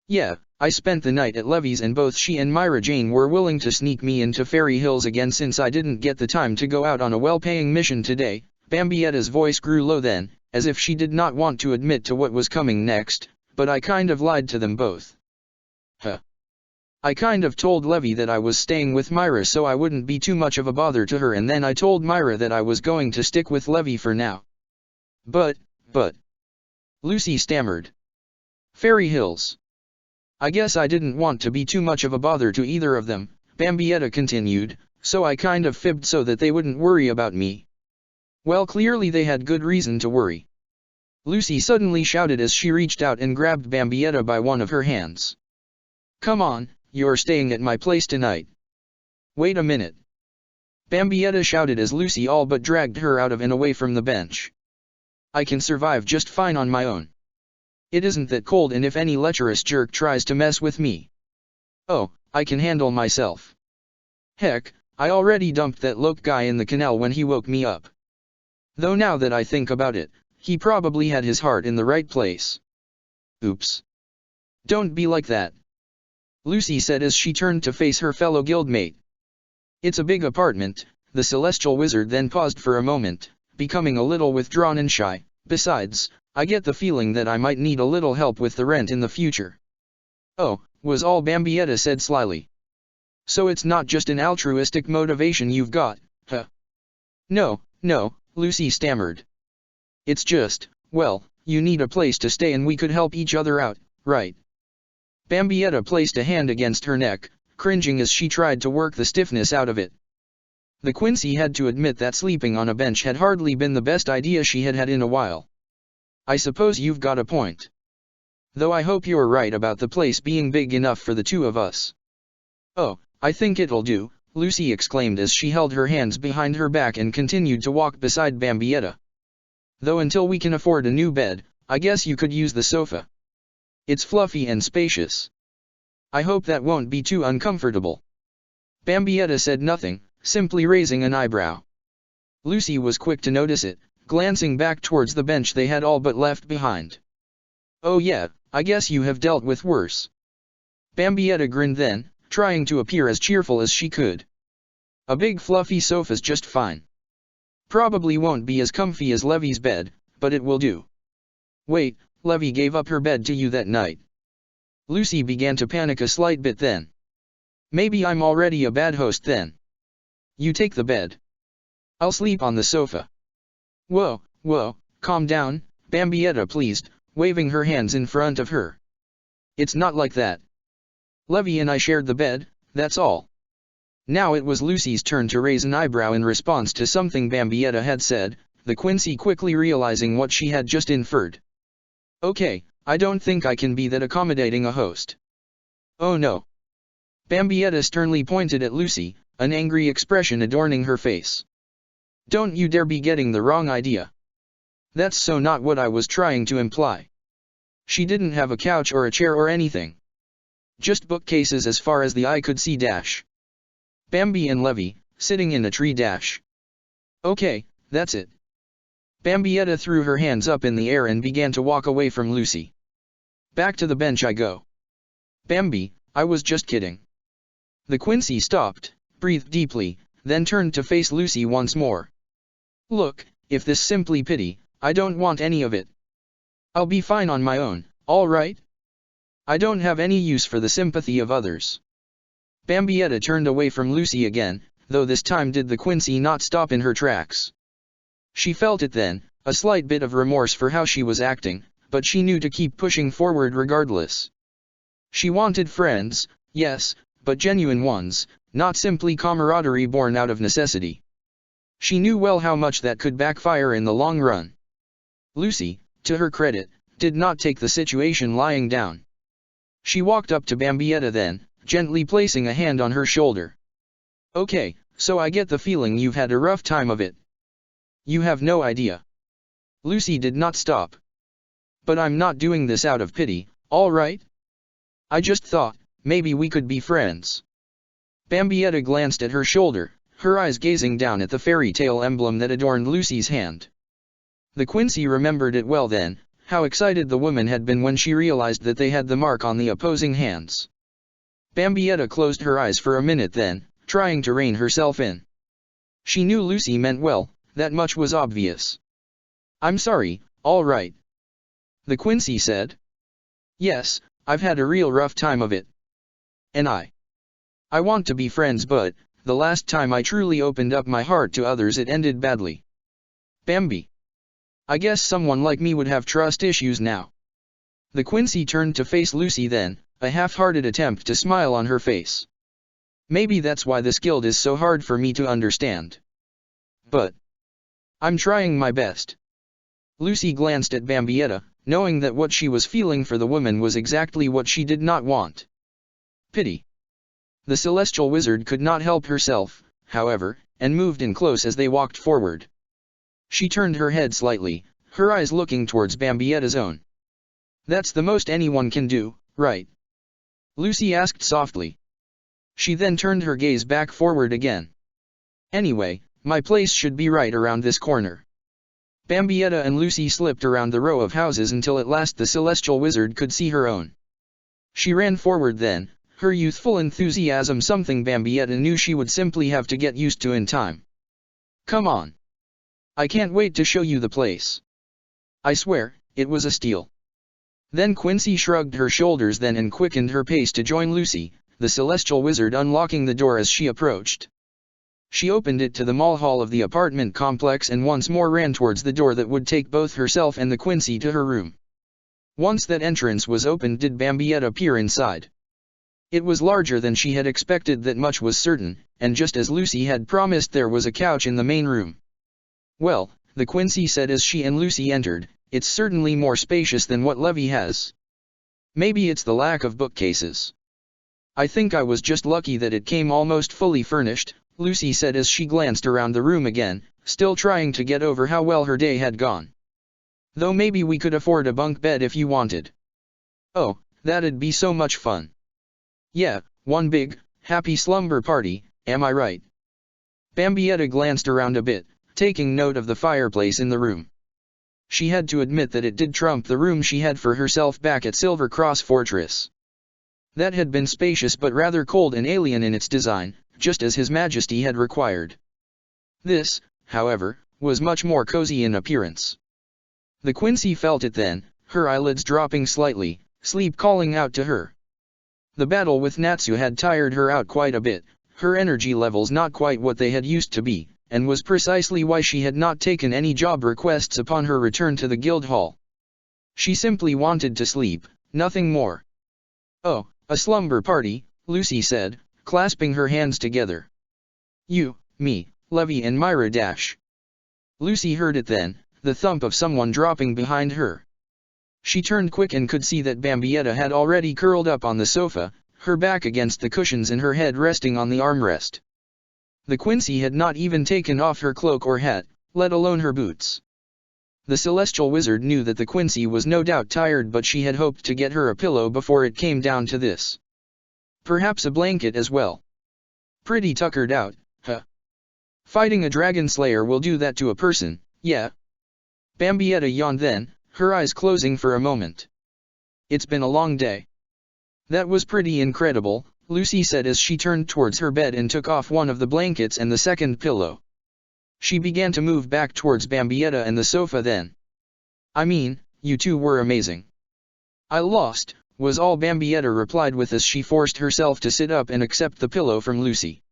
"Yeah, I spent the night at Levy's and both she and Myra Jane were willing to sneak me into Fairy Hills again since I didn't get the time to go out on a well-paying mission today." Bambietta's voice grew low then, as if she did not want to admit to what was coming next, "but I kind of lied to them both. Huh. I kind of told Levy that I was staying with Myra so I wouldn't be too much of a bother to her, and then I told Myra that I was going to stick with Levy for now. But, Lucy stammered. Fairy Hills. I guess I didn't want to be too much of a bother to either of them, Bambietta continued, so I kind of fibbed so that they wouldn't worry about me. Well, clearly they had good reason to worry. Lucy suddenly shouted as she reached out and grabbed Bambietta by one of her hands. Come on, you're staying at my place tonight. Wait a minute. Bambietta shouted as Lucy all but dragged her out of and away from the bench. I can survive just fine on my own. It isn't that cold, and if any lecherous jerk tries to mess with me, oh, I can handle myself. Heck, I already dumped that Loke guy in the canal when he woke me up. Though now that I think about it, he probably had his heart in the right place. Oops. Don't be like that, Lucy said as she turned to face her fellow guildmate. It's a big apartment, the celestial wizard then paused for a moment, becoming a little withdrawn and shy. Besides, I get the feeling that I might need a little help with the rent in the future. Oh, was all Bambietta said slyly. So it's not just an altruistic motivation you've got, huh? No, Lucy stammered. It's just, well, you need a place to stay and we could help each other out, right? Bambietta placed a hand against her neck, cringing as she tried to work the stiffness out of it. The Quincy had to admit that sleeping on a bench had hardly been the best idea she had had in a while. I suppose you've got a point. Though I hope you're right about the place being big enough for the two of us. Oh, I think it'll do, Lucy exclaimed as she held her hands behind her back and continued to walk beside Bambietta. Though until we can afford a new bed, I guess you could use the sofa. It's fluffy and spacious. I hope that won't be too uncomfortable. Bambietta said nothing, simply raising an eyebrow. Lucy was quick to notice it, glancing back towards the bench they had all but left behind. Oh yeah, I guess you have dealt with worse. Bambietta grinned then, trying to appear as cheerful as she could. A big fluffy sofa's just fine. Probably won't be as comfy as Levy's bed, but it will do. Wait, Levy gave up her bed to you that night. Lucy began to panic a slight bit then. Maybe I'm already a bad host then. You take the bed. I'll sleep on the sofa. Whoa, calm down, Bambietta pleased, waving her hands in front of her. It's not like that. Levy and I shared the bed, that's all. Now it was Lucy's turn to raise an eyebrow in response to something Bambietta had said, the Quincy quickly realizing what she had just inferred. Okay, I don't think I can be that accommodating a host. Oh no. Bambietta sternly pointed at Lucy, an angry expression adorning her face. Don't you dare be getting the wrong idea. That's so not what I was trying to imply. She didn't have a couch or a chair or anything. Just bookcases as far as the eye could see dash. Bambi and Levy, sitting in a tree dash. Okay, that's it. Bambietta threw her hands up in the air and began to walk away from Lucy. Back to the bench I go. Bambi, I was just kidding. The Quincy stopped, breathed deeply, then turned to face Lucy once more. Look, if this simply pity, I don't want any of it. I'll be fine on my own, all right? I don't have any use for the sympathy of others. Bambietta turned away from Lucy again, though this time did the Quincy not stop in her tracks. She felt it then, a slight bit of remorse for how she was acting, but she knew to keep pushing forward regardless. She wanted friends, yes, but genuine ones, not simply camaraderie born out of necessity. She knew well how much that could backfire in the long run. Lucy, to her credit, did not take the situation lying down. She walked up to Bambietta then, gently placing a hand on her shoulder. Okay, so I get the feeling you've had a rough time of it. You have no idea. Lucy did not stop. But I'm not doing this out of pity, all right? I just thought, maybe we could be friends. Bambietta glanced at her shoulder, her eyes gazing down at the fairy tale emblem that adorned Lucy's hand. The Quincy remembered it well then, how excited the woman had been when she realized that they had the mark on the opposing hands. Bambietta closed her eyes for a minute then, trying to rein herself in. She knew Lucy meant well, that much was obvious. I'm sorry, all right. The Quincy said. Yes, I've had a real rough time of it. And I want to be friends, but the last time I truly opened up my heart to others it ended badly. Bambi. I guess someone like me would have trust issues now. The Quincy turned to face Lucy then, a half-hearted attempt to smile on her face. Maybe that's why this guild is so hard for me to understand. But I'm trying my best. Lucy glanced at Bambietta, knowing that what she was feeling for the woman was exactly what she did not want. Pity. The celestial wizard could not help herself, however, and moved in close as they walked forward. She turned her head slightly, her eyes looking towards Bambietta's own. That's the most anyone can do, right? Lucy asked softly. She then turned her gaze back forward again. Anyway, my place should be right around this corner. Bambietta and Lucy slipped around the row of houses until at last the celestial wizard could see her own. She ran forward then, her youthful enthusiasm something Bambietta knew she would simply have to get used to in time. Come on. I can't wait to show you the place. I swear, it was a steal. Then Quincy shrugged her shoulders then and quickened her pace to join Lucy, the celestial wizard unlocking the door as she approached. She opened it to the mall hall of the apartment complex and once more ran towards the door that would take both herself and the Quincy to her room. Once that entrance was opened did Bambietta peer inside. It was larger than she had expected, that much was certain, and just as Lucy had promised there was a couch in the main room. Well, the Quincy said as she and Lucy entered, it's certainly more spacious than what Levy has. Maybe it's the lack of bookcases. I think I was just lucky that it came almost fully furnished, Lucy said as she glanced around the room again, still trying to get over how well her day had gone. Though maybe we could afford a bunk bed if you wanted. Oh, that'd be so much fun. Yeah, one big, happy slumber party, am I right? Bambietta glanced around a bit, taking note of the fireplace in the room. She had to admit that it did trump the room she had for herself back at Silver Cross Fortress. That had been spacious but rather cold and alien in its design, just as His Majesty had required. This, however, was much more cozy in appearance. The Quincy felt it then, her eyelids dropping slightly, sleep calling out to her. The battle with Natsu had tired her out quite a bit, her energy levels not quite what they had used to be, and was precisely why she had not taken any job requests upon her return to the guild hall. She simply wanted to sleep, nothing more. Oh, a slumber party, Lucy said, clasping her hands together. You, me, Levy and Myra dash. Lucy heard it then, the thump of someone dropping behind her. She turned quick and could see that Bambietta had already curled up on the sofa, her back against the cushions and her head resting on the armrest. The Quincy had not even taken off her cloak or hat, let alone her boots. The celestial wizard knew that the Quincy was no doubt tired, but she had hoped to get her a pillow before it came down to this. Perhaps a blanket as well. Pretty tuckered out, huh? Fighting a dragon slayer will do that to a person, yeah. Bambietta yawned then, her eyes closing for a moment. It's been a long day. That was pretty incredible, Lucy said as she turned towards her bed and took off one of the blankets and the second pillow. She began to move back towards Bambietta and the sofa then. I mean, you two were amazing. I lost, was all Bambietta replied with as she forced herself to sit up and accept the pillow from Lucy.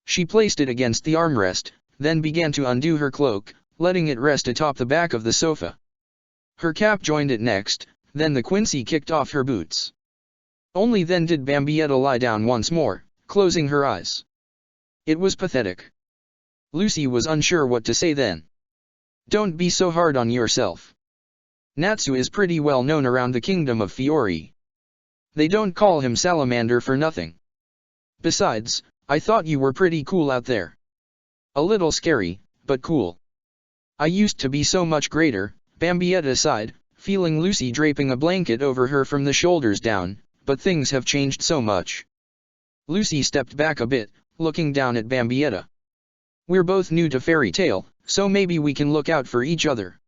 She placed it against the armrest, then began to undo her cloak, letting it rest atop the back of the sofa. Her cap joined it next, then the Quincy kicked off her boots. Only then did Bambietta lie down once more, closing her eyes. It was pathetic. Lucy was unsure what to say then. Don't be so hard on yourself. Natsu is pretty well known around the kingdom of Fiori. They don't call him Salamander for nothing. Besides, I thought you were pretty cool out there. A little scary, but cool. I used to be so much greater, Bambietta sighed, feeling Lucy draping a blanket over her from the shoulders down, but things have changed so much. Lucy stepped back a bit, looking down at Bambietta. We're both new to fairy tale, so maybe we can look out for each other.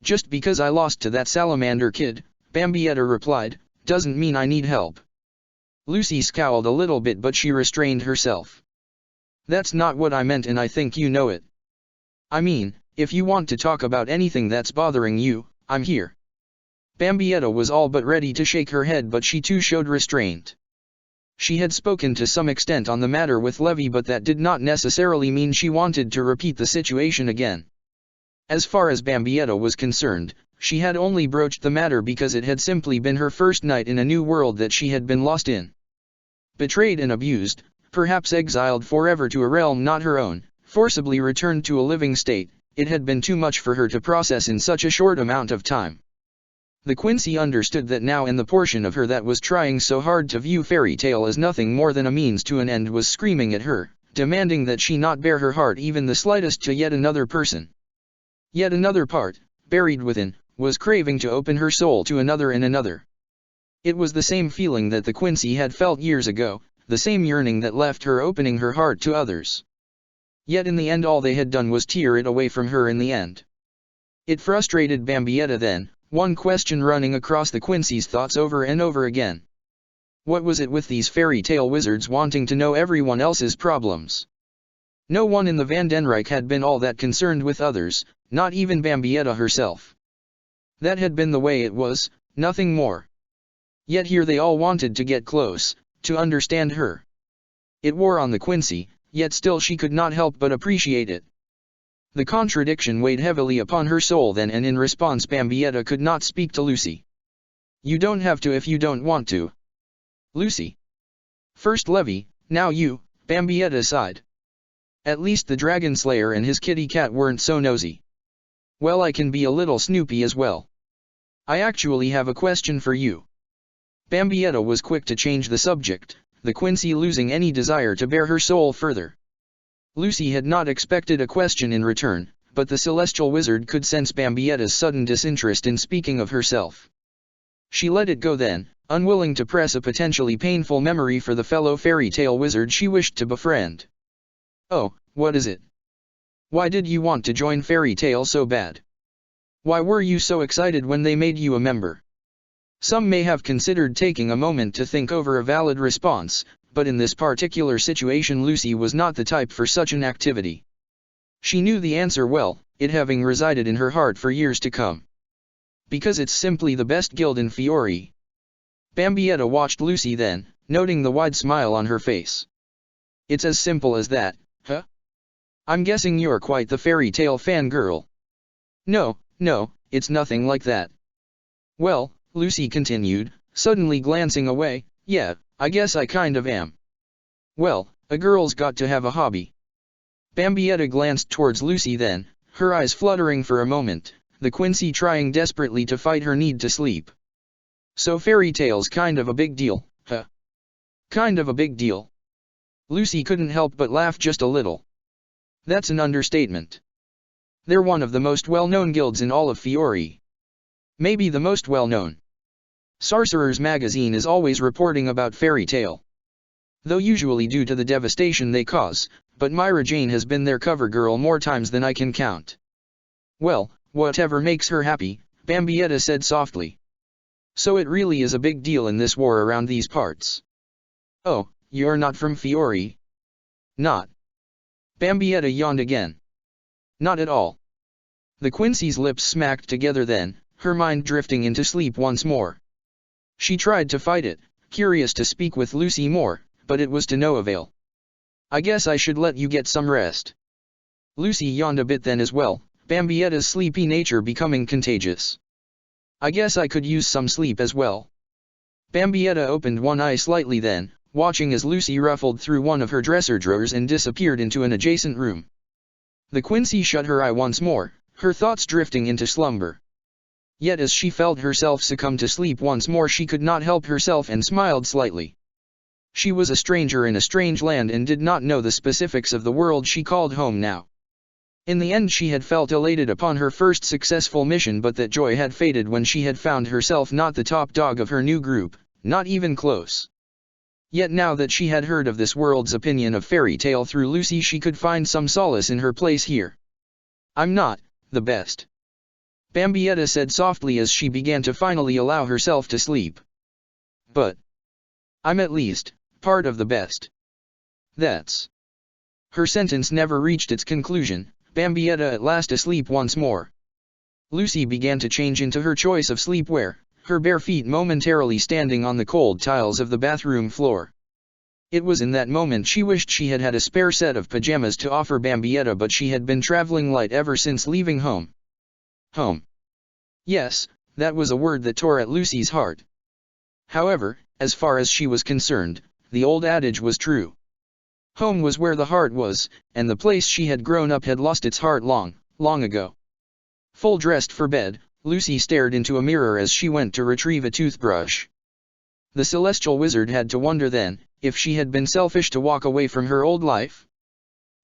Just because I lost to that salamander kid, Bambietta replied, doesn't mean I need help. Lucy scowled a little bit but she restrained herself. That's not what I meant and I think you know it. I mean, if you want to talk about anything that's bothering you, I'm here. Bambietta was all but ready to shake her head but she too showed restraint. She had spoken to some extent on the matter with Levy but that did not necessarily mean she wanted to repeat the situation again. As far as Bambietta was concerned, She had only broached the matter because it had simply been her first night in a new world that she had been lost in. Betrayed and abused, perhaps exiled forever to a realm not her own, forcibly returned to a living state, it had been too much for her to process in such a short amount of time. The Quincy understood that now, and the portion of her that was trying so hard to view fairy tale as nothing more than a means to an end was screaming at her, demanding that she not bare her heart even the slightest to yet another person. Yet another part, buried within, was craving to open her soul to another and another. It was the same feeling that the Quincy had felt years ago, the same yearning that left her opening her heart to others. Yet in the end all they had done was tear it away from her in the end. It frustrated Bambietta then, one question running across the Quincy's thoughts over and over again. What was it with these fairy tale wizards wanting to know everyone else's problems? No one in the Vandenrijk had been all that concerned with others, not even Bambietta herself. That had been the way it was, nothing more. Yet here they all wanted to get close, to understand her. It wore on the Quincy, yet still she could not help but appreciate it. The contradiction weighed heavily upon her soul then, and in response Bambietta could not speak to Lucy. You don't have to if you don't want to. Lucy. First Levy, now you, Bambietta sighed. At least the Dragon Slayer and his kitty cat weren't so nosy. Well, I can be a little snoopy as well. I actually have a question for you. Bambietta was quick to change the subject, the Quincy losing any desire to bare her soul further. Lucy had not expected a question in return, but the celestial wizard could sense Bambietta's sudden disinterest in speaking of herself. She let it go then, unwilling to press a potentially painful memory for the fellow fairy tale wizard she wished to befriend. Oh, what is it? Why did you want to join fairy tale so bad? Why were you so excited when they made you a member? Some may have considered taking a moment to think over a valid response, but in this particular situation Lucy was not the type for such an activity. She knew the answer well, it having resided in her heart for years to come. Because it's simply the best guild in Fiore. Bambietta watched Lucy then, noting the wide smile on her face. It's as simple as that, huh? I'm guessing you're quite the fairy tale fangirl. No, it's nothing like that. Well, Lucy continued, suddenly glancing away, yeah, I guess I kind of am. Well, a girl's got to have a hobby. Bambietta glanced towards Lucy then, her eyes fluttering for a moment, the Quincy trying desperately to fight her need to sleep. So fairy tale's kind of a big deal, huh? Kind of a big deal. Lucy couldn't help but laugh just a little. That's an understatement. They're one of the most well-known guilds in all of Fiore. Maybe the most well-known. Sorcerer's Magazine is always reporting about fairy tale. Though usually due to the devastation they cause, but Myra Jane has been their cover girl more times than I can count. Well, whatever makes her happy, Bambietta said softly. So it really is a big deal in this war around these parts. Oh, you're not from Fiore? Not. Bambietta yawned again. Not at all. The Quincy's lips smacked together then, her mind drifting into sleep once more. She tried to fight it, curious to speak with Lucy more, but it was to no avail. I guess I should let you get some rest. Lucy yawned a bit then as well, Bambietta's sleepy nature becoming contagious. I guess I could use some sleep as well. Bambietta opened one eye slightly then, watching as Lucy ruffled through one of her dresser drawers and disappeared into an adjacent room. The Quincy shut her eye once more, her thoughts drifting into slumber. Yet as she felt herself succumb to sleep once more she could not help herself and smiled slightly. She was a stranger in a strange land and did not know the specifics of the world she called home now. In the end she had felt elated upon her first successful mission, but that joy had faded when she had found herself not the top dog of her new group, not even close. Yet now that she had heard of this world's opinion of fairy tale through Lucy she could find some solace in her place here. I'm not the best. Bambietta said softly as she began to finally allow herself to sleep. But I'm at least part of the best. That's. Her sentence never reached its conclusion, Bambietta at last asleep once more. Lucy began to change into her choice of sleepwear, her bare feet momentarily standing on the cold tiles of the bathroom floor. It was in that moment she wished she had had a spare set of pajamas to offer Bambietta, but she had been traveling light ever since leaving home. Home. Yes, that was a word that tore at Lucy's heart. However, as far as she was concerned, the old adage was true. Home was where the heart was, and the place she had grown up had lost its heart long, long ago. Full dressed for bed, Lucy stared into a mirror as she went to retrieve a toothbrush. The celestial wizard had to wonder then, if she had been selfish to walk away from her old life.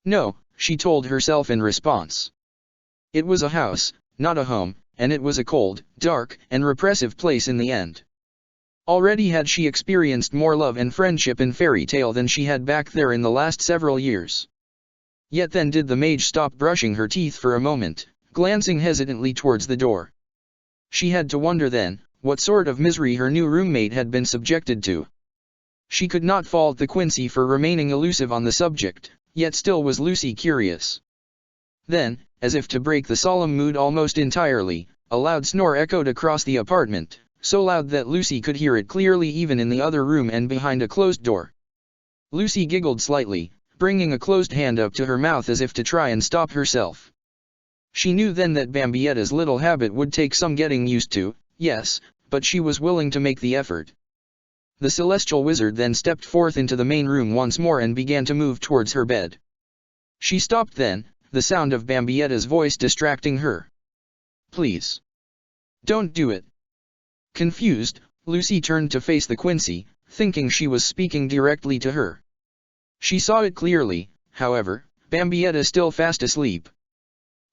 No, she told herself in response. It was a house, not a home, and it was a cold, dark, and repressive place in the end. Already had she experienced more love and friendship in fairy tale than she had back there in the last several years. Yet then did the mage stop brushing her teeth for a moment, glancing hesitantly towards the door. She had to wonder then, what sort of misery her new roommate had been subjected to. She could not fault the Quincy for remaining elusive on the subject, yet still was Lucy curious. Then, as if to break the solemn mood almost entirely, a loud snore echoed across the apartment, so loud that Lucy could hear it clearly even in the other room and behind a closed door. Lucy giggled slightly, bringing a closed hand up to her mouth as if to try and stop herself. She knew then that Bambietta's little habit would take some getting used to, yes, but she was willing to make the effort. The celestial wizard then stepped forth into the main room once more and began to move towards her bed. She stopped then, the sound of Bambietta's voice distracting her. "Please. Don't do it." Confused, Lucy turned to face the Quincy, thinking she was speaking directly to her. She saw it clearly, however, Bambietta still fast asleep.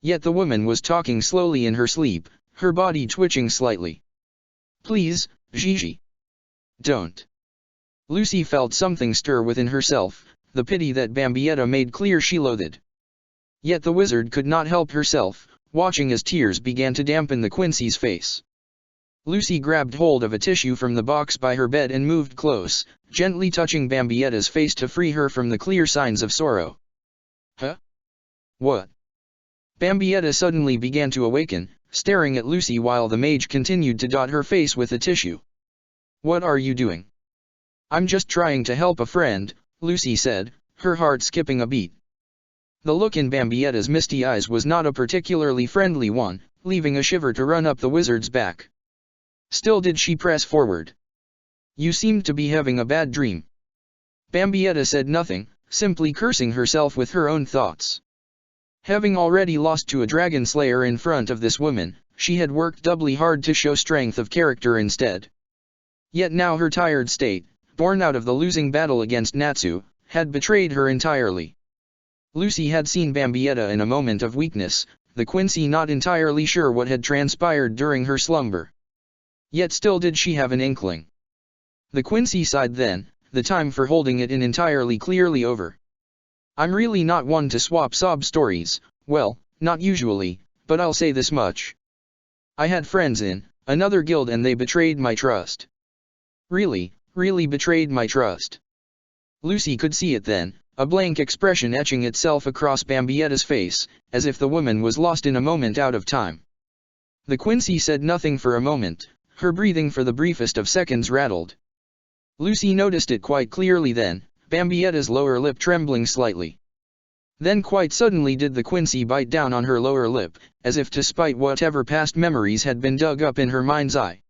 Yet the woman was talking slowly in her sleep, her body twitching slightly. "Please, Gigi. Don't." Lucy felt something stir within herself, the pity that Bambietta made clear she loathed. Yet the wizard could not help herself, watching as tears began to dampen the Quincy's face. Lucy grabbed hold of a tissue from the box by her bed and moved close, gently touching Bambietta's face to free her from the clear signs of sorrow. "Huh? What?" Bambietta suddenly began to awaken, staring at Lucy while the mage continued to dot her face with the tissue. "What are you doing?" "I'm just trying to help a friend," Lucy said, her heart skipping a beat. The look in Bambietta's misty eyes was not a particularly friendly one, leaving a shiver to run up the wizard's back. Still did she press forward. "You seemed to be having a bad dream." Bambietta said nothing, simply cursing herself with her own thoughts. Having already lost to a dragon slayer in front of this woman, she had worked doubly hard to show strength of character instead. Yet now her tired state, born out of the losing battle against Natsu, had betrayed her entirely. Lucy had seen Bambietta in a moment of weakness, the Quincy not entirely sure what had transpired during her slumber. Yet still did she have an inkling. The Quincy sighed then, the time for holding it in entirely clearly over. "I'm really not one to swap sob stories, well, not usually, but I'll say this much. I had friends in another guild and they betrayed my trust. Really betrayed my trust." Lucy could see it then, a blank expression etching itself across Bambietta's face, as if the woman was lost in a moment out of time. The Quincy said nothing for a moment, her breathing for the briefest of seconds rattled. Lucy noticed it quite clearly then, Bambietta's lower lip trembling slightly. Then quite suddenly did the Quincy bite down on her lower lip, as if to spite whatever past memories had been dug up in her mind's eye.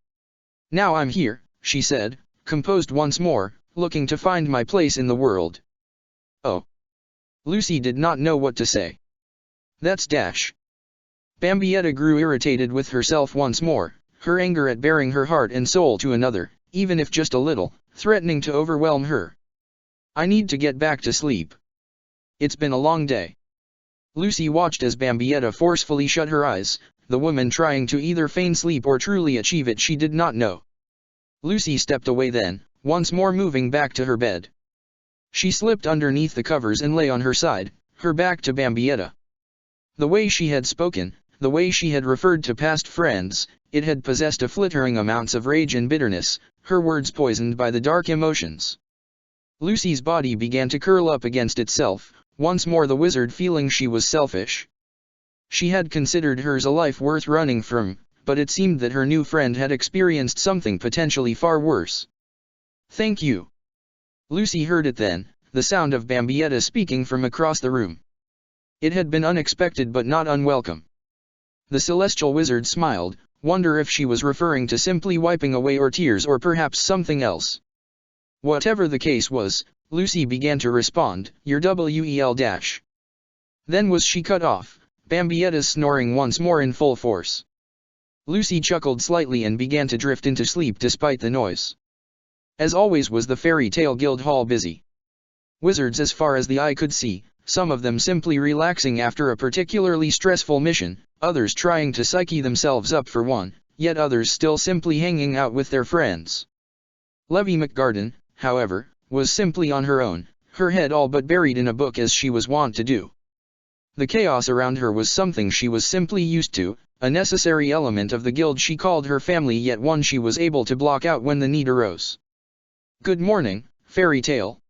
"Now I'm here," she said, composed once more, looking to find my place in the world. "Oh." Lucy did not know what to say. "That's dash." Bambietta grew irritated with herself once more, her anger at bearing her heart and soul to another, even if just a little, threatening to overwhelm her. "I need to get back to sleep. It's been a long day." Lucy watched as Bambietta forcefully shut her eyes, the woman trying to either feign sleep or truly achieve it she did not know. Lucy stepped away then, once more moving back to her bed. She slipped underneath the covers and lay on her side, her back to Bambietta. The way she had spoken, the way she had referred to past friends, it had possessed a flittering amounts of rage and bitterness, her words poisoned by the dark emotions. Lucy's body began to curl up against itself, once more the wizard feeling she was selfish. She had considered hers a life worth running from, but it seemed that her new friend had experienced something potentially far worse. "Thank you." Lucy heard it then, the sound of Bambietta speaking from across the room. It had been unexpected but not unwelcome. The celestial wizard smiled, Wonder if she was referring to simply wiping away her tears or perhaps something else. Whatever the case was, Lucy began to respond, "Your well dash." Then was she cut off, Bambietta's snoring once more in full force. Lucy chuckled slightly and began to drift into sleep despite the noise. As always was the fairy tale guild hall busy. Wizards as far as the eye could see, some of them simply relaxing after a particularly stressful mission, others trying to psyche themselves up for one, yet others still simply hanging out with their friends. Levy McGarden, however, was simply on her own, her head all but buried in a book as she was wont to do. The chaos around her was something she was simply used to, a necessary element of the guild she called her family, yet one she was able to block out when the need arose. "Good morning, fairy tale."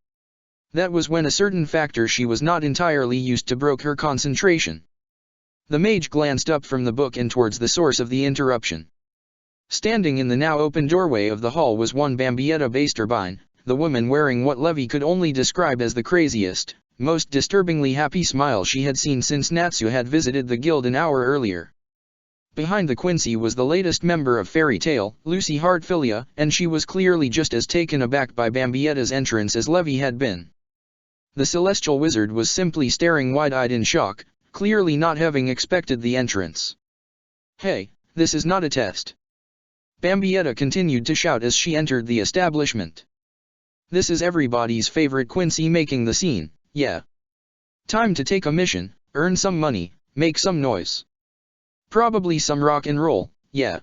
That was when a certain factor she was not entirely used to broke her concentration. The mage glanced up from the book and towards the source of the interruption. Standing in the now open doorway of the hall was one Bambietta Basterbine, the woman wearing what Levy could only describe as the craziest, most disturbingly happy smile she had seen since Natsu had visited the guild an hour earlier. Behind the Quincy was the latest member of Fairy Tale, Lucy Hartfilia, and she was clearly just as taken aback by Bambietta's entrance as Levy had been. The celestial wizard was simply staring wide-eyed in shock, clearly not having expected the entrance. "Hey, this is not a test," Bambietta continued to shout as she entered the establishment. "This is everybody's favorite Quincy making the scene, yeah. Time to take a mission, earn some money, make some noise. Probably some rock and roll, yeah."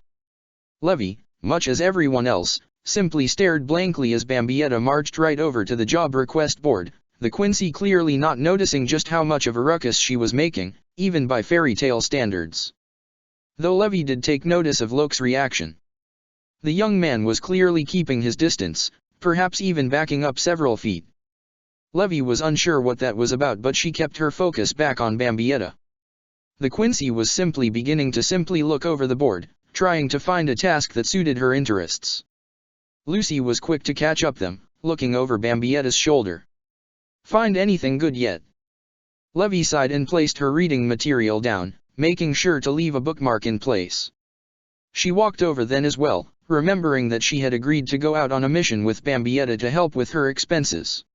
Levy, much as everyone else, simply stared blankly as Bambietta marched right over to the job request board, the Quincy clearly not noticing just how much of a ruckus she was making, even by fairy tale standards. Though Levy did take notice of Loke's reaction. The young man was clearly keeping his distance, perhaps even backing up several feet. Levy was unsure what that was about, but she kept her focus back on Bambietta. The Quincy was simply beginning to look over the board, trying to find a task that suited her interests. Lucy was quick to catch up them, looking over Bambietta's shoulder. "Find anything good yet?" Levy sighed and placed her reading material down, making sure to leave a bookmark in place. She walked over then as well, remembering that she had agreed to go out on a mission with Bambietta to help with her expenses.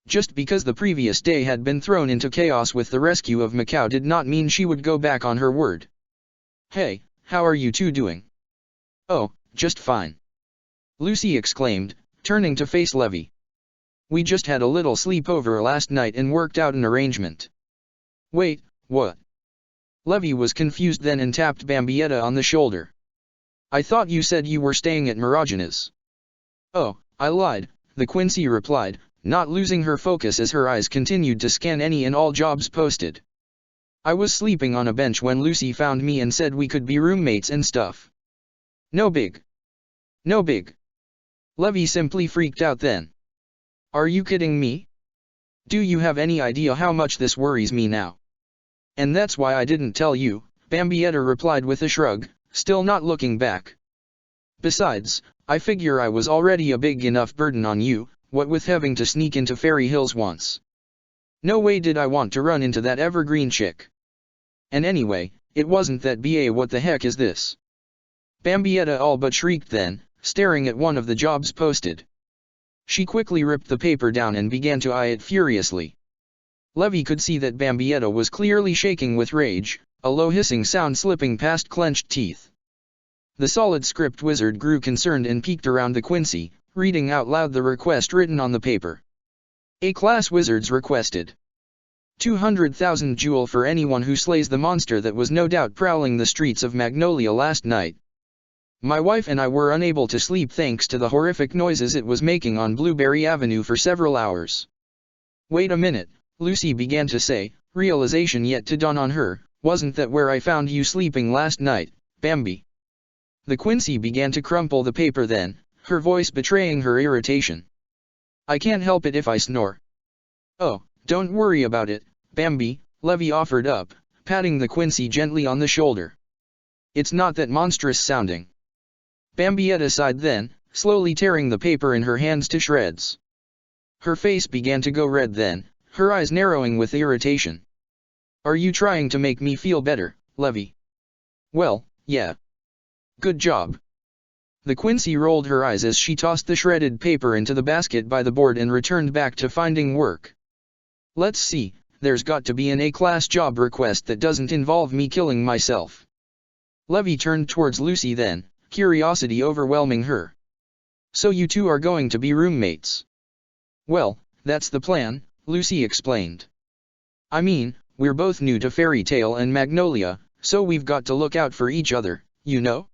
Just because the previous day had been thrown into chaos with the rescue of Macau did not mean she would go back on her word. "Hey, how are you two doing?" "Oh, just fine," Lucy exclaimed, turning to face Levy. "We just had a little sleepover last night and worked out an arrangement." "Wait, what?" Levy was confused then and tapped Bambietta on the shoulder. "I thought you said you were staying at Miragina's." "Oh, I lied," the Quincy replied, not losing her focus as her eyes continued to scan any and all jobs posted. "I was sleeping on a bench when Lucy found me and said we could be roommates and stuff." No big." Levy simply freaked out then. "Are you kidding me? Do you have any idea how much this worries me now?" "And that's why I didn't tell you," Bambietta replied with a shrug, still not looking back. "Besides, I figure I was already a big enough burden on you, what with having to sneak into Fairy Hills once. No way did I want to run into that evergreen chick. And anyway, it wasn't that BA. What the heck is this?" Bambietta all but shrieked then, staring at one of the jobs posted. She quickly ripped the paper down and began to eye it furiously. Levy could see that Bambietta was clearly shaking with rage, a low hissing sound slipping past clenched teeth. The solid script wizard grew concerned and peeked around the Quincy, reading out loud the request written on the paper. A-class wizards requested 200,000 jewel for anyone who slays the monster that was no doubt prowling the streets of Magnolia last night. My wife and I were unable to sleep thanks to the horrific noises it was making on Blueberry Avenue for several hours." "Wait a minute," Lucy began to say, realization yet to dawn on her, "wasn't that where I found you sleeping last night, Bambi?" The Quincy began to crumple the paper then, her voice betraying her irritation. "I can't help it if I snore." "Oh, don't worry about it, Bambi," Levy offered up, patting the Quincy gently on the shoulder. "It's not that monstrous sounding." Bambietta sighed then, slowly tearing the paper in her hands to shreds. Her face began to go red then, her eyes narrowing with irritation. "Are you trying to make me feel better, Levy?" "Well, yeah. Good job. The Quincy rolled her eyes as she tossed the shredded paper into the basket by the board and returned back to finding work. Let's see, there's got to be an A-class job request that doesn't involve me killing myself. Levy turned towards Lucy then, curiosity overwhelming her. So you two are going to be roommates? Well, that's the plan, Lucy explained. I mean, we're both new to Fairy Tale and Magnolia, so we've got to look out for each other, you know?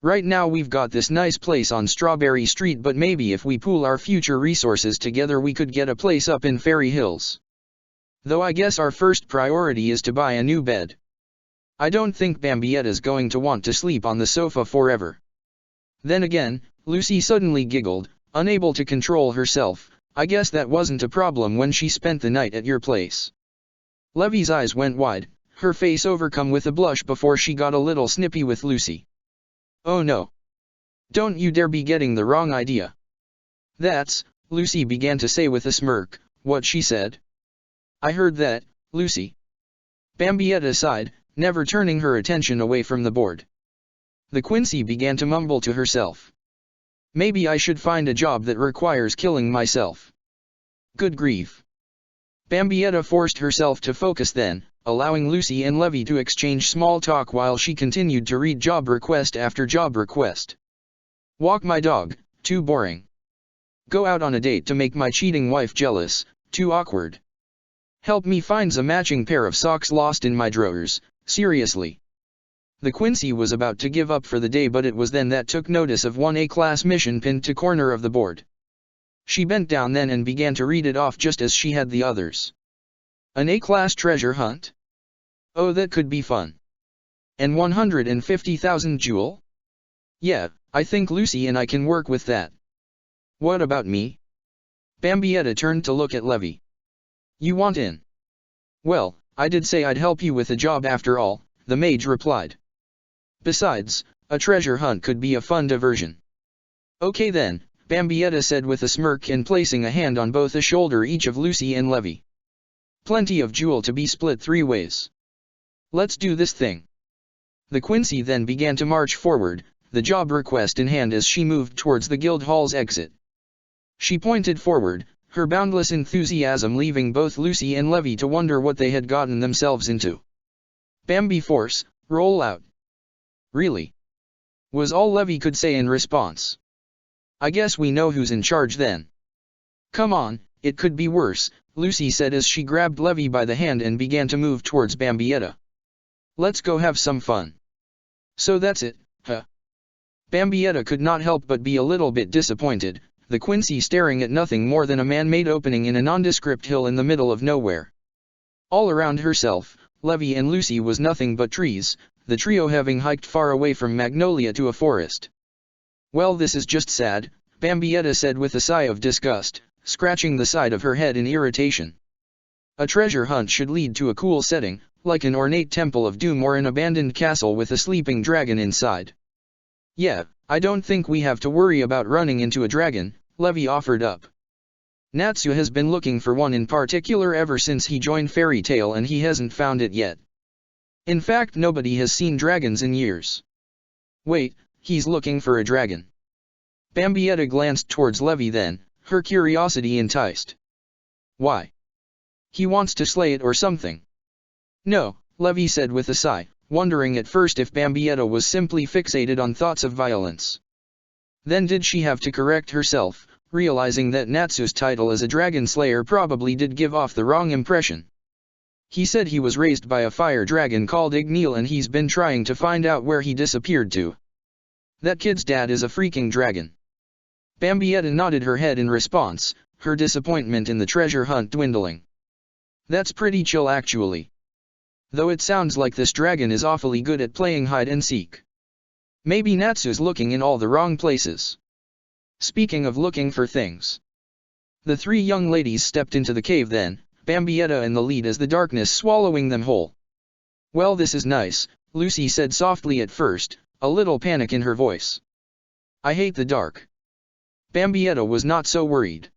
Right now we've got this nice place on Strawberry Street, but maybe if we pool our future resources together we could get a place up in Fairy Hills. Though I guess our first priority is to buy a new bed. I don't think Bambietta's going to want to sleep on the sofa forever. Then again, Lucy suddenly giggled, unable to control herself. I guess that wasn't a problem when she spent the night at your place. Levy's eyes went wide, her face overcome with a blush before she got a little snippy with Lucy. Oh no. Don't you dare be getting the wrong idea. That's, Lucy began to say with a smirk, what she said. I heard that, Lucy. Bambietta sighed, never turning her attention away from the board. The Quincy began to mumble to herself. Maybe I should find a job that requires killing myself. Good grief. Bambietta forced herself to focus then, allowing Lucy and Levy to exchange small talk while she continued to read job request after job request. Walk my dog, too boring. Go out on a date to make my cheating wife jealous, too awkward. Help me find a matching pair of socks lost in my drawers, seriously. The Quincy was about to give up for the day, but it was then that took notice of one A-class mission pinned to corner of the board. She bent down then and began to read it off just as she had the others. An A-class treasure hunt? Oh, that could be fun. And 150,000 jewel? Yeah, I think Lucy and I can work with that. What about me? Bambietta turned to look at Levy. You want in? Well, I did say I'd help you with a job after all, the mage replied. Besides, a treasure hunt could be a fun diversion. Okay then, Bambietta said with a smirk and placing a hand on both a shoulder each of Lucy and Levy. Plenty of jewel to be split 3 ways. Let's do this thing. The Quincy then began to march forward, the job request in hand as she moved towards the guild hall's exit. She pointed forward, her boundless enthusiasm leaving both Lucy and Levy to wonder what they had gotten themselves into. Bambi Force, roll out. Really? Was all Levy could say in response. I guess we know who's in charge then. Come on, it could be worse, Lucy said as she grabbed Levy by the hand and began to move towards Bambietta. Let's go have some fun. So that's it, huh? Bambietta could not help but be a little bit disappointed, the Quincy staring at nothing more than a man-made opening in a nondescript hill in the middle of nowhere. All around herself, Levy and Lucy was nothing but trees, the trio having hiked far away from Magnolia to a forest. Well, this is just sad, Bambietta said with a sigh of disgust, scratching the side of her head in irritation. A treasure hunt should lead to a cool setting, like an ornate temple of doom or an abandoned castle with a sleeping dragon inside. Yeah, I don't think we have to worry about running into a dragon, Levy offered up. Natsu has been looking for one in particular ever since he joined Fairy Tale and he hasn't found it yet. In fact, nobody has seen dragons in years. Wait, he's looking for a dragon. Bambietta glanced towards Levy then, her curiosity enticed. Why? He wants to slay it or something. No, Levy said with a sigh, wondering at first if Bambietta was simply fixated on thoughts of violence. Then did she have to correct herself, realizing that Natsu's title as a dragon slayer probably did give off the wrong impression. He said he was raised by a fire dragon called Igneel and he's been trying to find out where he disappeared to. That kid's dad is a freaking dragon. Bambietta nodded her head in response, her disappointment in the treasure hunt dwindling. That's pretty chill actually. Though it sounds like this dragon is awfully good at playing hide and seek. Maybe Natsu's looking in all the wrong places. Speaking of looking for things. The 3 young ladies stepped into the cave then, Bambietta in the lead as the darkness swallowing them whole. Well, this is nice, Lucy said softly at first, a little panic in her voice. I hate the dark. Bambietta was not so worried.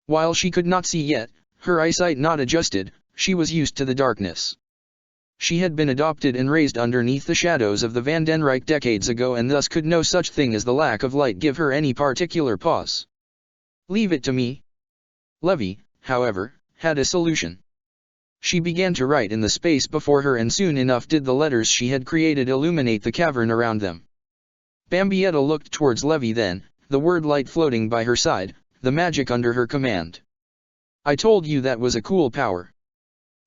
While she could not see yet, her eyesight not adjusted, she was used to the darkness. She had been adopted and raised underneath the shadows of the Vandenrijk decades ago, and thus could no such thing as the lack of light give her any particular pause. Leave it to me. Levy, however, had a solution. She began to write in the space before her, and soon enough did the letters she had created illuminate the cavern around them. Bambietta looked towards Levy then, the word light floating by her side, the magic under her command. I told you that was a cool power.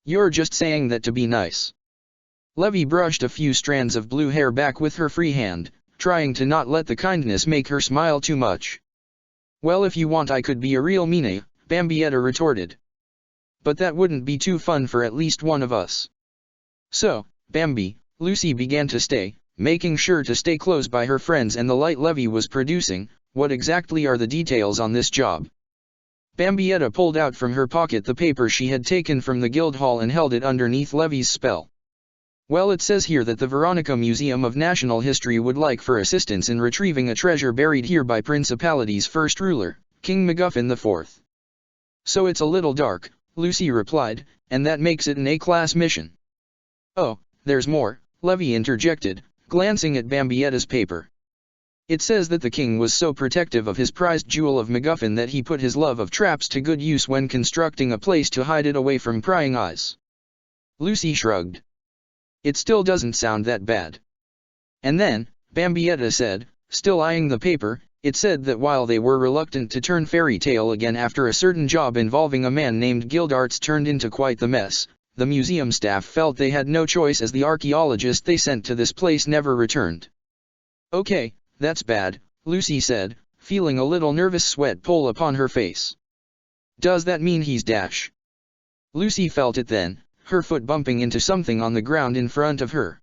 You're just saying that to be nice. Levy brushed a few strands of blue hair back with her free hand, trying to not let the kindness make her smile too much. Well, if you want, I could be a real meanie, Bambietta retorted. But that wouldn't be too fun for at least one of us. So, Bambi, Lucy began to stay, making sure to stay close by her friends and the light Levy was producing. What exactly are the details on this job? Bambietta pulled out from her pocket the paper she had taken from the Guildhall and held it underneath Levy's spell. Well, it says here that the Veronica Museum of National History would like for assistance in retrieving a treasure buried here by Principality's first ruler, King MacGuffin IV. So it's a little dark, Lucy replied, and that makes it an A-class mission. Oh, there's more, Levy interjected, glancing at Bambietta's paper. It says that the king was so protective of his prized jewel of MacGuffin that he put his love of traps to good use when constructing a place to hide it away from prying eyes. Lucy shrugged. It still doesn't sound that bad. And then, Bambietta said, still eyeing the paper, it said that while they were reluctant to turn fairy tale again after a certain job involving a man named Gildarts turned into quite the mess, the museum staff felt they had no choice as the archaeologist they sent to this place never returned. Okay, that's bad, Lucy said, feeling a little nervous sweat pull upon her face. Does that mean he's dash? Lucy felt it then, her foot bumping into something on the ground in front of her.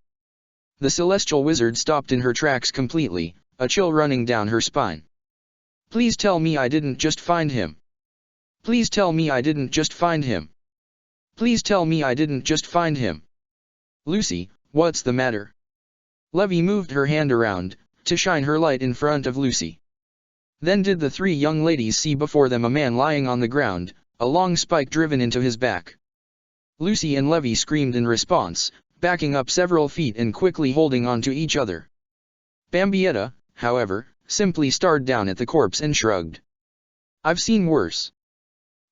The celestial wizard stopped in her tracks completely, a chill running down her spine. Please tell me I didn't just find him. Please tell me I didn't just find him. Please tell me I didn't just find him. Lucy, what's the matter? Levy moved her hand around, to shine her light in front of Lucy. Then did the three young ladies see before them a man lying on the ground, a long spike driven into his back. Lucy and Levy screamed in response, backing up several feet and quickly holding on to each other. Bambietta, however, simply stared down at the corpse and shrugged. I've seen worse.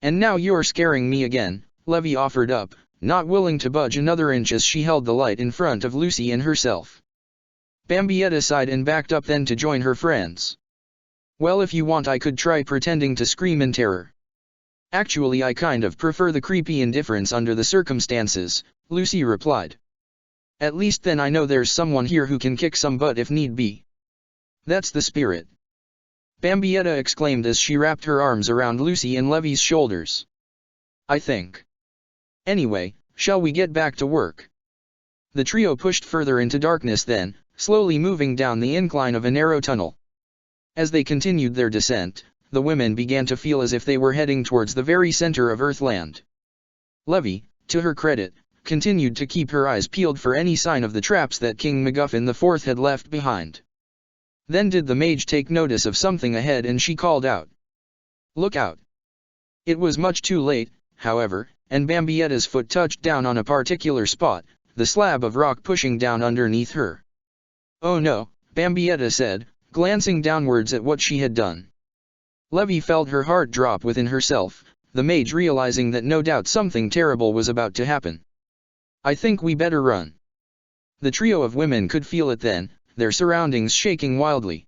And now you're scaring me again, Levy offered up, not willing to budge another inch as she held the light in front of Lucy and herself. Bambietta sighed and backed up then to join her friends. Well, if you want, I could try pretending to scream in terror. Actually, I kind of prefer the creepy indifference under the circumstances, Lucy replied. At least then I know there's someone here who can kick some butt if need be. That's the spirit. Bambietta exclaimed as she wrapped her arms around Lucy and Levy's shoulders. I think. Anyway, shall we get back to work? The trio pushed further into darkness then, slowly moving down the incline of a narrow tunnel. As they continued their descent, the women began to feel as if they were heading towards the very center of Earthland. Levy, to her credit, continued to keep her eyes peeled for any sign of the traps that King MacGuffin IV had left behind. Then did the mage take notice of something ahead and she called out. Look out! It was much too late, however, and Bambietta's foot touched down on a particular spot, the slab of rock pushing down underneath her. Oh no, Bambietta said, glancing downwards at what she had done. Levy felt her heart drop within herself, the mage realizing that no doubt something terrible was about to happen. I think we better run. The trio of women could feel it then, their surroundings shaking wildly.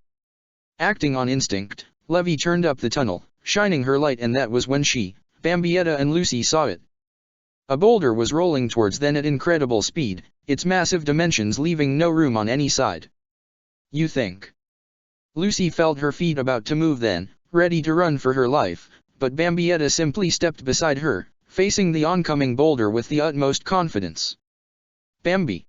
Acting on instinct, Levy turned up the tunnel, shining her light, and that was when she, Bambietta and Lucy saw it. A boulder was rolling towards them at incredible speed, its massive dimensions leaving no room on any side. You think? Lucy felt her feet about to move then, ready to run for her life, but Bambietta simply stepped beside her, facing the oncoming boulder with the utmost confidence. Bambi!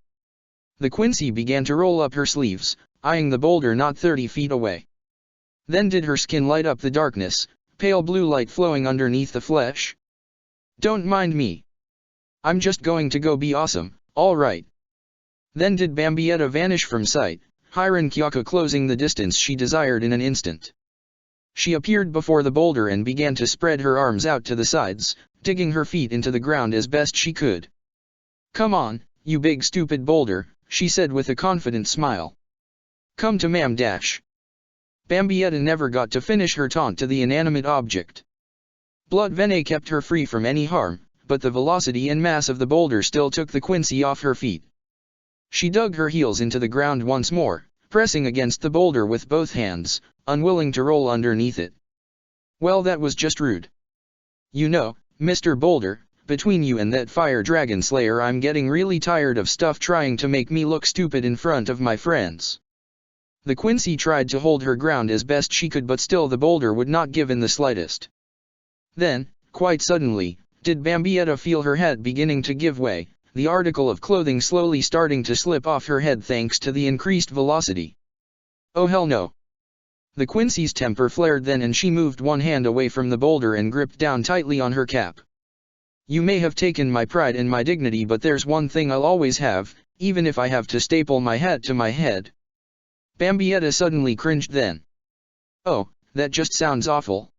The Quincy began to roll up her sleeves, eyeing the boulder not 30 feet away. Then did her skin light up the darkness, pale blue light flowing underneath the flesh. Don't mind me. I'm just going to go be awesome, all right. Then did Bambietta vanish from sight, Hiron Kyaka closing the distance she desired in an instant. She appeared before the boulder and began to spread her arms out to the sides, digging her feet into the ground as best she could. Come on, you big stupid boulder," she said with a confident smile. "Come to Mam dash." Bambietta never got to finish her taunt to the inanimate object. Blood venet kept her free from any harm, but the velocity and mass of the boulder still took the Quincy off her feet. She dug her heels into the ground once more, pressing against the boulder with both hands, unwilling to roll underneath it. "Well, that was just rude. You know, Mr. Boulder, between you and that fire dragon slayer, I'm getting really tired of stuff trying to make me look stupid in front of my friends." The Quincy tried to hold her ground as best she could, but still the boulder would not give in the slightest. Then, quite suddenly, did Bambietta feel her head beginning to give way, the article of clothing slowly starting to slip off her head thanks to the increased velocity. "Oh hell no." The Quincy's temper flared then, and she moved one hand away from the boulder and gripped down tightly on her cap. "You may have taken my pride and my dignity, but there's one thing I'll always have, even if I have to staple my hat to my head." Bambietta suddenly cringed then. "Oh, that just sounds awful."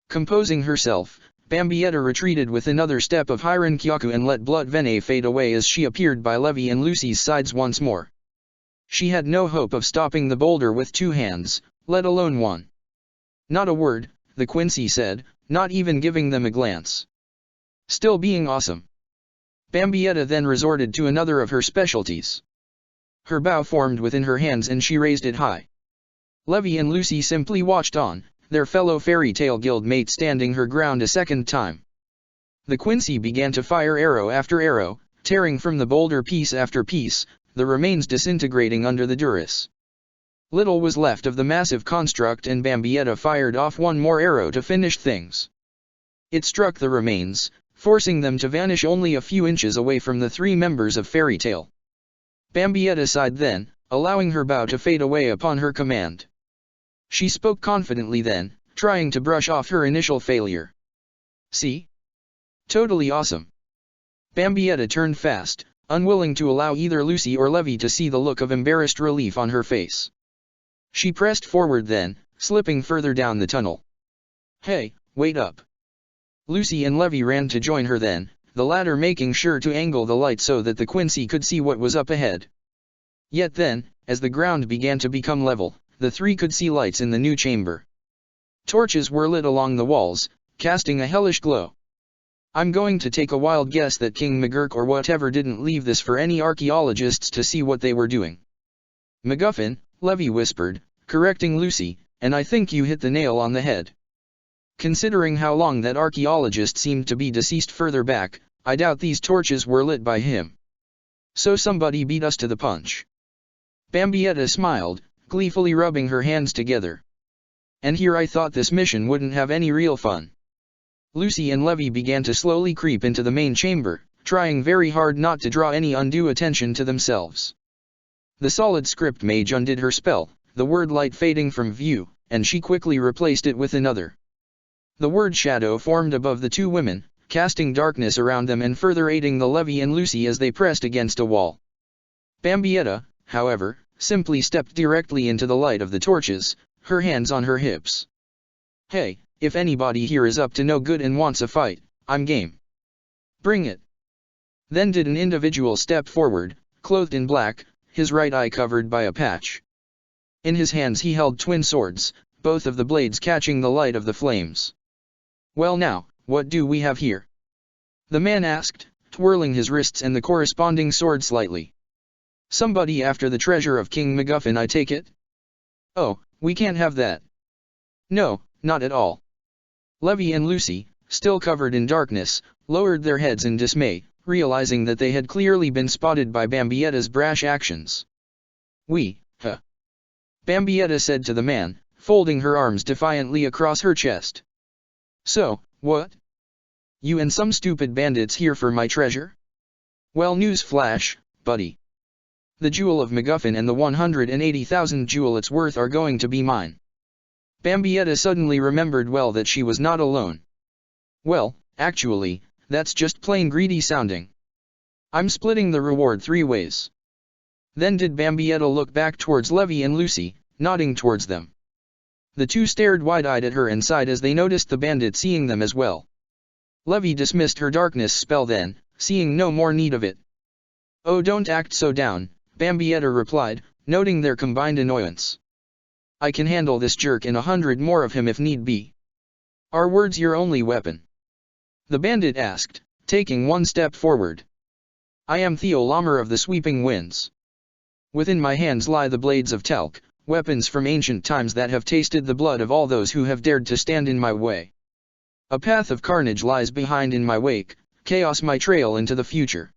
Composing herself, Bambietta retreated with another step of Hiran Kyaku and let Blood venet fade away as she appeared by Levy and Lucy's sides once more. She had no hope of stopping the boulder with two hands, let alone one. "Not a word," the Quincy said, not even giving them a glance. Still being awesome. Bambietta then resorted to another of her specialties. Her bow formed within her hands and she raised it high. Levy and Lucy simply watched on, their fellow fairy tale guild mate standing her ground a second time. The Quincy began to fire arrow after arrow, tearing from the boulder piece after piece, the remains disintegrating under the duress. Little was left of the massive construct, and Bambietta fired off one more arrow to finish things. It struck the remains, forcing them to vanish only a few inches away from the three members of Fairy Tale. Bambietta sighed then, allowing her bow to fade away upon her command. She spoke confidently then, trying to brush off her initial failure. "See? Totally awesome." Bambietta turned fast, unwilling to allow either Lucy or Levy to see the look of embarrassed relief on her face. She pressed forward then, slipping further down the tunnel. "Hey, wait up." Lucy and Levy ran to join her then, the latter making sure to angle the light so that the Quincy could see what was up ahead. Yet then, as the ground began to become level, the three could see lights in the new chamber. Torches were lit along the walls, casting a hellish glow. "I'm going to take a wild guess that King McGurk or whatever didn't leave this for any archaeologists to see what they were doing." "MacGuffin," Levy whispered, correcting Lucy, "and I think you hit the nail on the head. Considering how long that archaeologist seemed to be deceased further back, I doubt these torches were lit by him. So somebody beat us to the punch." Bambietta smiled, gleefully rubbing her hands together. "And here I thought this mission wouldn't have any real fun." Lucy and Levy began to slowly creep into the main chamber, trying very hard not to draw any undue attention to themselves. The solid script mage undid her spell, the word light fading from view, and she quickly replaced it with another. The word shadow formed above the two women, casting darkness around them and further aiding the Levy and Lucy as they pressed against a wall. Bambietta, however, simply stepped directly into the light of the torches, her hands on her hips. "Hey, if anybody here is up to no good and wants a fight, I'm game. Bring it." Then did an individual step forward, clothed in black, his right eye covered by a patch. In his hands he held twin swords, both of the blades catching the light of the flames. "Well now, what do we have here?" the man asked, twirling his wrists and the corresponding sword slightly. "Somebody after the treasure of King MacGuffin, I take it?" "Oh, we can't have that." "No, not at all." Levy and Lucy, still covered in darkness, lowered their heads in dismay, realizing that they had clearly been spotted by Bambietta's brash actions. Bambietta said to the man, folding her arms defiantly across her chest. "So, what? You and some stupid bandits here for my treasure? Well, news flash, buddy. The jewel of MacGuffin and the 180,000 jewel it's worth are going to be mine." Bambietta suddenly remembered well that she was not alone. "Well, actually, that's just plain greedy sounding. I'm splitting the reward 3 ways. Then did Bambietta look back towards Levy and Lucy, nodding towards them. The two stared wide-eyed at her and sighed as they noticed the bandit seeing them as well. Levy dismissed her darkness spell then, seeing no more need of it. "Oh, don't act so down," Bambietta replied, noting their combined annoyance. "I can handle this jerk and 100 more of him if need be." "Are words your only weapon?" the bandit asked, taking one step forward. "I am Theolamer of the Sweeping Winds. Within my hands lie the blades of Telk, weapons from ancient times that have tasted the blood of all those who have dared to stand in my way. A path of carnage lies behind in my wake, chaos my trail into the future.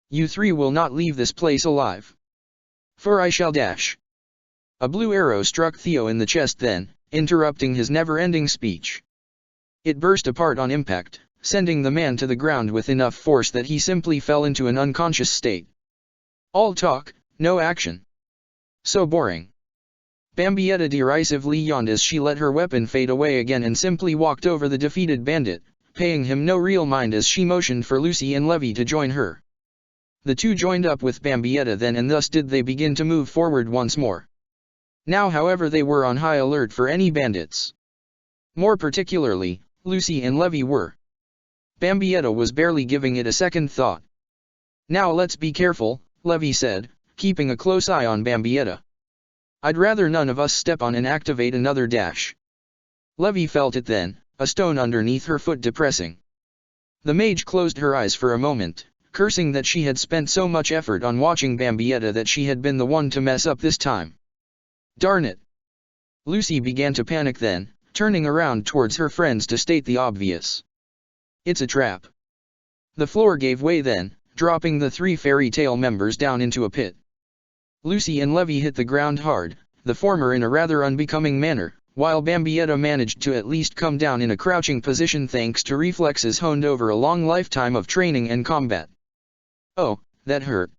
You three will not leave this place alive. For I shall dash." A blue arrow struck Theo in the chest then, interrupting his never-ending speech. It burst apart on impact, sending the man to the ground with enough force that he simply fell into an unconscious state. "All talk, no action. So boring." Bambietta derisively yawned as she let her weapon fade away again and simply walked over the defeated bandit, paying him no real mind as she motioned for Lucy and Levy to join her. The two joined up with Bambietta then, and thus did they begin to move forward once more. Now however they were on high alert for any bandits. More particularly, Lucy and Levy were. Bambietta was barely giving it a second thought. "Now let's be careful," Levy said, keeping a close eye on Bambietta. "I'd rather none of us step on and activate another dash." Levy felt it then, a stone underneath her foot depressing. The mage closed her eyes for a moment, cursing that she had spent so much effort on watching Bambietta that she had been the one to mess up this time. Darn it! Lucy began to panic then, turning around towards her friends to state the obvious. "It's a trap." The floor gave way then, dropping the three fairy tale members down into a pit. Lucy and Levy hit the ground hard, the former in a rather unbecoming manner, while Bambietta managed to at least come down in a crouching position thanks to reflexes honed over a long lifetime of training and combat. "Oh, that hurt."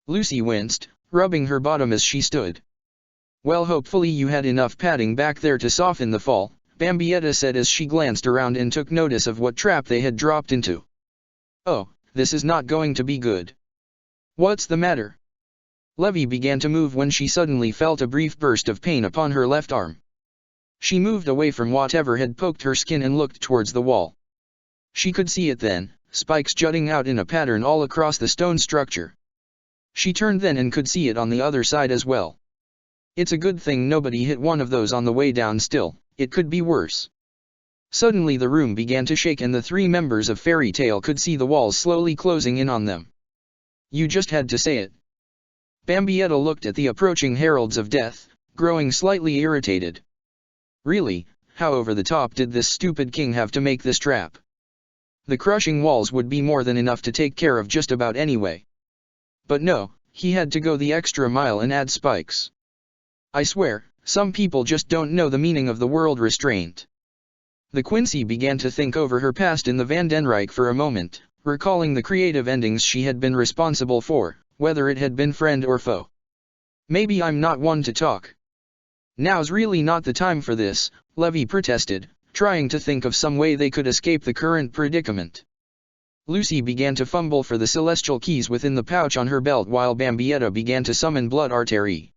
Lucy winced, rubbing her bottom as she stood. "Well, hopefully you had enough padding back there to soften the fall," Bambietta said as she glanced around and took notice of what trap they had dropped into. "Oh, this is not going to be good." "What's the matter?" Levy began to move when she suddenly felt a brief burst of pain upon her left arm. She moved away from whatever had poked her skin and looked towards the wall. She could see it then, spikes jutting out in a pattern all across the stone structure. She turned then and could see it on the other side as well. It's a good thing nobody hit one of those on the way down still, it could be worse. Suddenly the room began to shake and the three members of Fairy Tale could see the walls slowly closing in on them. "You just had to say it." Bambietta looked at the approaching heralds of death, growing slightly irritated. Really, how over the top did this stupid king have to make this trap? The crushing walls would be more than enough to take care of just about anyway. But no, he had to go the extra mile and add spikes. I swear, some people just don't know the meaning of the word restraint. The Quincy began to think over her past in the Vandenrijk for a moment, recalling the creative endings she had been responsible for, whether it had been friend or foe. "Maybe I'm not one to talk." "Now's really not the time for this," Levy protested, trying to think of some way they could escape the current predicament. Lucy began to fumble for the celestial keys within the pouch on her belt while Bambietta began to summon blood artery.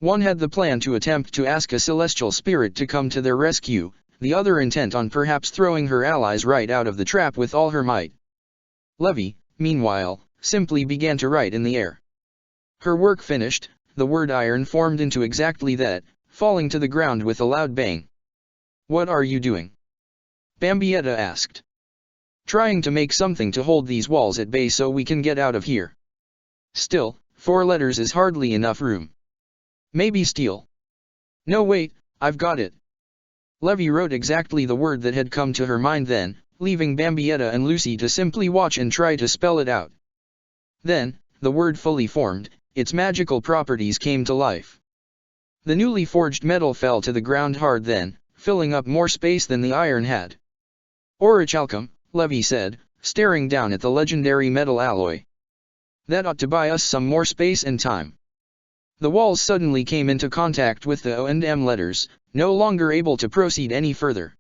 One had the plan to attempt to ask a celestial spirit to come to their rescue, the other intent on perhaps throwing her allies right out of the trap with all her might. Levy, meanwhile, simply began to write in the air. Her work finished, the word iron formed into exactly that, falling to the ground with a loud bang. "What are you doing?" Bambietta asked. "Trying to make something to hold these walls at bay so we can get out of here. Still, 4 letters is hardly enough room. Maybe steel." "No wait, I've got it." Levy wrote exactly the word that had come to her mind then, leaving Bambietta and Lucy to simply watch and try to spell it out. Then, the word fully formed, its magical properties came to life. The newly forged metal fell to the ground hard then, filling up more space than the iron had. "Orichalcum," Levy said, staring down at the legendary metal alloy. "That ought to buy us some more space and time." The walls suddenly came into contact with the O and M letters, no longer able to proceed any further.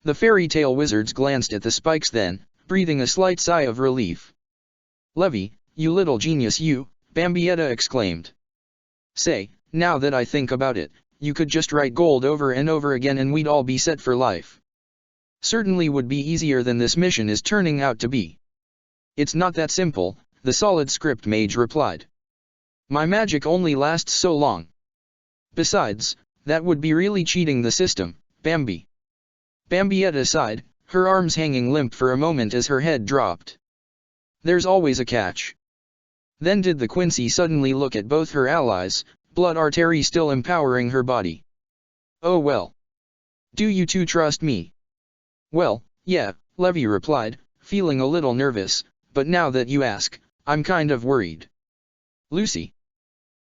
The fairy tale wizards glanced at the spikes then, breathing a slight sigh of relief. "Levy, you little genius you," Bambietta exclaimed. "Say, now that I think about it, you could just write gold over and over again and we'd all be set for life. Certainly would be easier than this mission is turning out to be." "It's not that simple," the solid script mage replied. My magic only lasts so long. Besides, that would be really cheating the system, Bambi. Bambietta sighed, her arms hanging limp for a moment as her head dropped. There's always a catch. Then did the Quincy suddenly look at both her allies, blood artery still empowering her body. Oh well. Do you two trust me? Well, yeah, Levy replied, feeling a little nervous, but now that you ask, I'm kind of worried. Lucy?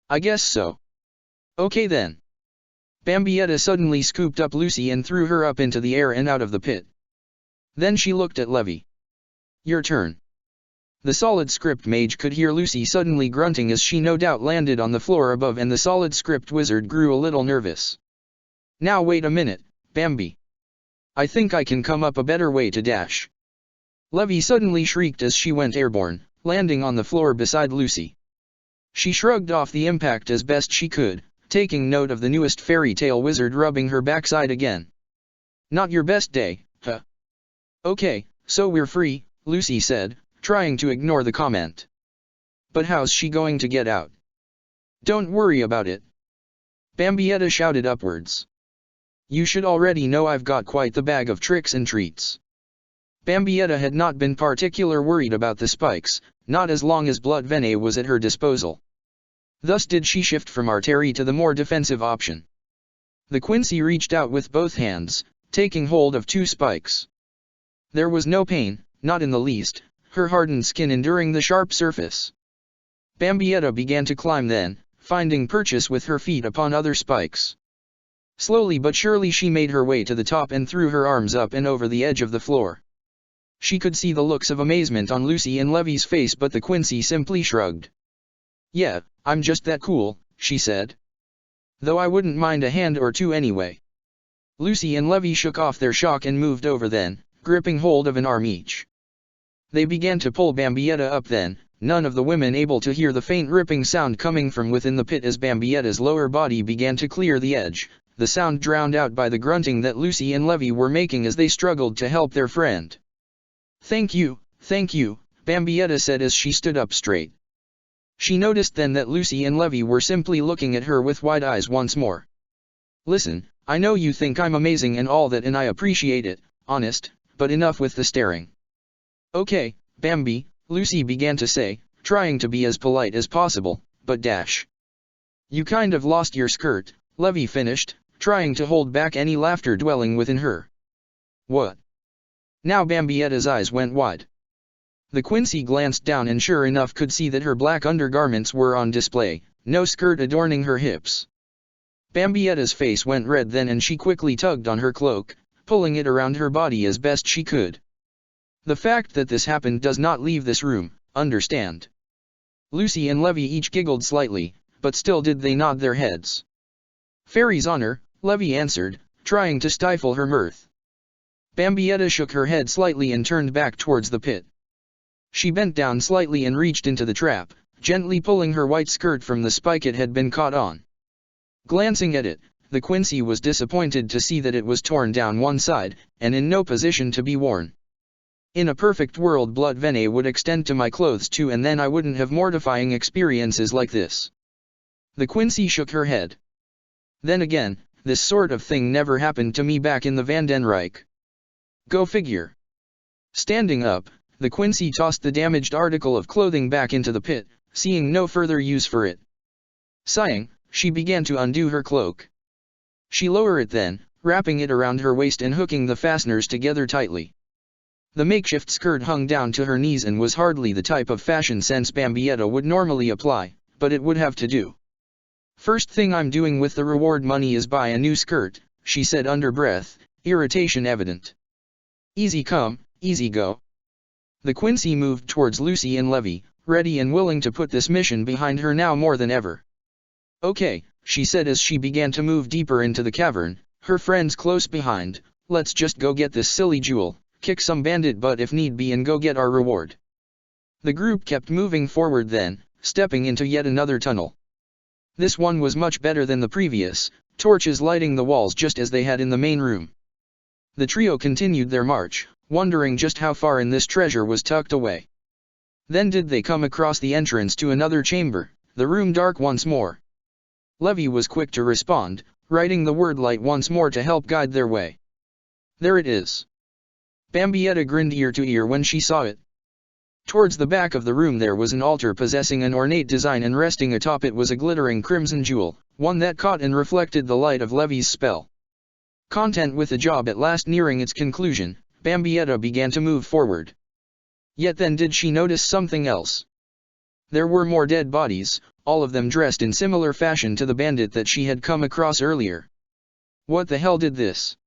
I guess so. Okay then. Bambietta suddenly scooped up Lucy and threw her up into the air and out of the pit. Then she looked at Levy. Your turn. The solid script mage could hear Lucy suddenly grunting as she no doubt landed on the floor above, and the solid script wizard grew a little nervous. Now wait a minute, Bambi. I think I can come up a better way to dash. Levy suddenly shrieked as she went airborne, landing on the floor beside Lucy. She shrugged off the impact as best she could, taking note of the newest fairy tale wizard rubbing her backside again. Not your best day, huh? Okay, so we're free, Lucy said, trying to ignore the comment. But how's she going to get out? Don't worry about it. Bambietta shouted upwards. You should already know I've got quite the bag of tricks and treats. Bambietta had not been particularly worried about the spikes, not as long as blood venet was at her disposal. Thus did she shift from artery to the more defensive option. The Quincy reached out with both hands, taking hold of 2 spikes. There was no pain, not in the least, her hardened skin enduring the sharp surface. Bambietta began to climb then, finding purchase with her feet upon other spikes. Slowly but surely she made her way to the top and threw her arms up and over the edge of the floor. She could see the looks of amazement on Lucy and Levy's face, but the Quincy simply shrugged. Yeah, I'm just that cool, she said. Though I wouldn't mind a hand or two anyway. Lucy and Levy shook off their shock and moved over then, gripping hold of an arm each. They began to pull Bambietta up then, none of the women able to hear the faint ripping sound coming from within the pit as Bambietta's lower body began to clear the edge, the sound drowned out by the grunting that Lucy and Levy were making as they struggled to help their friend. Thank you, Bambietta said as she stood up straight. She noticed then that Lucy and Levy were simply looking at her with wide eyes once more. Listen, I know you think I'm amazing and all that, and I appreciate it, honest, but enough with the staring. Okay, Bambi, Lucy began to say, trying to be as polite as possible, but dash. You kind of lost your skirt, Levy finished, trying to hold back any laughter dwelling within her. What? Now Bambietta's eyes went wide. The Quincy glanced down and sure enough could see that her black undergarments were on display, no skirt adorning her hips. Bambietta's face went red then and she quickly tugged on her cloak, pulling it around her body as best she could. The fact that this happened does not leave this room, understand? Lucy and Levy each giggled slightly, but still did they nod their heads. Fairy's honor, Levy answered, trying to stifle her mirth. Bambietta shook her head slightly and turned back towards the pit. She bent down slightly and reached into the trap, gently pulling her white skirt from the spike it had been caught on. Glancing at it, the Quincy was disappointed to see that it was torn down one side, and in no position to be worn. In a perfect world blood venet would extend to my clothes too, and then I wouldn't have mortifying experiences like this. The Quincy shook her head. Then again, this sort of thing never happened to me back in the Vandenrijk. Go figure. Standing up, the Quincy tossed the damaged article of clothing back into the pit, seeing no further use for it. Sighing, she began to undo her cloak. She lowered it then, wrapping it around her waist and hooking the fasteners together tightly. The makeshift skirt hung down to her knees and was hardly the type of fashion sense Bambietta would normally apply, but it would have to do. First thing I'm doing with the reward money is buy a new skirt, she said under breath, irritation evident. Easy come, easy go. The Quincy moved towards Lucy and Levy, ready and willing to put this mission behind her now more than ever. Okay, she said as she began to move deeper into the cavern, her friends close behind. Let's just go get this silly jewel, kick some bandit butt if need be, and go get our reward. The group kept moving forward then, stepping into yet another tunnel. This one was much better than the previous, torches lighting the walls just as they had in the main room. The trio continued their march, wondering just how far in this treasure was tucked away. Then did they come across the entrance to another chamber, the room dark once more. Levy was quick to respond, writing the word light once more to help guide their way. There it is. Bambietta grinned ear to ear when she saw it. Towards the back of the room there was an altar possessing an ornate design, and resting atop it was a glittering crimson jewel, one that caught and reflected the light of Levy's spell. Content with the job at last nearing its conclusion, Bambietta began to move forward. Yet then did she notice something else. There were more dead bodies, all of them dressed in similar fashion to the bandit that she had come across earlier. What the hell did this?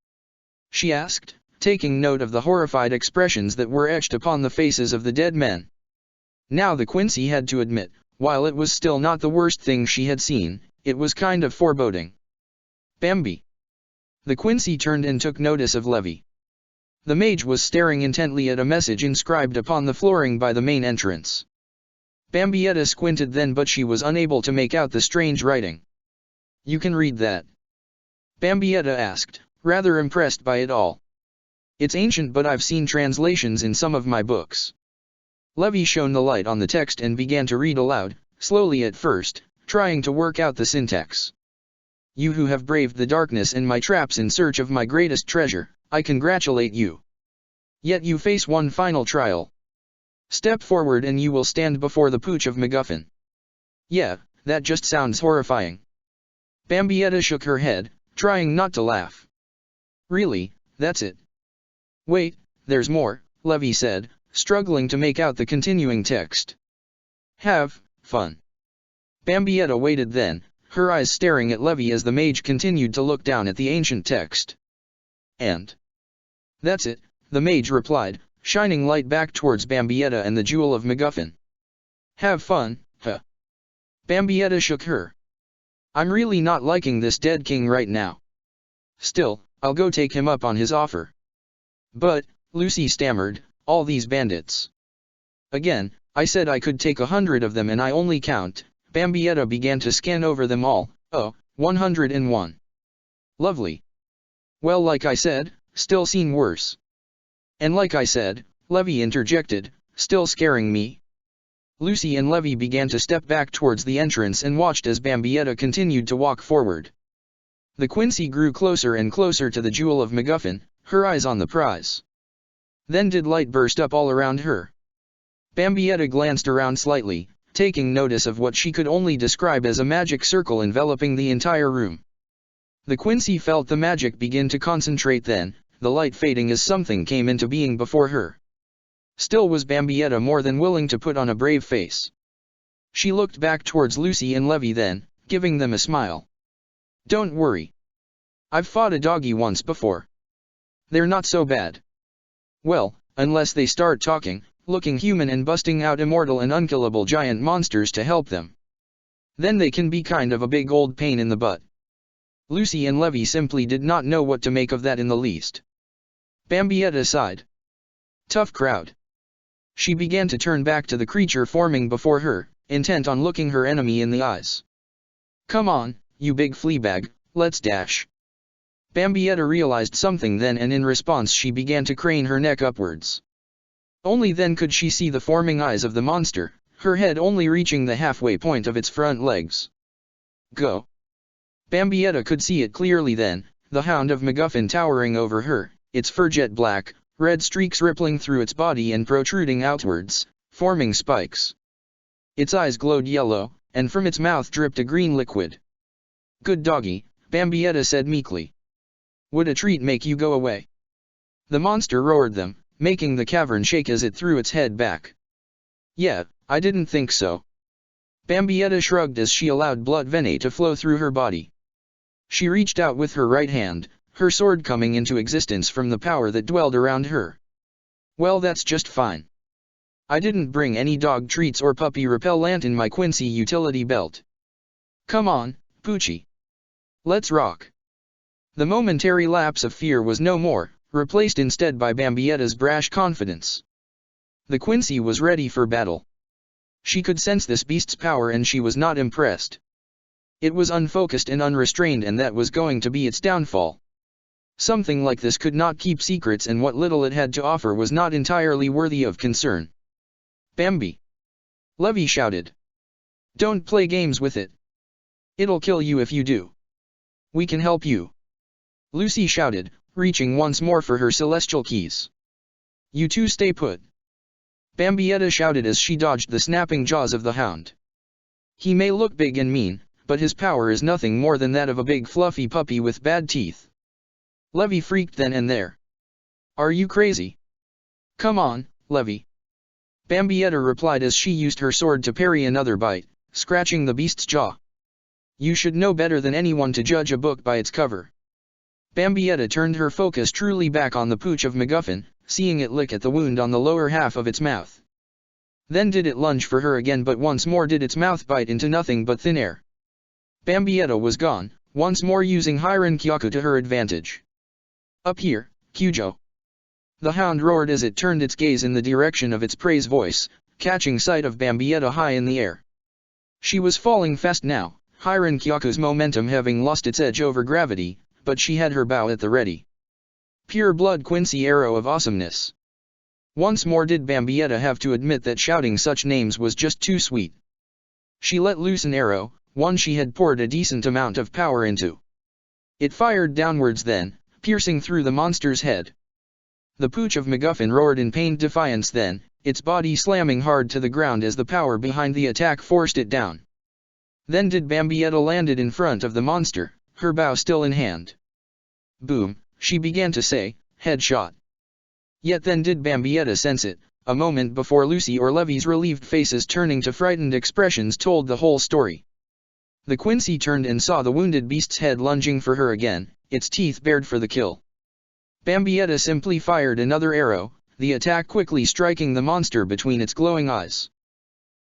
She asked, taking note of the horrified expressions that were etched upon the faces of the dead men. Now the Quincy had to admit, while it was still not the worst thing she had seen, it was kind of foreboding. Bambi. The Quincy turned and took notice of Levy. The mage was staring intently at a message inscribed upon the flooring by the main entrance. Bambietta squinted then, but she was unable to make out the strange writing. You can read that? Bambietta asked, rather impressed by it all. It's ancient, but I've seen translations in some of my books. Levy shone the light on the text and began to read aloud, slowly at first, trying to work out the syntax. You who have braved the darkness and my traps in search of my greatest treasure, I congratulate you. Yet you face one final trial. Step forward and you will stand before the pooch of MacGuffin. Yeah, that just sounds horrifying. Bambietta shook her head, trying not to laugh. Really, that's it? Wait, there's more, Levy said, struggling to make out the continuing text. Have fun. Bambietta waited then, her eyes staring at Levy as the mage continued to look down at the ancient text. And that's it, the mage replied, shining light back towards Bambietta and the jewel of MacGuffin. Have fun, huh? Bambietta shook her. I'm really not liking this dead king right now. Still, I'll go take him up on his offer. But, Lucy stammered, all these bandits. Again, I said I could take 100 of them and I only count. Bambietta began to scan over them all. Oh, 101. Lovely. Well, like I said, still seen worse. And like I said, Levy interjected, still scaring me. Lucy and Levy began to step back towards the entrance and watched as Bambietta continued to walk forward. The Quincy grew closer and closer to the jewel of MacGuffin, her eyes on the prize. Then did light burst up all around her. Bambietta glanced around slightly, taking notice of what she could only describe as a magic circle enveloping the entire room. The Quincy felt the magic begin to concentrate then, the light fading as something came into being before her. Still was Bambietta more than willing to put on a brave face. She looked back towards Lucy and Levy then, giving them a smile. Don't worry. I've fought a doggy once before. They're not so bad. Well, unless they start talking, looking human and busting out immortal and unkillable giant monsters to help them. Then they can be kind of a big old pain in the butt. Lucy and Levy simply did not know what to make of that in the least. Bambietta sighed. Tough crowd. She began to turn back to the creature forming before her, intent on looking her enemy in the eyes. Come on, you big fleabag, let's dash. Bambietta realized something then, and in response she began to crane her neck upwards. Only then could she see the forming eyes of the monster, her head only reaching the halfway point of its front legs. Go. Bambietta could see it clearly then, the hound of MacGuffin towering over her, its fur jet black, red streaks rippling through its body and protruding outwards, forming spikes. Its eyes glowed yellow, and from its mouth dripped a green liquid. Good doggy, Bambietta said meekly. Would a treat make you go away? The monster roared them, making the cavern shake as it threw its head back. Yeah, I didn't think so. Bambietta shrugged as she allowed blood vein to flow through her body. She reached out with her right hand, her sword coming into existence from the power that dwelled around her. Well, that's just fine. I didn't bring any dog treats or puppy repellent in my Quincy utility belt. Come on, Poochie. Let's rock. The momentary lapse of fear was no more, replaced instead by Bambietta's brash confidence. The Quincy was ready for battle. She could sense this beast's power and she was not impressed. It was unfocused and unrestrained, and that was going to be its downfall. Something like this could not keep secrets, and what little it had to offer was not entirely worthy of concern. Bambi. Levy shouted. Don't play games with it. It'll kill you if you do. We can help you. Lucy shouted, reaching once more for her celestial keys. You two stay put. Bambietta shouted as she dodged the snapping jaws of the hound. He may look big and mean, but his power is nothing more than that of a big fluffy puppy with bad teeth. Levy freaked then and there. Are you crazy? Come on, Levy. Bambietta replied as she used her sword to parry another bite, scratching the beast's jaw. You should know better than anyone to judge a book by its cover. Bambietta turned her focus truly back on the pooch of MacGuffin, seeing it lick at the wound on the lower half of its mouth. Then did it lunge for her again, but once more did its mouth bite into nothing but thin air. Bambietta was gone, once more using Hiran Kyaku to her advantage. Up here, Kyujo. The hound roared as it turned its gaze in the direction of its prey's voice, catching sight of Bambietta high in the air. She was falling fast now, Hiran Kyaku's momentum having lost its edge over gravity, but she had her bow at the ready. Pure blood Quincy arrow of awesomeness. Once more did Bambietta have to admit that shouting such names was just too sweet. She let loose an arrow, one she had poured a decent amount of power into. It fired downwards then, piercing through the monster's head. The pooch of MacGuffin roared in pained defiance then, its body slamming hard to the ground as the power behind the attack forced it down. Then did Bambietta landed in front of the monster, her bow still in hand. Boom, she began to say, headshot. Yet then did Bambietta sense it, a moment before Lucy or Levy's relieved faces turning to frightened expressions told the whole story. The Quincy turned and saw the wounded beast's head lunging for her again, its teeth bared for the kill. Bambietta simply fired another arrow, the attack quickly striking the monster between its glowing eyes.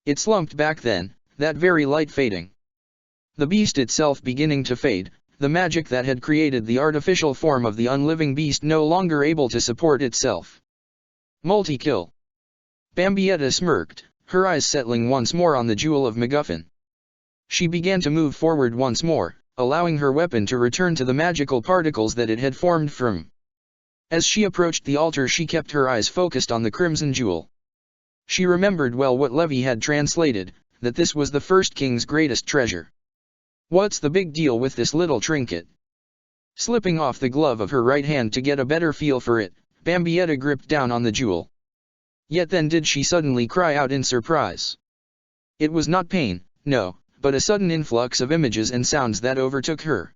It slumped back then, that very light fading. The beast itself beginning to fade, the magic that had created the artificial form of the unliving beast no longer able to support itself. Multi-kill. Bambietta smirked, her eyes settling once more on the jewel of MacGuffin. She began to move forward once more, allowing her weapon to return to the magical particles that it had formed from. As she approached the altar she kept her eyes focused on the crimson jewel. She remembered well what Levy had translated, that this was the first king's greatest treasure. What's the big deal with this little trinket? Slipping off the glove of her right hand to get a better feel for it, Bambietta gripped down on the jewel. Yet then did she suddenly cry out in surprise. It was not pain, no, but a sudden influx of images and sounds that overtook her.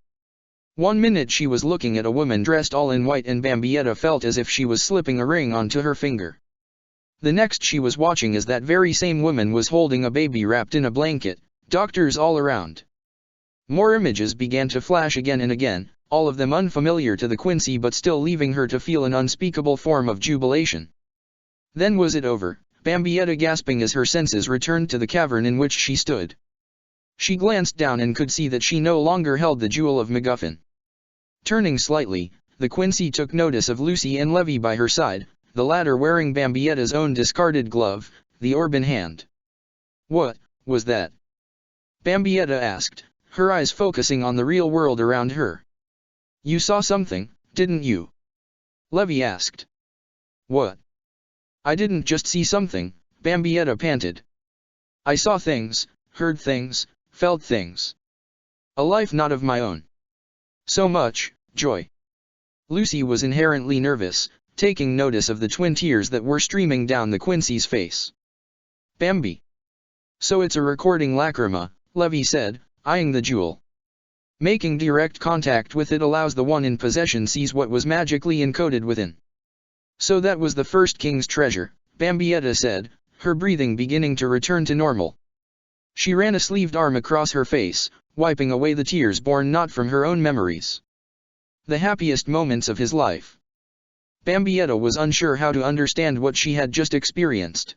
1 minute she was looking at a woman dressed all in white and Bambietta felt as if she was slipping a ring onto her finger. The next she was watching as that very same woman was holding a baby wrapped in a blanket, doctors all around. More images began to flash again and again, all of them unfamiliar to the Quincy but still leaving her to feel an unspeakable form of jubilation. Then was it over, Bambietta gasping as her senses returned to the cavern in which she stood. She glanced down and could see that she no longer held the jewel of MacGuffin. Turning slightly, the Quincy took notice of Lucy and Levy by her side, the latter wearing Bambietta's own discarded glove, the orb in hand. What was that? Bambietta asked, her eyes focusing on the real world around her. You saw something, didn't you? Levy asked. What? I didn't just see something, Bambietta panted. I saw things, heard things, felt things. A life not of my own. So much joy. Lucy was inherently nervous, taking notice of the twin tears that were streaming down the Quincy's face. Bambi. So it's a recording lacrima, Levy said, eyeing the jewel. Making direct contact with it allows the one in possession sees what was magically encoded within. So that was the first king's treasure, Bambietta said, her breathing beginning to return to normal. She ran a sleeved arm across her face, wiping away the tears born not from her own memories. The happiest moments of his life. Bambietta was unsure how to understand what she had just experienced.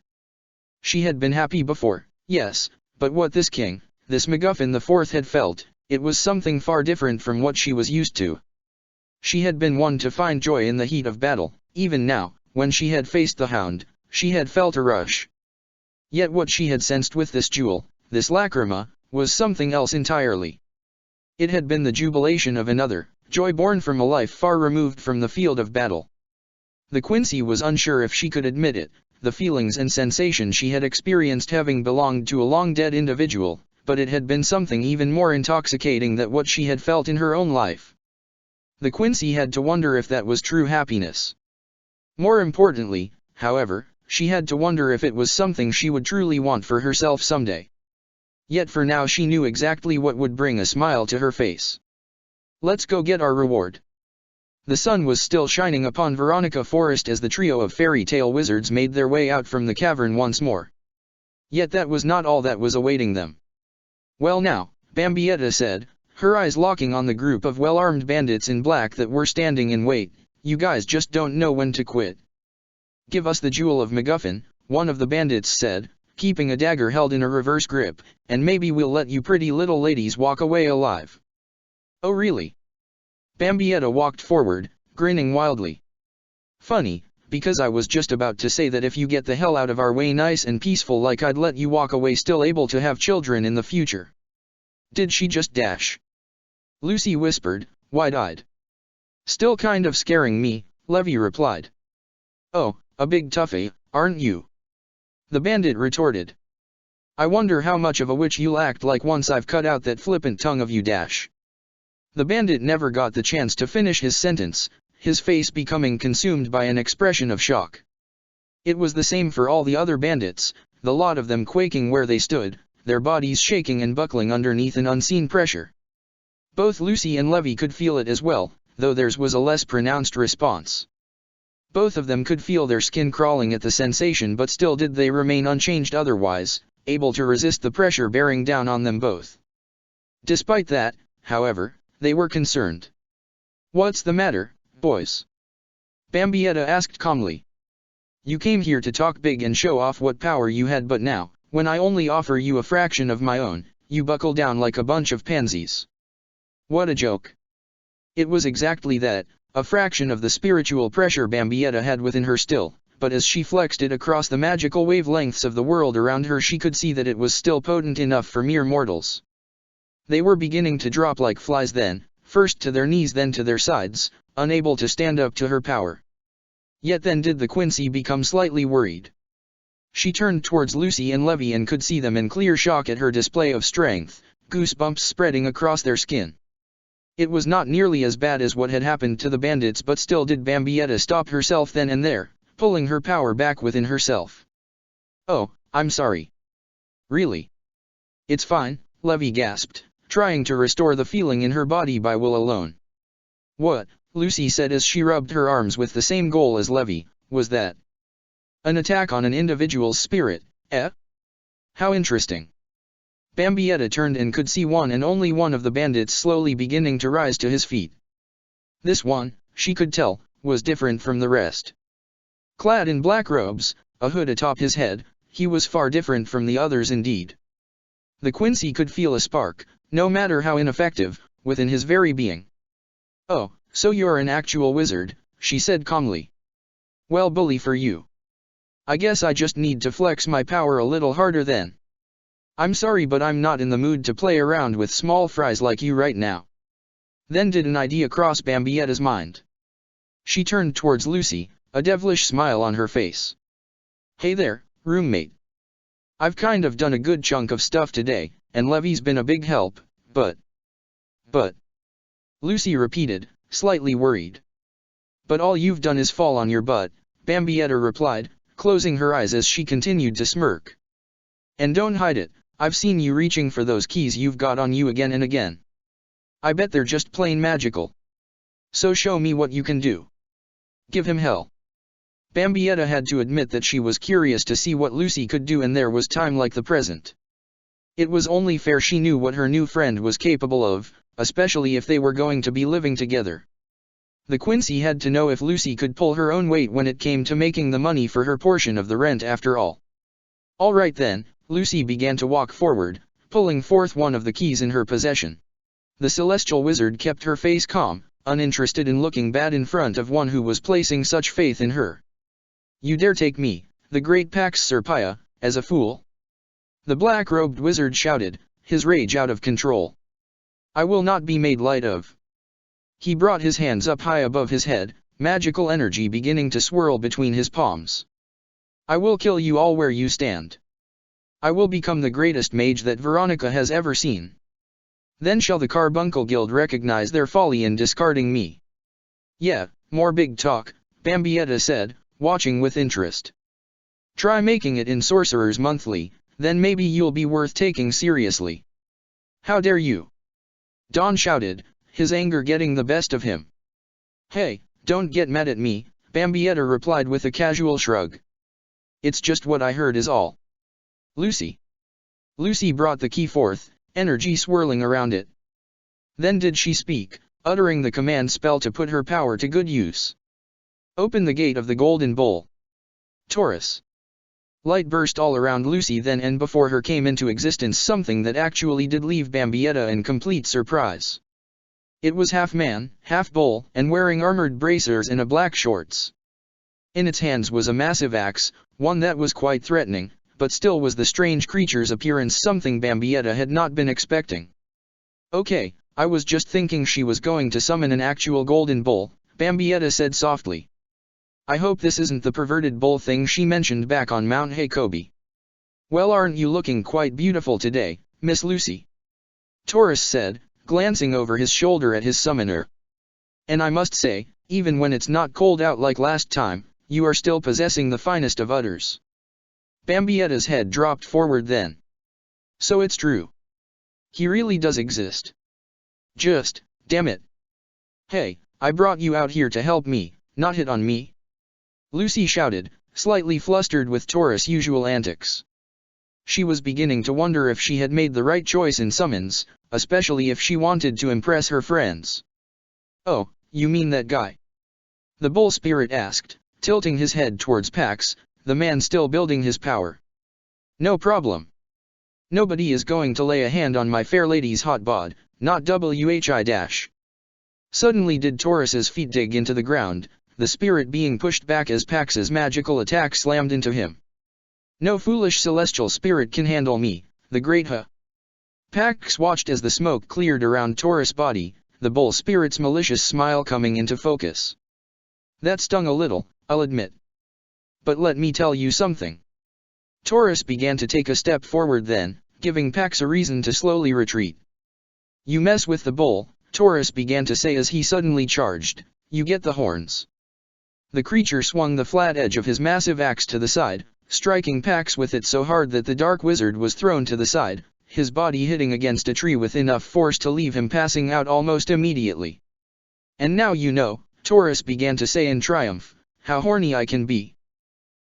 She had been happy before, yes, but what this king, this MacGuffin IV had felt, it was something far different from what she was used to. She had been one to find joy in the heat of battle, even now, when she had faced the hound, she had felt a rush. Yet what she had sensed with this jewel, this lacrima, was something else entirely. It had been the jubilation of another, joy born from a life far removed from the field of battle. The Quincy was unsure if she could admit it, the feelings and sensations she had experienced having belonged to a long-dead individual, but it had been something even more intoxicating than what she had felt in her own life. The Quincy had to wonder if that was true happiness. More importantly, however, she had to wonder if it was something she would truly want for herself someday. Yet for now she knew exactly what would bring a smile to her face. Let's go get our reward. The sun was still shining upon Veronica Forest as the trio of fairy tale wizards made their way out from the cavern once more. Yet that was not all that was awaiting them. Well now, Bambietta said, her eyes locking on the group of well-armed bandits in black that were standing in wait, you guys just don't know when to quit. Give us the jewel of MacGuffin, one of the bandits said, keeping a dagger held in a reverse grip, and maybe we'll let you pretty little ladies walk away alive. Oh really? Bambietta walked forward, grinning wildly. Funny, because I was just about to say that if you get the hell out of our way nice and peaceful like I'd let you walk away still able to have children in the future. Did she just dash? Lucy whispered, wide-eyed. Still kind of scaring me, Levy replied. Oh, a big toughie, aren't you? The bandit retorted. I wonder how much of a witch you'll act like once I've cut out that flippant tongue of you dash. The bandit never got the chance to finish his sentence, his face becoming consumed by an expression of shock. It was the same for all the other bandits, the lot of them quaking where they stood, their bodies shaking and buckling underneath an unseen pressure. Both Lucy and Levy could feel it as well, though theirs was a less pronounced response. Both of them could feel their skin crawling at the sensation, but still did they remain unchanged otherwise, able to resist the pressure bearing down on them both. Despite that, however, they were concerned. What's the matter, boys? Bambietta asked calmly. You came here to talk big and show off what power you had, but now, when I only offer you a fraction of my own, you buckle down like a bunch of pansies. What a joke. It was exactly that, a fraction of the spiritual pressure Bambietta had within her still, but as she flexed it across the magical wavelengths of the world around her she could see that it was still potent enough for mere mortals. They were beginning to drop like flies then, first to their knees then to their sides, unable to stand up to her power. Yet then did the Quincy become slightly worried. She turned towards Lucy and Levy and could see them in clear shock at her display of strength, goosebumps spreading across their skin. It was not nearly as bad as what had happened to the bandits, but still did Bambietta stop herself then and there, pulling her power back within herself. Oh, I'm sorry. Really? It's fine, Levy gasped, trying to restore the feeling in her body by will alone. What, Lucy said as she rubbed her arms with the same goal as Levy, was that? An attack on an individual's spirit, eh? How interesting. Bambietta turned and could see one and only one of the bandits slowly beginning to rise to his feet. This one, she could tell, was different from the rest. Clad in black robes, a hood atop his head, he was far different from the others indeed. The Quincy could feel a spark, no matter how ineffective, within his very being. Oh, so you're an actual wizard, she said calmly. Well, bully for you. I guess I just need to flex my power a little harder then. I'm sorry, but I'm not in the mood to play around with small fries like you right now. Then did an idea cross Bambietta's mind. She turned towards Lucy, a devilish smile on her face. Hey there, roommate. I've kind of done a good chunk of stuff today, and Levy's been a big help, but... Lucy repeated, slightly worried. But all you've done is fall on your butt, Bambietta replied, closing her eyes as she continued to smirk. And don't hide it, I've seen you reaching for those keys you've got on you again and again. I bet they're just plain magical. So show me what you can do. Give him hell. Bambietta had to admit that she was curious to see what Lucy could do, and there was time like the present. It was only fair she knew what her new friend was capable of, especially if they were going to be living together. The Quincy had to know if Lucy could pull her own weight when it came to making the money for her portion of the rent after all. All right then, Lucy began to walk forward, pulling forth one of the keys in her possession. The celestial wizard kept her face calm, uninterested in looking bad in front of one who was placing such faith in her. You dare take me, the great Pax Serpia, as a fool? The black-robed wizard shouted, his rage out of control. I will not be made light of. He brought his hands up high above his head, magical energy beginning to swirl between his palms. I will kill you all where you stand. I will become the greatest mage that Veronica has ever seen. Then shall the Carbuncle Guild recognize their folly in discarding me. Yeah, more big talk, Bambietta said, watching with interest. Try making it in Sorcerer's Monthly, then maybe you'll be worth taking seriously. How dare you? Don shouted, his anger getting the best of him. Hey, don't get mad at me, Bambietta replied with a casual shrug. It's just what I heard is all. Lucy. Lucy brought the key forth, energy swirling around it. Then did she speak, uttering the command spell to put her power to good use. Open the gate of the golden bowl. Taurus. Light burst all around Lucy then, and before her came into existence something that actually did leave Bambietta in complete surprise. It was half man, half bull, and wearing armored bracers and a black shorts. In its hands was a massive axe, one that was quite threatening, but still was the strange creature's appearance something Bambietta had not been expecting. Okay, I was just thinking she was going to summon an actual golden bull, Bambietta said softly. I hope this isn't the perverted bull thing she mentioned back on Mount Hakobi. Well, aren't you looking quite beautiful today, Miss Lucy? Taurus said, glancing over his shoulder at his summoner. And I must say, even when it's not cold out like last time, you are still possessing the finest of udders. Bambietta's head dropped forward then. So it's true. He really does exist. Just, damn it. Hey, I brought you out here to help me, not hit on me. Lucy shouted, slightly flustered with Taurus' usual antics. She was beginning to wonder if she had made the right choice in summons, especially if she wanted to impress her friends. Oh, you mean that guy? The bull spirit asked, tilting his head towards Pax, the man still building his power. No problem. Nobody is going to lay a hand on my fair lady's hot bod, not whi-. Suddenly did Taurus's feet dig into the ground, the spirit being pushed back as Pax's magical attack slammed into him. No foolish celestial spirit can handle me, the great Huh. Pax watched as the smoke cleared around Taurus' body, the bull spirit's malicious smile coming into focus. That stung a little, I'll admit. But let me tell you something. Taurus began to take a step forward then, giving Pax a reason to slowly retreat. You mess with the bull, Taurus began to say as he suddenly charged, you get the horns. The creature swung the flat edge of his massive axe to the side, striking Pax with it so hard that the dark wizard was thrown to the side, his body hitting against a tree with enough force to leave him passing out almost immediately. And now you know, Taurus began to say in triumph, how horny I can be.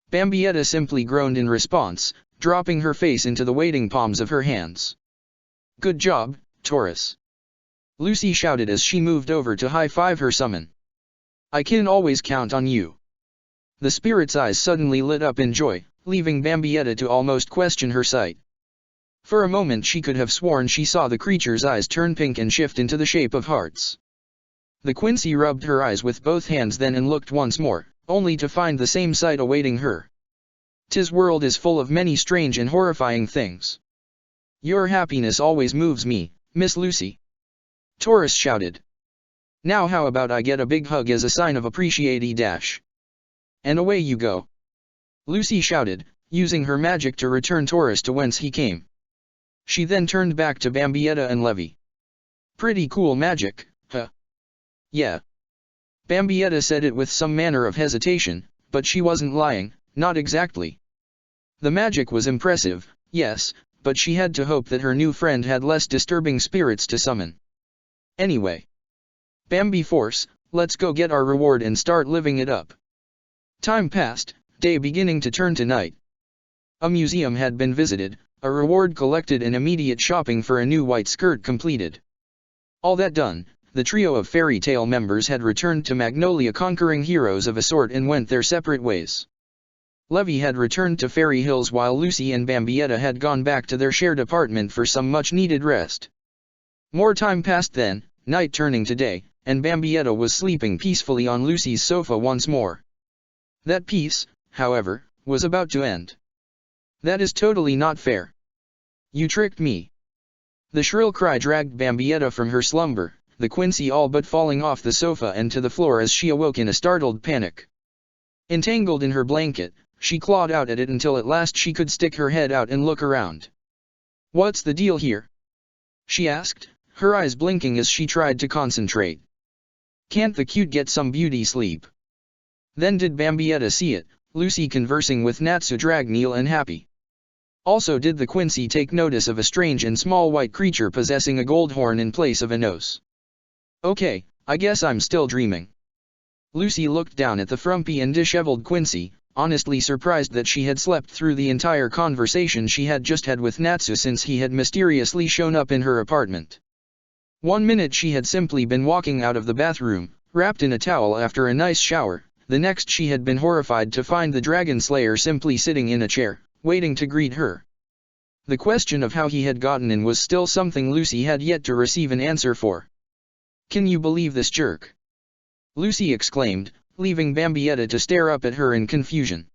Bambietta simply groaned in response, dropping her face into the waiting palms of her hands. Good job, Taurus. Lucy shouted as she moved over to high-five her summon. I can always count on you. The spirit's eyes suddenly lit up in joy, leaving Bambietta to almost question her sight. For a moment she could have sworn she saw the creature's eyes turn pink and shift into the shape of hearts. The Quincy rubbed her eyes with both hands then and looked once more, only to find the same sight awaiting her. "'Tis world is full of many strange and horrifying things. Your happiness always moves me, Miss Lucy," Taurus shouted. "Now how about I get a big hug as a sign of appreciation. And away you go." Lucy shouted, using her magic to return Taurus to whence he came. She then turned back to Bambietta and Levy. "Pretty cool magic, huh?" "Yeah." Bambietta said it with some manner of hesitation, but she wasn't lying, not exactly. The magic was impressive, yes, but she had to hope that her new friend had less disturbing spirits to summon. Anyway. Bambi Force, let's go get our reward and start living it up. Time passed, day beginning to turn to night. A museum had been visited, a reward collected and immediate shopping for a new white skirt completed. All that done, the trio of fairy tale members had returned to Magnolia conquering heroes of a sort and went their separate ways. Levy had returned to Fairy Hills while Lucy and Bambietta had gone back to their shared apartment for some much-needed rest. More time passed then, night turning to day, and Bambietta was sleeping peacefully on Lucy's sofa once more. That peace, however, was about to end. "That is totally not fair. You tricked me." The shrill cry dragged Bambietta from her slumber, the Quincy all but falling off the sofa and to the floor as she awoke in a startled panic. Entangled in her blanket, she clawed out at it until at last she could stick her head out and look around. "What's the deal here?" she asked, her eyes blinking as she tried to concentrate. "Can't the cute get some beauty sleep?" Then did Bambietta see it, Lucy conversing with Natsu Dragneel and Happy. Also did the Quincy take notice of a strange and small white creature possessing a gold horn in place of a nose. "Okay, I guess I'm still dreaming." Lucy looked down at the frumpy and disheveled Quincy, honestly surprised that she had slept through the entire conversation she had just had with Natsu since he had mysteriously shown up in her apartment. 1 minute she had simply been walking out of the bathroom, wrapped in a towel after a nice shower, the next she had been horrified to find the Dragon Slayer simply sitting in a chair, waiting to greet her. The question of how he had gotten in was still something Lucy had yet to receive an answer for. "Can you believe this jerk?" Lucy exclaimed, leaving Bambietta to stare up at her in confusion.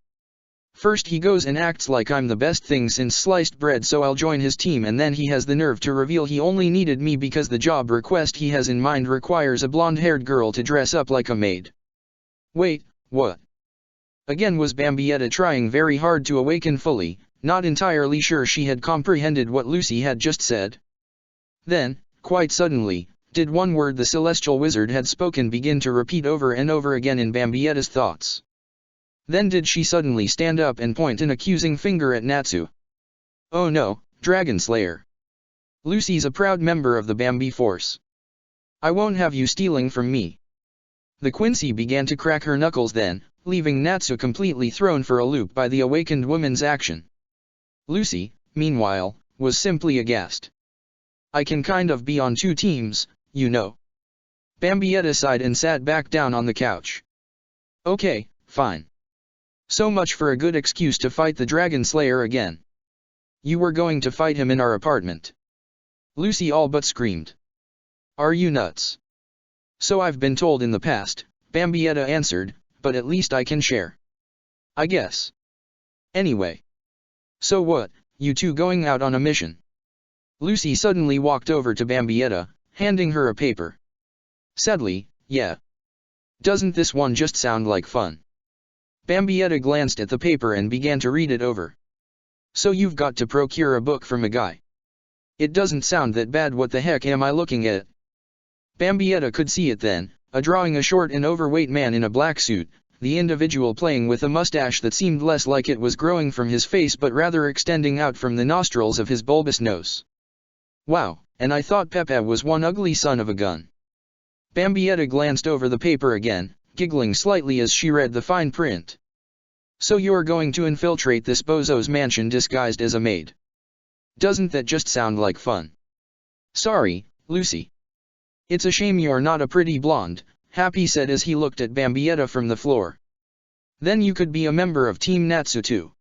"First he goes and acts like I'm the best thing since sliced bread, so I'll join his team, and then he has the nerve to reveal he only needed me because the job request he has in mind requires a blonde-haired girl to dress up like a maid. Wait, what?" Again was Bambietta trying very hard to awaken fully, not entirely sure she had comprehended what Lucy had just said. Then, quite suddenly, did one word the celestial wizard had spoken begin to repeat over and over again in Bambietta's thoughts. Then did she suddenly stand up and point an accusing finger at Natsu. "Oh no, Dragon Slayer. Lucy's a proud member of the Bambi Force. I won't have you stealing from me." The Quincy began to crack her knuckles then, leaving Natsu completely thrown for a loop by the awakened woman's action. Lucy, meanwhile, was simply aghast. "I can kind of be on 2 teams, you know." Bambietta sighed and sat back down on the couch. "Okay, fine. So much for a good excuse to fight the Dragon Slayer again. You were going to fight him in our apartment." Lucy all but screamed. "Are you nuts?" "So I've been told in the past," Bambietta answered, "but at least I can share. I guess. Anyway. So what, you two going out on a mission?" Lucy suddenly walked over to Bambietta, handing her a paper. "Sadly, yeah. Doesn't this one just sound like fun?" Bambietta glanced at the paper and began to read it over. "So you've got to procure a book from a guy. It doesn't sound that bad. What the heck am I looking at?" Bambietta could see it then, a drawing a short and overweight man in a black suit, the individual playing with a mustache that seemed less like it was growing from his face but rather extending out from the nostrils of his bulbous nose. "Wow, and I thought Pepe was one ugly son of a gun." Bambietta glanced over the paper again, giggling slightly as she read the fine print. "So you're going to infiltrate this bozo's mansion disguised as a maid? Doesn't that just sound like fun?" "Sorry, Lucy. It's a shame you're not a pretty blonde," Happy said as he looked at Bambietta from the floor. "Then you could be a member of Team Natsu too."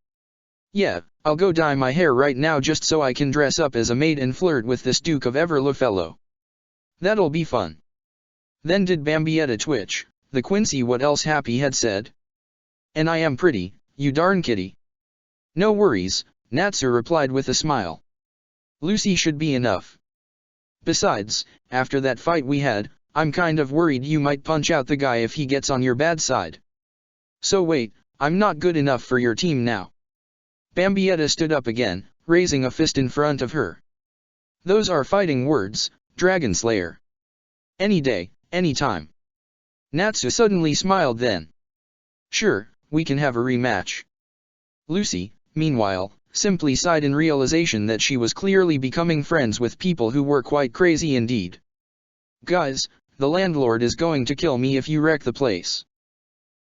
"Yeah, I'll go dye my hair right now just so I can dress up as a maid and flirt with this Duke of Everlow fellow. That'll be fun." Then did Bambietta twitch, the Quincy what else Happy had said. "And I am pretty, you darn kitty." "No worries," Natsu replied with a smile. "Lucy should be enough. Besides, after that fight we had, I'm kind of worried you might punch out the guy if he gets on your bad side. So wait, I'm not good enough for your team now." Bambietta stood up again, raising a fist in front of her. "Those are fighting words, Dragon Slayer. Any day, any time." Natsu suddenly smiled then. "Sure, we can have a rematch." Lucy, meanwhile, simply sighed in realization that she was clearly becoming friends with people who were quite crazy indeed. "Guys, the landlord is going to kill me if you wreck the place.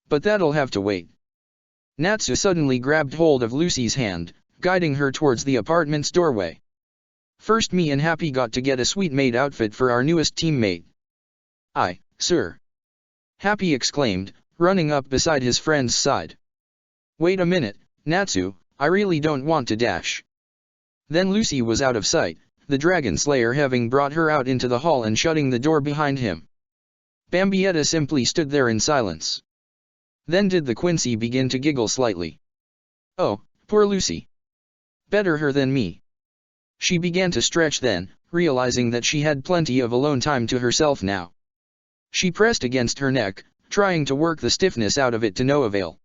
But that'll have to wait." Natsu suddenly grabbed hold of Lucy's hand, guiding her towards the apartment's doorway. "First me and Happy got to get a sweet maid outfit for our newest teammate." "Aye, sir," Happy exclaimed, running up beside his friend's side. "Wait a minute, Natsu, I really don't want to dash." Then Lucy was out of sight, the Dragon Slayer having brought her out into the hall and shutting the door behind him. Bambietta simply stood there in silence. Then did the Quincy begin to giggle slightly. "Oh, poor Lucy. Better her than me." She began to stretch then, realizing that she had plenty of alone time to herself now. She pressed against her neck, trying to work the stiffness out of it to no avail.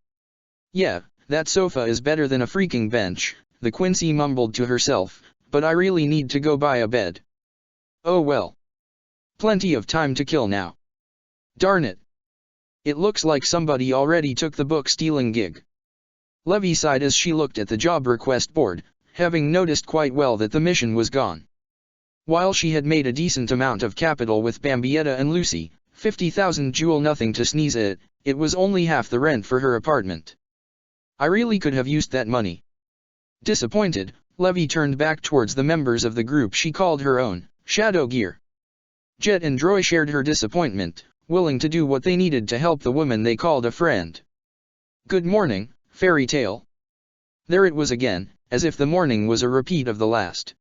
"Yeah, that sofa is better than a freaking bench, the Quincy mumbled to herself, but I really need to go buy a bed. Oh well. Plenty of time to kill now. Darn it. It looks like somebody already took the book stealing gig. Levy sighed as she looked at the job request board, having noticed quite well that the mission was gone. While she had made a decent amount of capital with Bambietta and Lucy, 50,000 jewel nothing to sneeze at, it was only half the rent for her apartment. I really could have used that money. Disappointed, Levy turned back towards the members of the group she called her own, Shadow Gear. Jet and Droy shared her disappointment, willing to do what they needed to help the woman they called a friend. Good morning, Fairy Tale. There it was again, as if the morning was a repeat of the last.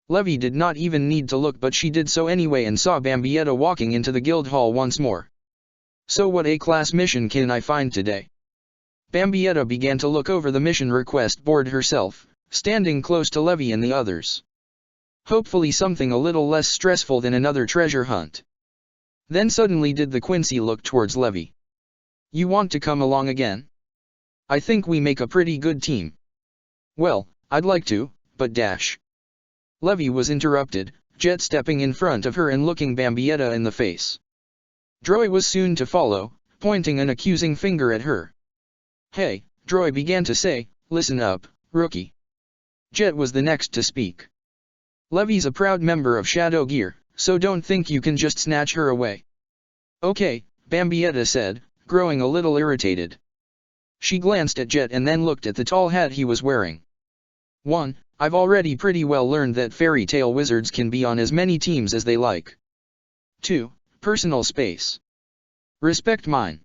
Levy did not even need to look, but she did so anyway and saw Bambietta walking into the guild hall once more. So what A-class mission can I find today? Bambietta began to look over the mission request board herself, standing close to Levy and the others. Hopefully something a little less stressful than another treasure hunt. Then suddenly did the Quincy look towards Levy. You want to come along again? I think we make a pretty good team. Well, I'd like to, but dash. Levy was interrupted, Jet stepping in front of her and looking Bambietta in the face. Droy was soon to follow, pointing an accusing finger at her. Hey, Droy began to say, listen up, rookie. Jet was the next to speak. Levy's a proud member of Shadow Gear, so don't think you can just snatch her away. Okay, Bambietta said, growing a little irritated. She glanced at Jet and then looked at the tall hat he was wearing. 1. I've already pretty well learned that fairy tale wizards can be on as many teams as they like. 2. Personal space. Respect mine.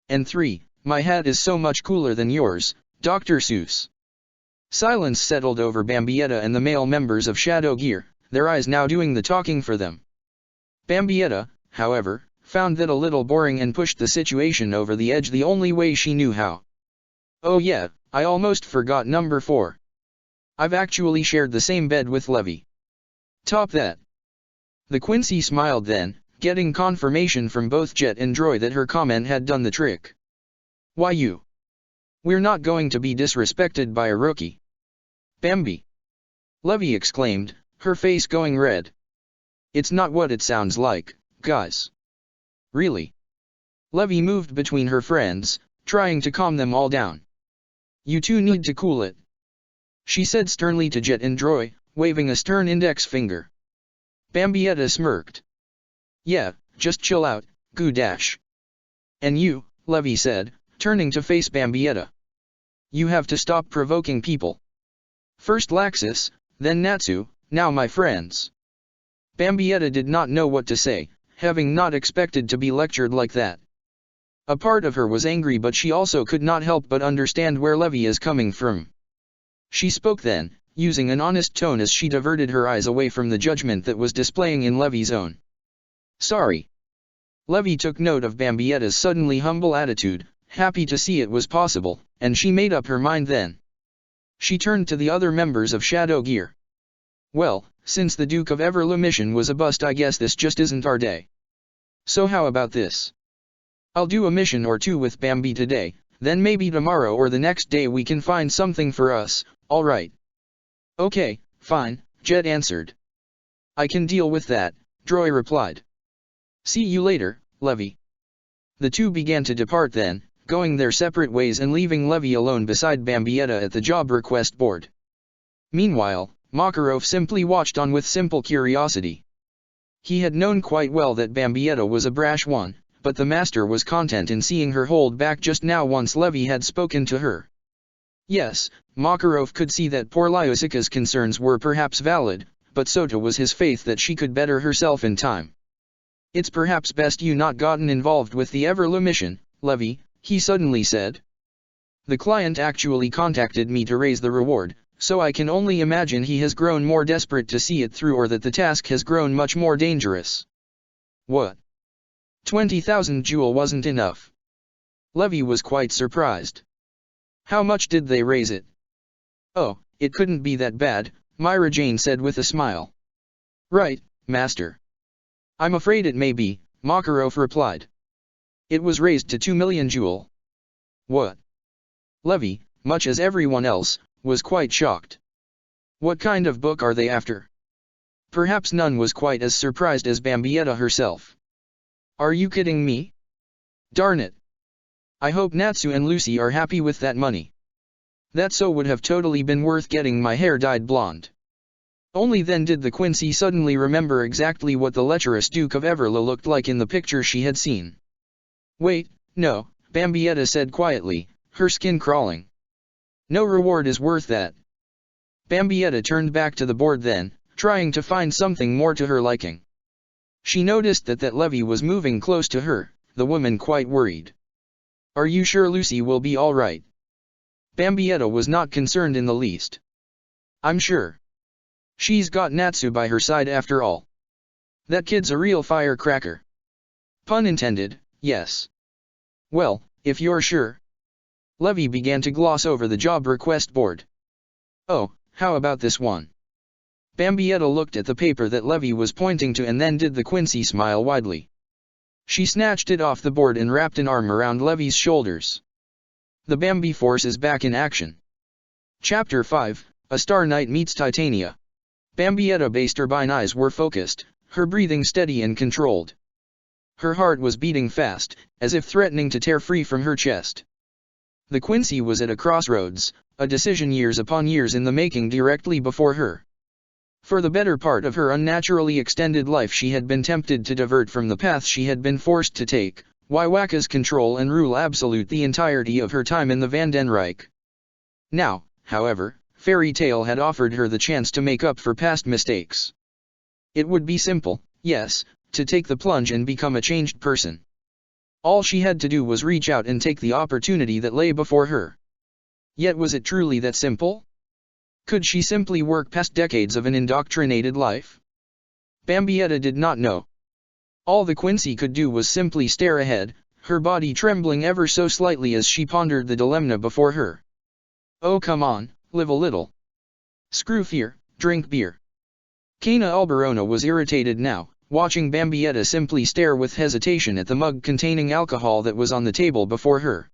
And 3. My hat is so much cooler than yours, Dr. Seuss. Silence settled over Bambietta and the male members of Shadow Gear, their eyes now doing the talking for them. Bambietta, however, found that a little boring and pushed the situation over the edge the only way she knew how. Oh yeah, I almost forgot number 4. I've actually shared the same bed with Levy. Top that. The Quincy smiled then, getting confirmation from both Jet and Droy that her comment had done the trick. Why you? We're not going to be disrespected by a rookie. Bambi. Levy exclaimed, her face going red. It's not what it sounds like, guys. Really? Levy moved between her friends, trying to calm them all down. You two need to cool it. She said sternly to Jet and Droy, waving a stern index finger. Bambietta smirked. Yeah, just chill out, goo dash. And you, Levy said, turning to face Bambietta. You have to stop provoking people. First Laxus, then Natsu, now my friends. Bambietta did not know what to say, having not expected to be lectured like that. A part of her was angry, but she also could not help but understand where Levy is coming from. She spoke then, using an honest tone as she diverted her eyes away from the judgment that was displaying in Levy's own. Sorry. Levy took note of Bambietta's suddenly humble attitude, happy to see it was possible, and she made up her mind then. She turned to the other members of Shadow Gear. Well, since the Duke of Everlu mission was a bust, I guess this just isn't our day. So how about this? I'll do a mission or two with Bambi today, then maybe tomorrow or the next day we can find something for us, alright? Okay, fine, Jet answered. I can deal with that, Droy replied. See you later, Levy. The two began to depart then, going their separate ways and leaving Levy alone beside Bambietta at the job request board. Meanwhile, Makarov simply watched on with simple curiosity. He had known quite well that Bambietta was a brash one, but the master was content in seeing her hold back just now once Levy had spoken to her. Yes, Makarov could see that poor Lyusika's concerns were perhaps valid, but so too was his faith that she could better herself in time. It's perhaps best you not gotten involved with the Everlu mission, Levy, he suddenly said. The client actually contacted me to raise the reward, so I can only imagine he has grown more desperate to see it through, or that the task has grown much more dangerous. What? 20,000 jewel wasn't enough. Levy was quite surprised. How much did they raise it? Oh, it couldn't be that bad, Myra Jane said with a smile. Right, master. I'm afraid it may be, Makarov replied. It was raised to 2 million jewel. What? Levy, much as everyone else, was quite shocked. What kind of book are they after? Perhaps none was quite as surprised as Bambietta herself. Are you kidding me? Darn it. I hope Natsu and Lucy are happy with that money. That so would have totally been worth getting my hair dyed blonde. Only then did the Quincy suddenly remember exactly what the lecherous Duke of Everla looked like in the picture she had seen. Wait, no, Bambietta said quietly, her skin crawling. No reward is worth that. Bambietta turned back to the board then, trying to find something more to her liking. She noticed that Levy was moving close to her, the woman quite worried. Are you sure Lucy will be all right? Bambietta was not concerned in the least. I'm sure. She's got Natsu by her side after all. That kid's a real firecracker. Pun intended, yes. Well, if you're sure. Levy began to gloss over the job request board. Oh, how about this one? Bambietta looked at the paper that Levy was pointing to and then did the Quincy smile widely. She snatched it off the board and wrapped an arm around Levy's shoulders. The Bambi Force is back in action. Chapter 5, A Star Knight Meets Titania. Bambietta-based turbine eyes were focused, her breathing steady and controlled. Her heart was beating fast, as if threatening to tear free from her chest. The Quincy was at a crossroads, a decision years upon years in the making directly before her. For the better part of her unnaturally extended life she had been tempted to divert from the path she had been forced to take, Waiwaka's control and rule absolute the entirety of her time in the Vandenreich. Now, however, Fairy Tale had offered her the chance to make up for past mistakes. It would be simple, yes, to take the plunge and become a changed person. All she had to do was reach out and take the opportunity that lay before her. Yet was it truly that simple? Could she simply work past decades of an indoctrinated life? Bambietta did not know. All the Quincy could do was simply stare ahead, her body trembling ever so slightly as she pondered the dilemma before her. Oh come on, live a little. Screw fear, drink beer. Kana Alberona was irritated now, watching Bambietta simply stare with hesitation at the mug containing alcohol that was on the table before her.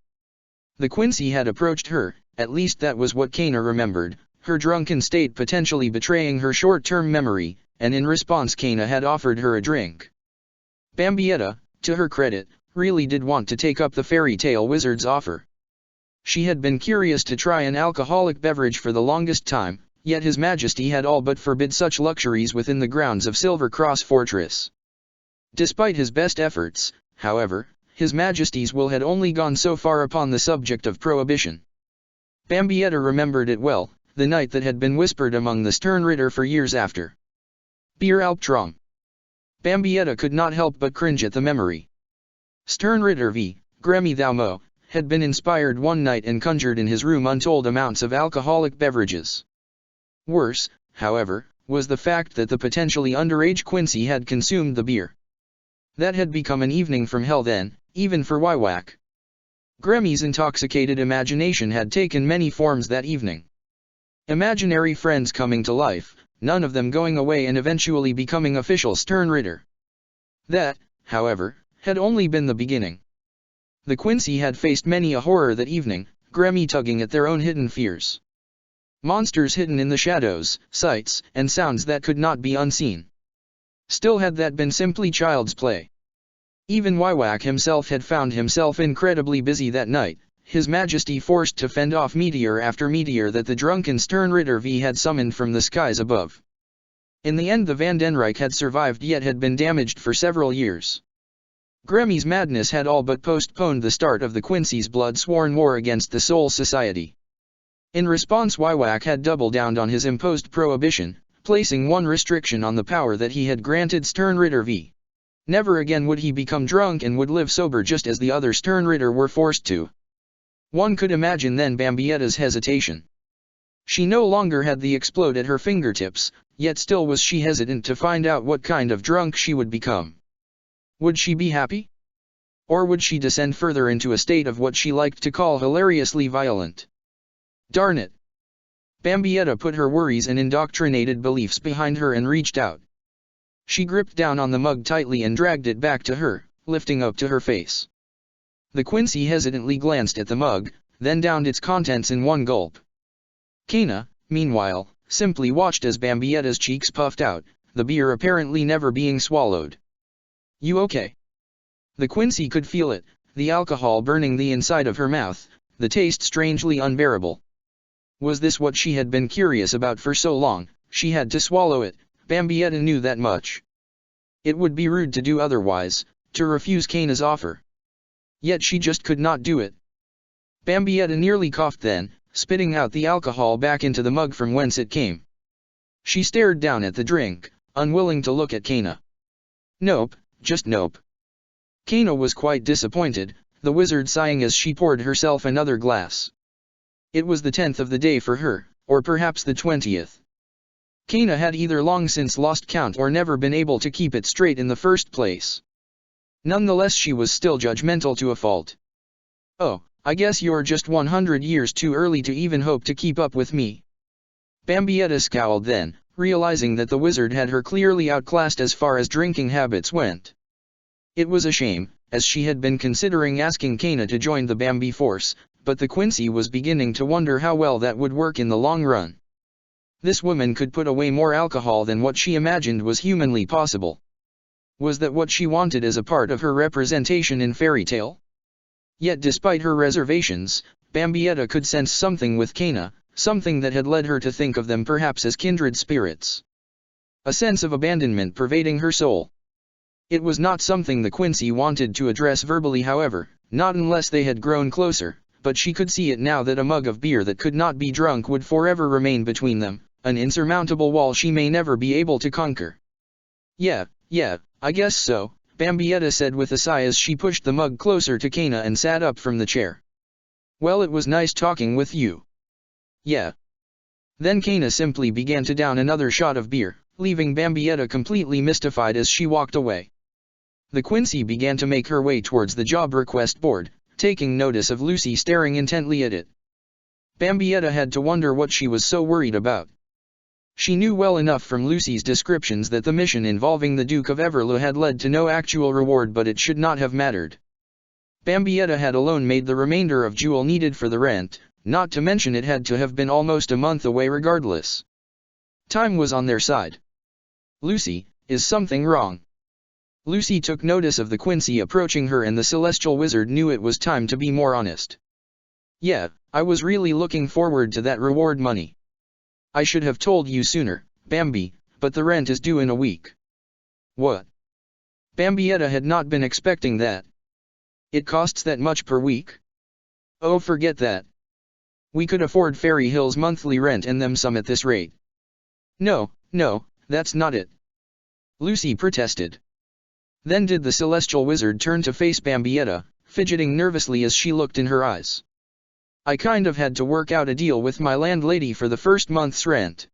The Quincy had approached her, at least that was what Kana remembered, her drunken state potentially betraying her short-term memory, and in response Kana had offered her a drink. Bambietta, to her credit, really did want to take up the Fairy Tale Wizard's offer. She had been curious to try an alcoholic beverage for the longest time, yet His Majesty had all but forbid such luxuries within the grounds of Silver Cross Fortress. Despite his best efforts, however, His Majesty's will had only gone so far upon the subject of prohibition. Bambietta remembered it well, the night that had been whispered among the Sternritter for years after. Beer Albtraum. Bambietta could not help but cringe at the memory. Sternritter v. Gremmy thou mo, had been inspired one night and conjured in his room untold amounts of alcoholic beverages. Worse, however, was the fact that the potentially underage Quincy had consumed the beer. That had become an evening from hell then, even for Waiwak. Gremmy's intoxicated imagination had taken many forms that evening. Imaginary friends coming to life, none of them going away and eventually becoming official Sternritter. That, however, had only been the beginning. The Quincy had faced many a horror that evening, Gremmy tugging at their own hidden fears. Monsters hidden in the shadows, sights and sounds that could not be unseen. Still had that been simply child's play. Even Waiwak himself had found himself incredibly busy that night, His Majesty forced to fend off meteor after meteor that the drunken Sternritter V had summoned from the skies above. In the end the Vandenreich had survived yet had been damaged for several years. Gremmy's madness had all but postponed the start of the Quincy's blood-sworn war against the Soul Society. In response Waiwak had doubled down on his imposed prohibition, placing one restriction on the power that he had granted Sternritter V. Never again would he become drunk and would live sober just as the other Sternritter were forced to. One could imagine then Bambietta's hesitation. She no longer had the explode at her fingertips, yet still was she hesitant to find out what kind of drunk she would become. Would she be happy? Or would she descend further into a state of what she liked to call hilariously violent? Darn it! Bambietta put her worries and indoctrinated beliefs behind her and reached out. She gripped down on the mug tightly and dragged it back to her, lifting up to her face. The Quincy hesitantly glanced at the mug, then downed its contents in one gulp. Kana, meanwhile, simply watched as Bambietta's cheeks puffed out, the beer apparently never being swallowed. "You okay?" The Quincy could feel it, the alcohol burning the inside of her mouth, the taste strangely unbearable. Was this what she had been curious about for so long? She had to swallow it, Bambietta knew that much. It would be rude to do otherwise, to refuse Kana's offer. Yet she just could not do it. Bambietta nearly coughed then, spitting out the alcohol back into the mug from whence it came. She stared down at the drink, unwilling to look at Kana. "Nope, just nope." Kana was quite disappointed, the wizard sighing as she poured herself another glass. It was the 10th of the day for her, or perhaps the 20th. Kana had either long since lost count or never been able to keep it straight in the first place. Nonetheless, she was still judgmental to a fault. "Oh, I guess you're just 100 years too early to even hope to keep up with me." Bambietta scowled then, realizing that the wizard had her clearly outclassed as far as drinking habits went. It was a shame, as she had been considering asking Kana to join the Bambi force, but the Quincy was beginning to wonder how well that would work in the long run. This woman could put away more alcohol than what she imagined was humanly possible. Was that what she wanted as a part of her representation in fairy tale? Yet despite her reservations, Bambietta could sense something with Kana, something that had led her to think of them perhaps as kindred spirits. A sense of abandonment pervading her soul. It was not something the Quincy wanted to address verbally, however, not unless they had grown closer, but she could see it now that a mug of beer that could not be drunk would forever remain between them, an insurmountable wall she may never be able to conquer. Yeah, I guess so," Bambietta said with a sigh as she pushed the mug closer to Kana and sat up from the chair. "Well, it was nice talking with you." "Yeah." Then Kana simply began to down another shot of beer, leaving Bambietta completely mystified as she walked away. The Quincy began to make her way towards the job request board, taking notice of Lucy staring intently at it. Bambietta had to wonder what she was so worried about. She knew well enough from Lucy's descriptions that the mission involving the Duke of Everloo had led to no actual reward, but it should not have mattered. Bambietta had alone made the remainder of jewel needed for the rent, not to mention it had to have been almost a month away regardless. Time was on their side. "Lucy, is something wrong?" Lucy took notice of the Quincy approaching her, and the celestial wizard knew it was time to be more honest. "Yeah, I was really looking forward to that reward money. I should have told you sooner, Bambi, but the rent is due in a week." "What?" Bambietta had not been expecting that. "It costs that much per week?" "Oh, forget that. We could afford Fairy Hill's monthly rent and then some at this rate." No, that's not it," Lucy protested. Then did the celestial wizard turn to face Bambietta, fidgeting nervously as she looked in her eyes. "I kind of had to work out a deal with my landlady for the first month's rent."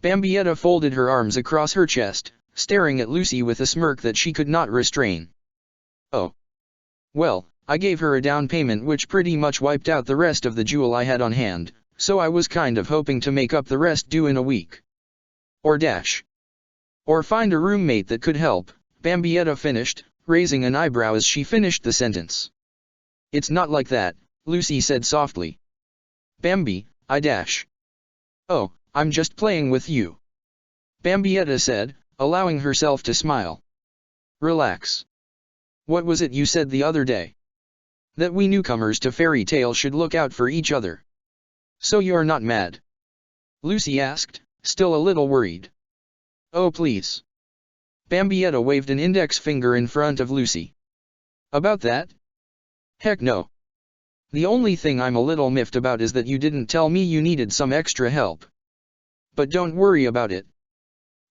Bambietta folded her arms across her chest, staring at Lucy with a smirk that she could not restrain. "Oh. Well, I gave her a down payment which pretty much wiped out the rest of the jewel I had on hand, so I was kind of hoping to make up the rest due in a week. Or find a roommate that could help," Bambietta finished, raising an eyebrow as she finished the sentence. "It's not like that," Lucy said softly. "Bambi, Oh, I'm just playing with you," Bambietta said, allowing herself to smile. "Relax. What was it you said the other day? That we newcomers to fairy tale should look out for each other. So you're not mad?" Lucy asked, still a little worried. "Oh please." Bambietta waved an index finger in front of Lucy. "About that? Heck no. The only thing I'm a little miffed about is that you didn't tell me you needed some extra help. But don't worry about it.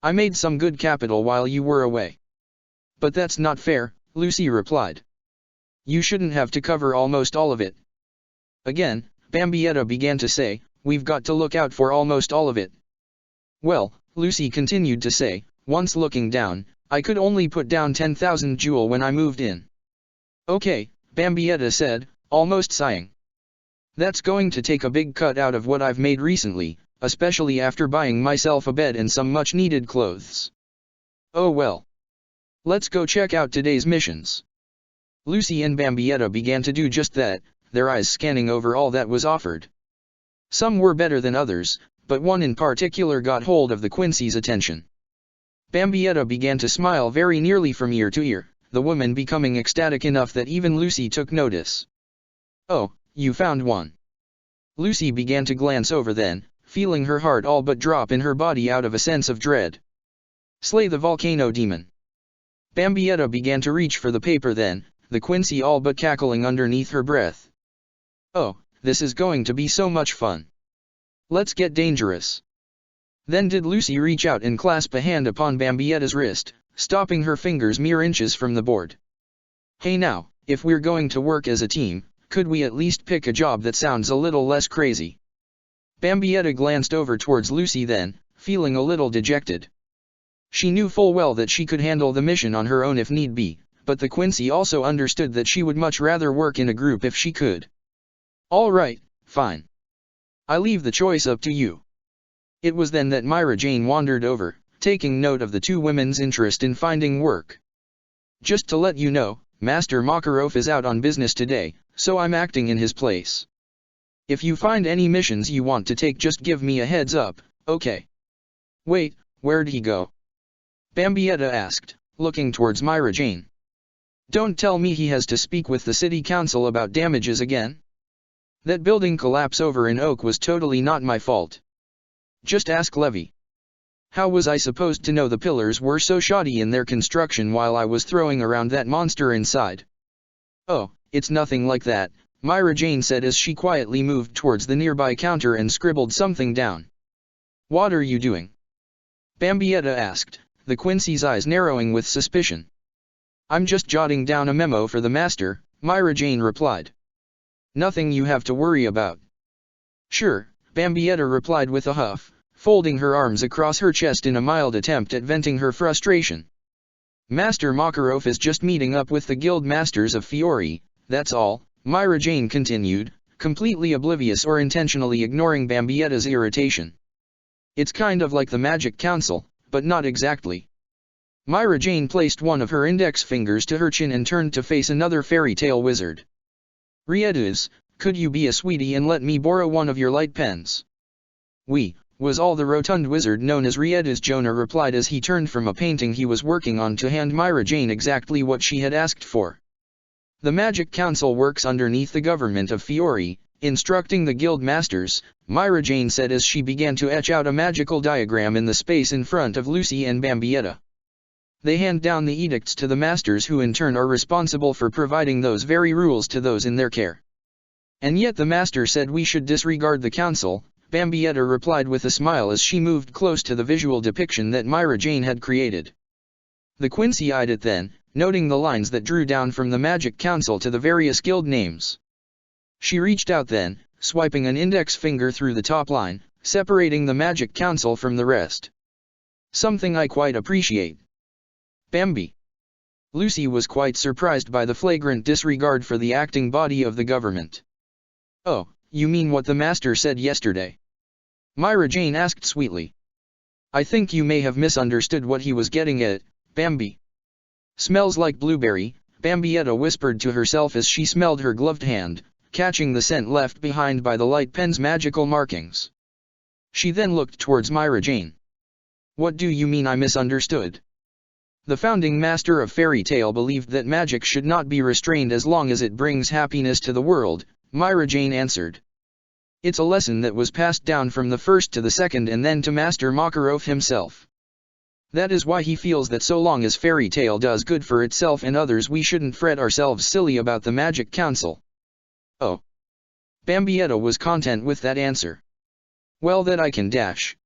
I made some good capital while you were away." "But that's not fair," Lucy replied. "You shouldn't have to cover almost all of it." Again, Bambietta began to say, "We've got to look out for almost all of it." "Well," Lucy continued to say, once looking down, "I could only put down 10,000 jewel when I moved in." "Okay," Bambietta said, almost sighing. "That's going to take a big cut out of what I've made recently, especially after buying myself a bed and some much-needed clothes." "Oh well. Let's go check out today's missions." Lucy and Bambietta began to do just that, their eyes scanning over all that was offered. Some were better than others, but one in particular got hold of the Quincy's attention. Bambietta began to smile very nearly from ear to ear, the woman becoming ecstatic enough that even Lucy took notice. "Oh, you found one." Lucy began to glance over then, feeling her heart all but drop in her body out of a sense of dread. "Slay the volcano demon." Bambietta began to reach for the paper then, the Quincy all but cackling underneath her breath. "Oh, this is going to be so much fun. Let's get dangerous." Then did Lucy reach out and clasp a hand upon Bambietta's wrist, stopping her fingers mere inches from the board. "Hey now, if we're going to work as a team, could we at least pick a job that sounds a little less crazy?" Bambietta glanced over towards Lucy then, feeling a little dejected. She knew full well that she could handle the mission on her own if need be, but the Quincy also understood that she would much rather work in a group if she could. "All right, fine. I leave the choice up to you." It was then that Myra Jane wandered over, taking note of the two women's interest in finding work. "Just to let you know, Master Makarov is out on business today, so I'm acting in his place. If you find any missions you want to take, just give me a heads up, okay?" "Wait, where'd he go?" Bambietta asked, looking towards Myra Jane. "Don't tell me he has to speak with the city council about damages again? That building collapse over in Oak was totally not my fault. Just ask Levy. How was I supposed to know the pillars were so shoddy in their construction while I was throwing around that monster inside?" "Oh, it's nothing like that," Myra Jane said as she quietly moved towards the nearby counter and scribbled something down. "What are you doing?" Bambietta asked, the Quincy's eyes narrowing with suspicion. "I'm just jotting down a memo for the master," Myra Jane replied. "Nothing you have to worry about." "Sure," Bambietta replied with a huff, folding her arms across her chest in a mild attempt at venting her frustration. "Master Makarov is just meeting up with the guild masters of Fiore, that's all," Myra Jane continued, completely oblivious or intentionally ignoring Bambietta's irritation. "It's kind of like the Magic Council, but not exactly." Myra Jane placed one of her index fingers to her chin and turned to face another fairy tale wizard. "Riedus, could you be a sweetie and let me borrow one of your light pens?" "Oui," was all the rotund wizard known as Riedus Jonah replied as he turned from a painting he was working on to hand Myra Jane exactly what she had asked for. "The Magic Council works underneath the government of Fiore, instructing the guild masters," Myra Jane said as she began to etch out a magical diagram in the space in front of Lucy and Bambietta. "They hand down the edicts to the masters who in turn are responsible for providing those very rules to those in their care." "And yet the master said we should disregard the council," Bambietta replied with a smile as she moved close to the visual depiction that Myra Jane had created. The Quincy eyed it then, noting the lines that drew down from the Magic Council to the various guild names. She reached out then, swiping an index finger through the top line, separating the Magic Council from the rest. "Something I quite appreciate. Bambi." Lucy was quite surprised by the flagrant disregard for the acting body of the government. "Oh, you mean what the master said yesterday?" Myra Jane asked sweetly. "I think you may have misunderstood what he was getting at, Bambi." "Smells like blueberry," Bambietta whispered to herself as she smelled her gloved hand, catching the scent left behind by the light pen's magical markings. She then looked towards Myra Jane. "What do you mean I misunderstood?" "The founding master of fairy tale believed that magic should not be restrained as long as it brings happiness to the world," Myra Jane answered. "It's a lesson that was passed down from the first to the second and then to Master Makarov himself. That is why he feels that so long as fairy tale does good for itself and others we shouldn't fret ourselves silly about the Magic Council." "Oh." Bambietta was content with that answer. "Well, that I can dash.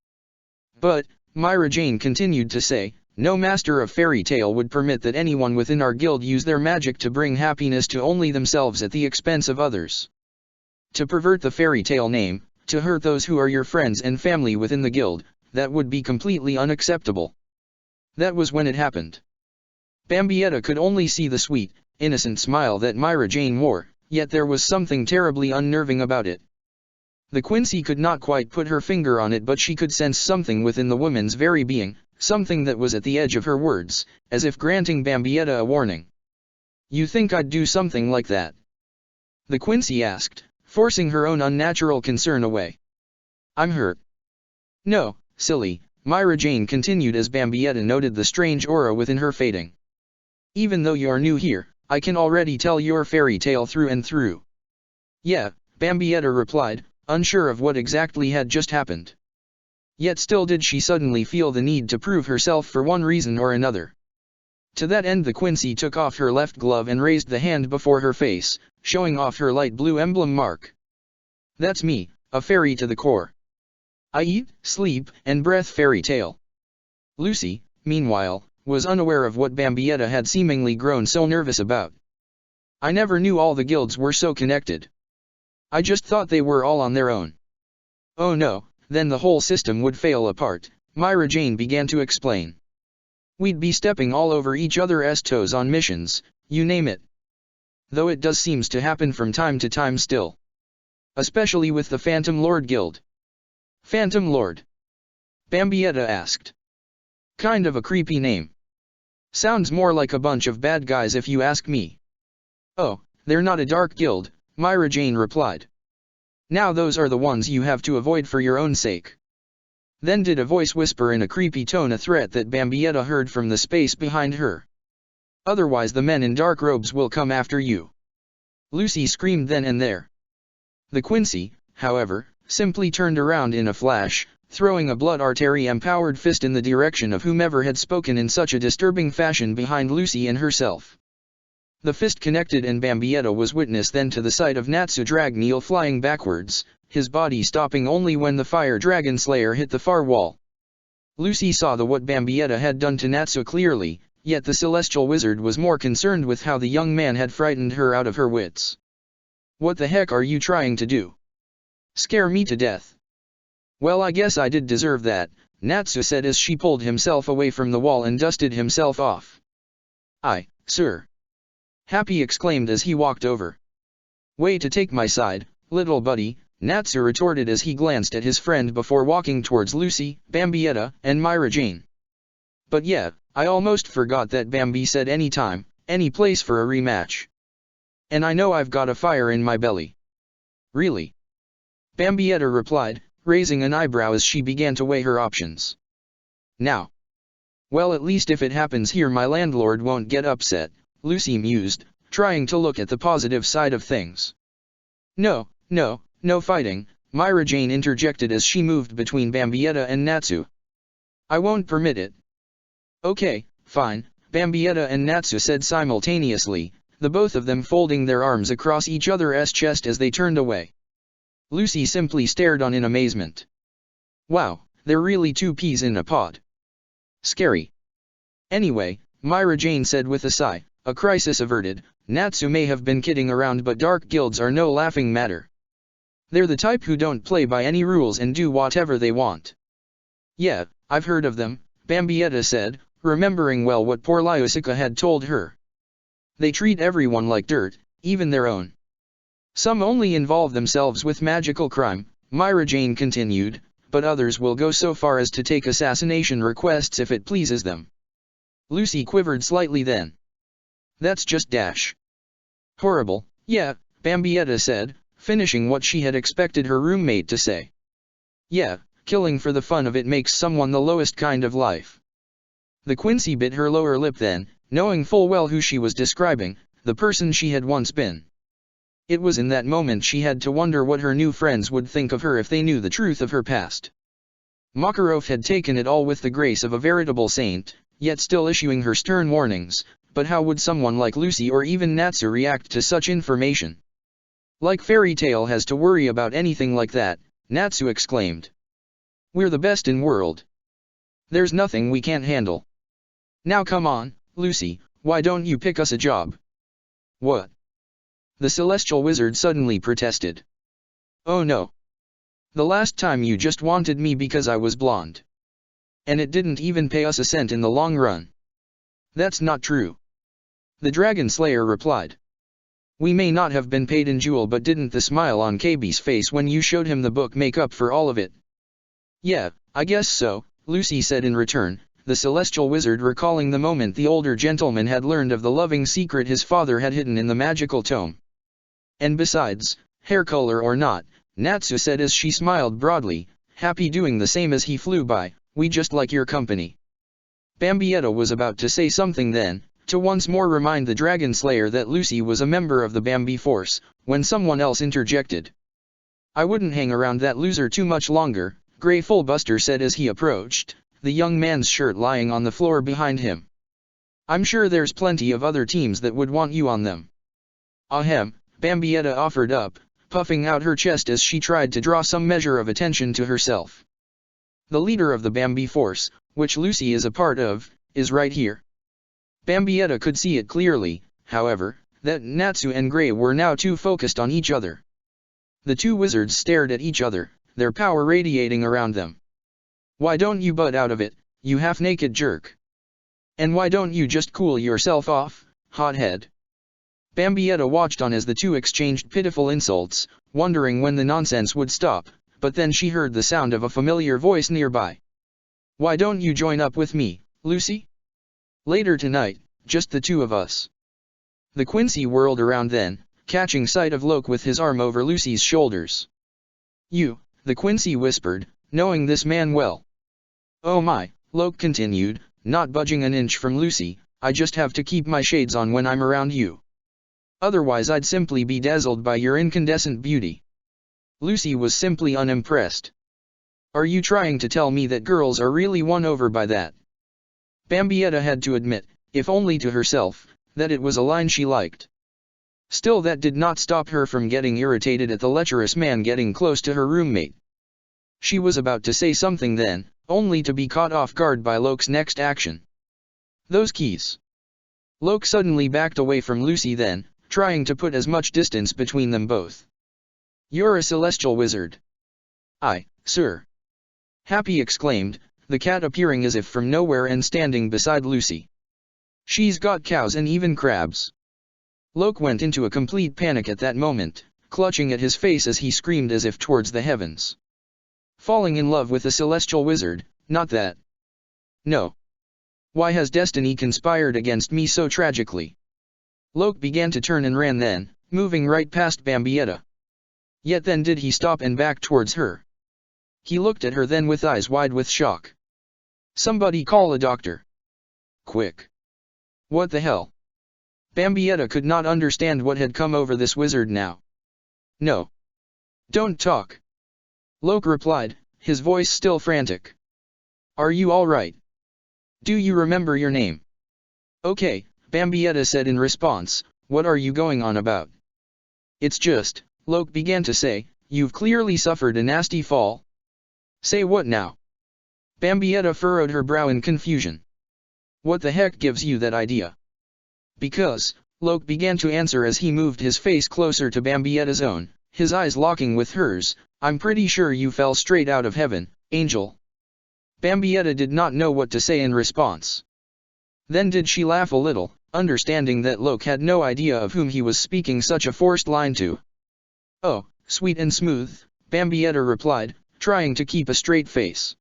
But," Myra Jane continued to say, "no master of fairy tale would permit that anyone within our guild use their magic to bring happiness to only themselves at the expense of others. To pervert the fairy tale name, to hurt those who are your friends and family within the guild, that would be completely unacceptable." That was when it happened. Bambietta could only see the sweet, innocent smile that Myra Jane wore, yet there was something terribly unnerving about it. The Quincy could not quite put her finger on it, but she could sense something within the woman's very being, something that was at the edge of her words, as if granting Bambietta a warning. "You think I'd do something like that?" the Quincy asked, forcing her own unnatural concern away. I'm hurt. No, silly, Myra Jane continued as Bambietta noted the strange aura within her fading. Even though you're new here, I can already tell your fairy tale through and through. Yeah, Bambietta replied, unsure of what exactly had just happened. Yet still did she suddenly feel the need to prove herself for one reason or another. To that end the Quincy took off her left glove and raised the hand before her face, showing off her light blue emblem mark. That's me, a fairy to the core. I eat, sleep, and breathe fairy tale. Lucy, meanwhile, was unaware of what Bambietta had seemingly grown so nervous about. I never knew all the guilds were so connected. I just thought they were all on their own. Oh no, then the whole system would fail apart, Myra Jane began to explain. We'd be stepping all over each other's toes on missions, you name it. Though it does seems to happen from time to time still. Especially with the Phantom Lord Guild. Phantom Lord? Bambietta asked. Kind of a creepy name. Sounds more like a bunch of bad guys if you ask me. Oh, they're not a dark guild, Myra Jane replied. Now those are the ones you have to avoid for your own sake. Then did a voice whisper in a creepy tone a threat that Bambietta heard from the space behind her. Otherwise the men in dark robes will come after you. Lucy screamed then and there. The Quincy, however, simply turned around in a flash, throwing a blood artery-empowered fist in the direction of whomever had spoken in such a disturbing fashion behind Lucy and herself. The fist connected and Bambietta was witness then to the sight of Natsu Dragneel flying backwards, his body stopping only when the fire dragon slayer hit the far wall. Lucy saw what Bambietta had done to Natsu clearly, yet the celestial wizard was more concerned with how the young man had frightened her out of her wits. What the heck are you trying to do? Scare me to death? Well, I guess I did deserve that, Natsu said as she pulled himself away from the wall and dusted himself off. Sir. Happy exclaimed as he walked over. Way to take my side, little buddy, Natsu retorted as he glanced at his friend before walking towards Lucy, Bambietta, and Myra Jane. But yeah, I almost forgot that Bambi said any time, any place for a rematch. And I know I've got a fire in my belly. Really? Bambietta replied, raising an eyebrow as she began to weigh her options. Now. Well, at least if it happens here my landlord won't get upset, Lucy mused, trying to look at the positive side of things. No fighting, Myra Jane interjected as she moved between Bambietta and Natsu. I won't permit it. Okay, fine, Bambietta and Natsu said simultaneously, the both of them folding their arms across each other's chest as they turned away. Lucy simply stared on in amazement. Wow, they're really two peas in a pod. Scary. Anyway, Myra Jane said with a sigh, a crisis averted, Natsu may have been kidding around but dark guilds are no laughing matter. They're the type who don't play by any rules and do whatever they want. Yeah, I've heard of them, Bambietta said, remembering well what poor Lyusica had told her. They treat everyone like dirt, even their own. Some only involve themselves with magical crime, Myra Jane continued, but others will go so far as to take assassination requests if it pleases them. Lucy quivered slightly then. That's just horrible, yeah, Bambietta said, finishing what she had expected her roommate to say. Yeah, killing for the fun of it makes someone the lowest kind of life. The Quincy bit her lower lip then, knowing full well who she was describing, the person she had once been. It was in that moment she had to wonder what her new friends would think of her if they knew the truth of her past. Makarov had taken it all with the grace of a veritable saint, yet still issuing her stern warnings, but how would someone like Lucy or even Natsu react to such information? Like fairy tale has to worry about anything like that, Natsu exclaimed. We're the best in world. There's nothing we can't handle. Now come on, Lucy, why don't you pick us a job? What? The celestial wizard suddenly protested. Oh no. The last time you just wanted me because I was blonde. And it didn't even pay us a cent in the long run. That's not true. The Dragon Slayer replied. We may not have been paid in jewel, but didn't the smile on KB's face when you showed him the book make up for all of it? Yeah, I guess so, Lucy said in return, the celestial wizard recalling the moment the older gentleman had learned of the loving secret his father had hidden in the magical tome. And besides, hair color or not, Natsu said as she smiled broadly, happy doing the same as he flew by, we just like your company. Bambietta was about to say something then, to once more remind the Dragon Slayer that Lucy was a member of the Bambi Force, when someone else interjected. I wouldn't hang around that loser too much longer, Grey Fullbuster said as he approached, the young man's shirt lying on the floor behind him. I'm sure there's plenty of other teams that would want you on them. Ahem, Bambietta offered up, puffing out her chest as she tried to draw some measure of attention to herself. The leader of the Bambi Force, which Lucy is a part of, is right here. Bambietta could see it clearly, however, that Natsu and Grey were now too focused on each other. The two wizards stared at each other, their power radiating around them. Why don't you butt out of it, you half-naked jerk? And why don't you just cool yourself off, hothead? Bambietta watched on as the two exchanged pitiful insults, wondering when the nonsense would stop, but then she heard the sound of a familiar voice nearby. Why don't you join up with me, Lucy? Later tonight, just the two of us. The Quincy whirled around then, catching sight of Loke with his arm over Lucy's shoulders. You, the Quincy whispered, knowing this man well. Oh my, Loke continued, not budging an inch from Lucy, I just have to keep my shades on when I'm around you. Otherwise I'd simply be dazzled by your incandescent beauty. Lucy was simply unimpressed. Are you trying to tell me that girls are really won over by that? Bambietta had to admit, if only to herself, that it was a line she liked. Still that did not stop her from getting irritated at the lecherous man getting close to her roommate. She was about to say something then, only to be caught off guard by Loke's next action. Those keys. Loke suddenly backed away from Lucy then, trying to put as much distance between them both. You're a celestial wizard. I, sir. Happy exclaimed, the cat appearing as if from nowhere and standing beside Lucy. She's got cows and even crabs. Loke went into a complete panic at that moment, clutching at his face as he screamed as if towards the heavens. Falling in love with a celestial wizard, not that. No. Why has destiny conspired against me so tragically? Loke began to turn and ran then, moving right past Bambietta. Yet then did he stop and back towards her. He looked at her then with eyes wide with shock. Somebody call a doctor. Quick. What the hell? Bambietta could not understand what had come over this wizard now. No. Don't talk. Loke replied, his voice still frantic. Are you all right? Do you remember your name? Okay, Bambietta said in response, what are you going on about? It's just, Loke began to say, you've clearly suffered a nasty fall. Say what now? Bambietta furrowed her brow in confusion. What the heck gives you that idea? Because, Loke began to answer as he moved his face closer to Bambietta's own, his eyes locking with hers, I'm pretty sure you fell straight out of heaven, angel. Bambietta did not know what to say in response. Then did she laugh a little, understanding that Loke had no idea of whom he was speaking such a forced line to. Oh, sweet and smooth, Bambietta replied, trying to keep a straight face.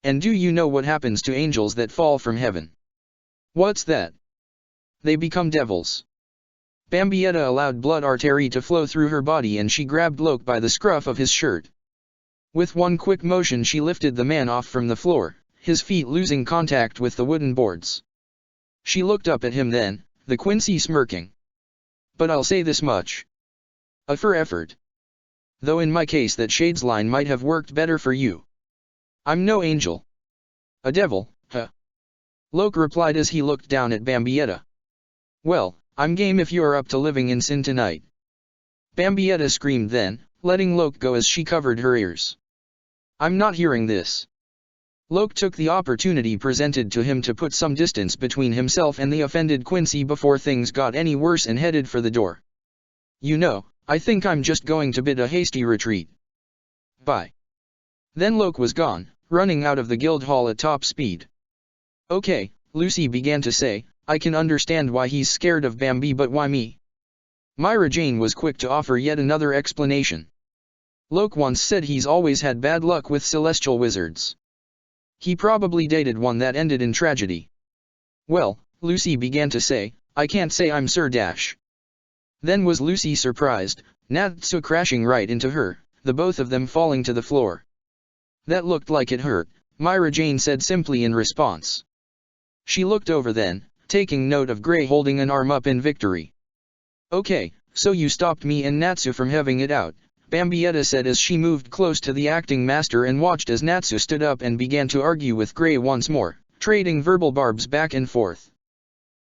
And do you know what happens to angels that fall from heaven? What's that? They become devils. Bambietta allowed blood artery to flow through her body and she grabbed Loke by the scruff of his shirt. With one quick motion she lifted the man off from the floor, his feet losing contact with the wooden boards. She looked up at him then, the Quincy smirking. But I'll say this much. A for effort. Though in my case that shades line might have worked better for you. I'm no angel. A devil, huh? Loke replied as he looked down at Bambietta. Well, I'm game if you're up to living in sin tonight. Bambietta screamed then, letting Loke go as she covered her ears. I'm not hearing this. Loke took the opportunity presented to him to put some distance between himself and the offended Quincy before things got any worse and headed for the door. You know, I think I'm just going to bid a hasty retreat. Bye. Then Loke was gone, running out of the guild hall at top speed. Okay, Lucy began to say, I can understand why he's scared of Bambi, but why me? Myra Jane was quick to offer yet another explanation. Loke once said he's always had bad luck with celestial wizards. He probably dated one that ended in tragedy. Well, Lucy began to say, I can't say I'm Sir Dash. Then was Lucy surprised, Natsu crashing right into her, the both of them falling to the floor. That looked like it hurt, Myra Jane said simply in response. She looked over then, taking note of Gray holding an arm up in victory. Okay, so you stopped me and Natsu from having it out, Bambietta said as she moved close to the acting master and watched as Natsu stood up and began to argue with Gray once more, trading verbal barbs back and forth.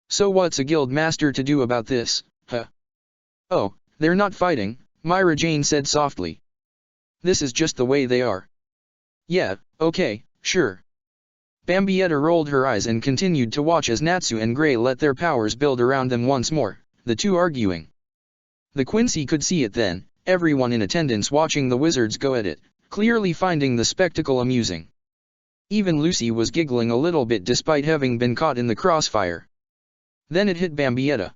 So what's a guild master to do about this, huh? Oh, they're not fighting, Myra Jane said softly. This is just the way they are. Yeah, okay, sure. Bambietta rolled her eyes and continued to watch as Natsu and Gray let their powers build around them once more, the two arguing. The Quincy could see it then, everyone in attendance watching the wizards go at it, clearly finding the spectacle amusing. Even Lucy was giggling a little bit despite having been caught in the crossfire. Then it hit Bambietta.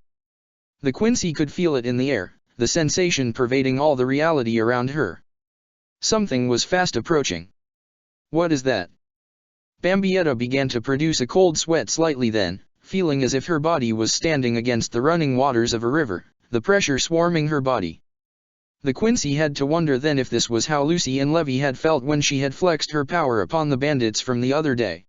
The Quincy could feel it in the air, the sensation pervading all the reality around her. Something was fast approaching. What is that? Bambietta began to produce a cold sweat slightly then, feeling as if her body was standing against the running waters of a river, the pressure swarming her body. The Quincy had to wonder then if this was how Lucy and Levy had felt when she had flexed her power upon the bandits from the other day.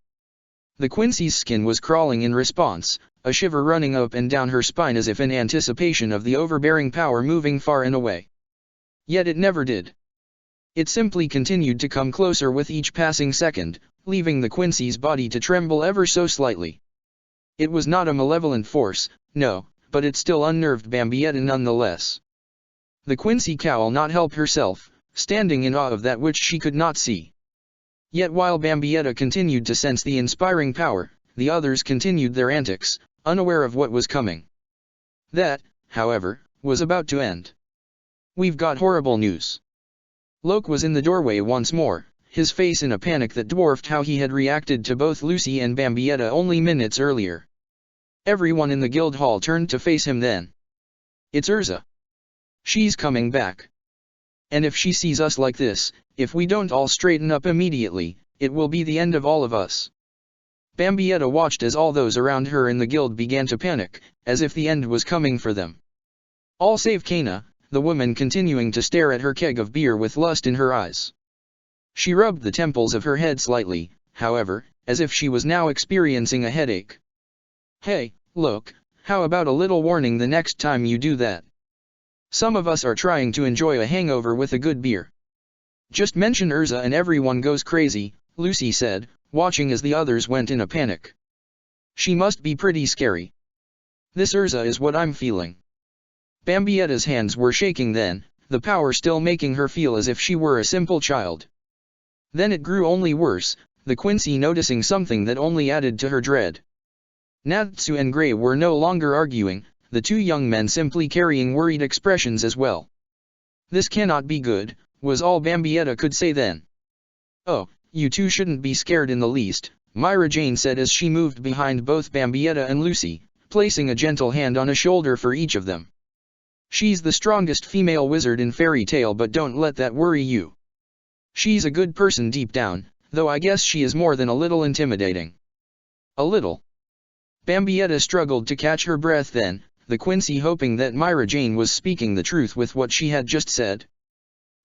The Quincy's skin was crawling in response, a shiver running up and down her spine as if in anticipation of the overbearing power moving far and away. Yet it never did. It simply continued to come closer with each passing second, leaving the Quincy's body to tremble ever so slightly. It was not a malevolent force, no, but it still unnerved Bambietta nonetheless. The Quincy could not help herself, standing in awe of that which she could not see. Yet while Bambietta continued to sense the inspiring power, the others continued their antics, unaware of what was coming. That, however, was about to end. We've got horrible news. Loke was in the doorway once more, his face in a panic that dwarfed how he had reacted to both Lucy and Bambietta only minutes earlier. Everyone in the guild hall turned to face him then. It's Urza. She's coming back. And if she sees us like this, if we don't all straighten up immediately, it will be the end of all of us. Bambietta watched as all those around her in the guild began to panic, as if the end was coming for them. All save Kana, the woman continuing to stare at her keg of beer with lust in her eyes. She rubbed the temples of her head slightly, however, as if she was now experiencing a headache. Hey, look, how about a little warning the next time you do that? Some of us are trying to enjoy a hangover with a good beer. Just mention Urza and everyone goes crazy, Lucy said, watching as the others went in a panic. She must be pretty scary. This Urza is what I'm feeling. Bambietta's hands were shaking then, the power still making her feel as if she were a simple child. Then it grew only worse, the Quincy noticing something that only added to her dread. Natsu and Gray were no longer arguing, the two young men simply carrying worried expressions as well. This cannot be good, was all Bambietta could say then. Oh, you two shouldn't be scared in the least, Myra Jane said as she moved behind both Bambietta and Lucy, placing a gentle hand on a shoulder for each of them. She's the strongest female wizard in fairy tale, but don't let that worry you. She's a good person deep down, though I guess she is more than a little intimidating. A little. Bambietta struggled to catch her breath then, the Quincy hoping that Myra Jane was speaking the truth with what she had just said.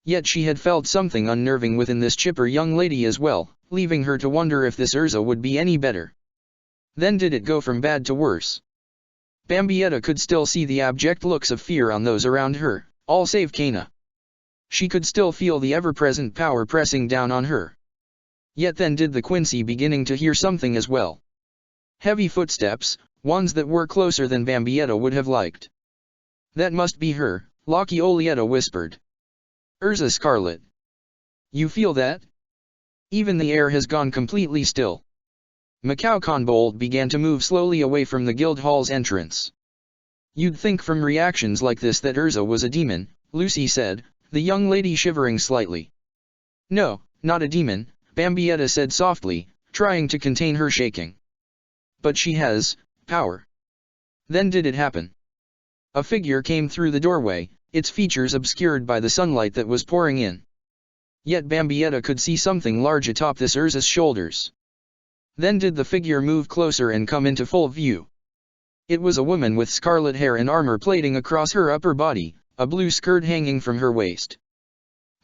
Yet she had felt something unnerving within this chipper young lady as well, leaving her to wonder if this Urza would be any better. Then did it go from bad to worse? Bambietta could still see the abject looks of fear on those around her, all save Kana. She could still feel the ever-present power pressing down on her. Yet then did the Quincy beginning to hear something as well. Heavy footsteps, ones that were closer than Bambietta would have liked. That must be her, Lucky Olietta whispered. Urza Scarlet. You feel that? Even the air has gone completely still. Macau Conbold began to move slowly away from the guild hall's entrance. You'd think from reactions like this that Urza was a demon, Lucy said, the young lady shivering slightly. No, not a demon, Bambietta said softly, trying to contain her shaking. But she has power. Then did it happen? A figure came through the doorway, its features obscured by the sunlight that was pouring in. Yet Bambietta could see something large atop this Urza's shoulders. Then did the figure move closer and come into full view. It was a woman with scarlet hair and armor plating across her upper body, a blue skirt hanging from her waist.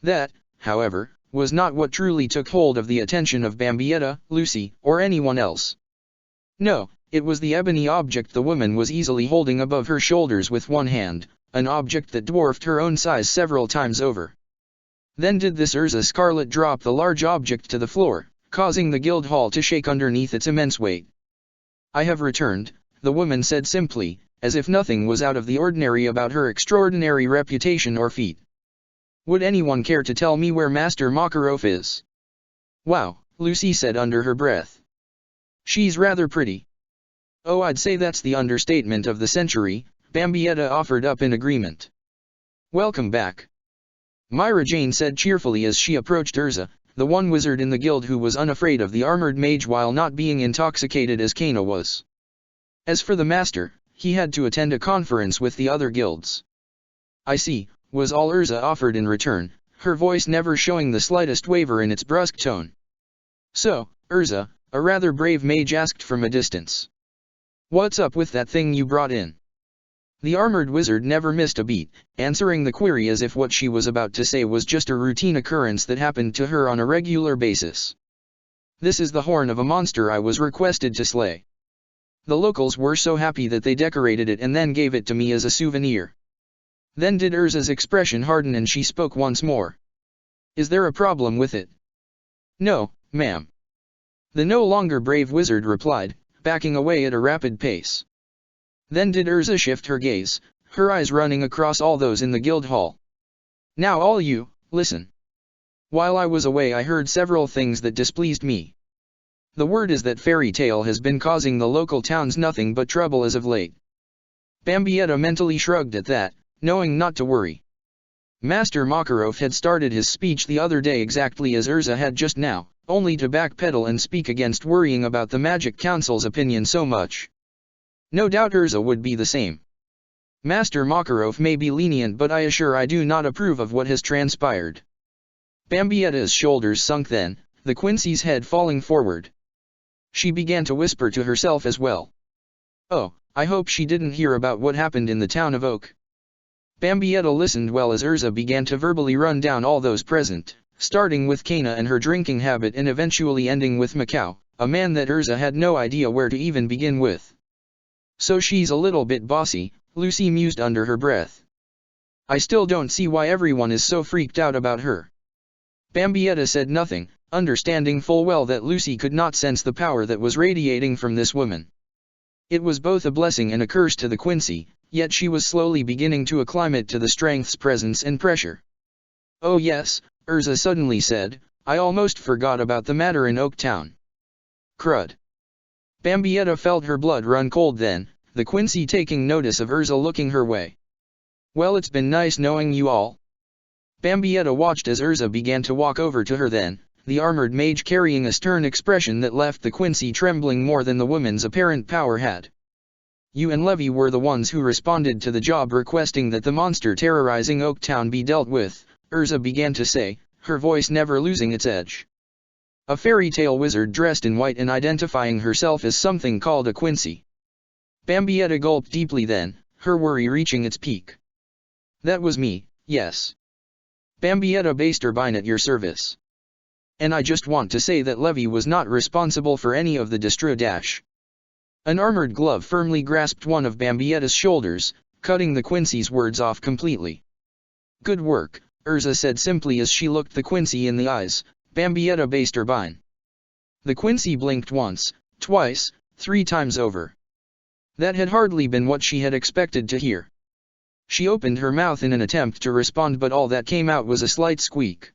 That, however, was not what truly took hold of the attention of Bambietta, Lucy, or anyone else. No, it was the ebony object the woman was easily holding above her shoulders with one hand, an object that dwarfed her own size several times over. Then did this Urza Scarlet drop the large object to the floor, causing the guild hall to shake underneath its immense weight. "I have returned," the woman said simply, as if nothing was out of the ordinary about her extraordinary reputation or feat. "Would anyone care to tell me where Master Makarov is?" "Wow," Lucy said under her breath. "She's rather pretty." "Oh, I'd say that's the understatement of the century," Bambietta offered up in agreement. "Welcome back," Myra Jane said cheerfully as she approached Urza, the one wizard in the guild who was unafraid of the armored mage while not being intoxicated as Kana was. As for the master, he had to attend a conference with the other guilds. "I see," was all Urza offered in return, her voice never showing the slightest waver in its brusque tone. "So, Urza," a rather brave mage asked from a distance. "What's up with that thing you brought in?" The armored wizard never missed a beat, answering the query as if what she was about to say was just a routine occurrence that happened to her on a regular basis. "This is the horn of a monster I was requested to slay. The locals were so happy that they decorated it and then gave it to me as a souvenir." Then did Urza's expression harden and she spoke once more. "Is there a problem with it?" "No, ma'am," the no longer brave wizard replied, backing away at a rapid pace. Then did Urza shift her gaze, her eyes running across all those in the guild hall. "Now all you, listen. While I was away I heard several things that displeased me. The word is that Fairy Tale has been causing the local towns nothing but trouble as of late." Bambietta mentally shrugged at that, knowing not to worry. Master Makarov had started his speech the other day exactly as Urza had just now, only to backpedal and speak against worrying about the Magic Council's opinion so much. No doubt Urza would be the same. "Master Makarov may be lenient, but I assure I do not approve of what has transpired." Bambietta's shoulders sunk then, the Quincy's head falling forward. She began to whisper to herself as well. "Oh, I hope she didn't hear about what happened in the town of Oak." Bambietta listened well as Urza began to verbally run down all those present, starting with Kana and her drinking habit and eventually ending with Macau, a man that Urza had no idea where to even begin with. "So she's a little bit bossy," Lucy mused under her breath. "I still don't see why everyone is so freaked out about her." Bambietta said nothing, understanding full well that Lucy could not sense the power that was radiating from this woman. It was both a blessing and a curse to the Quincy, yet she was slowly beginning to acclimate to the strength's presence and pressure. "Oh yes," Urza suddenly said, "I almost forgot about the matter in Oak Town." Crud. Bambietta felt her blood run cold then, the Quincy taking notice of Urza looking her way. "Well, it's been nice knowing you all." Bambietta watched as Urza began to walk over to her then, the armored mage carrying a stern expression that left the Quincy trembling more than the woman's apparent power had. "You and Levy were the ones who responded to the job requesting that the monster terrorizing Oak Town be dealt with," Urza began to say, her voice never losing its edge. A fairy tale wizard dressed in white and identifying herself as something called a Quincy. Bambietta gulped deeply then, her worry reaching its peak. "That was me, yes. Bambietta Basterbine at your service. And I just want to say that Levy was not responsible for any of the destroy-dash." An armored glove firmly grasped one of Bambietta's shoulders, cutting the Quincy's words off completely. "Good work," Urza said simply as she looked the Quincy in the eyes, "Bambietta Basterbine." The Quincy blinked once, twice, 3 times over. That had hardly been what she had expected to hear. She opened her mouth in an attempt to respond, but all that came out was a slight squeak.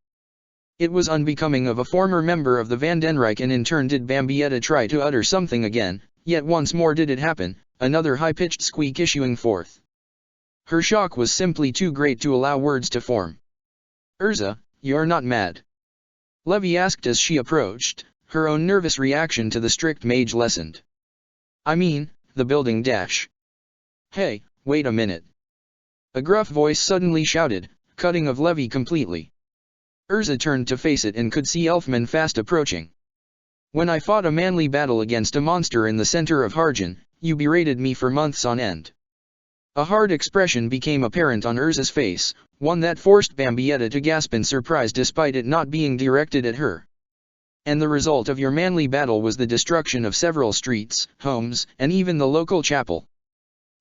It was unbecoming of a former member of the Vandenrijk, and in turn did Bambietta try to utter something again, yet once more did it happen, another high-pitched squeak issuing forth. Her shock was simply too great to allow words to form. "Urza, you're not mad?" Levy asked as she approached, her own nervous reaction to the strict mage lessened. "I mean, the building dash." "Hey, wait a minute." A gruff voice suddenly shouted, cutting of Levy completely. Urza turned to face it and could see Elfman fast approaching. "When I fought a manly battle against a monster in the center of Harjan, you berated me for months on end. A hard expression became apparent on Urza's face, one that forced Bambietta to gasp in surprise despite it not being directed at her. And the result of your manly battle was the destruction of several streets, homes, and even the local chapel.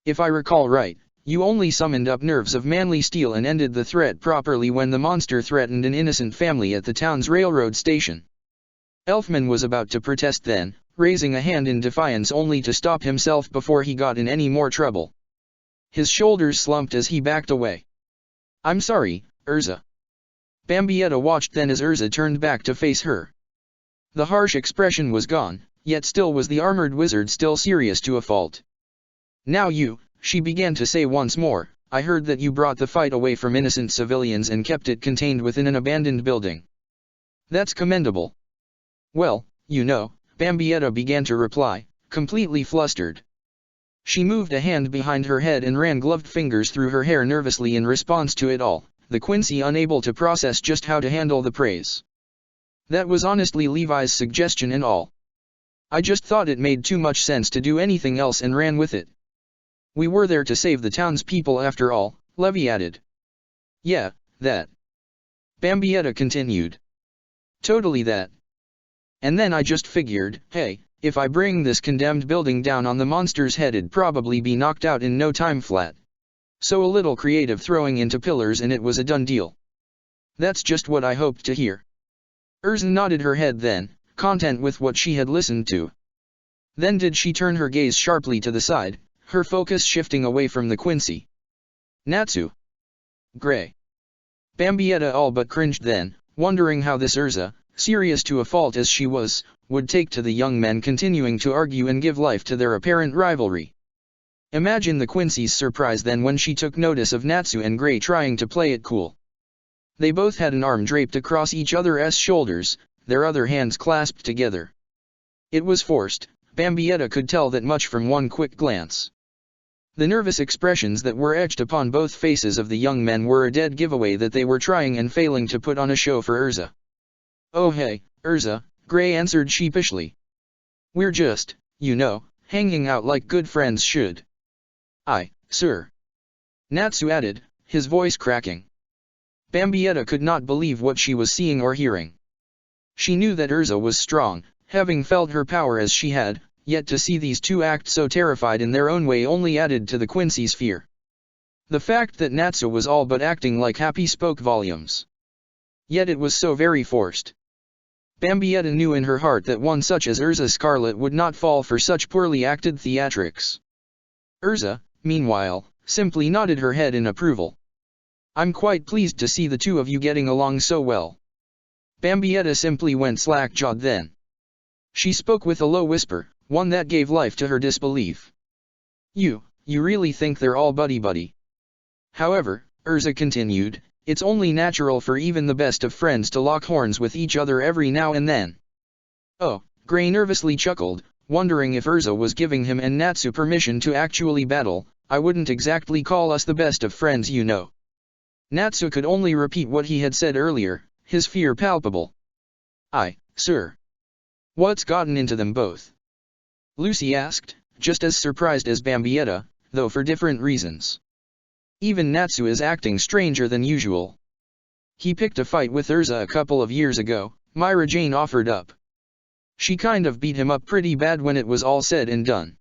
If I recall right, you only summoned up nerves of manly steel and ended the threat properly when the monster threatened an innocent family at the town's railroad station. Elfman was about to protest then, raising a hand in defiance only to stop himself before he got in any more trouble. His shoulders slumped as he backed away. I'm sorry, Urza. Bambietta watched then as Urza turned back to face her. The harsh expression was gone, yet still was the armored wizard still serious to a fault. Now you, she began to say once more, I heard that you brought the fight away from innocent civilians and kept it contained within an abandoned building. That's commendable. Well, you know, Bambietta began to reply, completely flustered. She moved a hand behind her head and ran gloved fingers through her hair nervously in response to it all, the Quincy unable to process just how to handle the praise. That was honestly Levi's suggestion and all. I just thought it made too much sense to do anything else and ran with it. We were there to save the townspeople after all, Levi added. Yeah, that. Bambietta continued. Totally that. And then I just figured, hey, if I bring this condemned building down on the monster's head it'd probably be knocked out in no time flat. So a little creative throwing into pillars and it was a done deal. That's just what I hoped to hear. Urza nodded her head then, content with what she had listened to. Then did she turn her gaze sharply to the side, her focus shifting away from the Quincy. Natsu. Gray. Bambietta all but cringed then, wondering how this Urza, serious to a fault as she was, would take to the young men continuing to argue and give life to their apparent rivalry. Imagine the Quincy's surprise then when she took notice of Natsu and Gray trying to play it cool. They both had an arm draped across each other's shoulders, their other hands clasped together. It was forced, Bambietta could tell that much from one quick glance. The nervous expressions that were etched upon both faces of the young men were a dead giveaway that they were trying and failing to put on a show for Urza. Oh hey, Urza, Gray answered sheepishly. We're just, you know, hanging out like good friends should. Aye, sir. Natsu added, his voice cracking. Bambietta could not believe what she was seeing or hearing. She knew that Urza was strong, having felt her power as she had, yet to see these two act so terrified in their own way only added to the Quincy's fear. The fact that Natsu was all but acting like happy spoke volumes. Yet it was so very forced. Bambietta knew in her heart that one such as Urza Scarlet would not fall for such poorly acted theatrics. Urza, meanwhile, simply nodded her head in approval. I'm quite pleased to see the two of you getting along so well. Bambietta simply went slack-jawed then. She spoke with a low whisper, one that gave life to her disbelief. You really think they're all buddy-buddy? However, Urza continued, it's only natural for even the best of friends to lock horns with each other every now and then. Oh, Gray nervously chuckled, wondering if Urza was giving him and Natsu permission to actually battle. I wouldn't exactly call us the best of friends, you know. Natsu could only repeat what he had said earlier, his fear palpable. Aye, sir. What's gotten into them both? Lucy asked, just as surprised as Bambietta, though for different reasons. Even Natsu is acting stranger than usual. He picked a fight with Urza a couple of years ago, Myra Jane offered up. She kind of beat him up pretty bad when it was all said and done.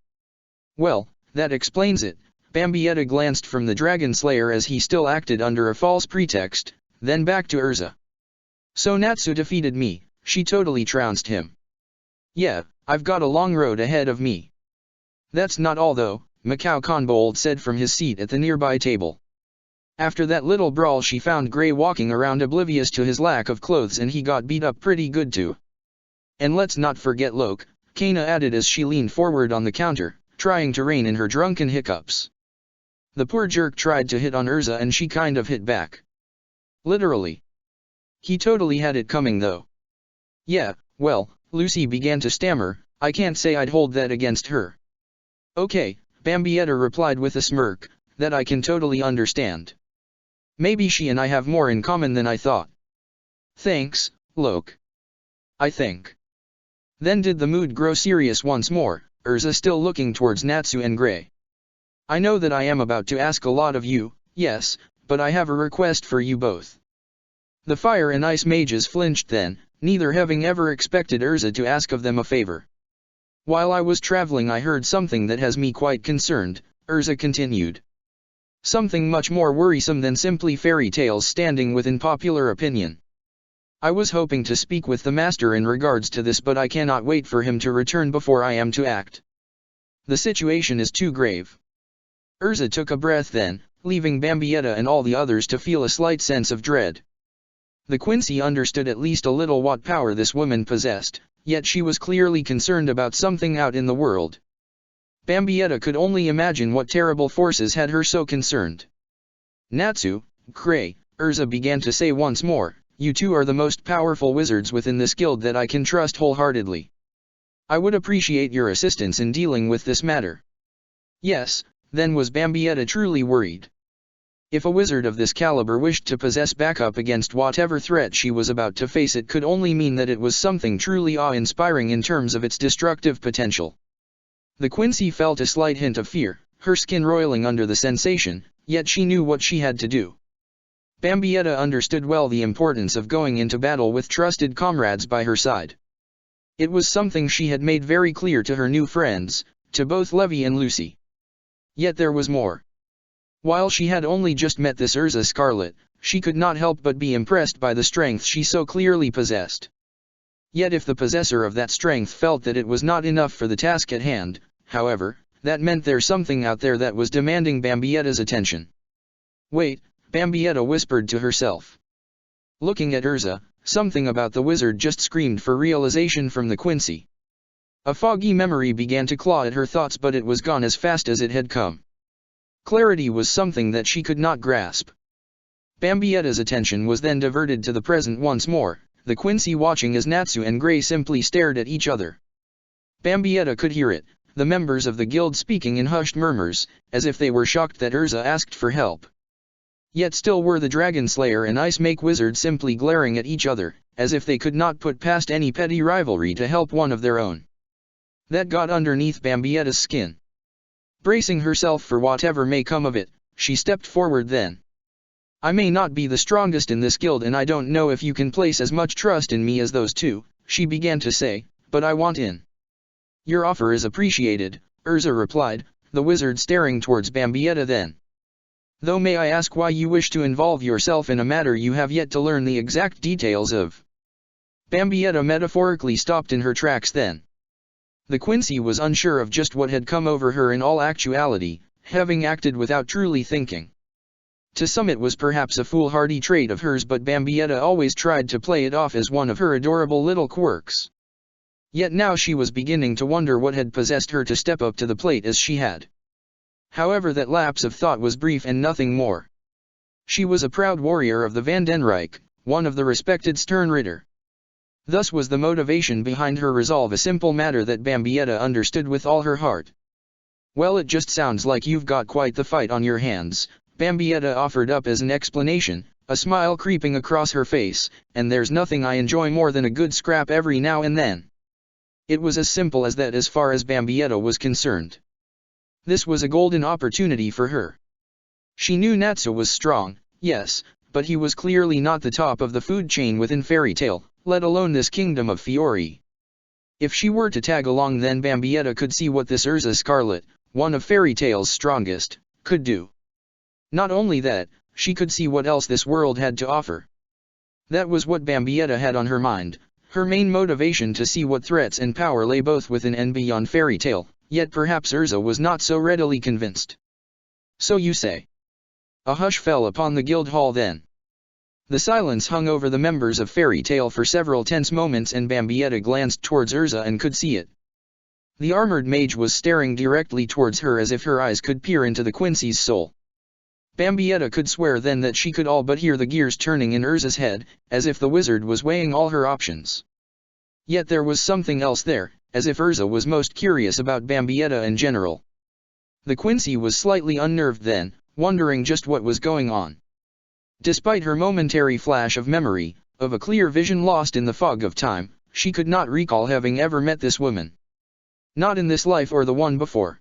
Well, that explains it. Bambietta glanced from the Dragon Slayer as he still acted under a false pretext, then back to Urza. So Natsu defeated me, she totally trounced him. Yeah, I've got a long road ahead of me. That's not all though, Macau Conbold said from his seat at the nearby table. After that little brawl she found Gray walking around oblivious to his lack of clothes and he got beat up pretty good too. And let's not forget Loke, Kana added as she leaned forward on the counter, trying to rein in her drunken hiccups. The poor jerk tried to hit on Urza and she kind of hit back. Literally. He totally had it coming though. Yeah, well, Lucy began to stammer, I can't say I'd hold that against her. Okay, Bambietta replied with a smirk, that I can totally understand. Maybe she and I have more in common than I thought. Thanks, Loke. I think. Then did the mood grow serious once more, Urza still looking towards Natsu and Gray. I know that I am about to ask a lot of you, yes, but I have a request for you both. The fire and ice mages flinched then, neither having ever expected Urza to ask of them a favor. While I was traveling I heard something that has me quite concerned, Urza continued. Something much more worrisome than simply fairy tales standing within popular opinion. I was hoping to speak with the master in regards to this, but I cannot wait for him to return before I am to act. The situation is too grave. Urza took a breath then, leaving Bambietta and all the others to feel a slight sense of dread. The Quincy understood at least a little what power this woman possessed, yet she was clearly concerned about something out in the world. Bambietta could only imagine what terrible forces had her so concerned. Natsu, Gray, Urza began to say once more, you two are the most powerful wizards within this guild that I can trust wholeheartedly. I would appreciate your assistance in dealing with this matter. Yes, then was Bambietta truly worried. If a wizard of this caliber wished to possess backup against whatever threat she was about to face, it could only mean that it was something truly awe-inspiring in terms of its destructive potential. The Quincy felt a slight hint of fear, her skin roiling under the sensation, yet she knew what she had to do. Bambietta understood well the importance of going into battle with trusted comrades by her side. It was something she had made very clear to her new friends, to both Levi and Lucy. Yet there was more. While she had only just met this Urza Scarlet, she could not help but be impressed by the strength she so clearly possessed. Yet if the possessor of that strength felt that it was not enough for the task at hand, however, that meant there's something out there that was demanding Bambietta's attention. Wait, Bambietta whispered to herself. Looking at Urza, something about the wizard just screamed for realization from the Quincy. A foggy memory began to claw at her thoughts, but it was gone as fast as it had come. Clarity was something that she could not grasp. Bambietta's attention was then diverted to the present once more, the Quincy watching as Natsu and Gray simply stared at each other. Bambietta could hear it, the members of the guild speaking in hushed murmurs, as if they were shocked that Urza asked for help. Yet still were the Dragon Slayer and Ice Make Wizard simply glaring at each other, as if they could not put past any petty rivalry to help one of their own. That got underneath Bambietta's skin. Bracing herself for whatever may come of it, she stepped forward then. I may not be the strongest in this guild and I don't know if you can place as much trust in me as those two, she began to say, but I want in. Your offer is appreciated, Urza replied, the wizard staring towards Bambietta then. Though may I ask why you wish to involve yourself in a matter you have yet to learn the exact details of? Bambietta metaphorically stopped in her tracks then. The Quincy was unsure of just what had come over her in all actuality, having acted without truly thinking. To some it was perhaps a foolhardy trait of hers, but Bambietta always tried to play it off as one of her adorable little quirks. Yet now she was beginning to wonder what had possessed her to step up to the plate as she had. However, that lapse of thought was brief and nothing more. She was a proud warrior of the Vandenreich, one of the respected Sternritter. Thus was the motivation behind her resolve a simple matter that Bambietta understood with all her heart. Well, it just sounds like you've got quite the fight on your hands, Bambietta offered up as an explanation, a smile creeping across her face, and there's nothing I enjoy more than a good scrap every now and then. It was as simple as that as far as Bambietta was concerned. This was a golden opportunity for her. She knew Natsu was strong, yes, but he was clearly not the top of the food chain within Fairy Tale, let alone this kingdom of Fiori. If she were to tag along, then Bambietta could see what this Urza Scarlet, one of Fairy Tale's strongest, could do. Not only that, she could see what else this world had to offer. That was what Bambietta had on her mind, her main motivation to see what threats and power lay both within and beyond Fairy Tale, yet perhaps Urza was not so readily convinced. So you say? A hush fell upon the guild hall then. The silence hung over the members of Fairy Tale for several tense moments, and Bambietta glanced towards Urza and could see it. The armored mage was staring directly towards her as if her eyes could peer into the Quincy's soul. Bambietta could swear then that she could all but hear the gears turning in Urza's head, as if the wizard was weighing all her options. Yet there was something else there, as if Urza was most curious about Bambietta in general. The Quincy was slightly unnerved then, wondering just what was going on. Despite her momentary flash of memory, of a clear vision lost in the fog of time, she could not recall having ever met this woman. Not in this life or the one before.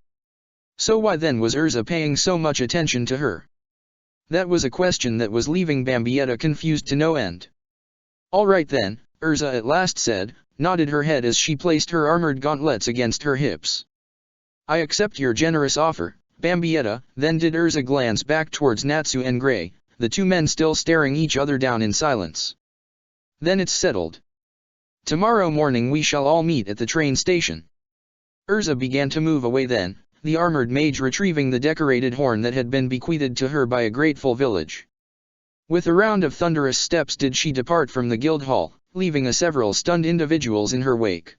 So why then was Urza paying so much attention to her? That was a question that was leaving Bambietta confused to no end. All right then, Urza at last said, nodded her head as she placed her armored gauntlets against her hips. I accept your generous offer, Bambietta. Then did Urza glance back towards Natsu and Gray, the two men still staring each other down in silence. Then it's settled. Tomorrow morning we shall all meet at the train station. Urza began to move away then, the armored mage retrieving the decorated horn that had been bequeathed to her by a grateful village. With a round of thunderous steps did she depart from the guild hall, leaving several stunned individuals in her wake.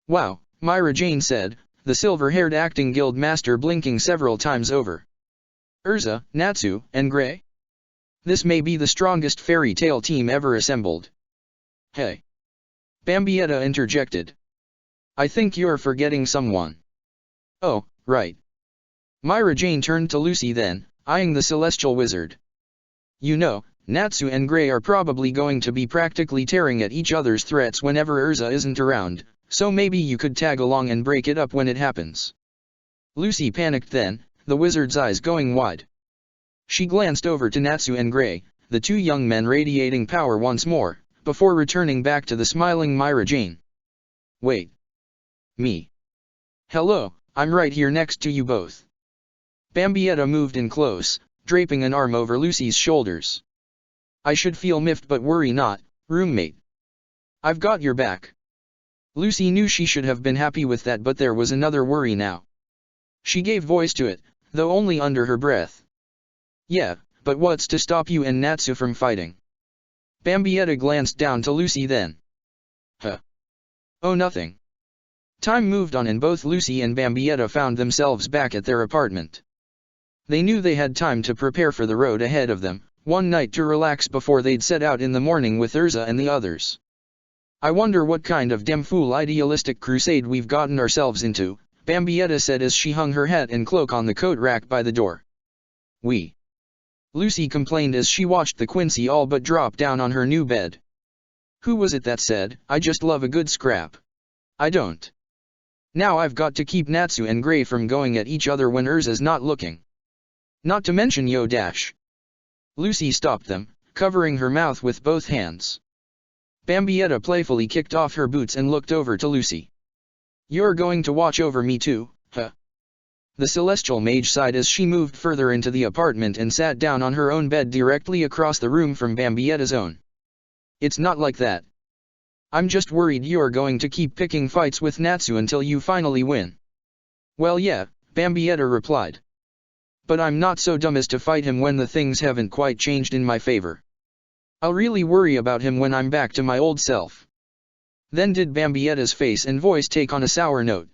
Wow, Myra Jane said, the silver-haired acting guild master blinking several times over. Urza, Natsu, and Gray? This may be the strongest fairy tale team ever assembled. Hey! Bambietta interjected. I think you're forgetting someone. Oh, right. Myra Jane turned to Lucy then, eyeing the celestial wizard. You know, Natsu and Gray are probably going to be practically tearing at each other's threats whenever Urza isn't around, so maybe you could tag along and break it up when it happens. Lucy panicked then, the wizard's eyes going wide. She glanced over to Natsu and Gray, the two young men radiating power once more, before returning back to the smiling Myra Jane. Wait. Me. Hello, I'm right here next to you both. Bambietta moved in close, draping an arm over Lucy's shoulders. I should feel miffed but worry not, roommate. I've got your back. Lucy knew she should have been happy with that, but there was another worry now. She gave voice to it, though only under her breath. Yeah, but what's to stop you and Natsu from fighting? Bambietta glanced down to Lucy then. Huh. Oh, nothing. Time moved on and both Lucy and Bambietta found themselves back at their apartment. They knew they had time to prepare for the road ahead of them, one night to relax before they'd set out in the morning with Urza and the others. I wonder what kind of damn-fool idealistic crusade we've gotten ourselves into, Bambietta said as she hung her hat and cloak on the coat rack by the door. Lucy complained as she watched the Quincy all but drop down on her new bed. Who was it that said, I just love a good scrap? I don't. Now I've got to keep Natsu and Gray from going at each other when Urza's not looking. Not to mention Yo Dash. Lucy stopped them, covering her mouth with both hands. Bambietta playfully kicked off her boots and looked over to Lucy. You're going to watch over me too, huh? The celestial mage sighed as she moved further into the apartment and sat down on her own bed directly across the room from Bambietta's own. It's not like that. I'm just worried you're going to keep picking fights with Natsu until you finally win. Well yeah, Bambietta replied. But I'm not so dumb as to fight him when the things haven't quite changed in my favor. I'll really worry about him when I'm back to my old self. Then did Bambietta's face and voice take on a sour note.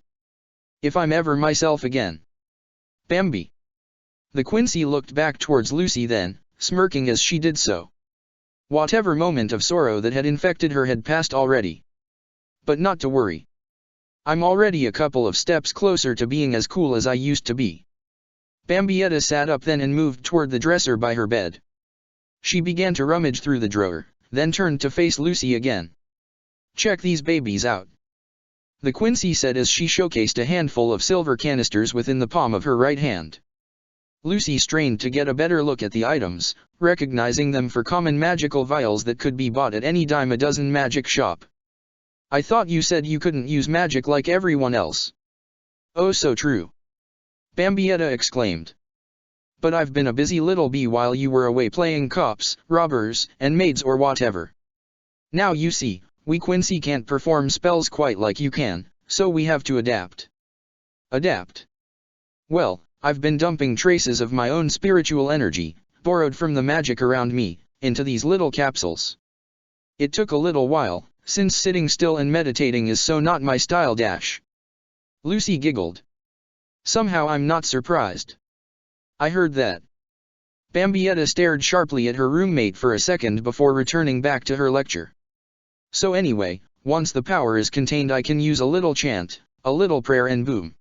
If I'm ever myself again. Bambi. The Quincy looked back towards Lucy then, smirking as she did so. Whatever moment of sorrow that had infected her had passed already. But not to worry. I'm already a couple of steps closer to being as cool as I used to be. Bambietta sat up then and moved toward the dresser by her bed. She began to rummage through the drawer, then turned to face Lucy again. Check these babies out. The Quincy said as she showcased a handful of silver canisters within the palm of her right hand. Lucy strained to get a better look at the items, recognizing them for common magical vials that could be bought at any dime-a-dozen magic shop. I thought you said you couldn't use magic like everyone else. Oh, so true. Bambietta exclaimed. But I've been a busy little bee while you were away playing cops, robbers, and maids or whatever. Now you see, we Quincy can't perform spells quite like you can, so we have to adapt. Adapt? Well, I've been dumping traces of my own spiritual energy, borrowed from the magic around me, into these little capsules. It took a little while, since sitting still and meditating is so not my style dash. Lucy giggled. Somehow I'm not surprised. I heard that. Bambietta stared sharply at her roommate for a second before returning back to her lecture. So anyway, once the power is contained I can use a little chant, a little prayer and boom.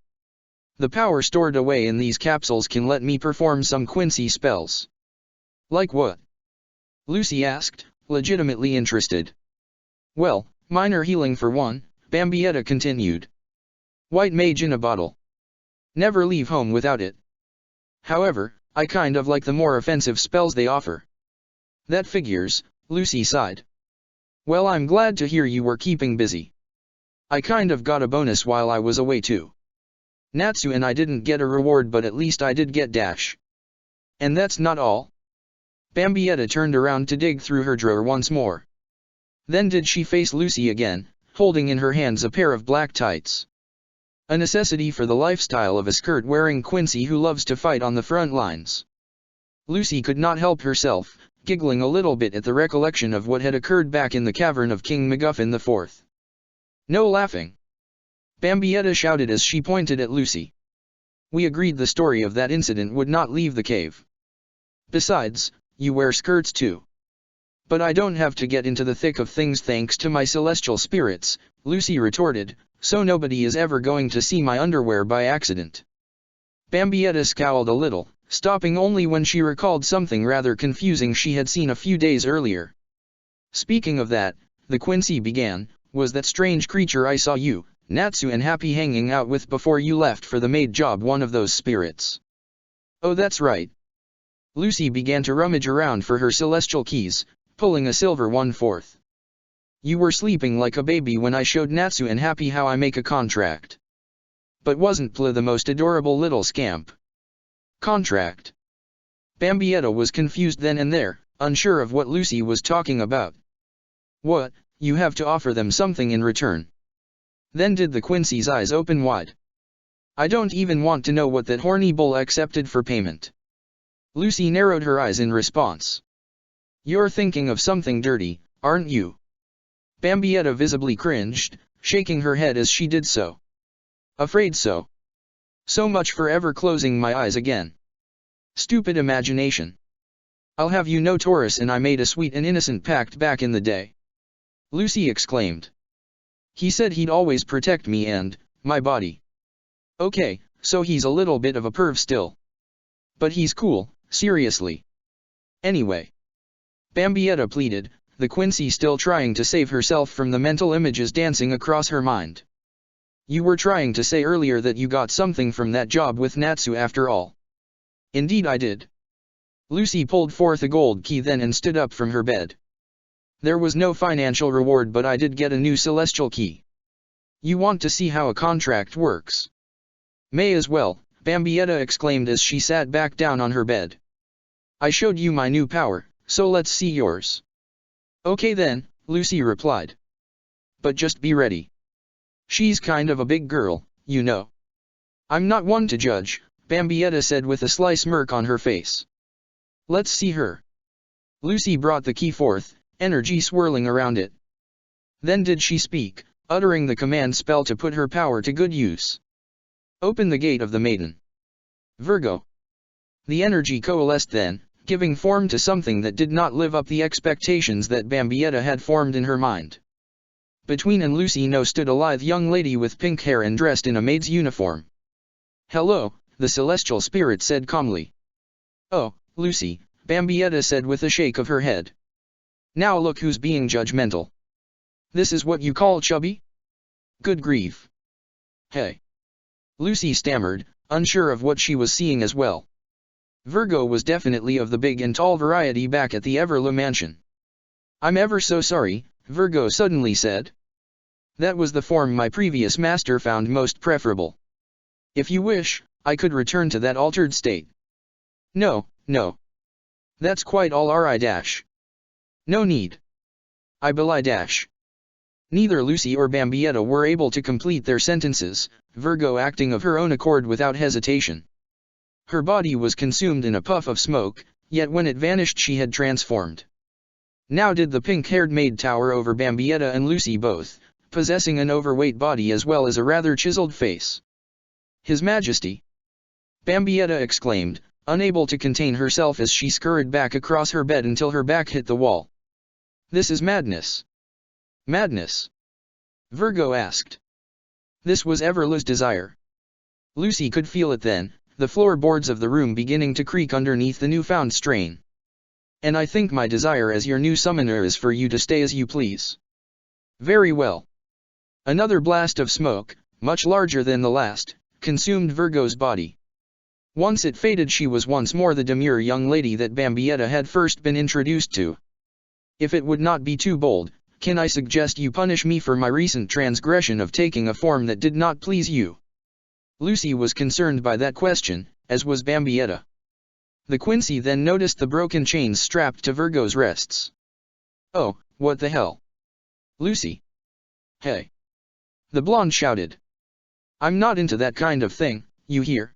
The power stored away in these capsules can let me perform some Quincy spells. Like what? Lucy asked, legitimately interested. Well, minor healing for one, Bambietta continued. White mage in a bottle. Never leave home without it. However, I kind of like the more offensive spells they offer. That figures, Lucy sighed. Well, I'm glad to hear you were keeping busy. I kind of got a bonus while I was away too. Natsu and I didn't get a reward, but at least I did get dash. And that's not all. Bambietta turned around to dig through her drawer once more. Then did she face Lucy again, holding in her hands a pair of black tights. A necessity for the lifestyle of a skirt-wearing Quincy who loves to fight on the front lines. Lucy could not help herself, giggling a little bit at the recollection of what had occurred back in the cavern of King MacGuffin IV. No laughing! Bambietta shouted as she pointed at Lucy. We agreed the story of that incident would not leave the cave. Besides, you wear skirts too. But I don't have to get into the thick of things thanks to my celestial spirits, Lucy retorted, so nobody is ever going to see my underwear by accident. Bambietta scowled a little, stopping only when she recalled something rather confusing she had seen a few days earlier. Speaking of that, the Quincy began, was that strange creature I saw you, Natsu and Happy hanging out with before you left for the maid job one of those spirits? Oh, that's right. Lucy began to rummage around for her celestial keys, pulling a silver one forth. You were sleeping like a baby when I showed Natsu and Happy how I make a contract. But wasn't Pla the most adorable little scamp? Contract? Bambietta was confused then and there, unsure of what Lucy was talking about. What, you have to offer them something in return? Then did the Quincy's eyes open wide. I don't even want to know what that horny bull accepted for payment. Lucy narrowed her eyes in response. You're thinking of something dirty, aren't you? Bambietta visibly cringed, shaking her head as she did so. Afraid so. So much for ever closing my eyes again. Stupid imagination. I'll have you know Taurus and I made a sweet and innocent pact back in the day. Lucy exclaimed. He said he'd always protect me and my body. Okay, so he's a little bit of a perv still. But he's cool, seriously. Anyway. Bambietta pleaded, the Quincy still trying to save herself from the mental images dancing across her mind. You were trying to say earlier that you got something from that job with Natsu after all. Indeed I did. Lucy pulled forth a gold key then and stood up from her bed. There was no financial reward, but I did get a new celestial key. You want to see how a contract works? May as well, Bambietta exclaimed as she sat back down on her bed. I showed you my new power, so let's see yours. Okay then, Lucy replied. But just be ready. She's kind of a big girl, you know. I'm not one to judge, Bambietta said with a sly smirk on her face. Let's see her. Lucy brought the key forth, energy swirling around it. Then did she speak, uttering the command spell to put her power to good use. Open the gate of the maiden. Virgo. The energy coalesced then, giving form to something that did not live up the expectations that Bambietta had formed in her mind. Between and Lucy no stood a lithe young lady with pink hair and dressed in a maid's uniform. Hello, the celestial spirit said calmly. Oh, Lucy, Bambietta said with a shake of her head. Now look who's being judgmental. This is what you call chubby? Good grief. Hey. Lucy stammered, unsure of what she was seeing as well. Virgo was definitely of the big and tall variety back at the Everlow mansion. I'm ever so sorry, Virgo suddenly said. That was the form my previous master found most preferable. If you wish, I could return to that altered state. No, no. That's quite all right dash. No need. I belie dash. Neither Lucy or Bambietta were able to complete their sentences, Virgo acting of her own accord without hesitation. Her body was consumed in a puff of smoke, yet when it vanished she had transformed. Now did the pink-haired maid tower over Bambietta and Lucy both, possessing an overweight body as well as a rather chiseled face. His Majesty! Bambietta exclaimed, unable to contain herself as she scurried back across her bed until her back hit the wall. This is madness. Madness? Virgo asked. This was Everlow's desire. Lucy could feel it then, the floorboards of the room beginning to creak underneath the newfound strain. And I think my desire as your new summoner is for you to stay as you please. Very well. Another blast of smoke, much larger than the last, consumed Virgo's body. Once it faded, she was once more the demure young lady that Bambietta had first been introduced to. If it would not be too bold, can I suggest you punish me for my recent transgression of taking a form that did not please you? Lucy was concerned by that question, as was Bambietta. The Quincy then noticed the broken chains strapped to Virgo's wrists. Oh, what the hell? Lucy! Hey! The blonde shouted. I'm not into that kind of thing, you hear?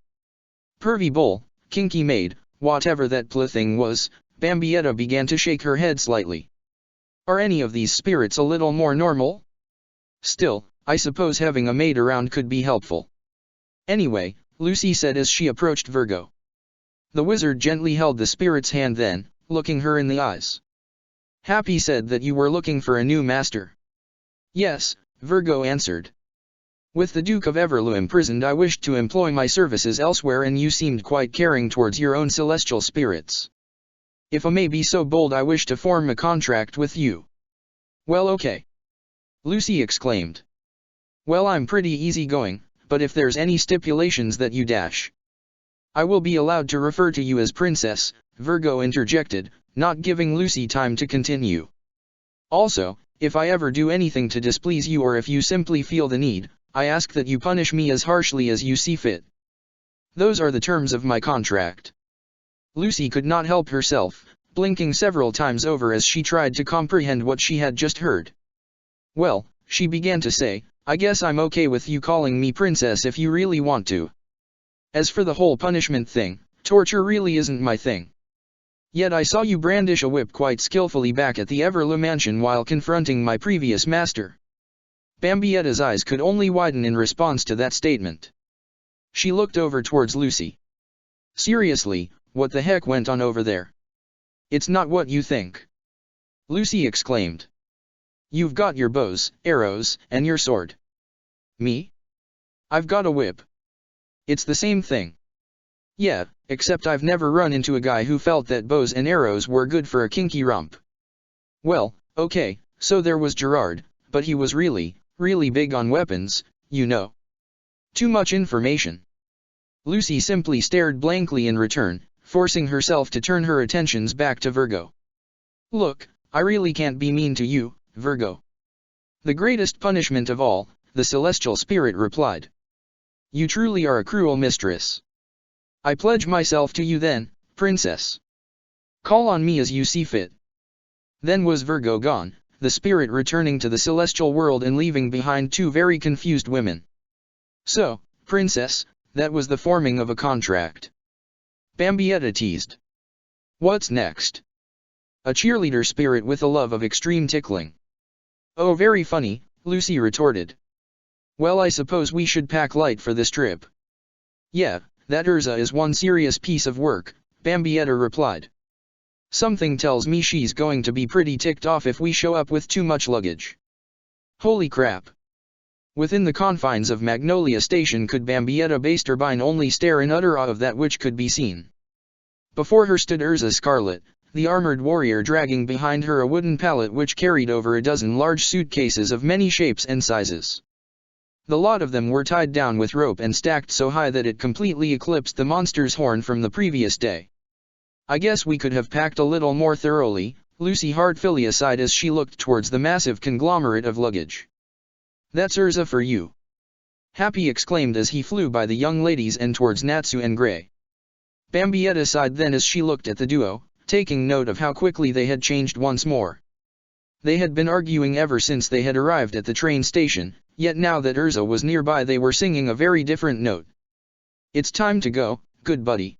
Pervy bull, kinky maid, whatever that thing was. Bambietta began to shake her head slightly. Are any of these spirits a little more normal? Still, I suppose having a maid around could be helpful. Anyway, Lucy said as she approached Virgo. The wizard gently held the spirit's hand, then, looking her in the eyes. Happy said that you were looking for a new master. Yes, Virgo answered. With the Duke of Everloo imprisoned, I wished to employ my services elsewhere, and you seemed quite caring towards your own celestial spirits. If I may be so bold, I wish to form a contract with you. Well, okay. Lucy exclaimed. Well, I'm pretty easygoing, but if there's any stipulations that you dash. I will be allowed to refer to you as Princess, Virgo interjected, not giving Lucy time to continue. Also, if I ever do anything to displease you, or if you simply feel the need, I ask that you punish me as harshly as you see fit. Those are the terms of my contract. Lucy could not help herself, blinking several times over as she tried to comprehend what she had just heard. Well, she began to say, I guess I'm okay with you calling me princess if you really want to. As for the whole punishment thing, torture really isn't my thing. Yet I saw you brandish a whip quite skillfully back at the Everloo mansion while confronting my previous master. Bambietta's eyes could only widen in response to that statement. She looked over towards Lucy. Seriously, what the heck went on over there? It's not what you think. Lucy exclaimed. You've got your bows, arrows, and your sword. Me? I've got a whip. It's the same thing. Yeah, except I've never run into a guy who felt that bows and arrows were good for a kinky romp. Well, okay, so there was Gerard, but he was really big on weapons, you know. Too much information. Lucy simply stared blankly in return, forcing herself to turn her attentions back to Virgo. Look, I really can't be mean to you, Virgo. The greatest punishment of all, the celestial spirit replied. You truly are a cruel mistress. I pledge myself to you then, princess. Call on me as you see fit. Then was Virgo gone, the spirit returning to the celestial world and leaving behind two very confused women. So, princess, that was the forming of a contract. Bambietta teased. What's next? A cheerleader spirit with a love of extreme tickling. Oh, very funny, Lucy retorted. Well, I suppose we should pack light for this trip. Yeah, that Urza is one serious piece of work, Bambietta replied. Something tells me she's going to be pretty ticked off if we show up with too much luggage. Holy crap. Within the confines of Magnolia Station could Bambietta Basterbine only stare in utter awe of that which could be seen. Before her stood Urza Scarlet, the armored warrior, dragging behind her a wooden pallet which carried over a dozen large suitcases of many shapes and sizes. The lot of them were tied down with rope and stacked so high that it completely eclipsed the monster's horn from the previous day. I guess we could have packed a little more thoroughly, Lucy heartfully sighed as she looked towards the massive conglomerate of luggage. That's Urza for you. Happy exclaimed as he flew by the young ladies and towards Natsu and Gray. Bambietta sighed then as she looked at the duo, taking note of how quickly they had changed once more. They had been arguing ever since they had arrived at the train station, yet now that Urza was nearby they were singing a very different note. It's time to go, good buddy.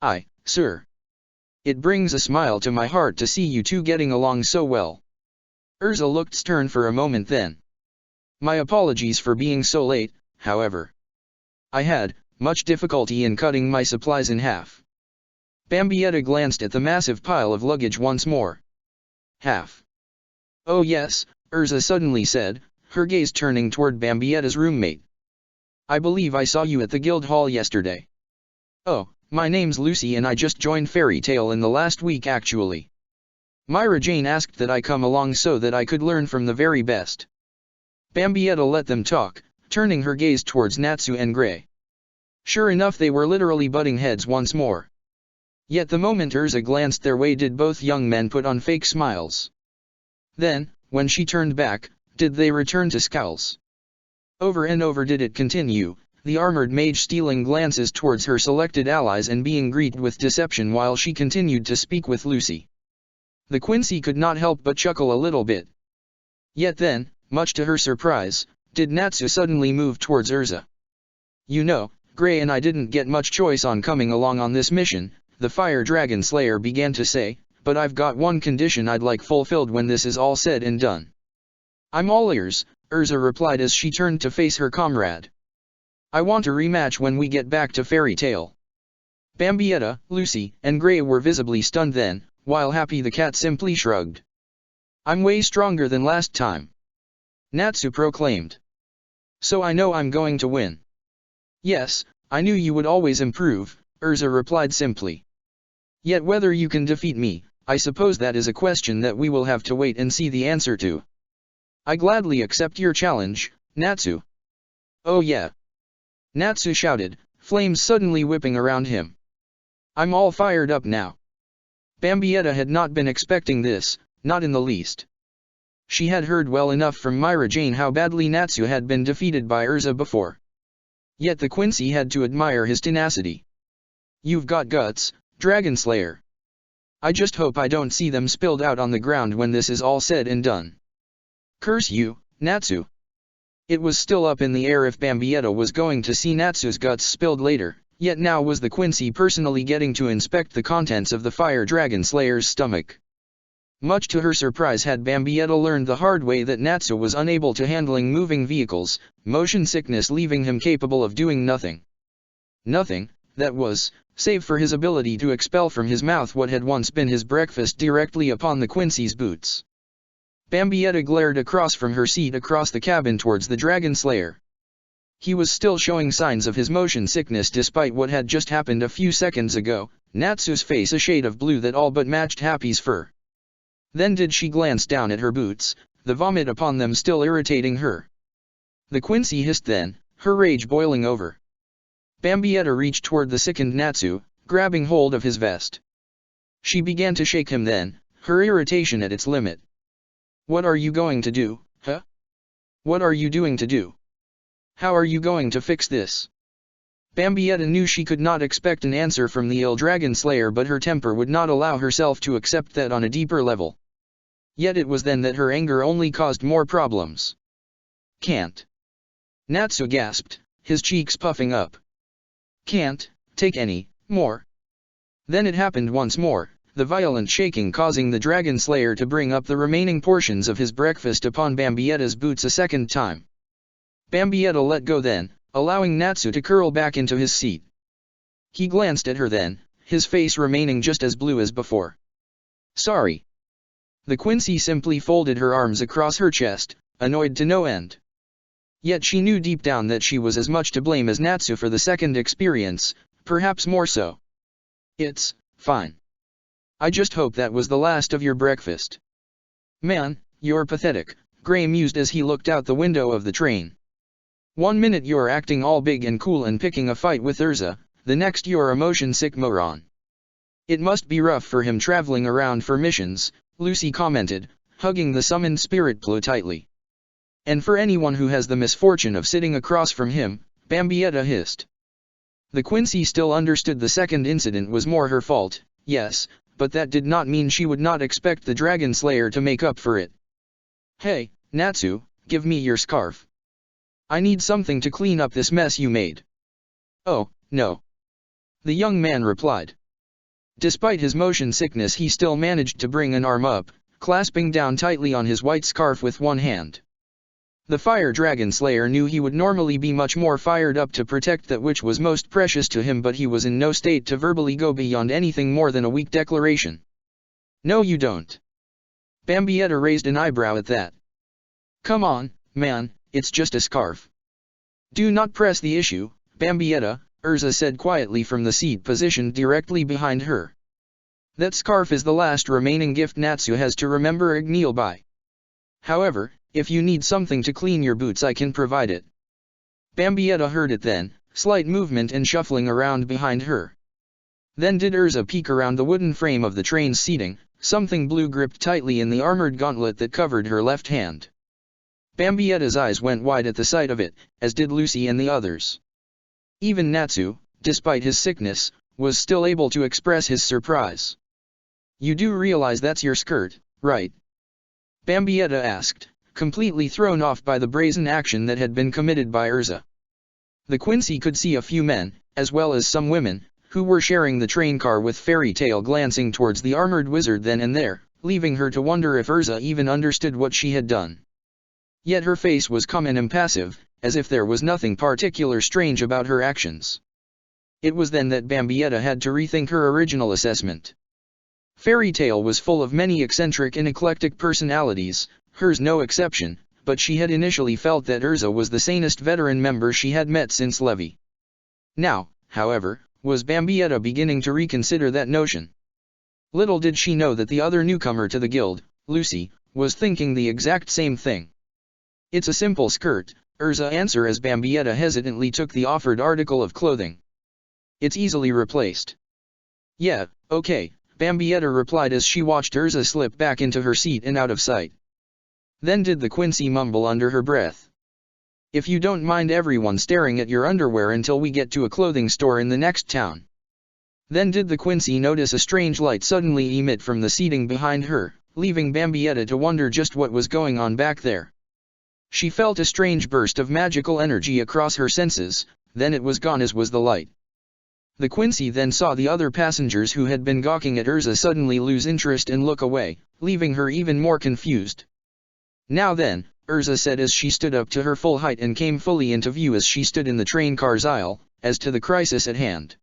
Aye, sir. It brings a smile to my heart to see you two getting along so well. Urza looked stern for a moment then. My apologies for being so late, however. I had much difficulty in cutting my supplies in half. Bambietta glanced at the massive pile of luggage once more. Half. Oh yes, Urza suddenly said, her gaze turning toward Bambietta's roommate. I believe I saw you at the guild hall yesterday. Oh, my name's Lucy and I just joined Fairy Tale in the last week actually. Myra Jane asked that I come along so that I could learn from the very best. Bambietta let them talk, turning her gaze towards Natsu and Gray. Sure enough, they were literally butting heads once more. Yet the moment Urza glanced their way did both young men put on fake smiles. Then, when she turned back, did they return to scowls? Over and over did it continue, the armored mage stealing glances towards her selected allies and being greeted with deception while she continued to speak with Lucy. The Quincy could not help but chuckle a little bit. Yet then, much to her surprise, did Natsu suddenly move towards Urza. You know, Gray and I didn't get much choice on coming along on this mission, the Fire Dragon Slayer began to say, but I've got one condition I'd like fulfilled when this is all said and done. I'm all ears, Urza replied as she turned to face her comrade. I want a rematch when we get back to Fairy Tale. Bambietta, Lucy, and Gray were visibly stunned then, while Happy the cat simply shrugged. I'm way stronger than last time, Natsu proclaimed. So I know I'm going to win. Yes, I knew you would always improve, Urza replied simply. Yet whether you can defeat me, I suppose that is a question that we will have to wait and see the answer to. I gladly accept your challenge, Natsu. Oh yeah. Natsu shouted, flames suddenly whipping around him. I'm all fired up now. Bambietta had not been expecting this, not in the least. She had heard well enough from Myra Jane how badly Natsu had been defeated by Urza before. Yet the Quincy had to admire his tenacity. You've got guts, Dragon Slayer. I just hope I don't see them spilled out on the ground when this is all said and done. Curse you, Natsu. It was still up in the air if Bambietta was going to see Natsu's guts spilled later, yet now was the Quincy personally getting to inspect the contents of the Fire Dragon Slayer's stomach. Much to her surprise had Bambietta learned the hard way that Natsu was unable to handling moving vehicles, motion sickness leaving him capable of doing nothing. Nothing, that was, save for his ability to expel from his mouth what had once been his breakfast directly upon the Quincy's boots. Bambietta glared across from her seat across the cabin towards the Dragon Slayer. He was still showing signs of his motion sickness despite what had just happened a few seconds ago, Natsu's face a shade of blue that all but matched Happy's fur. Then did she glance down at her boots, the vomit upon them still irritating her. The Quincy hissed then, her rage boiling over. Bambietta reached toward the sickened Natsu, grabbing hold of his vest. She began to shake him then, her irritation at its limit. What are you going to do, huh? What are you doing to do? How are you going to fix this? Bambietta knew she could not expect an answer from the ill Dragon Slayer, but her temper would not allow herself to accept that on a deeper level. Yet it was then that her anger only caused more problems. Can't. Natsu gasped, his cheeks puffing up. Can't take any more. Then it happened once more, the violent shaking causing the Dragon Slayer to bring up the remaining portions of his breakfast upon Bambietta's boots a second time. Bambietta let go then, allowing Natsu to curl back into his seat. He glanced at her then, his face remaining just as blue as before. Sorry. The Quincy simply folded her arms across her chest, annoyed to no end. Yet she knew deep down that she was as much to blame as Natsu for the second experience, perhaps more so. It's fine. I just hope that was the last of your breakfast. Man, you're pathetic, Gray mused as he looked out the window of the train. 1 minute you're acting all big and cool and picking a fight with Urza, the next you're a motion-sick moron. It must be rough for him traveling around for missions, Lucy commented, hugging the summoned spirit Plo tightly. And for anyone who has the misfortune of sitting across from him, Bambietta hissed. The Quincy still understood the second incident was more her fault, yes, but that did not mean she would not expect the Dragon Slayer to make up for it. Hey, Natsu, give me your scarf. I need something to clean up this mess you made. Oh, no. The young man replied. Despite his motion sickness, he still managed to bring an arm up, clasping down tightly on his white scarf with one hand. The Fire Dragon Slayer knew he would normally be much more fired up to protect that which was most precious to him, but he was in no state to verbally go beyond anything more than a weak declaration. No you don't. Bambietta raised an eyebrow at that. Come on, man, it's just a scarf. Do not press the issue, Bambietta, Urza said quietly from the seat positioned directly behind her. That scarf is the last remaining gift Natsu has to remember Igneel by. However, if you need something to clean your boots I can provide it. Bambietta heard it then, slight movement and shuffling around behind her. Then did Urza peek around the wooden frame of the train's seating, something blue gripped tightly in the armored gauntlet that covered her left hand. Bambietta's eyes went wide at the sight of it, as did Lucy and the others. Even Natsu, despite his sickness, was still able to express his surprise. "You do realize that's your skirt, right?" Bambietta asked, completely thrown off by the brazen action that had been committed by Urza. The Quincy could see a few men, as well as some women, who were sharing the train car with Fairy Tail glancing towards the armored wizard then and there, leaving her to wonder if Urza even understood what she had done. Yet her face was calm and impassive, as if there was nothing particular strange about her actions. It was then that Bambietta had to rethink her original assessment. Fairy Tail was full of many eccentric and eclectic personalities, hers no exception, but she had initially felt that Urza was the sanest veteran member she had met since Levy. Now, however, was Bambietta beginning to reconsider that notion. Little did she know that the other newcomer to the guild, Lucy, was thinking the exact same thing. "It's a simple skirt," Urza answered as Bambietta hesitantly took the offered article of clothing. "It's easily replaced." "Yeah, okay," Bambietta replied as she watched Urza slip back into her seat and out of sight. Then did the Quincy mumble under her breath. "If you don't mind everyone staring at your underwear until we get to a clothing store in the next town." Then did the Quincy notice a strange light suddenly emit from the seating behind her, leaving Bambietta to wonder just what was going on back there. She felt a strange burst of magical energy across her senses, then it was gone as was the light. The Quincy then saw the other passengers who had been gawking at Urza suddenly lose interest and look away, leaving her even more confused. "Now then," Urza said as she stood up to her full height and came fully into view as she stood in the train car's aisle, "as to the crisis at hand."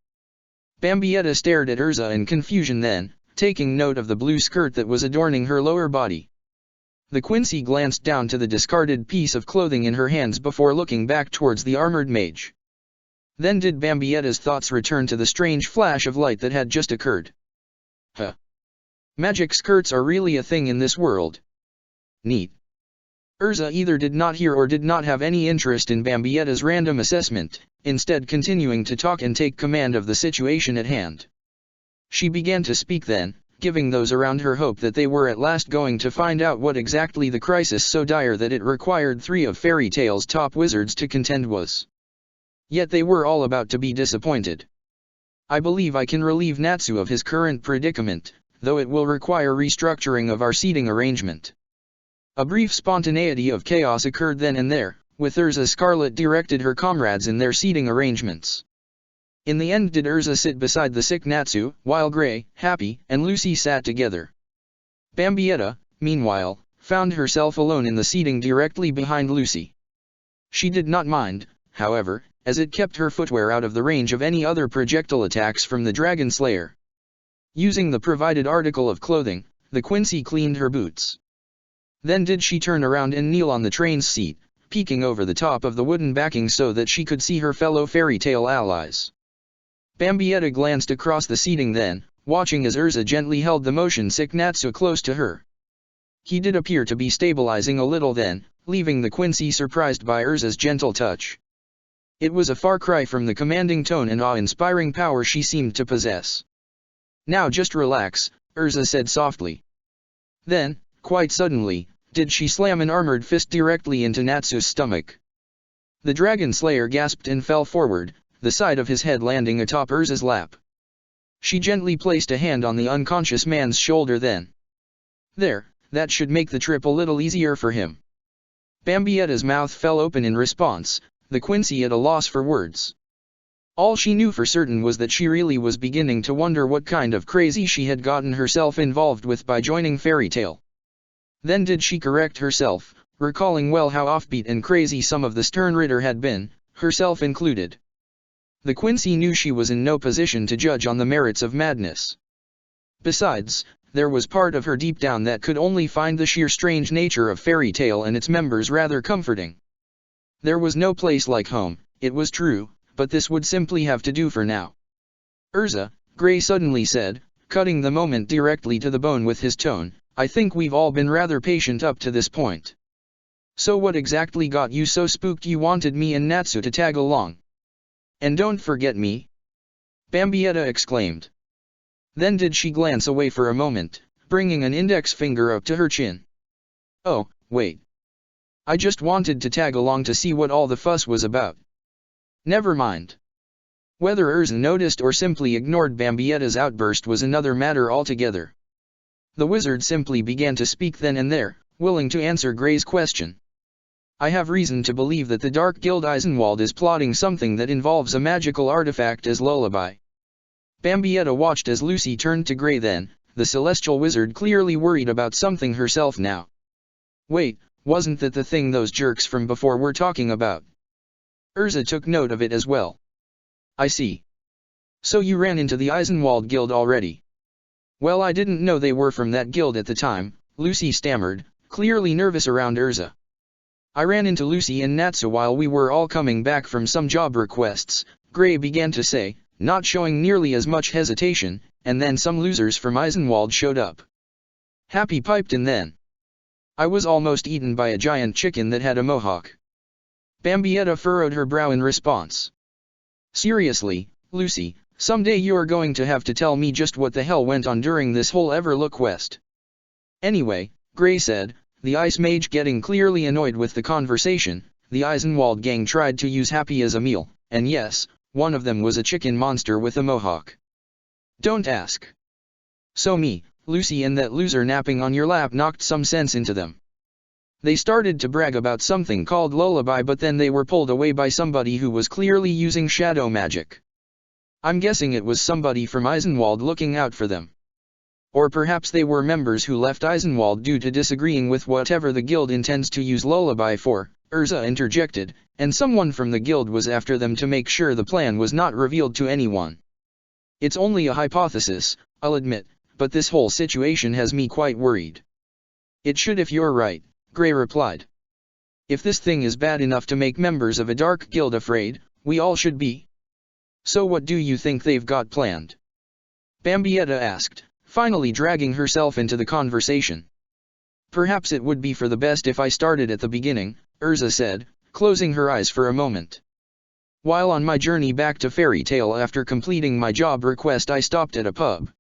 Bambietta stared at Urza in confusion then, taking note of the blue skirt that was adorning her lower body. The Quincy glanced down to the discarded piece of clothing in her hands before looking back towards the armored mage. Then did Bambietta's thoughts return to the strange flash of light that had just occurred. Huh. Magic skirts are really a thing in this world. Neat. Urza either did not hear or did not have any interest in Bambietta's random assessment, instead continuing to talk and take command of the situation at hand. She began to speak then, giving those around her hope that they were at last going to find out what exactly the crisis so dire that it required 3 of Fairy Tail's top wizards to contend was. Yet they were all about to be disappointed. "I believe I can relieve Natsu of his current predicament, though it will require restructuring of our seating arrangement." A brief spontaneity of chaos occurred then and there, with Urza Scarlet directed her comrades in their seating arrangements. In the end did Urza sit beside the sick Natsu, while Gray, Happy, and Lucy sat together. Bambietta, meanwhile, found herself alone in the seating directly behind Lucy. She did not mind, however, as it kept her footwear out of the range of any other projectile attacks from the Dragon Slayer. Using the provided article of clothing, the Quincy cleaned her boots. Then did she turn around and kneel on the train's seat, peeking over the top of the wooden backing so that she could see her fellow Fairy Tail allies. Bambietta glanced across the seating then, watching as Urza gently held the motion-sick Natsu close to her. He did appear to be stabilizing a little then, leaving the Quincy surprised by Urza's gentle touch. It was a far cry from the commanding tone and awe-inspiring power she seemed to possess. "Now just relax," Urza said softly. Then, quite suddenly, did she slam an armored fist directly into Natsu's stomach. The Dragon Slayer gasped and fell forward, the side of his head landing atop Urza's lap. She gently placed a hand on the unconscious man's shoulder then. "There, that should make the trip a little easier for him." Bambietta's mouth fell open in response, the Quincy at a loss for words. All she knew for certain was that she really was beginning to wonder what kind of crazy she had gotten herself involved with by joining Fairy Tail. Then did she correct herself, recalling well how offbeat and crazy some of the stern Ritter had been, herself included. The Quincy knew she was in no position to judge on the merits of madness. Besides, there was part of her deep down that could only find the sheer strange nature of Fairy Tail and its members rather comforting. There was no place like home, it was true, but this would simply have to do for now. "Urza," Gray suddenly said, cutting the moment directly to the bone with his tone, "I think we've all been rather patient up to this point. So what exactly got you so spooked you wanted me and Natsu to tag along? And don't forget me? Bambietta exclaimed. Then did she glance away for a moment, bringing an index finger up to her chin. Oh, wait. I just wanted to tag along to see what all the fuss was about. Never mind. Whether Urza noticed or simply ignored Bambietta's outburst was another matter altogether. The wizard simply began to speak then and there, willing to answer Gray's question. I have reason to believe that the Dark Guild Eisenwald is plotting something that involves a magical artifact as lullaby. Bambietta watched as Lucy turned to Gray then, the celestial wizard clearly worried about something herself now. Wait, wasn't that the thing those jerks from before were talking about? Urza took note of it as well. I see. So you ran into the Eisenwald Guild already? Well, I didn't know they were from that guild at the time, Lucy stammered, clearly nervous around Urza. I ran into Lucy and Natsu while we were all coming back from some job requests, Gray began to say, not showing nearly as much hesitation, and then some losers from Eisenwald showed up. Happy piped in then. I was almost eaten by a giant chicken that had a mohawk. Bambietta furrowed her brow in response. Seriously, Lucy, someday you are going to have to tell me just what the hell went on during this whole Everlook quest. Anyway, Gray said, the ice mage getting clearly annoyed with the conversation, the Eisenwald gang tried to use Happy as a meal, and yes, one of them was a chicken monster with a mohawk. Don't ask. So me, Lucy and that loser napping on your lap knocked some sense into them. They started to brag about something called lullaby, but then they were pulled away by somebody who was clearly using shadow magic. I'm guessing it was somebody from Eisenwald looking out for them. Or perhaps they were members who left Eisenwald due to disagreeing with whatever the guild intends to use lullaby for, Urza interjected, and someone from the guild was after them to make sure the plan was not revealed to anyone. It's only a hypothesis, I'll admit, but this whole situation has me quite worried. It should if you're right, Gray replied. If this thing is bad enough to make members of a dark guild afraid, we all should be. So what do you think they've got planned? Bambietta asked, finally dragging herself into the conversation. Perhaps it would be for the best if I started at the beginning, Urza said, closing her eyes for a moment. While on my journey back to Fairy Tale after completing my job request, I stopped at a pub.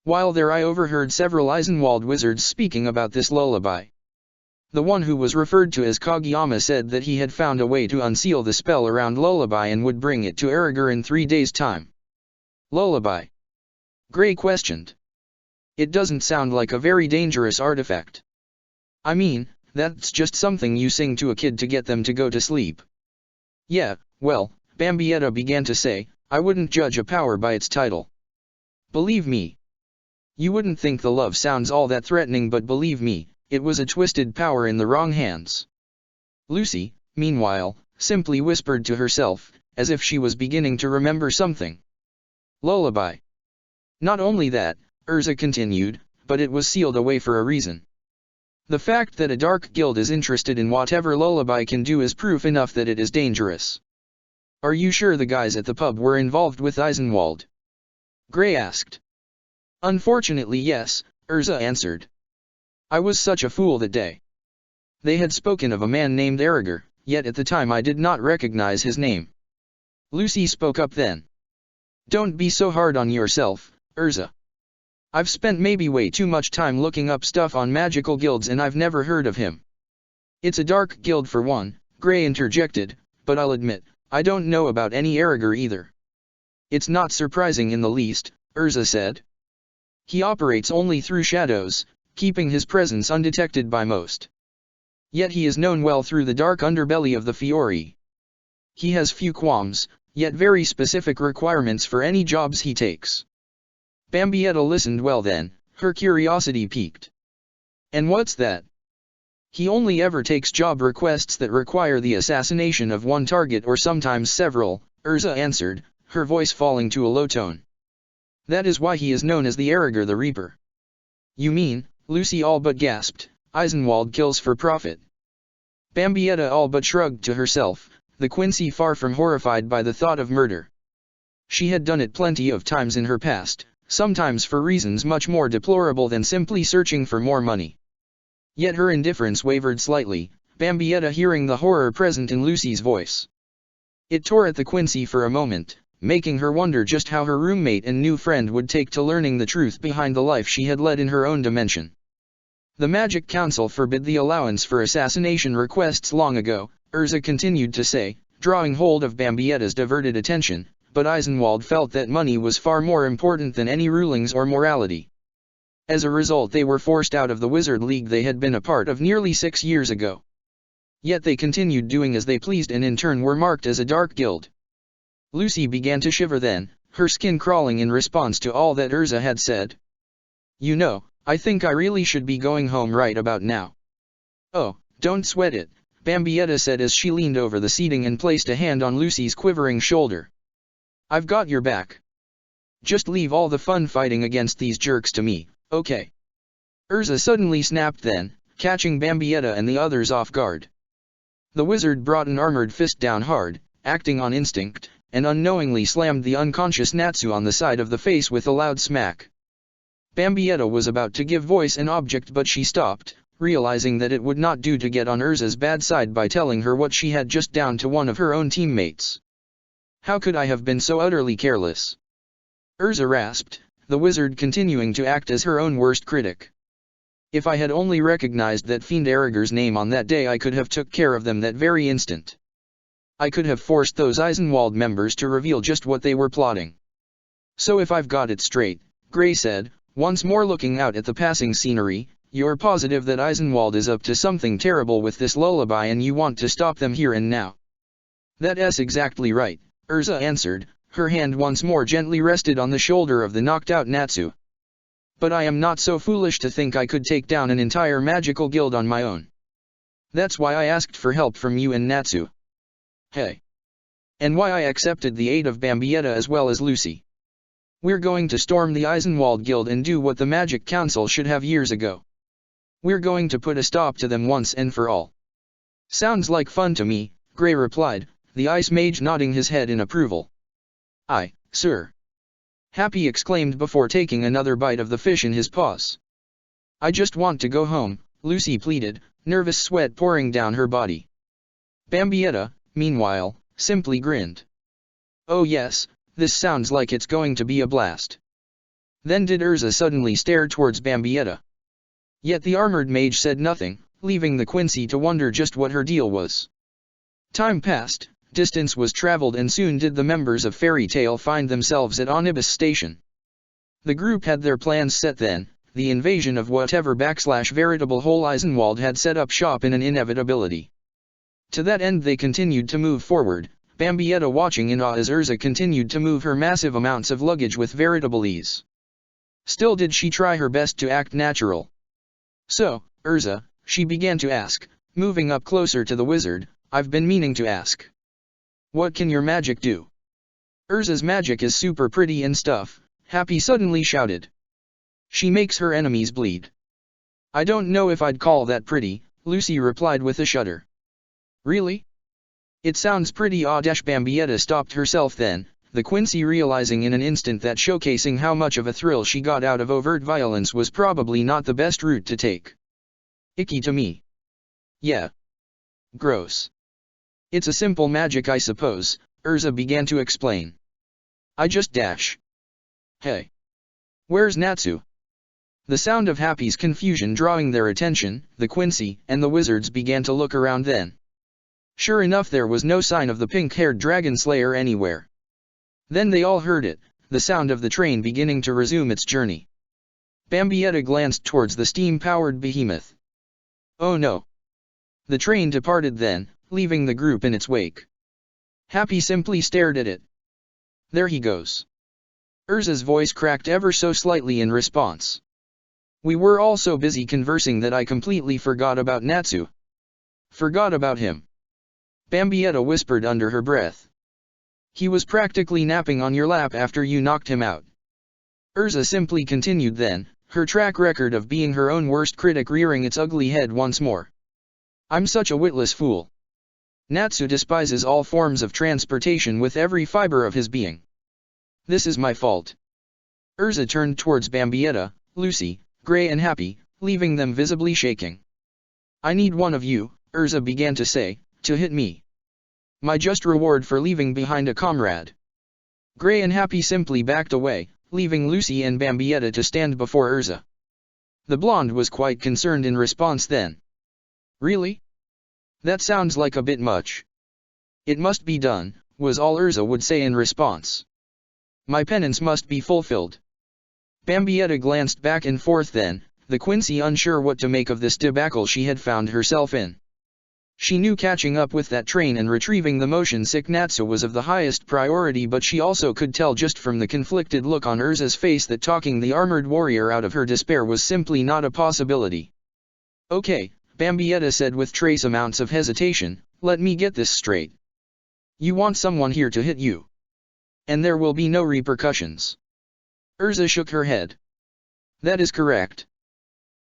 While there I overheard several Eisenwald wizards speaking about this lullaby. The one who was referred to as Kageyama said that he had found a way to unseal the spell around lullaby and would bring it to Erriger in 3 days' time. Lullaby? Gray questioned. It doesn't sound like a very dangerous artifact. I mean, that's just something you sing to a kid to get them to go to sleep. Yeah, well, Bambietta began to say, I wouldn't judge a power by its title. Believe me. You wouldn't think the love sounds all that threatening, but believe me, it was a twisted power in the wrong hands. Lucy, meanwhile, simply whispered to herself, as if she was beginning to remember something. Lullaby. Not only that, Urza continued, but it was sealed away for a reason. The fact that a dark guild is interested in whatever lullaby can do is proof enough that it is dangerous. Are you sure the guys at the pub were involved with Eisenwald? Gray asked. Unfortunately yes, Urza answered. I was such a fool that day. They had spoken of a man named Erriger, yet at the time I did not recognize his name. Lucy spoke up then. Don't be so hard on yourself, Urza. I've spent maybe way too much time looking up stuff on magical guilds and I've never heard of him. It's a dark guild for one, Gray interjected, but I'll admit, I don't know about any Erriger either. It's not surprising in the least, Urza said. He operates only through shadows, keeping his presence undetected by most. Yet he is known well through the dark underbelly of the Fiori. He has few qualms, yet very specific requirements for any jobs he takes. Bambietta listened well then, her curiosity piqued. And what's that? He only ever takes job requests that require the assassination of one target or sometimes several, Urza answered, her voice falling to a low tone. That is why he is known as the Erriger the Reaper. You mean, Lucy all but gasped, Eisenwald kills for profit. Bambietta all but shrugged to herself, the Quincy far from horrified by the thought of murder. She had done it plenty of times in her past, sometimes for reasons much more deplorable than simply searching for more money. Yet her indifference wavered slightly, Bambietta hearing the horror present in Lucy's voice. It tore at the Quincy for a moment, making her wonder just how her roommate and new friend would take to learning the truth behind the life she had led in her own dimension. The Magic Council forbid the allowance for assassination requests long ago, Urza continued to say, drawing hold of Bambietta's diverted attention, but Eisenwald felt that money was far more important than any rulings or morality. As a result, they were forced out of the Wizard League they had been a part of nearly 6 years ago. Yet they continued doing as they pleased and in turn were marked as a dark guild. Lucy began to shiver then, her skin crawling in response to all that Urza had said. "You know, I think I really should be going home right about now." "Oh, don't sweat it," Bambietta said as she leaned over the seating and placed a hand on Lucy's quivering shoulder. "I've got your back. Just leave all the fun fighting against these jerks to me, okay?" Urza suddenly snapped then, catching Bambietta and the others off guard. The wizard brought an armored fist down hard, acting on instinct, and unknowingly slammed the unconscious Natsu on the side of the face with a loud smack. Bambietta was about to give voice and object, but she stopped, realizing that it would not do to get on Urza's bad side by telling her what she had just done to one of her own teammates. "How could I have been so utterly careless?" Urza rasped, the wizard continuing to act as her own worst critic. "If I had only recognized that fiend Erriger's name on that day, I could have took care of them that very instant. I could have forced those Eisenwald members to reveal just what they were plotting." "So if I've got it straight," Gray said, once more looking out at the passing scenery, "you're positive that Eisenwald is up to something terrible with this lullaby and you want to stop them here and now?" "That's exactly right," Urza answered, her hand once more gently rested on the shoulder of the knocked-out Natsu. "But I am not so foolish to think I could take down an entire magical guild on my own. That's why I asked for help from you and Natsu. Hey. And why I accepted the aid of Bambietta as well as Lucy. We're going to storm the Eisenwald Guild and do what the Magic Council should have years ago. We're going to put a stop to them once and for all." "Sounds like fun to me," Gray replied, the Ice Mage nodding his head in approval. "Aye, sir," Happy exclaimed before taking another bite of the fish in his paws. "I just want to go home," Lucy pleaded, nervous sweat pouring down her body. Bambietta, meanwhile, simply grinned. "Oh yes, this sounds like it's going to be a blast." Then did Urza suddenly stare towards Bambietta. Yet the armored mage said nothing, leaving the Quincy to wonder just what her deal was. Time passed, distance was traveled, and soon did the members of Fairy Tale find themselves at Onibus Station. The group had their plans set then, the invasion of whatever veritable hole Eisenwald had set up shop in an inevitability. To that end they continued to move forward, Bambietta watching in awe as Urza continued to move her massive amounts of luggage with veritable ease. Still did she try her best to act natural. "So, Urza," she began to ask, moving up closer to the wizard, "I've been meaning to ask. What can your magic do?" "Urza's magic is super pretty and stuff," Happy suddenly shouted. "She makes her enemies bleed." "I don't know if I'd call that pretty," Lucy replied with a shudder. "Really? It sounds pretty odd." Bambietta stopped herself then, the Quincy realizing in an instant that showcasing how much of a thrill she got out of overt violence was probably not the best route to take. "Icky to me." "Yeah. Gross. It's a simple magic, I suppose," Urza began to explain. "I just dash." "Hey. Where's Natsu?" The sound of Happy's confusion drawing their attention, the Quincy and the wizards began to look around then. Sure enough, there was no sign of the pink-haired dragon slayer anywhere. Then they all heard it, the sound of the train beginning to resume its journey. Bambietta glanced towards the steam-powered behemoth. "Oh no." The train departed then, leaving the group in its wake. Happy simply stared at it. "There he goes." Urza's voice cracked ever so slightly in response. "We were all so busy conversing that I completely forgot about Natsu." "Forgot about him?" Bambietta whispered under her breath. "He was practically napping on your lap after you knocked him out." Urza simply continued then, her track record of being her own worst critic rearing its ugly head once more. "I'm such a witless fool. Natsu despises all forms of transportation with every fiber of his being. This is my fault." Urza turned towards Bambietta, Lucy, Gray and Happy, leaving them visibly shaking. "I need one of you," Urza began to say, to hit me. My just reward for leaving behind a comrade. Gray and Happy simply backed away, leaving Lucy and Bambietta to stand before Urza. The blonde was quite concerned in response then. Really? That sounds like a bit much. It must be done, was all Urza would say in response. My penance must be fulfilled. Bambietta glanced back and forth then, the Quincy unsure what to make of this debacle she had found herself in. She knew catching up with that train and retrieving the motion-sick Natsu was of the highest priority, but she also could tell just from the conflicted look on Urza's face that talking the armored warrior out of her despair was simply not a possibility. Okay, Bambietta said with trace amounts of hesitation, let me get this straight. You want someone here to hit you. And there will be no repercussions. Urza shook her head. That is correct.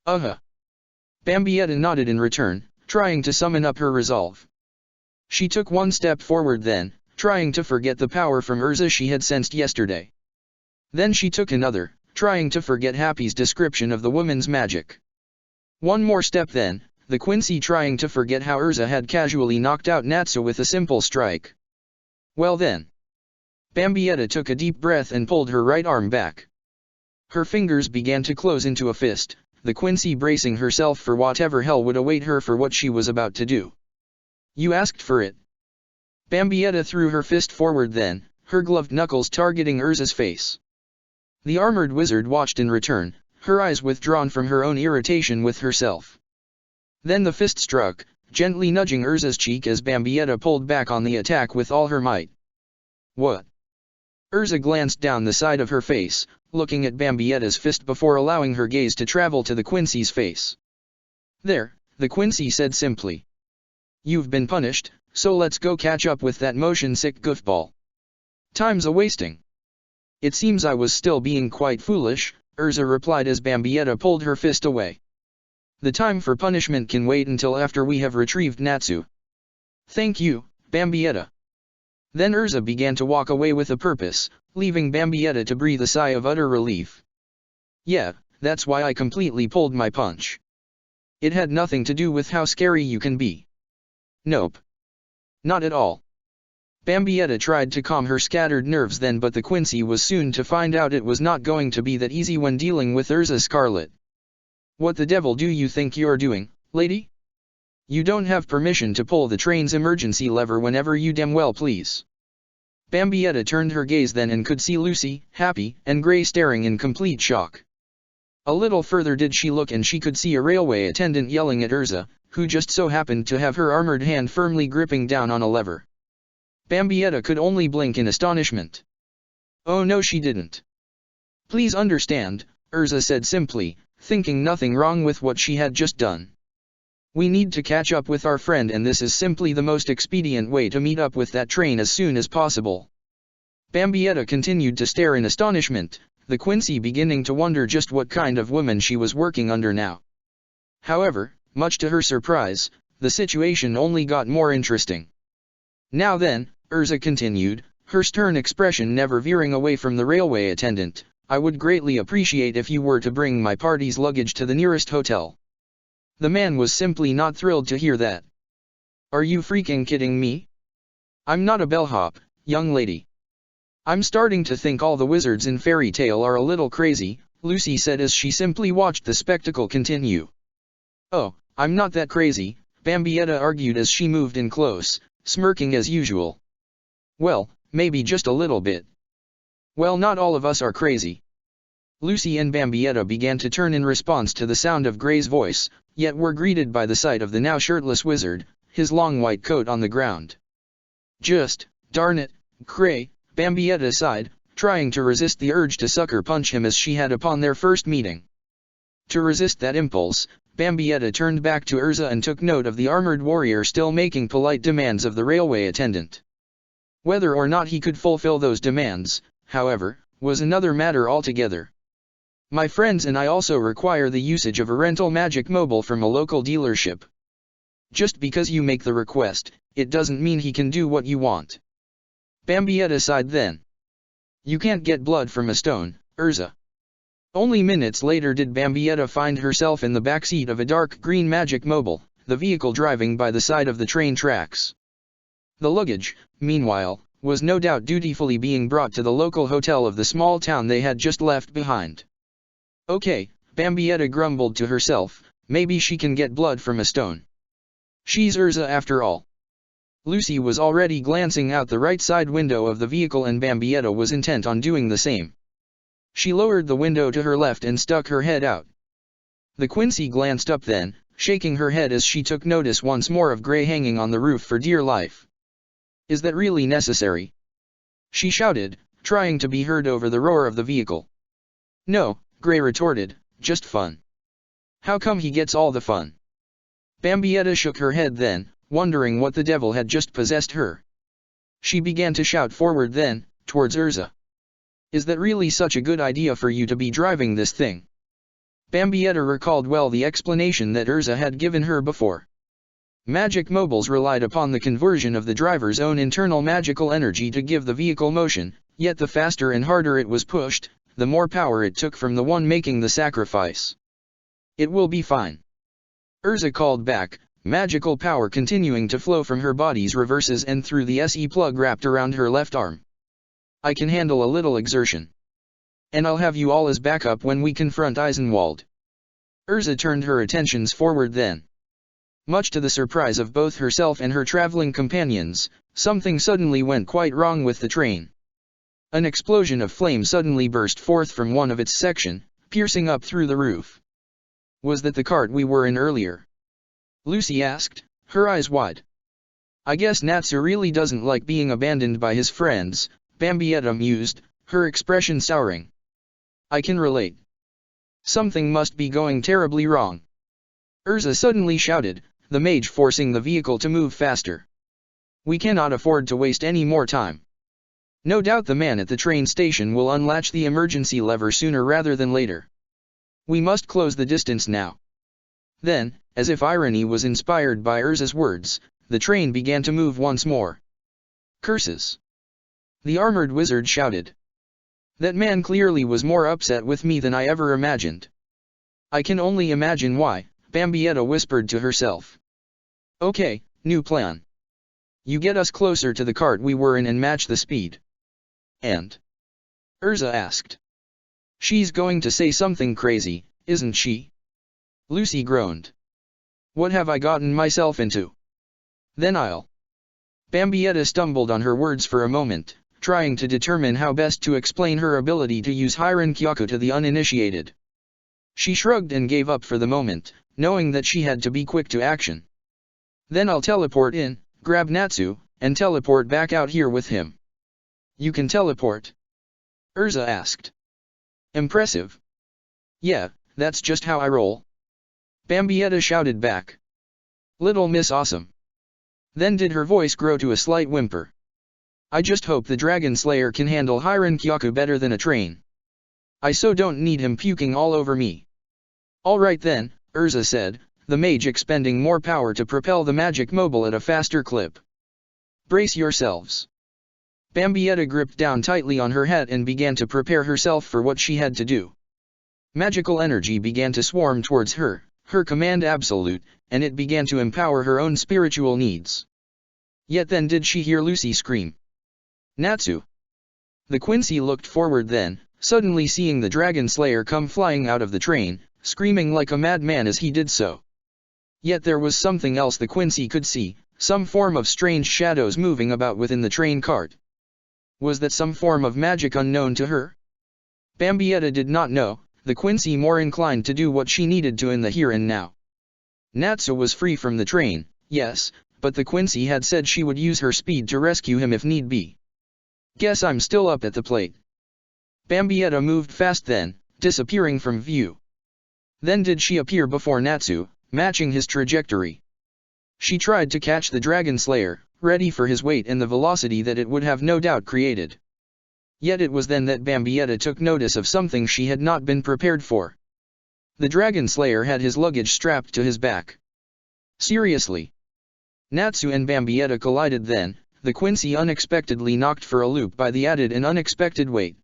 Bambietta nodded in return, trying to summon up her resolve. She took one step forward then, trying to forget the power from Urza she had sensed yesterday. Then she took another, trying to forget Happy's description of the woman's magic. One more step then, the Quincy trying to forget how Urza had casually knocked out Natsu with a simple strike. Well then. Bambietta took a deep breath and pulled her right arm back. Her fingers began to close into a fist, the Quincy bracing herself for whatever hell would await her for what she was about to do. You asked for it. Bambietta threw her fist forward then, her gloved knuckles targeting Urza's face. The armored wizard watched in return, her eyes withdrawn from her own irritation with herself. Then the fist struck, gently nudging Urza's cheek as Bambietta pulled back on the attack with all her might. What? Urza glanced down the side of her face, looking at Bambietta's fist before allowing her gaze to travel to the Quincy's face. There, the Quincy said simply. You've been punished, so let's go catch up with that motion-sick goofball. Time's a-wasting. It seems I was still being quite foolish, Urza replied as Bambietta pulled her fist away. The time for punishment can wait until after we have retrieved Natsu. Thank you, Bambietta. Then Urza began to walk away with a purpose, leaving Bambietta to breathe a sigh of utter relief. Yeah, that's why I completely pulled my punch. It had nothing to do with how scary you can be. Nope. Not at all. Bambietta tried to calm her scattered nerves then, but the Quincy was soon to find out it was not going to be that easy when dealing with Urza Scarlet. What the devil do you think you're doing, lady? You don't have permission to pull the train's emergency lever whenever you damn well please. Bambietta turned her gaze then and could see Lucy, Happy, and Gray staring in complete shock. A little further did she look and she could see a railway attendant yelling at Urza, who just so happened to have her armored hand firmly gripping down on a lever. Bambietta could only blink in astonishment. Oh no, she didn't. Please understand, Urza said simply, thinking nothing wrong with what she had just done. We need to catch up with our friend and this is simply the most expedient way to meet up with that train as soon as possible. Bambietta continued to stare in astonishment, the Quincy beginning to wonder just what kind of woman she was working under now. However, much to her surprise, the situation only got more interesting. Now then, Urza continued, her stern expression never veering away from the railway attendant, I would greatly appreciate if you were to bring my party's luggage to the nearest hotel. The man was simply not thrilled to hear that. Are you freaking kidding me? I'm not a bellhop, young lady. I'm starting to think all the wizards in Fairy Tale are a little crazy, Lucy said as she simply watched the spectacle continue. Oh, I'm not that crazy, Bambietta argued as she moved in close, smirking as usual. Well, maybe just a little bit. Well, not all of us are crazy. Lucy and Bambietta began to turn in response to the sound of Gray's voice, yet were greeted by the sight of the now shirtless wizard, his long white coat on the ground. Just, darn it, Gray, Bambietta sighed, trying to resist the urge to sucker punch him as she had upon their first meeting. To resist that impulse, Bambietta turned back to Urza and took note of the armored warrior still making polite demands of the railway attendant. Whether or not he could fulfill those demands, however, was another matter altogether. My friends and I also require the usage of a rental magic mobile from a local dealership. Just because you make the request, it doesn't mean he can do what you want. Bambietta sighed then. You can't get blood from a stone, Urza. Only minutes later did Bambietta find herself in the backseat of a dark green magic mobile, the vehicle driving by the side of the train tracks. The luggage, meanwhile, was no doubt dutifully being brought to the local hotel of the small town they had just left behind. Okay, Bambietta grumbled to herself, maybe she can get blood from a stone. She's Urza after all. Lucy was already glancing out the right side window of the vehicle and Bambietta was intent on doing the same. She lowered the window to her left and stuck her head out. The Quincy glanced up then, shaking her head as she took notice once more of Gray hanging on the roof for dear life. Is that really necessary? She shouted, trying to be heard over the roar of the vehicle. No, Gray retorted, just fun. How come he gets all the fun? Bambietta shook her head then, wondering what the devil had just possessed her. She began to shout forward then, towards Urza. Is that really such a good idea for you to be driving this thing? Bambietta recalled well the explanation that Urza had given her before. Magic mobiles relied upon the conversion of the driver's own internal magical energy to give the vehicle motion, yet the faster and harder it was pushed, the more power it took from the one making the sacrifice. It will be fine. Urza called back, magical power continuing to flow from her body's reverses and through the SE plug wrapped around her left arm. I can handle a little exertion. And I'll have you all as backup when we confront Eisenwald. Urza turned her attentions forward then. Much to the surprise of both herself and her traveling companions, something suddenly went quite wrong with the train. An explosion of flame suddenly burst forth from one of its section, piercing up through the roof. Was that the cart we were in earlier? Lucy asked, her eyes wide. I guess Natsu really doesn't like being abandoned by his friends, Bambietta mused, her expression souring. I can relate. Something must be going terribly wrong. Urza suddenly shouted, the mage forcing the vehicle to move faster. We cannot afford to waste any more time. No doubt the man at the train station will unlatch the emergency lever sooner rather than later. We must close the distance now. Then, as if irony was inspired by Urza's words, the train began to move once more. Curses! The armored wizard shouted. That man clearly was more upset with me than I ever imagined. I can only imagine why, Bambietta whispered to herself. Okay, new plan. You get us closer to the cart we were in and match the speed. And? Urza asked. She's going to say something crazy, isn't she? Lucy groaned. What have I gotten myself into? Then I'll. Bambietta stumbled on her words for a moment, trying to determine how best to explain her ability to use Hiran Kyaku to the uninitiated. She shrugged and gave up for the moment, knowing that she had to be quick to action. Then I'll teleport in, grab Natsu, and teleport back out here with him. You can teleport? Urza asked. Impressive. Yeah, that's just how I roll. Bambietta shouted back. Little Miss Awesome. Then did her voice grow to a slight whimper. I just hope the Dragon Slayer can handle Hiran Kyaku better than a train. I so don't need him puking all over me. All right then, Urza said, the mage expending more power to propel the magic mobile at a faster clip. Brace yourselves. Bambietta gripped down tightly on her hat and began to prepare herself for what she had to do. Magical energy began to swarm towards her, her command absolute, and it began to empower her own spiritual needs. Yet then did she hear Lucy scream. Natsu! The Quincy looked forward then, suddenly seeing the Dragon Slayer come flying out of the train, screaming like a madman as he did so. Yet there was something else the Quincy could see, some form of strange shadows moving about within the train cart. Was that some form of magic unknown to her? Bambietta did not know, the Quincy more inclined to do what she needed to in the here and now. Natsu was free from the train, yes, but the Quincy had said she would use her speed to rescue him if need be. Guess I'm still up at the plate. Bambietta moved fast then, disappearing from view. Then did she appear before Natsu, matching his trajectory. She tried to catch the Dragon Slayer, ready for his weight and the velocity that it would have no doubt created. Yet it was then that Bambietta took notice of something she had not been prepared for. The Dragon Slayer had his luggage strapped to his back. Seriously. Natsu and Bambietta collided then, the Quincy unexpectedly knocked for a loop by the added and unexpected weight.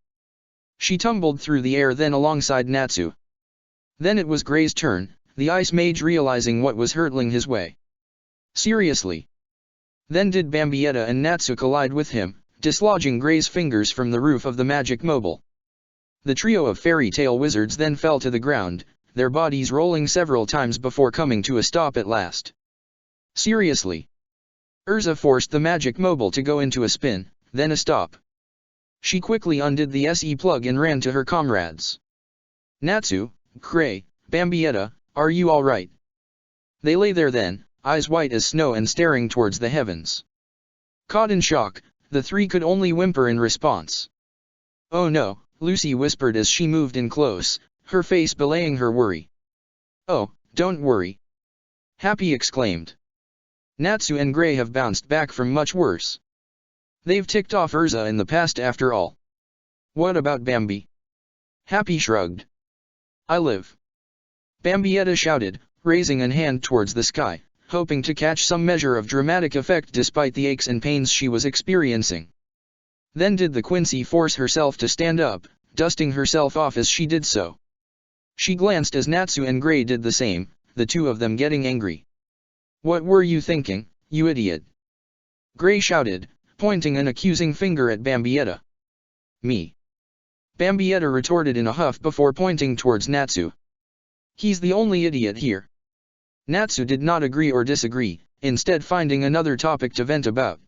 She tumbled through the air then alongside Natsu. Then it was Gray's turn, the ice mage realizing what was hurtling his way. Seriously. Then did Bambietta and Natsu collide with him, dislodging Gray's fingers from the roof of the magic mobile. The trio of fairy tale wizards then fell to the ground, their bodies rolling several times before coming to a stop at last. Seriously. Urza forced the magic mobile to go into a spin, then a stop. She quickly undid the SE plug and ran to her comrades. Natsu, Gray, Bambietta, are you alright? They lay there then, eyes white as snow and staring towards the heavens. Caught in shock, the three could only whimper in response. Oh no, Lucy whispered as she moved in close, her face belaying her worry. Oh, don't worry. Happy exclaimed. Natsu and Gray have bounced back from much worse. They've ticked off Urza in the past after all. What about Bambi? Happy shrugged. I live. Bambietta shouted, raising an hand towards the sky, hoping to catch some measure of dramatic effect despite the aches and pains she was experiencing. Then did the Quincy force herself to stand up, dusting herself off as she did so. She glanced as Natsu and Gray did the same, the two of them getting angry. What were you thinking, you idiot? Gray shouted, pointing an accusing finger at Bambietta. Me. Bambietta retorted in a huff before pointing towards Natsu. He's the only idiot here. Natsu did not agree or disagree, instead finding another topic to vent about.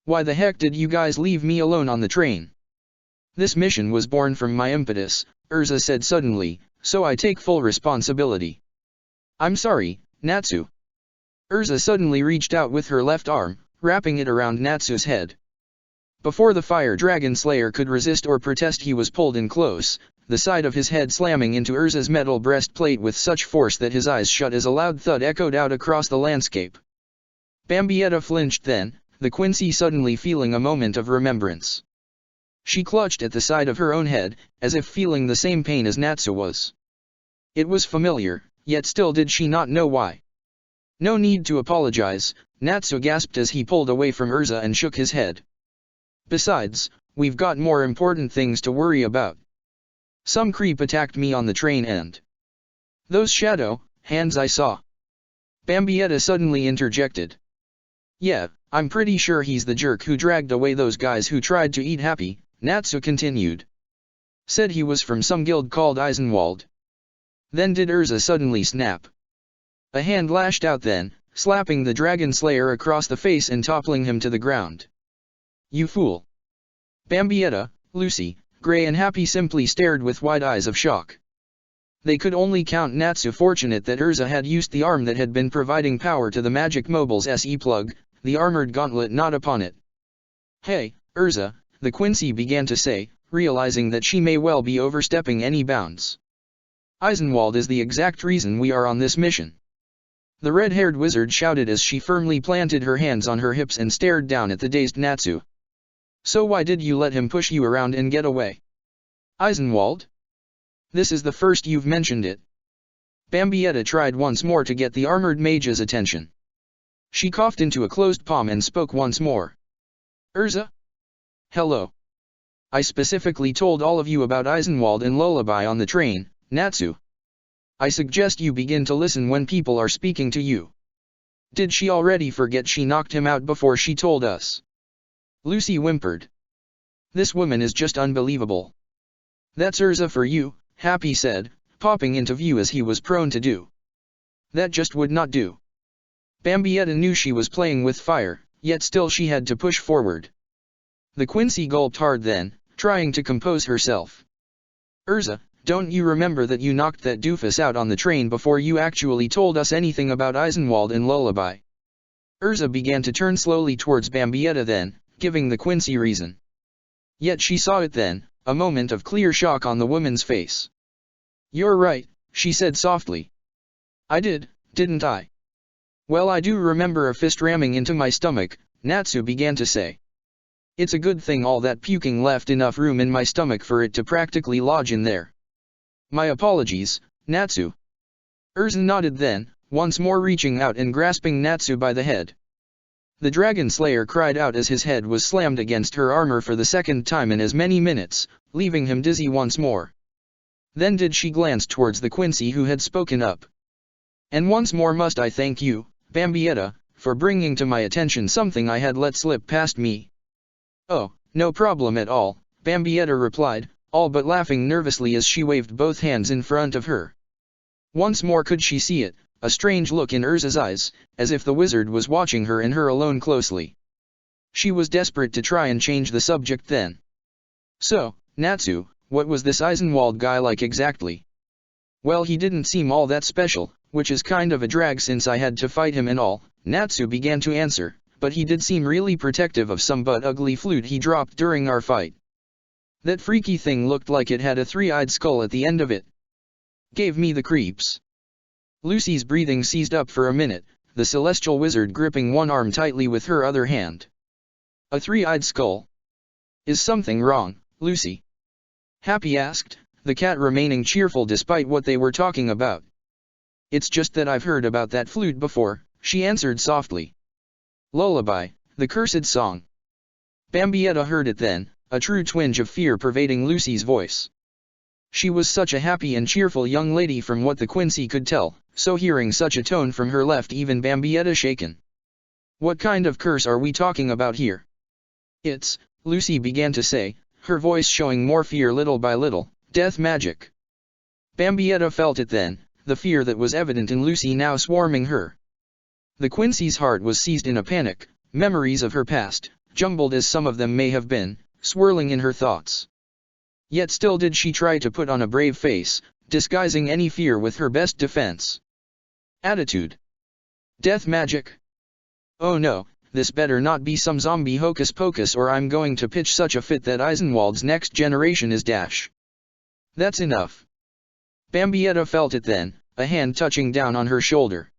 Why the heck did you guys leave me alone on the train? This mission was born from my impetus, Urza said suddenly, so I take full responsibility. I'm sorry, Natsu. Urza suddenly reached out with her left arm, wrapping it around Natsu's head. Before the fire dragon slayer could resist or protest, he was pulled in close, the side of his head slamming into Urza's metal breastplate with such force that his eyes shut as a loud thud echoed out across the landscape. Bambietta flinched then, the Quincy suddenly feeling a moment of remembrance. She clutched at the side of her own head, as if feeling the same pain as Natsu was. It was familiar, yet still did she not know why. No need to apologize, Natsu gasped as he pulled away from Urza and shook his head. Besides, we've got more important things to worry about. Some creep attacked me on the train and those shadow hands I saw. Bambietta suddenly interjected. Yeah, I'm pretty sure he's the jerk who dragged away those guys who tried to eat Happy, Natsu continued. Said he was from some guild called Eisenwald. Then did Urza suddenly snap. A hand lashed out then, slapping the dragon slayer across the face and toppling him to the ground. You fool! Bambietta, Lucy, Gray and Happy simply stared with wide eyes of shock. They could only count Natsu fortunate that Urza had used the arm that had been providing power to the magic mobile's SE plug, the armored gauntlet not upon it. Hey, Urza, the Quincy began to say, realizing that she may well be overstepping any bounds. Eisenwald is the exact reason we are on this mission. The red-haired wizard shouted as she firmly planted her hands on her hips and stared down at the dazed Natsu. So why did you let him push you around and get away? Eisenwald? This is the first you've mentioned it. Bambietta tried once more to get the armored mage's attention. She coughed into a closed palm and spoke once more. Urza? Hello. I specifically told all of you about Eisenwald and Lullaby on the train, Natsu. I suggest you begin to listen when people are speaking to you. Did she already forget she knocked him out before she told us? Lucy whimpered. This woman is just unbelievable. That's Urza for you, Happy said, popping into view as he was prone to do. That just would not do. Bambietta knew she was playing with fire, yet still she had to push forward. The Quincy gulped hard then, trying to compose herself. Urza, don't you remember that you knocked that doofus out on the train before you actually told us anything about Eisenwald and Lullaby? Urza began to turn slowly towards Bambietta then, giving the Quincy reason. Yet she saw it then, a moment of clear shock on the woman's face. You're right, she said softly. I did, didn't I? Well, I do remember a fist ramming into my stomach, Natsu began to say. It's a good thing all that puking left enough room in my stomach for it to practically lodge in there. My apologies, Natsu. Urza nodded then, once more reaching out and grasping Natsu by the head. The Dragon Slayer cried out as his head was slammed against her armor for the second time in as many minutes, leaving him dizzy once more. Then did she glance towards the Quincy who had spoken up. And once more must I thank you, Bambietta, for bringing to my attention something I had let slip past me." "Oh, no problem at all," Bambietta replied, all but laughing nervously as she waved both hands in front of her. Once more could she see it, a strange look in Urza's eyes, as if the wizard was watching her and her alone closely. She was desperate to try and change the subject then. "So, Natsu, what was this Eisenwald guy like exactly?" "Well, he didn't seem all that special, which is kind of a drag since I had to fight him and all," Natsu began to answer, "but he did seem really protective of some but ugly flute he dropped during our fight. That freaky thing looked like it had a three-eyed skull at the end of it. Gave me the creeps." Lucy's breathing seized up for a minute, the celestial wizard gripping one arm tightly with her other hand. "A three-eyed skull? Is something wrong, Lucy?" Happy asked, the cat remaining cheerful despite what they were talking about. "It's just that I've heard about that flute before," she answered softly. "Lullaby, the cursed song." Bambietta heard it then, a true twinge of fear pervading Lucy's voice. She was such a happy and cheerful young lady from what the Quincy could tell, so hearing such a tone from her left even Bambietta shaken. "What kind of curse are we talking about here?" "It's," Lucy began to say, her voice showing more fear little by little, "death magic." Bambietta felt it then, the fear that was evident in Lucy now swarming her. The Quincy's heart was seized in a panic, memories of her past, jumbled as some of them may have been, swirling in her thoughts. Yet still did she try to put on a brave face, disguising any fear with her best defense. Attitude. Death magic? Oh no, this better not be some zombie hocus pocus or I'm going to pitch such a fit that Eisenwald's next generation is dash. That's enough. Bambietta felt it then, a hand touching down on her shoulder.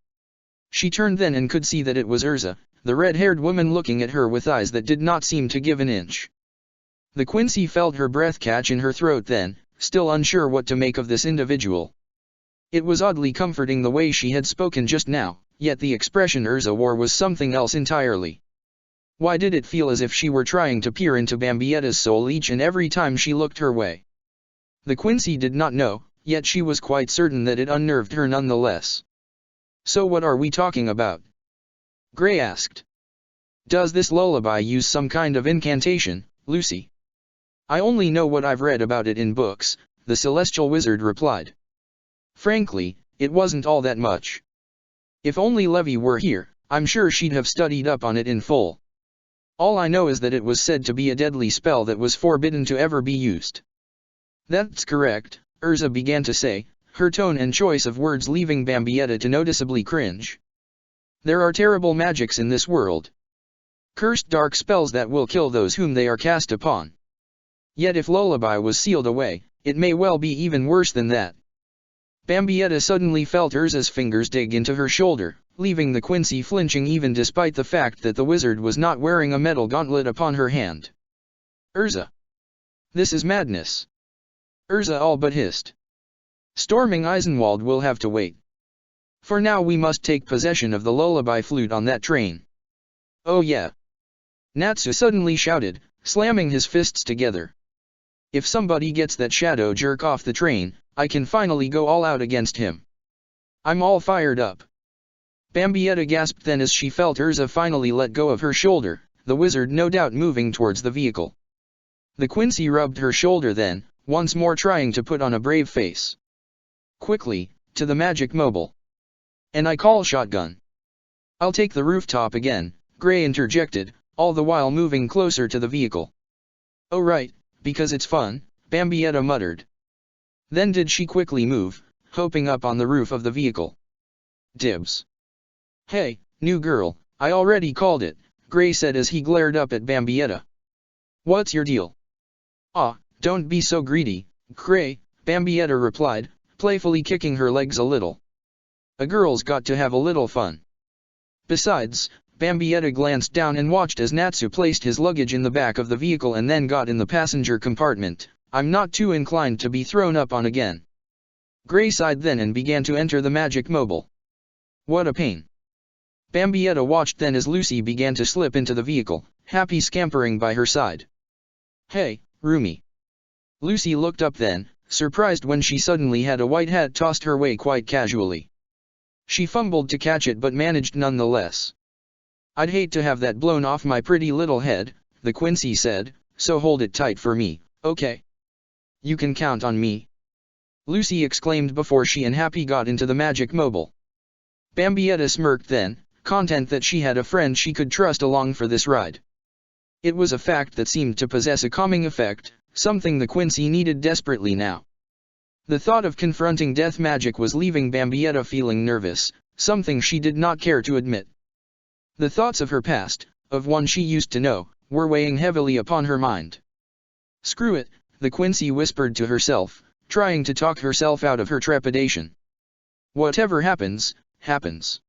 She turned then and could see that it was Urza, the red-haired woman looking at her with eyes that did not seem to give an inch. The Quincy felt her breath catch in her throat then, still unsure what to make of this individual. It was oddly comforting the way she had spoken just now, yet the expression Urza wore was something else entirely. Why did it feel as if she were trying to peer into Bambietta's soul each and every time she looked her way? The Quincy did not know, yet she was quite certain that it unnerved her nonetheless. "So what are we talking about?" Gray asked. "Does this lullaby use some kind of incantation, Lucy?" "I only know what I've read about it in books," the celestial wizard replied. "Frankly, it wasn't all that much. If only Levy were here, I'm sure she'd have studied up on it in full. All I know is that it was said to be a deadly spell that was forbidden to ever be used." "That's correct," Urza began to say, her tone and choice of words leaving Bambietta to noticeably cringe. "There are terrible magics in this world. Cursed dark spells that will kill those whom they are cast upon. Yet if lullaby was sealed away, it may well be even worse than that." Bambietta suddenly felt Urza's fingers dig into her shoulder, leaving the Quincy flinching even despite the fact that the wizard was not wearing a metal gauntlet upon her hand. "Urza! This is madness!" Urza all but hissed. "Storming Eisenwald will have to wait. For now we must take possession of the lullaby flute on that train." "Oh yeah!" Natsu suddenly shouted, slamming his fists together. "If somebody gets that shadow jerk off the train, I can finally go all out against him. I'm all fired up." Bambietta gasped then as she felt Urza finally let go of her shoulder, the wizard no doubt moving towards the vehicle. The Quincy rubbed her shoulder then, once more trying to put on a brave face. "Quickly, to the magic mobile. And I call shotgun." "I'll take the rooftop again," Gray interjected, all the while moving closer to the vehicle. "Oh right, because it's fun," Bambietta muttered. Then did she quickly move, hoping up on the roof of the vehicle. "Dibs. Hey, new girl, I already called it," Gray said as he glared up at Bambietta. "What's your deal?" "Ah, don't be so greedy, Gray," Bambietta replied, playfully kicking her legs a little. "A girl's got to have a little fun. Besides," Bambietta glanced down and watched as Natsu placed his luggage in the back of the vehicle and then got in the passenger compartment, "I'm not too inclined to be thrown up on again." Gray sighed then and began to enter the magic mobile. "What a pain." Bambietta watched then as Lucy began to slip into the vehicle, Happy scampering by her side. "Hey, Rumi." Lucy looked up then, surprised when she suddenly had a white hat tossed her way quite casually. She fumbled to catch it but managed nonetheless. I'd hate to have that blown off my pretty little head, the Quincy said, so hold it tight for me, okay? You can count on me. Lucy exclaimed before she and Happy got into the magic mobile. Bambietta smirked then, content that she had a friend she could trust along for this ride. It was a fact that seemed to possess a calming effect, something the Quincy needed desperately now. The thought of confronting death magic was leaving Bambietta feeling nervous, something she did not care to admit. The thoughts of her past, of one she used to know, were weighing heavily upon her mind. Screw it, the Quincy whispered to herself, trying to talk herself out of her trepidation. Whatever happens, happens.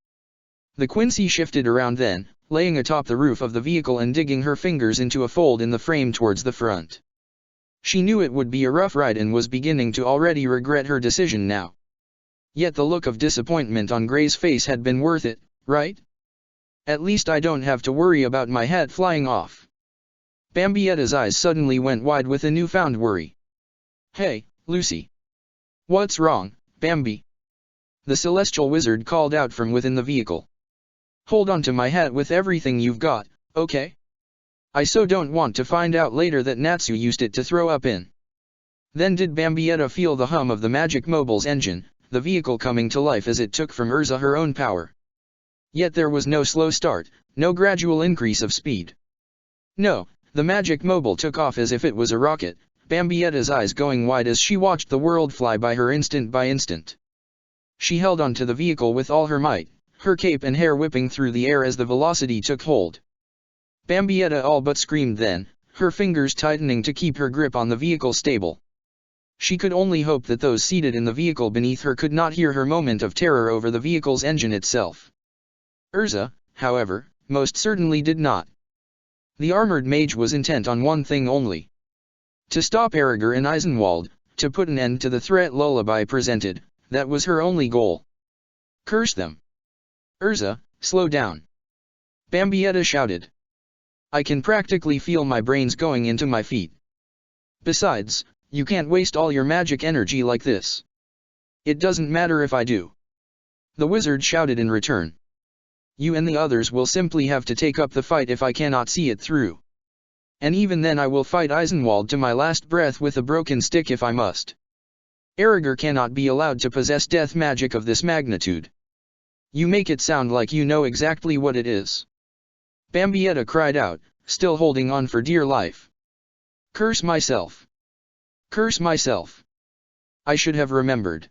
The Quincy shifted around then, laying atop the roof of the vehicle and digging her fingers into a fold in the frame towards the front. She knew it would be a rough ride and was beginning to already regret her decision now. Yet the look of disappointment on Gray's face had been worth it, right? At least I don't have to worry about my hat flying off. Bambietta's eyes suddenly went wide with a newfound worry. Hey, Lucy. What's wrong, Bambi? The celestial wizard called out from within the vehicle. Hold on to my hat with everything you've got, okay? I so don't want to find out later that Natsu used it to throw up in. Then did Bambietta feel the hum of the magic mobile's engine, the vehicle coming to life as it took from Urza her own power. Yet there was no slow start, no gradual increase of speed. No, the magic mobile took off as if it was a rocket, Bambietta's eyes going wide as she watched the world fly by her instant by instant. She held onto the vehicle with all her might, her cape and hair whipping through the air as the velocity took hold. Bambietta all but screamed then, her fingers tightening to keep her grip on the vehicle stable. She could only hope that those seated in the vehicle beneath her could not hear her moment of terror over the vehicle's engine itself. Urza, however, most certainly did not. The armored mage was intent on one thing only. To stop Aragorn and Eisenwald, to put an end to the threat Lullaby presented, that was her only goal. Curse them. Urza, slow down. Bambietta shouted. I can practically feel my brains going into my feet. Besides, you can't waste all your magic energy like this. It doesn't matter if I do. The wizard shouted in return. You and the others will simply have to take up the fight if I cannot see it through. And even then I will fight Eisenwald to my last breath with a broken stick if I must. Aragorn cannot be allowed to possess death magic of this magnitude. You make it sound like you know exactly what it is. Bambietta cried out, still holding on for dear life. Curse myself. Curse myself. I should have remembered.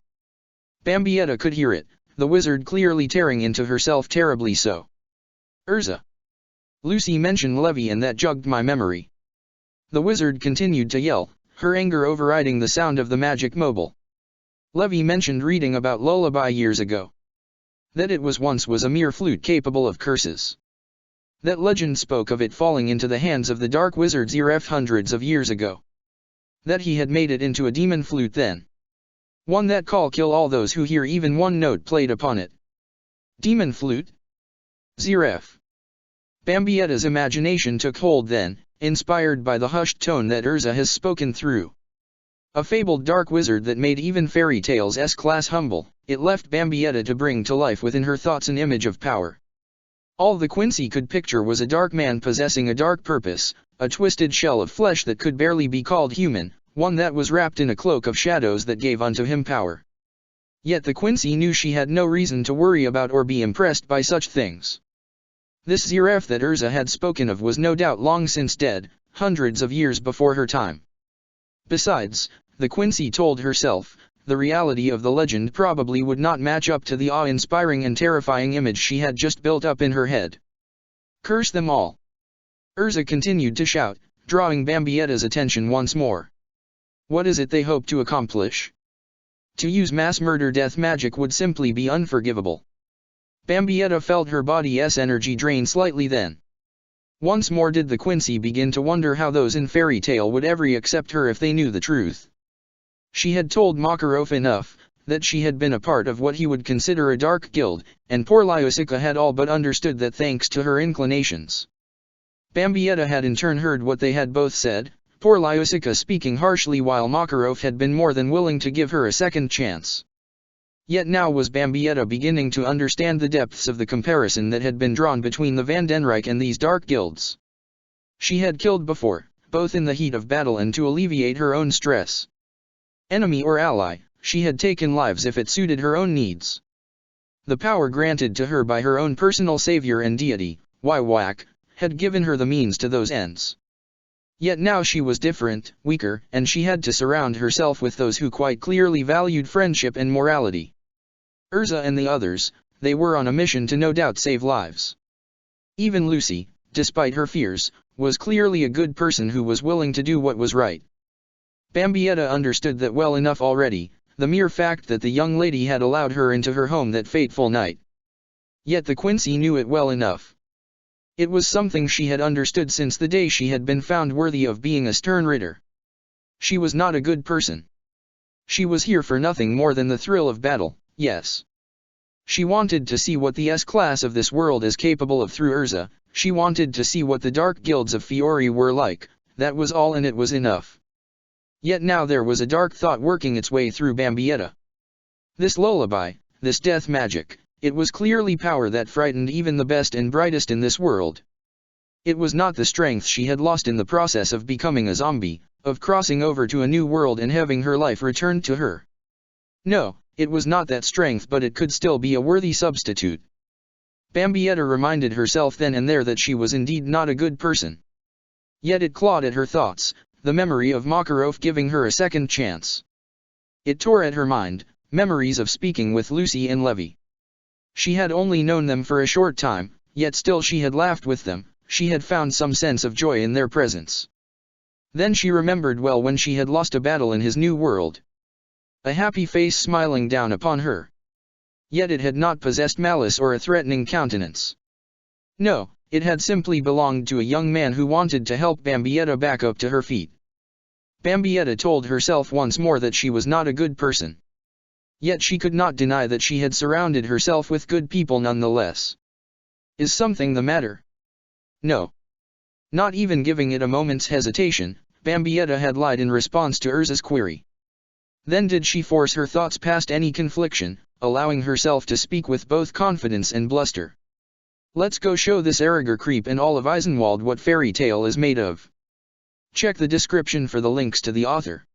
Bambietta could hear it, the wizard clearly tearing into herself terribly so. Urza. Lucy mentioned Levy and that jogged my memory. The wizard continued to yell, her anger overriding the sound of the magic mobile. Levy mentioned reading about Lullaby years ago. That it was a mere flute capable of curses. That legend spoke of it falling into the hands of the dark wizard Zeref hundreds of years ago. That he had made it into a demon flute then. One that kill all those who hear even one note played upon it. Demon flute? Zeref. Bambietta's imagination took hold then, inspired by the hushed tone that Urza has spoken through. A fabled dark wizard that made even fairy tales S-class humble, it left Bambietta to bring to life within her thoughts an image of power. All the Quincy could picture was a dark man possessing a dark purpose, a twisted shell of flesh that could barely be called human, one that was wrapped in a cloak of shadows that gave unto him power. Yet the Quincy knew she had no reason to worry about or be impressed by such things. This Zeref that Urza had spoken of was no doubt long since dead, hundreds of years before her time. Besides, the Quincy told herself, the reality of the legend probably would not match up to the awe-inspiring and terrifying image she had just built up in her head. Curse them all! Urza continued to shout, drawing Bambietta's attention once more. What is it they hope to accomplish? To use mass murder death magic would simply be unforgivable. Bambietta felt her body's energy drain slightly then. Once more did the Quincy begin to wonder how those in fairy tale would ever accept her if they knew the truth. She had told Makarov enough, that she had been a part of what he would consider a dark guild, and poor Lyusica had all but understood that thanks to her inclinations. Bambietta had in turn heard what they had both said, poor Lyusica speaking harshly while Makarov had been more than willing to give her a second chance. Yet now was Bambietta beginning to understand the depths of the comparison that had been drawn between the Van den Rijk and these dark guilds. She had killed before, both in the heat of battle and to alleviate her own stress. Enemy or ally, she had taken lives if it suited her own needs. The power granted to her by her own personal savior and deity, Wywak, had given her the means to those ends. Yet now she was different, weaker, and she had to surround herself with those who quite clearly valued friendship and morality. Urza and the others, they were on a mission to no doubt save lives. Even Lucy, despite her fears, was clearly a good person who was willing to do what was right. Bambietta understood that well enough already, the mere fact that the young lady had allowed her into her home that fateful night. Yet the Quincy knew it well enough. It was something she had understood since the day she had been found worthy of being a stern ritter. She was not a good person. She was here for nothing more than the thrill of battle, yes. She wanted to see what the S-class of this world is capable of through Urza, she wanted to see what the dark guilds of Fiori were like, that was all and it was enough. Yet now there was a dark thought working its way through Bambietta. This lullaby, this death magic, it was clearly power that frightened even the best and brightest in this world. It was not the strength she had lost in the process of becoming a zombie, of crossing over to a new world and having her life returned to her. No, it was not that strength, but it could still be a worthy substitute. Bambietta reminded herself then and there that she was indeed not a good person. Yet it clawed at her thoughts, the memory of Makarov giving her a second chance. It tore at her mind, memories of speaking with Lucy and Levy. She had only known them for a short time, yet still she had laughed with them, she had found some sense of joy in their presence. Then she remembered well when she had lost a battle in his new world. A happy face smiling down upon her. Yet it had not possessed malice or a threatening countenance. No, it had simply belonged to a young man who wanted to help Bambietta back up to her feet. Bambietta told herself once more that she was not a good person. Yet she could not deny that she had surrounded herself with good people nonetheless. Is something the matter? No. Not even giving it a moment's hesitation, Bambietta had lied in response to Urza's query. Then did she force her thoughts past any confliction, allowing herself to speak with both confidence and bluster. Let's go show this Arrogant creep and all of Eisenwald what fairy tale is made of. Check the description for the links to the author.